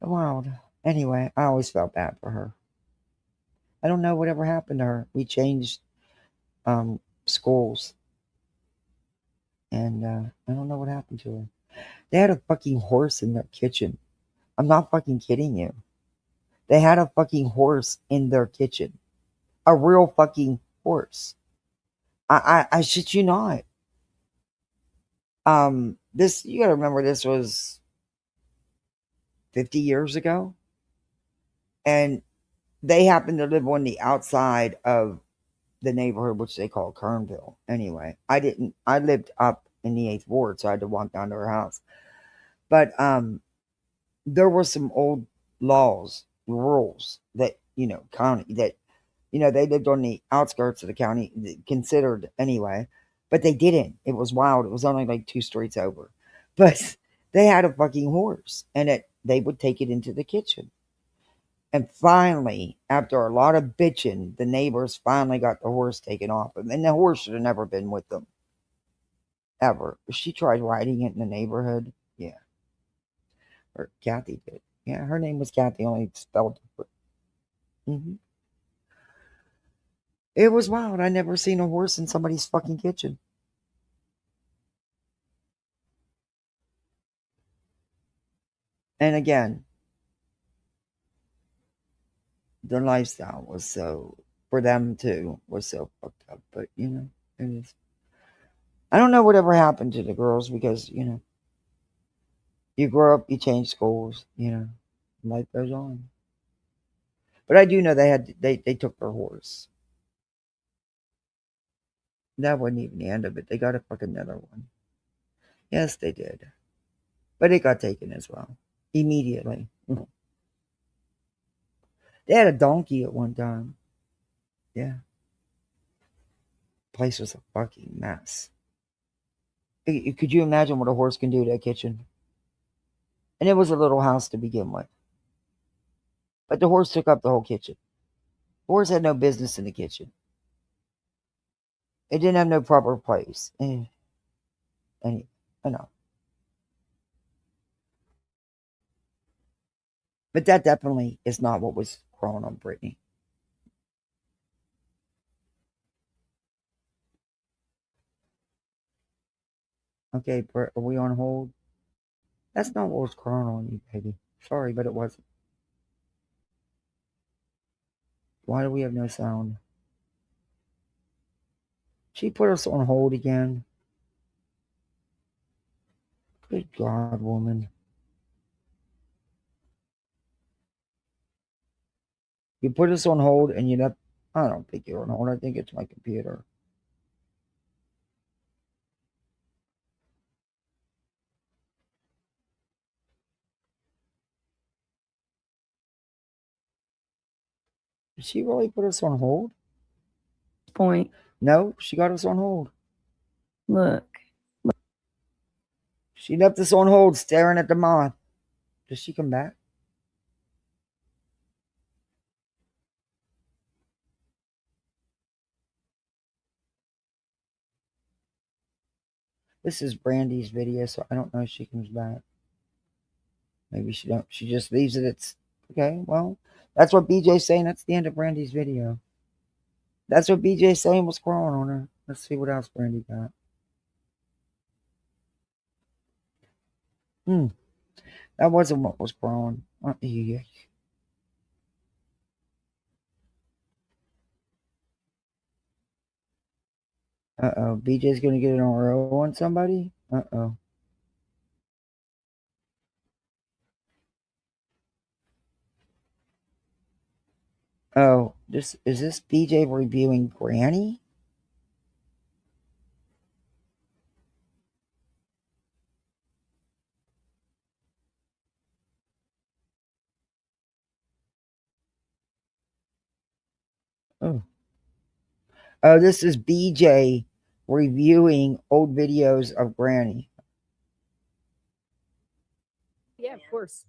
Wild. Anyway, I always felt bad for her. I don't know whatever happened to her. We changed schools. And I don't know what happened to her. They had a fucking horse in their kitchen. I'm not fucking kidding you. They had a fucking horse in their kitchen. A real fucking horse. I shit you not. You gotta remember this was 50 years ago. And they happened to live on the outside of the neighborhood, which they call Kernville. Anyway, I lived up in the 8th Ward, so I had to walk down to her house. But there were some old laws, rules that, county, that, they lived on the outskirts of the county, considered anyway, but they didn't. It was wild. It was only like 2 streets over. But they had a fucking horse, and they would take it into the kitchen. And finally, after a lot of bitching, the neighbors finally got the horse taken off them. And the horse should have never been with them. Ever. She tried riding it in the neighborhood. Yeah. Or Kathy did. Yeah, her name was Kathy, only spelled different. Mm-hmm. It was wild. I never seen a horse in somebody's fucking kitchen. And again, their lifestyle was so, for them too, was so fucked up. But, it is. I don't know whatever happened to the girls because, you grow up, you change schools, life goes on. But I do know they took their horse. That wasn't even the end of it. They got a fucking another one. Yes, they did. But it got taken as well. Immediately. They had a donkey at one time. Yeah. Place was a fucking mess. Could you imagine what a horse can do to a kitchen? And it was a little house to begin with. But the horse took up the whole kitchen. The horse had no business in the kitchen. It didn't have no proper place. I know. But that definitely is not what was growing on Brittany. Okay, Brett, are we on hold? That's not what was growing on you, baby. Sorry, but it wasn't. Why do we have no sound? She put us on hold again. Good God, woman. You put us on hold and you left. I don't think you're on hold. I think it's my computer. Did she really put us on hold? Point. No, she got us on hold. Look. She left us on hold staring at the moth. Does she come back? This is Brandy's video, so I don't know if she comes back. Maybe she don't. She just leaves it. It's okay. Well, that's what BJ's saying. That's the end of Brandy's video. That's what BJ's saying was crawling on her. Let's see what else Brandy got. That wasn't what was crawling. Yeah. Uh-oh. BJ's going to get an RO on somebody? Uh-oh. Oh, is this BJ reviewing Granny? Oh. Oh, this is BJ reviewing old videos of Granny. Yeah, of course.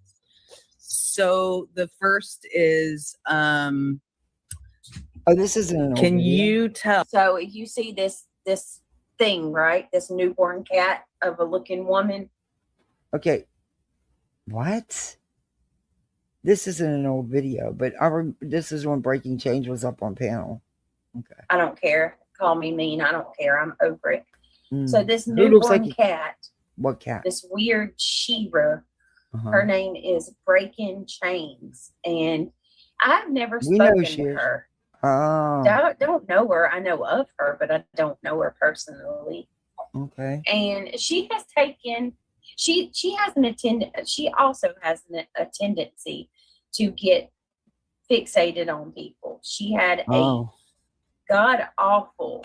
So the first is Oh, this isn't an old can video. you tell? So you see this thing, right? This newborn cat of a looking woman. Okay. What? This isn't an old video, but this is when Breaking Change was up on panel. Okay. I don't care. Call me mean. I don't care. I'm over it. Mm. So this Who looks newborn like cat. What cat? This weird Shira. Her name is Breaking Chains, and I've never spoken to her. Oh. Don't know her. I know of her, but I don't know her personally. Okay. And she has taken. She has an She also has a tendency to get fixated on people. She had a god awful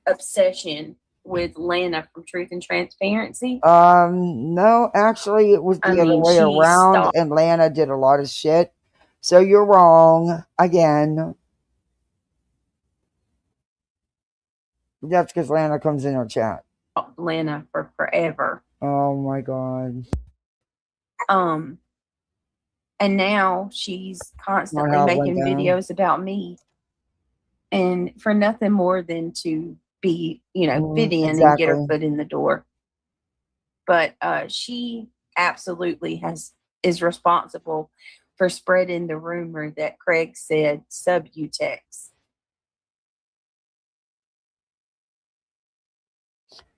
obsession with Lana from Truth and Transparency? No, actually, it was the other way she around, stopped. and Lana did a lot of shit. So you're wrong again. That's because Lana comes in our chat. Lana for forever. Oh my god. And now she's constantly how it went making down. videos about me, and for nothing more than to be, fit in and get her exactly. foot in the door. But she absolutely is responsible for spreading the rumor that Craig said Subutex.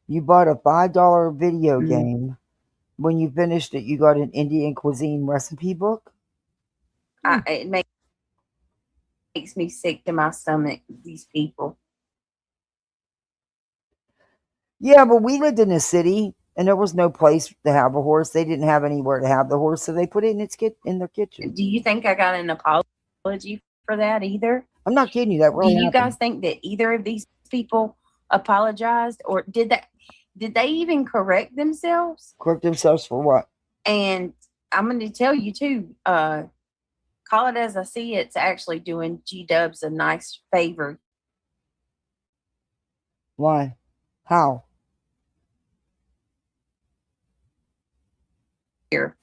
You bought a $5 video game. When you finished it, you got an Indian cuisine recipe book. It makes me sick to my stomach, these people. Yeah, but we lived in a city, and there was no place to have a horse. They didn't have anywhere to have the horse, so they put it in their kitchen. Do you think I got an apology for that either? I'm not kidding you. That really Do you happened. guys think that either of these people apologized, or did they even correct themselves? Correct themselves for what? And I'm going to tell you too, call it as I see it's actually doing G-Dubs a nice favor. Why? How? Here.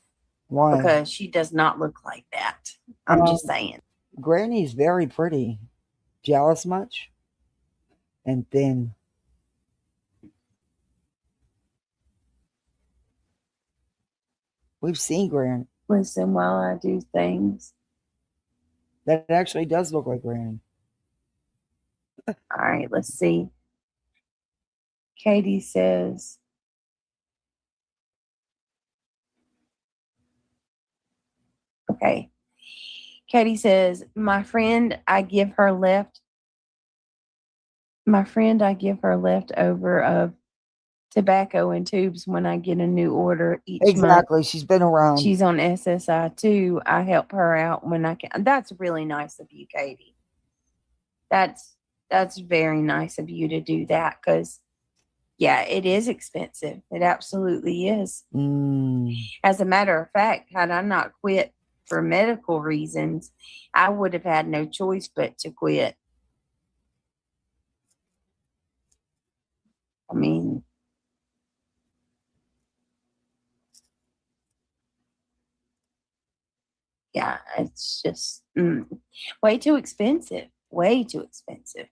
Why? Because she does not look like that. I'm just saying. Granny's very pretty. Jealous much? And thin. We've seen Granny. Listen while I do things. That actually does look like Granny. All right, let's see. Katie says, okay. Katie says, my friend, I give her leftover of tobacco in tubes when I get a new order each month. Exactly. She's been around. She's on SSI too. I help her out when I can. That's really nice of you, Katie. That's very nice of you to do that, because yeah, it is expensive. It absolutely is. As a matter of fact, had I not quit for medical reasons, I would have had no choice but to quit. I mean, yeah, it's just way too expensive. Way too expensive.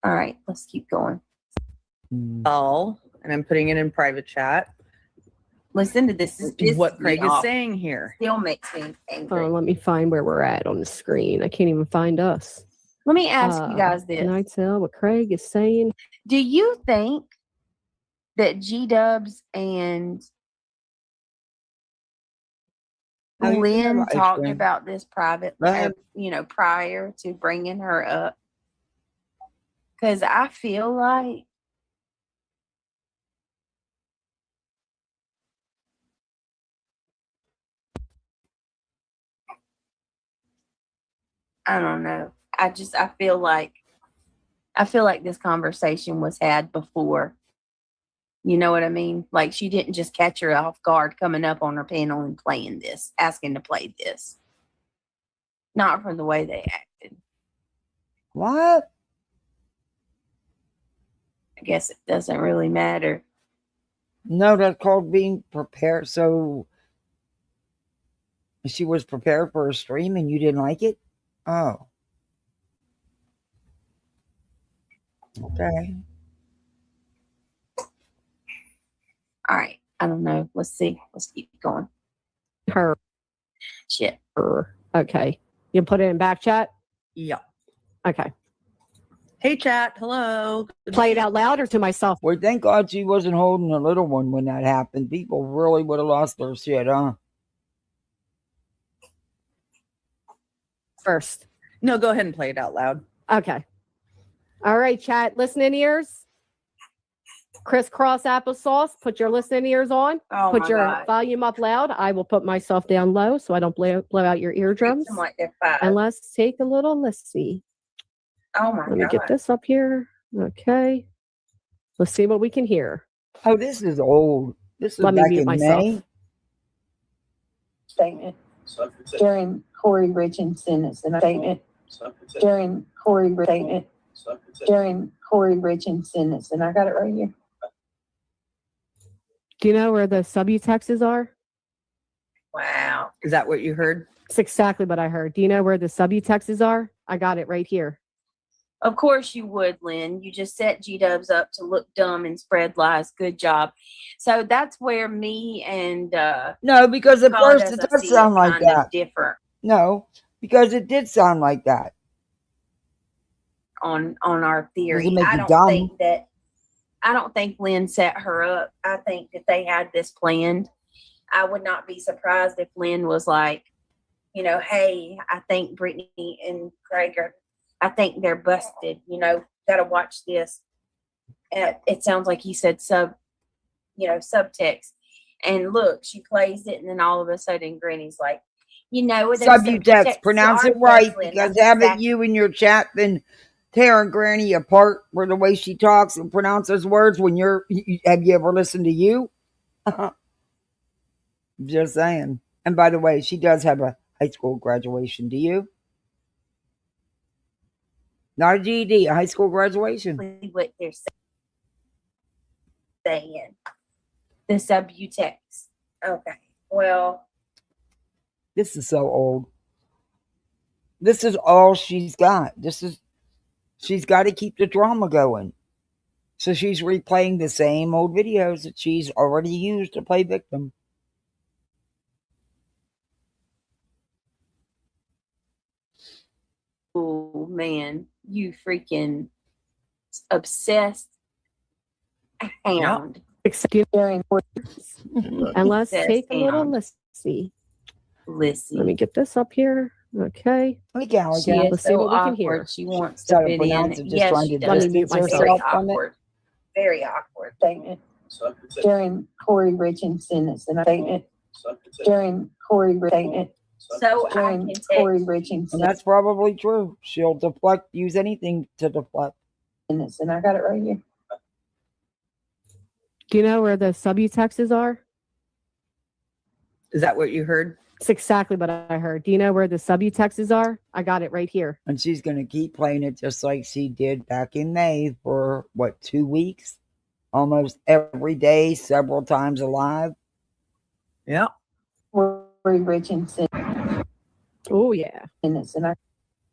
All right, let's keep going. Oh, and I'm putting it in private chat. Listen to this. This is what Craig is saying here. Still makes me angry. Let me find where we're at on the screen. I can't even find us. Let me ask you guys this. Can I tell what Craig is saying? Do you think that G-Dubs and Lynn talked about this privately, prior to bringing her up? Because I feel like I don't know. I feel like this conversation was had before. You know what I mean? Like, she didn't just catch her off guard coming up on her panel and playing this, asking to play this. Not from the way they acted. What? I guess it doesn't really matter. No, that's called being prepared. So she was prepared for a stream and you didn't like it? Oh. Okay. All right. I don't know. Let's see. Let's keep going. Her. Shit. Her. Okay. You put it in back chat? Yeah. Okay. Hey, chat. Hello. Play it out loud or to myself? Well, thank God she wasn't holding a little one when that happened. People really would have lost their shit, huh? first? No, go ahead and play it out loud. Okay. All right, chat. Listening ears. Crisscross applesauce. Put your listening ears on. Oh Put my your God. volume up loud. I will put myself down low so I don't blow out your eardrums. I'm like they're five. And let's take a little. Let's see. Oh my Let me God. get this up here. Okay. Let's see what we can hear. Oh, this is old. This is Let me back mute in myself. May. Statement during Corey Richardson's statement during Corey statement during Corey Richardson's, and I got it right here. Do you know where the subutexes are? Wow. Is that what you heard? It's exactly what I heard. Do you know where the subutexes are? I got it right here. Of course you would, Lynn. You just set G-dubs up to look dumb and spread lies. Good job. So that's where me and No, because at Colin, first as it I does see sound it, like kind that. of different No, because it did sound like that. on our theory. Doesn't make I you don't dumb. think that. I don't think Lynn set her up. I think that they had this planned. I would not be surprised if Lynn was like, you know, hey, I think Brittany and Craig I think they're busted. You know, got to watch this. It sounds like he said subtext. And look, she plays it, and then all of a sudden, Granny's like, you know, Subtext. Pronounce it right, because haven't you in your chat been tearing Granny apart for the way she talks and pronounces words when have you ever listened to you? Just saying. And by the way, she does have a high school graduation. Do you? Not a GED, a high school graduation. What they're saying. The subtext. Okay. Well, this is so old. This is all she's got. She's got to keep the drama going. So she's replaying the same old videos that she's already used to play victim. oh man, you freaking obsessed hound. And let's take a little listen. Listen. Let me get this up here. Okay. She Let's is see so what we can awkward. hear. She wants to fit in. Yes, she Let me does. mute Very myself. awkward. Very awkward statement. During Corey Richardson's statement. During Corey statement. So during Corey Richardson. And that's probably true. She'll deflect, use anything to deflect. And I got it right here. Do you know where the subutexes are? Is that what you heard? It's exactly what I heard. Do you know where the subutexes are? I got it right here. And she's going to keep playing it just like she did back in May for, 2 weeks? Almost every day, several times alive. Yeah. Corey Richardson. Oh, yeah.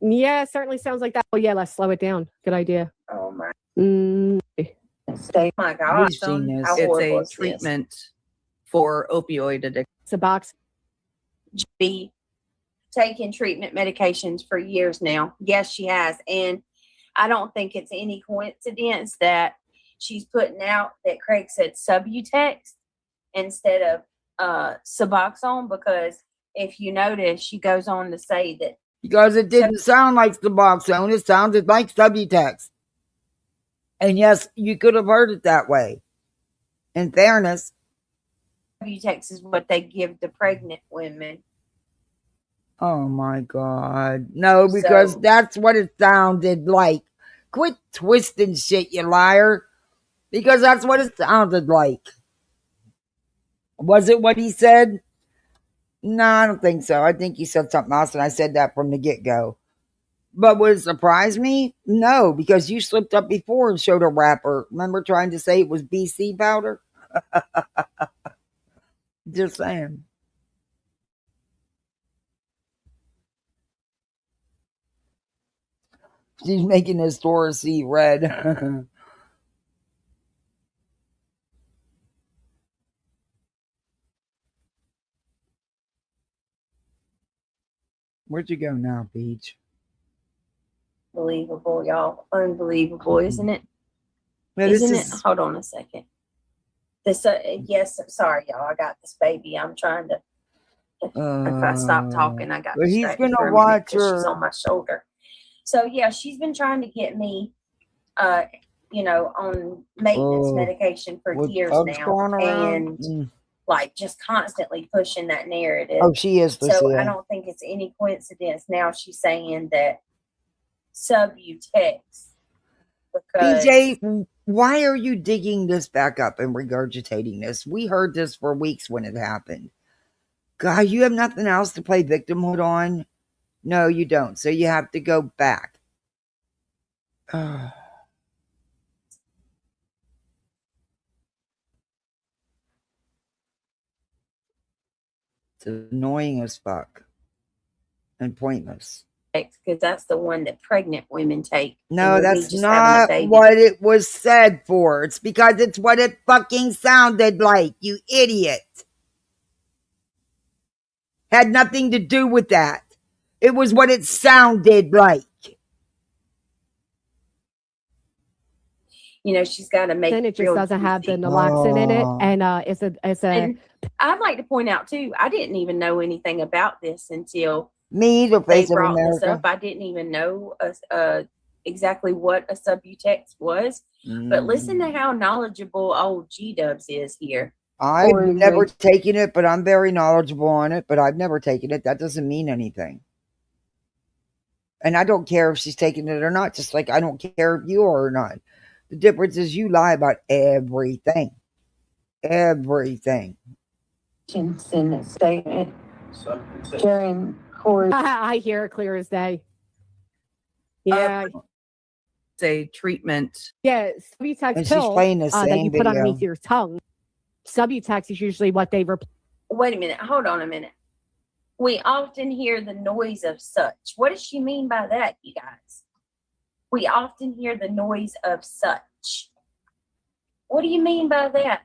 Yeah, it certainly sounds like that. Oh, yeah, let's slow it down. Good idea. Oh, my. Oh my God. It's a treatment for opioid addiction. It's a box. Be taking treatment medications for years now. Yes, she has. And I don't think it's any coincidence that she's putting out that Craig said Subutex instead of Suboxone, because if you notice, she goes on to say that because it didn't sound like Suboxone, it sounded like Subutex. And yes, you could have heard it that way. In fairness, Subutex is what they give the pregnant women. Oh my God. No, because that's what it sounded like. Quit twisting shit, you liar. Because that's what it sounded like. Was it what he said? No, I don't think so. I think he said something else, and I said that from the get-go. But would it surprise me? No, because you slipped up before and showed a wrapper. Remember trying to say it was BC powder? Just saying. She's making the store see red. Where'd you go now, Peach? Unbelievable, y'all. Unbelievable, isn't it? Yeah, isn't it? Hold on a second. This, yes, I'm sorry, y'all. I got this baby. I'm trying to If I stop talking, I got But he's distracted gonna for a minute watch because she's her. on my shoulder. So yeah, she's been trying to get me, on maintenance medication for with years bugs now, going around. and like just constantly pushing that narrative. Oh, she is. So Lucia. I don't think it's any coincidence now she's saying that Subutex. Because BJ, why are you digging this back up and regurgitating this? We heard this for weeks when it happened. God, you have nothing else to play victimhood on? No, you don't. So you have to go back. It's annoying as fuck and pointless. because that's the one that pregnant women take. No, with me that's just having a not baby. what it was said for. It's because it's what it fucking sounded like, you idiot. Had nothing to do with that. It was what it sounded like. She's got to make Then it just doesn't have the naloxone in it, and And I'd like to point out too, I didn't even know anything about this until Me, the they face of brought this America. up. I didn't even know exactly what a Subutex was. But listen to how knowledgeable old G-Dubs is here. I've never taken it, but I'm very knowledgeable on it, but I've never taken it. That doesn't mean anything. And I don't care if she's taking it or not, just like I don't care if you are or not. The difference is you lie about everything. Everything. In the statement during court. I hear it clear as day. Yeah. Say treatment. Yeah, Subutex And she's pill playing the that same you put video. underneath your tongue. Subutex is usually what they Wait a minute. Hold on a minute. We often hear the noise of such. What does she mean by that, you guys? We often hear the noise of such. What do you mean by that?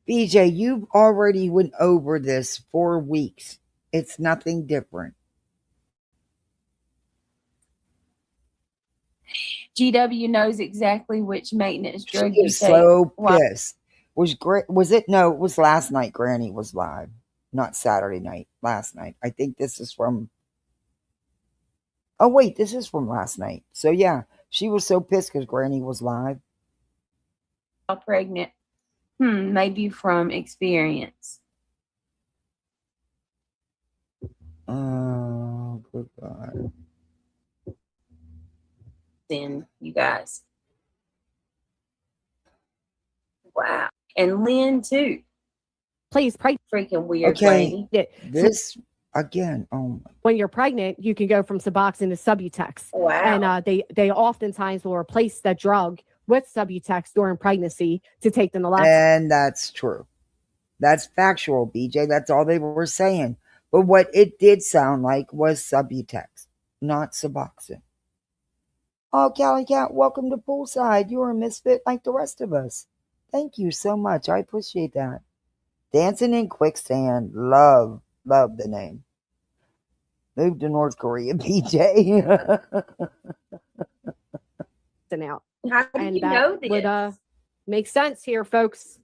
BJ, you've already went over this for weeks. It's nothing different. GW knows exactly which maintenance drug She you is take. so Why? pissed. Was it? No, it was last night. Granny was live, not Saturday night. Last night. I think this is from. Oh wait, this is from last night. So yeah, she was so pissed because Granny was live. Pregnant. Maybe from experience. Oh, good God. Then you guys. Wow. And Lynn too. Please pray. Freaking weird Okay, lady. this again. Oh my. When you're pregnant, you can go from Suboxone to Subutex. Wow. And they oftentimes will replace that drug with Subutex during pregnancy to take the naloxone. And that's true. That's factual, BJ. That's all they were saying. But what it did sound like was Subutex, not Suboxone. Oh, Callie Cat, welcome to Poolside. You're a misfit like the rest of us. Thank you so much. I appreciate that. Dancing in Quicksand. Love the name. Move to North Korea, BJ. Out. How do And you that know this? would make sense here, folks.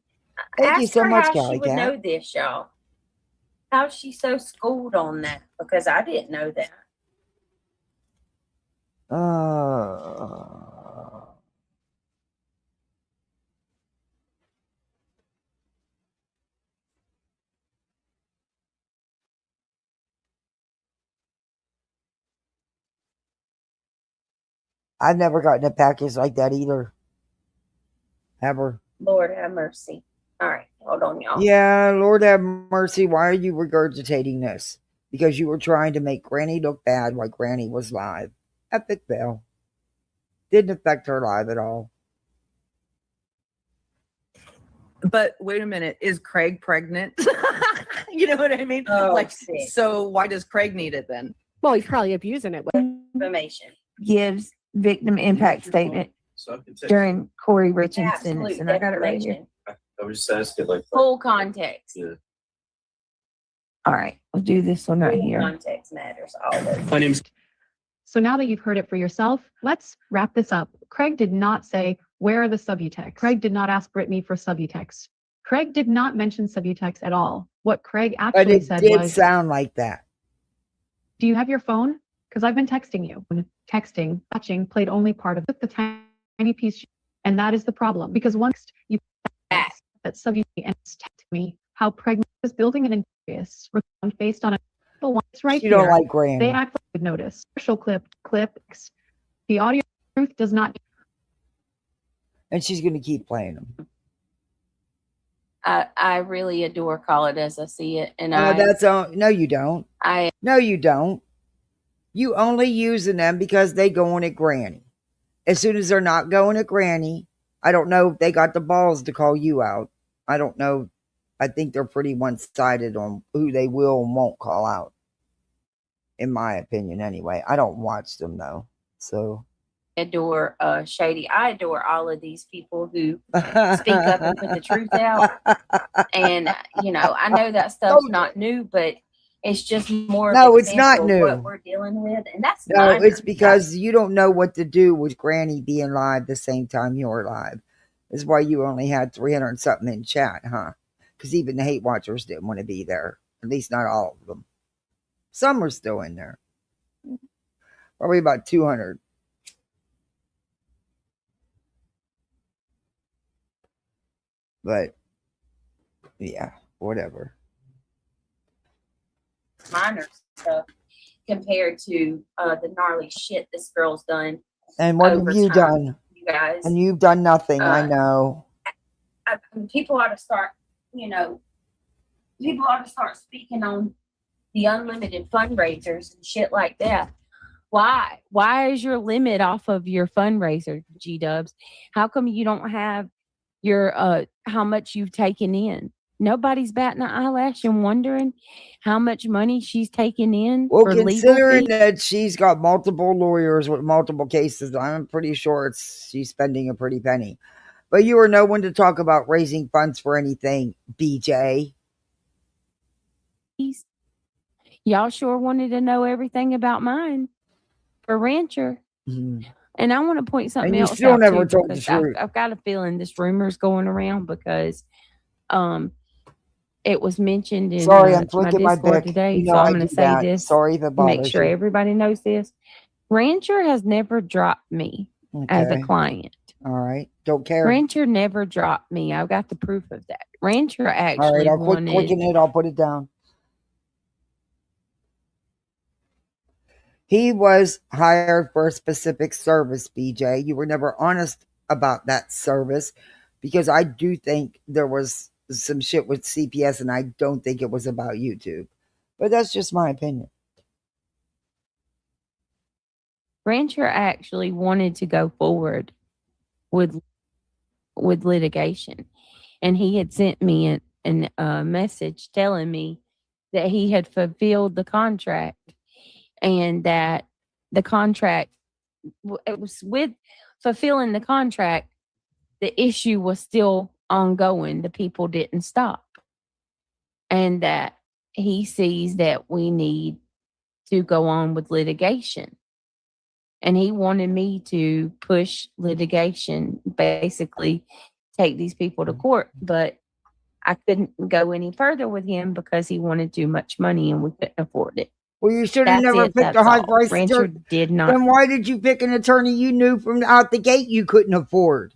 Thank you Ask so her much, how Callie she would Cat. know this, y'all. How's she so schooled on that? Because I didn't know that. I've never gotten a package like that either. Ever. Lord have mercy. All right, hold on, y'all. Yeah, Lord have mercy. Why are you regurgitating this? Because you were trying to make Granny look bad while Granny was live. Epic fail. Didn't affect her live at all. But wait a minute, is Craig pregnant? You know what I mean? Oh, like, sick. so why does Craig need it then? Well, he's probably abusing it. Information. Gives victim impact statement during Corey Richard's Absolute sentence. And I got it right here. defamation. I was just asking, like, Full context. yeah. All right, we'll do this one right Full here. context matters always. My name's So now that you've heard it for yourself, let's wrap this up. Craig did not say, where are the Subutex? Craig did not ask Brittany for Subutex. Craig did not mention Subutex at all. What Craig But actually it said did was, sound like that. do you have your phone? Because I've been texting you. When texting, touching played only part of it, the tiny piece. And that is the problem. Because once you ask that Subutexting and text me how pregnant is building an incurious based on a one right You here. don't like Granny. They act like notice. Special clips. The audio truth does not. And she's going to keep playing them. I really adore Call It As I See It. And No, you don't. No, you don't. You only using them because they going at Granny. As soon as they're not going at Granny, I don't know if they got the balls to call you out. I don't know. I think they're pretty one-sided on who they will and won't call out. In my opinion, anyway. I don't watch them, though. So. adore Shady. I adore all of these people who speak up and put the truth out. And, you know, I know that stuff's not new, but it's just more No, of an it's not example of new. what we're dealing with. And that's No, minor. it's because you don't know what to do with Granny being live the same time you're live. That's why you only had 300 and something in chat, huh? Because even the hate watchers didn't want to be there. At least not all of them. Some are still in there. Probably about 200. But, yeah, whatever. Minor stuff compared to the gnarly shit this girl's done. And what have over you time, done? you guys? And you've done nothing, I know. People ought to start, you know, people ought to start speaking on the unlimited fundraisers and shit like that. Why? Why is your limit off of your fundraiser, G-Dubs? How come you don't have your how much you've taken in? Nobody's batting an eyelash and wondering how much money she's taken in Well, for legal considering fees. that she's got multiple lawyers with multiple cases, I'm pretty sure she's spending a pretty penny. But you are no one to talk about raising funds for anything, BJ. Y'all sure wanted to know everything about mine for Rancher. Mm-hmm. And I want to point something And you else still out never too, told the because truth. I've got a feeling this rumor's going around because it was mentioned in Sorry, I'm my flicking my Discord dick. today. You know So I'm I going do to say that. this. Sorry if it to make bothers sure you. everybody knows this. Rancher has never dropped me as a Okay. client. All right. Don't care. Rancher never dropped me. I've got the proof of that. Rancher All right, actually I'll quit wanted. clicking it. I'll put it down. He was hired for a specific service, BJ. You were never honest about that service because I do think there was some shit with CPS and I don't think it was about YouTube. But that's just my opinion. Rancher actually wanted to go forward with litigation, and he had sent me a message telling me that he had fulfilled the contract and that the contract, it was with fulfilling the contract, the issue was still ongoing. The people didn't stop, and that he sees that we need to go on with litigation. And he wanted me to push litigation, basically take these people to court. But I couldn't go any further with him because he wanted too much money and we couldn't afford it. Well, you should have That's never it, picked a that's high all. price Rancher attorney. did not. Then why did you pick an attorney you knew from out the gate you couldn't afford?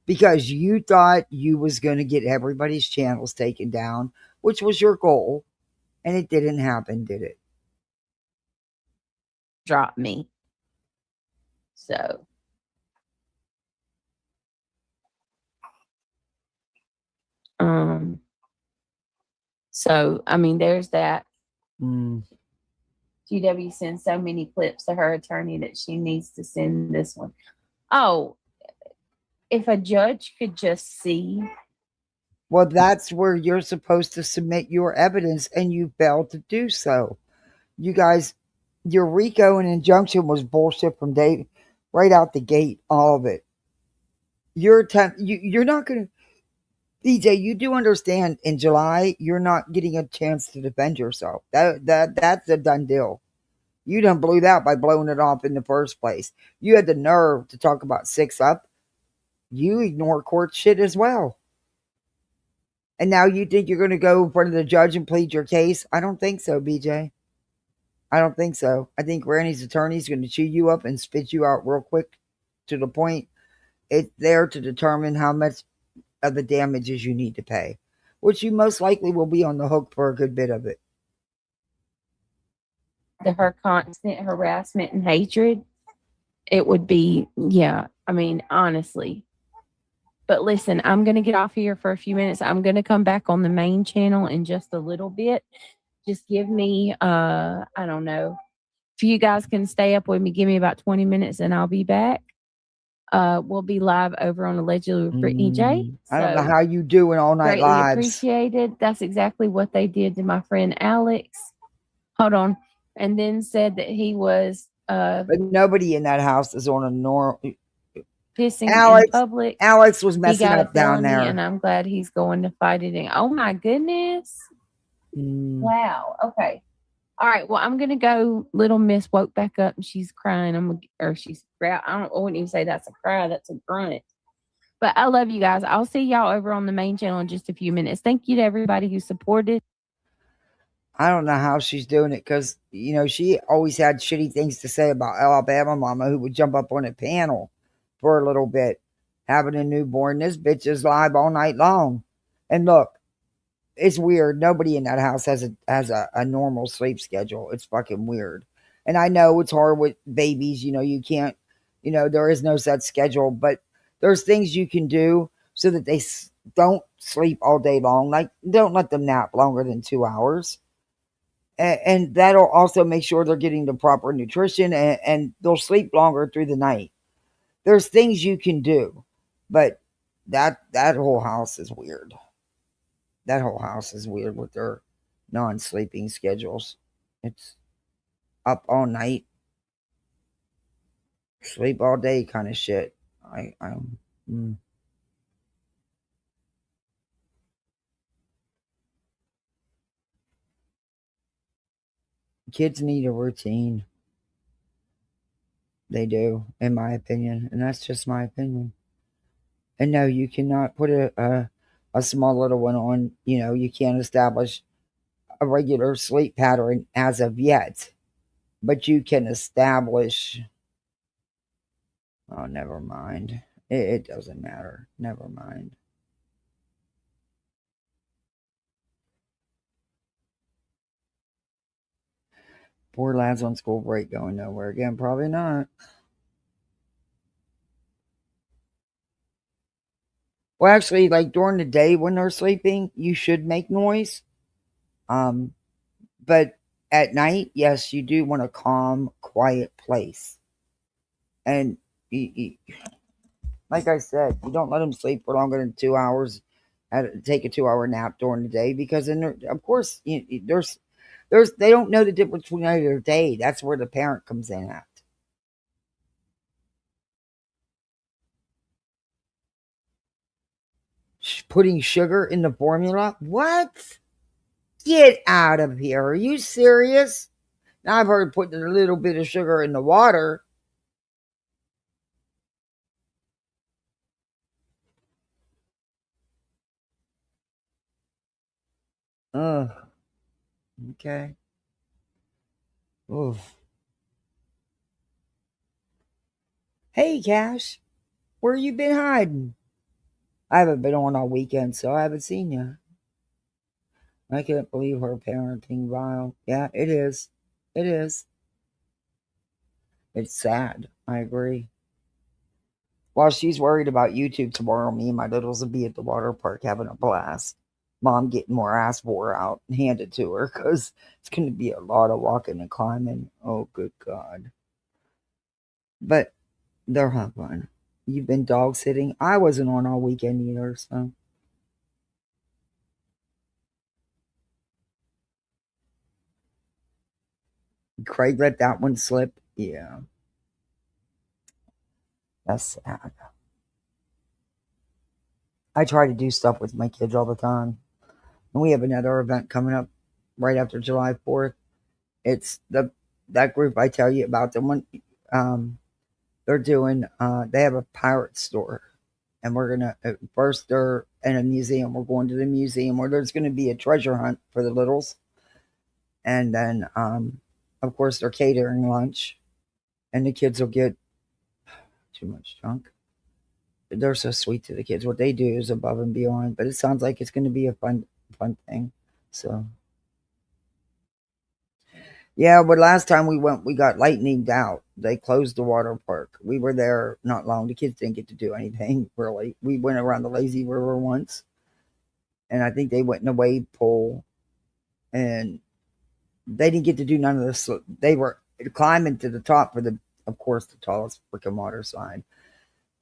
Because you thought you was going to get everybody's channels taken down, which was your goal. And it didn't happen, did it? Drop me. So. So, I mean, there's that. GW sends so many clips to her attorney that she needs to send this one. Oh, if a judge could just see. Well, that's where you're supposed to submit your evidence, and you failed to do so. You guys, your RICO and injunction was bullshit from day right out the gate, all of it. You're not going to, DJ, you do understand in July, you're not getting a chance to defend yourself. That's a done deal. You done blew that by blowing it off in the first place. You had the nerve to talk about 6 up. You ignore court shit as well. And now you think you're going to go in front of the judge and plead your case? I don't think so, BJ. I don't think so. I think Granny's attorney is going to chew you up and spit you out real quick, to the point it's there to determine how much of the damages you need to pay, which you most likely will be on the hook for a good bit of it. Her constant harassment and hatred, it would be, yeah. I mean, honestly. But listen, I'm going to get off here for a few minutes. I'm going to come back on the main channel in just a little bit. Just give me, I don't know. If you guys can stay up with me, give me about 20 minutes and I'll be back. We'll be live over on Allegedly with Brittany J. I don't know how you doing all night Greatly lives. appreciated. That's exactly what they did to my friend Alex. Hold on. And then said that he was But nobody in that house is on a normal. pissing Alex, in public. Alex was He messing got a up down felony, there. and I'm glad he's going to fight it in. Oh my goodness. Wow. Okay. All right. Well, I'm gonna go. Little Miss woke back up and she's crying. I wouldn't even say that's a cry. That's a grunt. But I love you guys. I'll see y'all over on the main channel in just a few minutes. Thank you to everybody who supported. I don't know how she's doing it, because, you know, she always had shitty things to say about Alabama Mama, who would jump up on a panel for a little bit, having a newborn. This bitch is live all night long. And look, it's weird. Nobody in that house has a normal sleep schedule. It's fucking weird. And I know it's hard with babies. You know, you can't, you know, there is no set schedule, but there's things you can do so that they don't sleep all day long. Like, don't let them nap longer than 2 hours. And that'll also make sure they're getting the proper nutrition, and they'll sleep longer through the night. There's things you can do, but that whole house is weird. That whole house is weird with their non-sleeping schedules. It's up all night, sleep all day kind of shit. Kids need a routine. They do, in my opinion, and that's just my opinion. And no, you cannot put a small little one on. You know, you can't establish a regular sleep pattern as of yet, but you can establish. Oh, never mind. It doesn't matter. Never mind. Poor lads on school break going nowhere again. Probably not. Well, actually, like during the day when they're sleeping, you should make noise. But at night, yes, you do want a calm, quiet place. And like I said, you don't let them sleep for longer than 2 hours. Take a 2 hour nap during the day, because then, of course, there's they don't know the difference between night or day. That's where the parent comes in at. Putting sugar in the formula? What? Get out of here. Are you serious? Now, I've heard putting a little bit of sugar in the water. Ugh. Okay. Oof. Hey, Cash. Where you been hiding? I haven't been on all weekend, so I haven't seen you. I can't believe her parenting vile. Yeah, it is. It is. It's sad. I agree. While she's worried about YouTube tomorrow, me and my littles will be at the water park having a blast. Mom getting more ass wore out and handed to her, because it's going to be a lot of walking and climbing. Oh, good God. But they'll have fun. You've been dog sitting. I wasn't on all weekend either, so. Craig let that one slip. Yeah. That's sad. I try to do stuff with my kids all the time. And we have another event coming up right after July 4th. It's that group I tell you about, the one they're doing, they have a pirate store. And we're going to, first they're and a museum. We're going to the museum where there's going to be a treasure hunt for the littles. And then, of course, they're catering lunch. And the kids will get too much junk. They're so sweet to the kids. What they do is above and beyond. But it sounds like it's going to be a fun thing. So, yeah, but last time we went, we got lightninged out. They closed the water park. We were there not long. The kids didn't get to do anything, really. We went around the lazy river once. And I think they went in a wave pool. And they didn't get to do none of this. They were climbing to the top for of course, the tallest freaking water slide.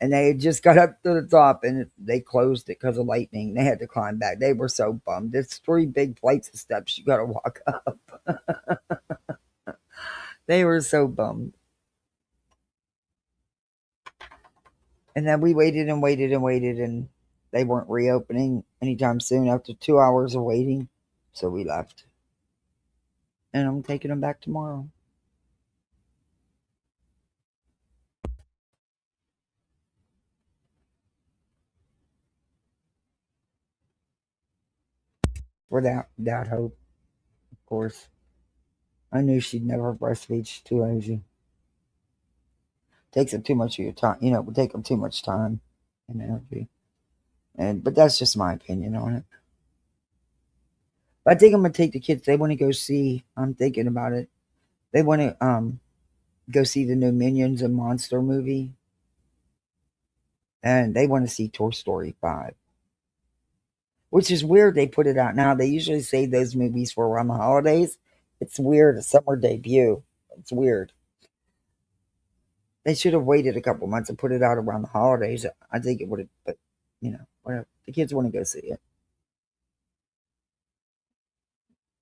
And they had just got up to the top and they closed it because of lightning. They had to climb back. They were so bummed. It's 3 big flights of steps you got to walk up. They were so bummed. And then we waited and waited and waited, and they weren't reopening anytime soon after 2 hours of waiting. So we left. And I'm taking them back tomorrow. For that hope, of course. I knew she'd never breastfeed. She's too lazy. Takes up too much of your time. It would take them too much time and energy. But that's just my opinion on it. But I think I'm gonna take the kids. They want to go see. I'm thinking about it. They want to go see the new Minions and Monster movie, and they want to see Toy Story 5. Which is weird. They put it out now. They usually save those movies for around the holidays. It's weird. A summer debut. It's weird. They should have waited a couple months and put it out around the holidays. I think it would have, but whatever. The kids want to go see it.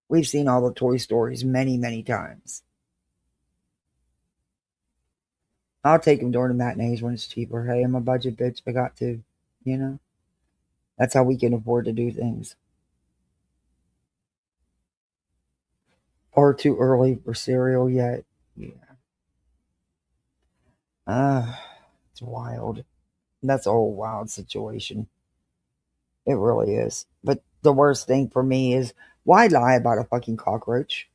We've seen all the Toy Stories many, many times. I'll take them during the matinees when it's cheaper. Hey, I'm a budget bitch. I got to, That's how we can afford to do things. Or too early for cereal yet. Yeah. It's wild. That's a whole wild situation. It really is. But the worst thing for me is, why lie about a fucking cockroach?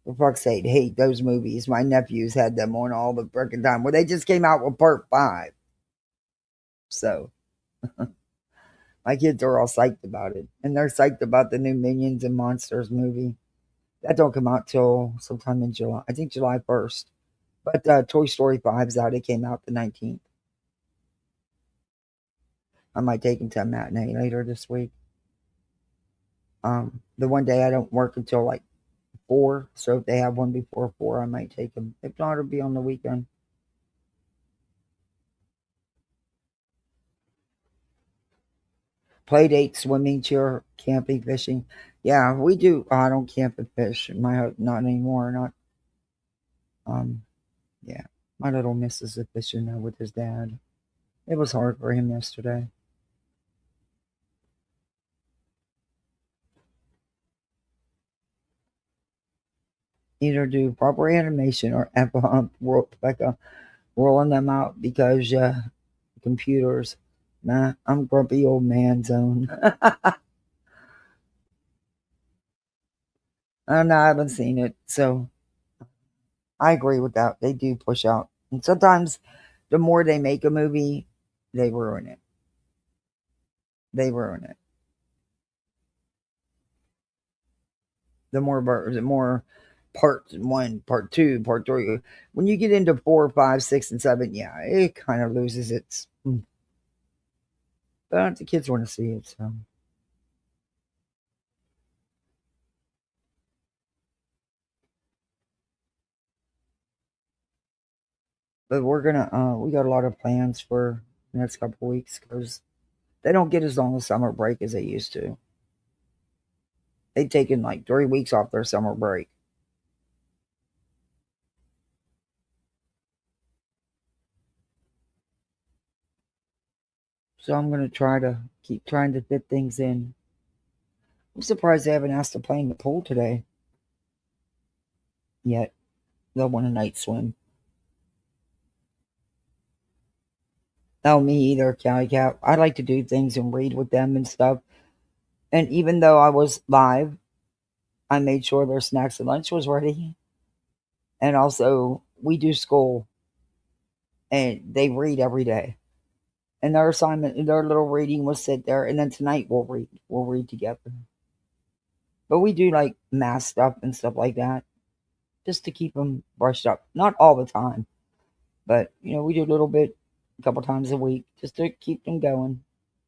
For fuck's sake, hate those movies. My nephews had them on all the freaking time. Well, they just came out with part 5. So, my kids are all psyched about it. And they're psyched about the new Minions and Monsters movie. That don't come out till sometime in July. I think July 1st. But Toy Story 5's out. It came out the 19th. I might take them to a matinee later this week. The one day I don't work until like 4. So if they have one before 4, I might take them. If not, it'll be on the weekend. Play date, swimming, cheer, camping, fishing. Yeah, we do. I don't camp and fish. Not anymore. Yeah. My little missus is fishing there with his dad. It was hard for him yesterday. Either do proper animation or Becca rolling them out because computers. Nah, I'm grumpy old man zone. No, I haven't seen it, so I agree with that. They do push out, and sometimes the more they make a movie, they ruin it. The more part 1, part 2, part 3. When you get into 4, 5, 6, and 7, yeah, it kind of loses its. But the kids want to see it, so. But we're gonna we got a lot of plans for the next couple of weeks because they don't get as long a summer break as they used to. They've taken like 3 weeks off their summer break. So I'm gonna try to keep trying to fit things in. I'm surprised they haven't asked to play in the pool today. Yet. They'll want a night swim. Oh, me either, Cali Cat. I like to do things and read with them and stuff. And even though I was live, I made sure their snacks and lunch was ready. And also, we do school, and they read every day. And their assignment, their little reading was sit there, and then tonight we'll read. We'll read together. But we do like math stuff and stuff like that, just to keep them brushed up. Not all the time, but we do a little bit, a couple times a week, just to keep them going.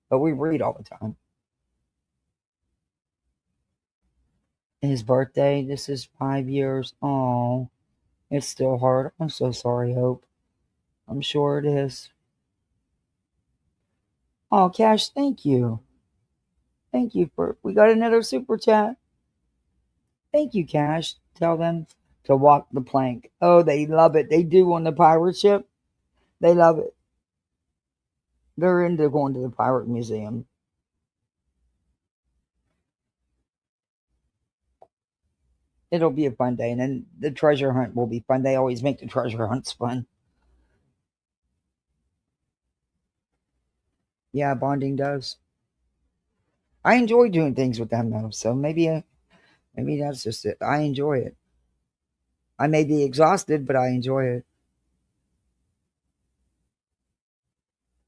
But we read all the time. His birthday, this is 5 years. Oh, it's still hard. I'm so sorry, Hope. I'm sure it is. Oh, Cash, thank you. Thank you we got another super chat. Thank you, Cash. Tell them to walk the plank. Oh, they love it. They do on the pirate ship. They love it. They're into going to the pirate museum. It'll be a fun day. And then the treasure hunt will be fun. They always make the treasure hunts fun. Yeah, bonding does. I enjoy doing things with them, though. So maybe that's just it. I enjoy it. I may be exhausted, but I enjoy it.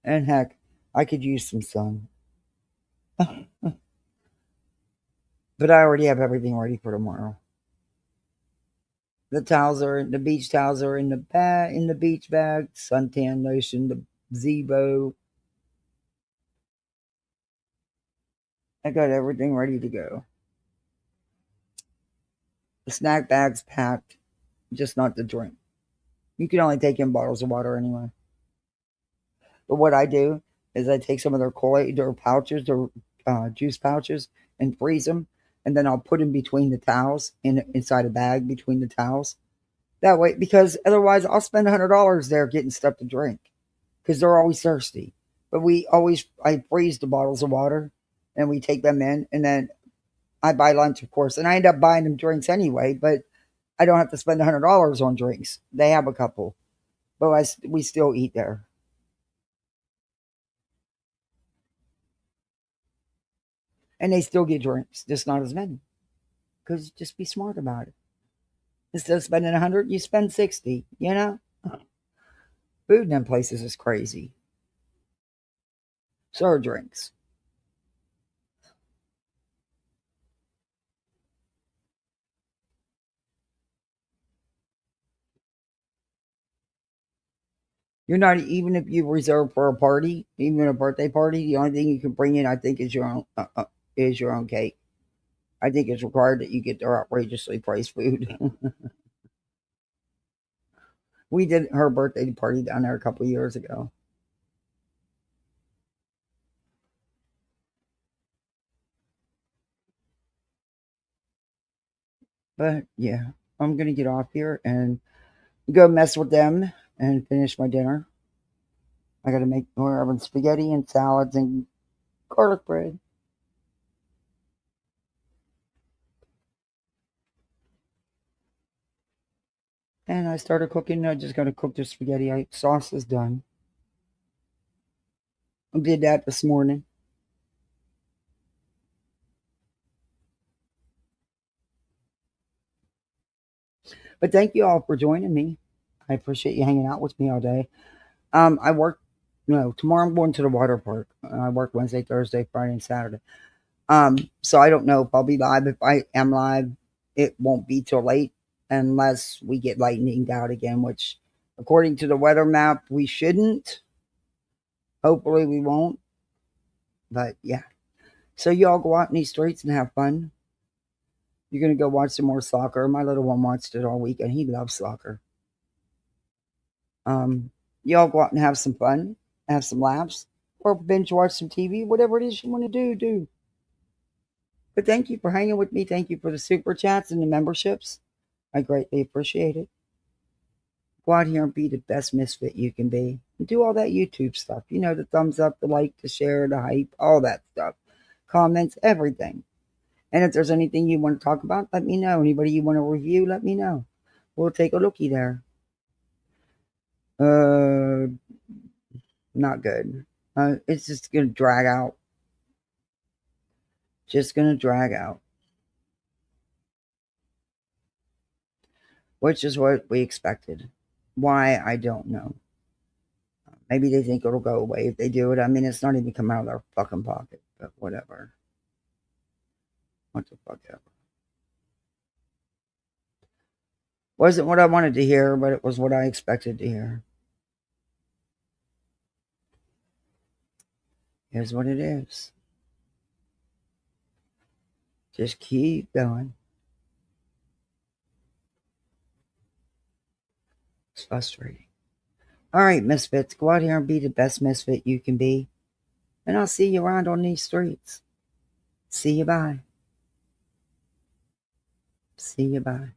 And heck, I could use some sun. But I already have everything ready for tomorrow. The beach towels are in the beach bag, suntan lotion, the Zebo. I got everything ready to go. The snack bag's packed, just not the drink. You can only take in bottles of water anyway. But what I do is I take some of their Kool-Aid or pouches or juice pouches and freeze them, and then I'll put them between the towels inside a bag between the towels. That way, because otherwise I'll spend $100 there getting stuff to drink because they're always thirsty. But I freeze the bottles of water and we take them in, and then I buy lunch, of course, and I end up buying them drinks anyway, but I don't have to spend $100 on drinks. They have a couple, but we still eat there. And they still get drinks, just not as many. Because just be smart about it. Instead of spending 100, you spend 60, Food in them places is crazy. So are drinks. You're not, even if you reserve for a party, even a birthday party, the only thing you can bring in, I think, is your own cake. I think it's required that you get their outrageously priced food. We did her birthday party down there a couple of years ago. But yeah, I'm going to get off here and go mess with them and finish my dinner. I got to make more of spaghetti and salads and garlic bread. And I started cooking. I just got to cook the spaghetti. Sauce is done. I did that this morning. But thank you all for joining me. I appreciate you hanging out with me all day. I work, tomorrow I'm going to the water park. I work Wednesday, Thursday, Friday, and Saturday. So I don't know if I'll be live. If I am live, it won't be till late unless we get lightning out again, which according to the weather map, we shouldn't. Hopefully we won't. But yeah. So y'all go out in these streets and have fun. You're going to go watch some more soccer. My little one watched it all weekend. He loves soccer. Y'all go out and have some fun, have some laughs, or binge watch some TV, whatever it is you want to do. But thank you for hanging with me. Thank you for the super chats and the memberships. I greatly appreciate it. Go out here and be the best misfit you can be. And do all that YouTube stuff. The thumbs up, the like, the share, the hype, all that stuff. Comments, everything. And if there's anything you want to talk about, let me know. Anybody you want to review, let me know. We'll take a looky there. Not good. It's just going to drag out. Just going to drag out. Which is what we expected. Why, I don't know. Maybe they think it'll go away if they do it. I mean, it's not even come out of their fucking pocket, but whatever. What the fuck ever. Wasn't what I wanted to hear, but it was what I expected to hear. Here's what it is. Just keep going. It's frustrating. All right, misfits, go out here and be the best misfit you can be. And I'll see you around on these streets. See you bye. See you bye.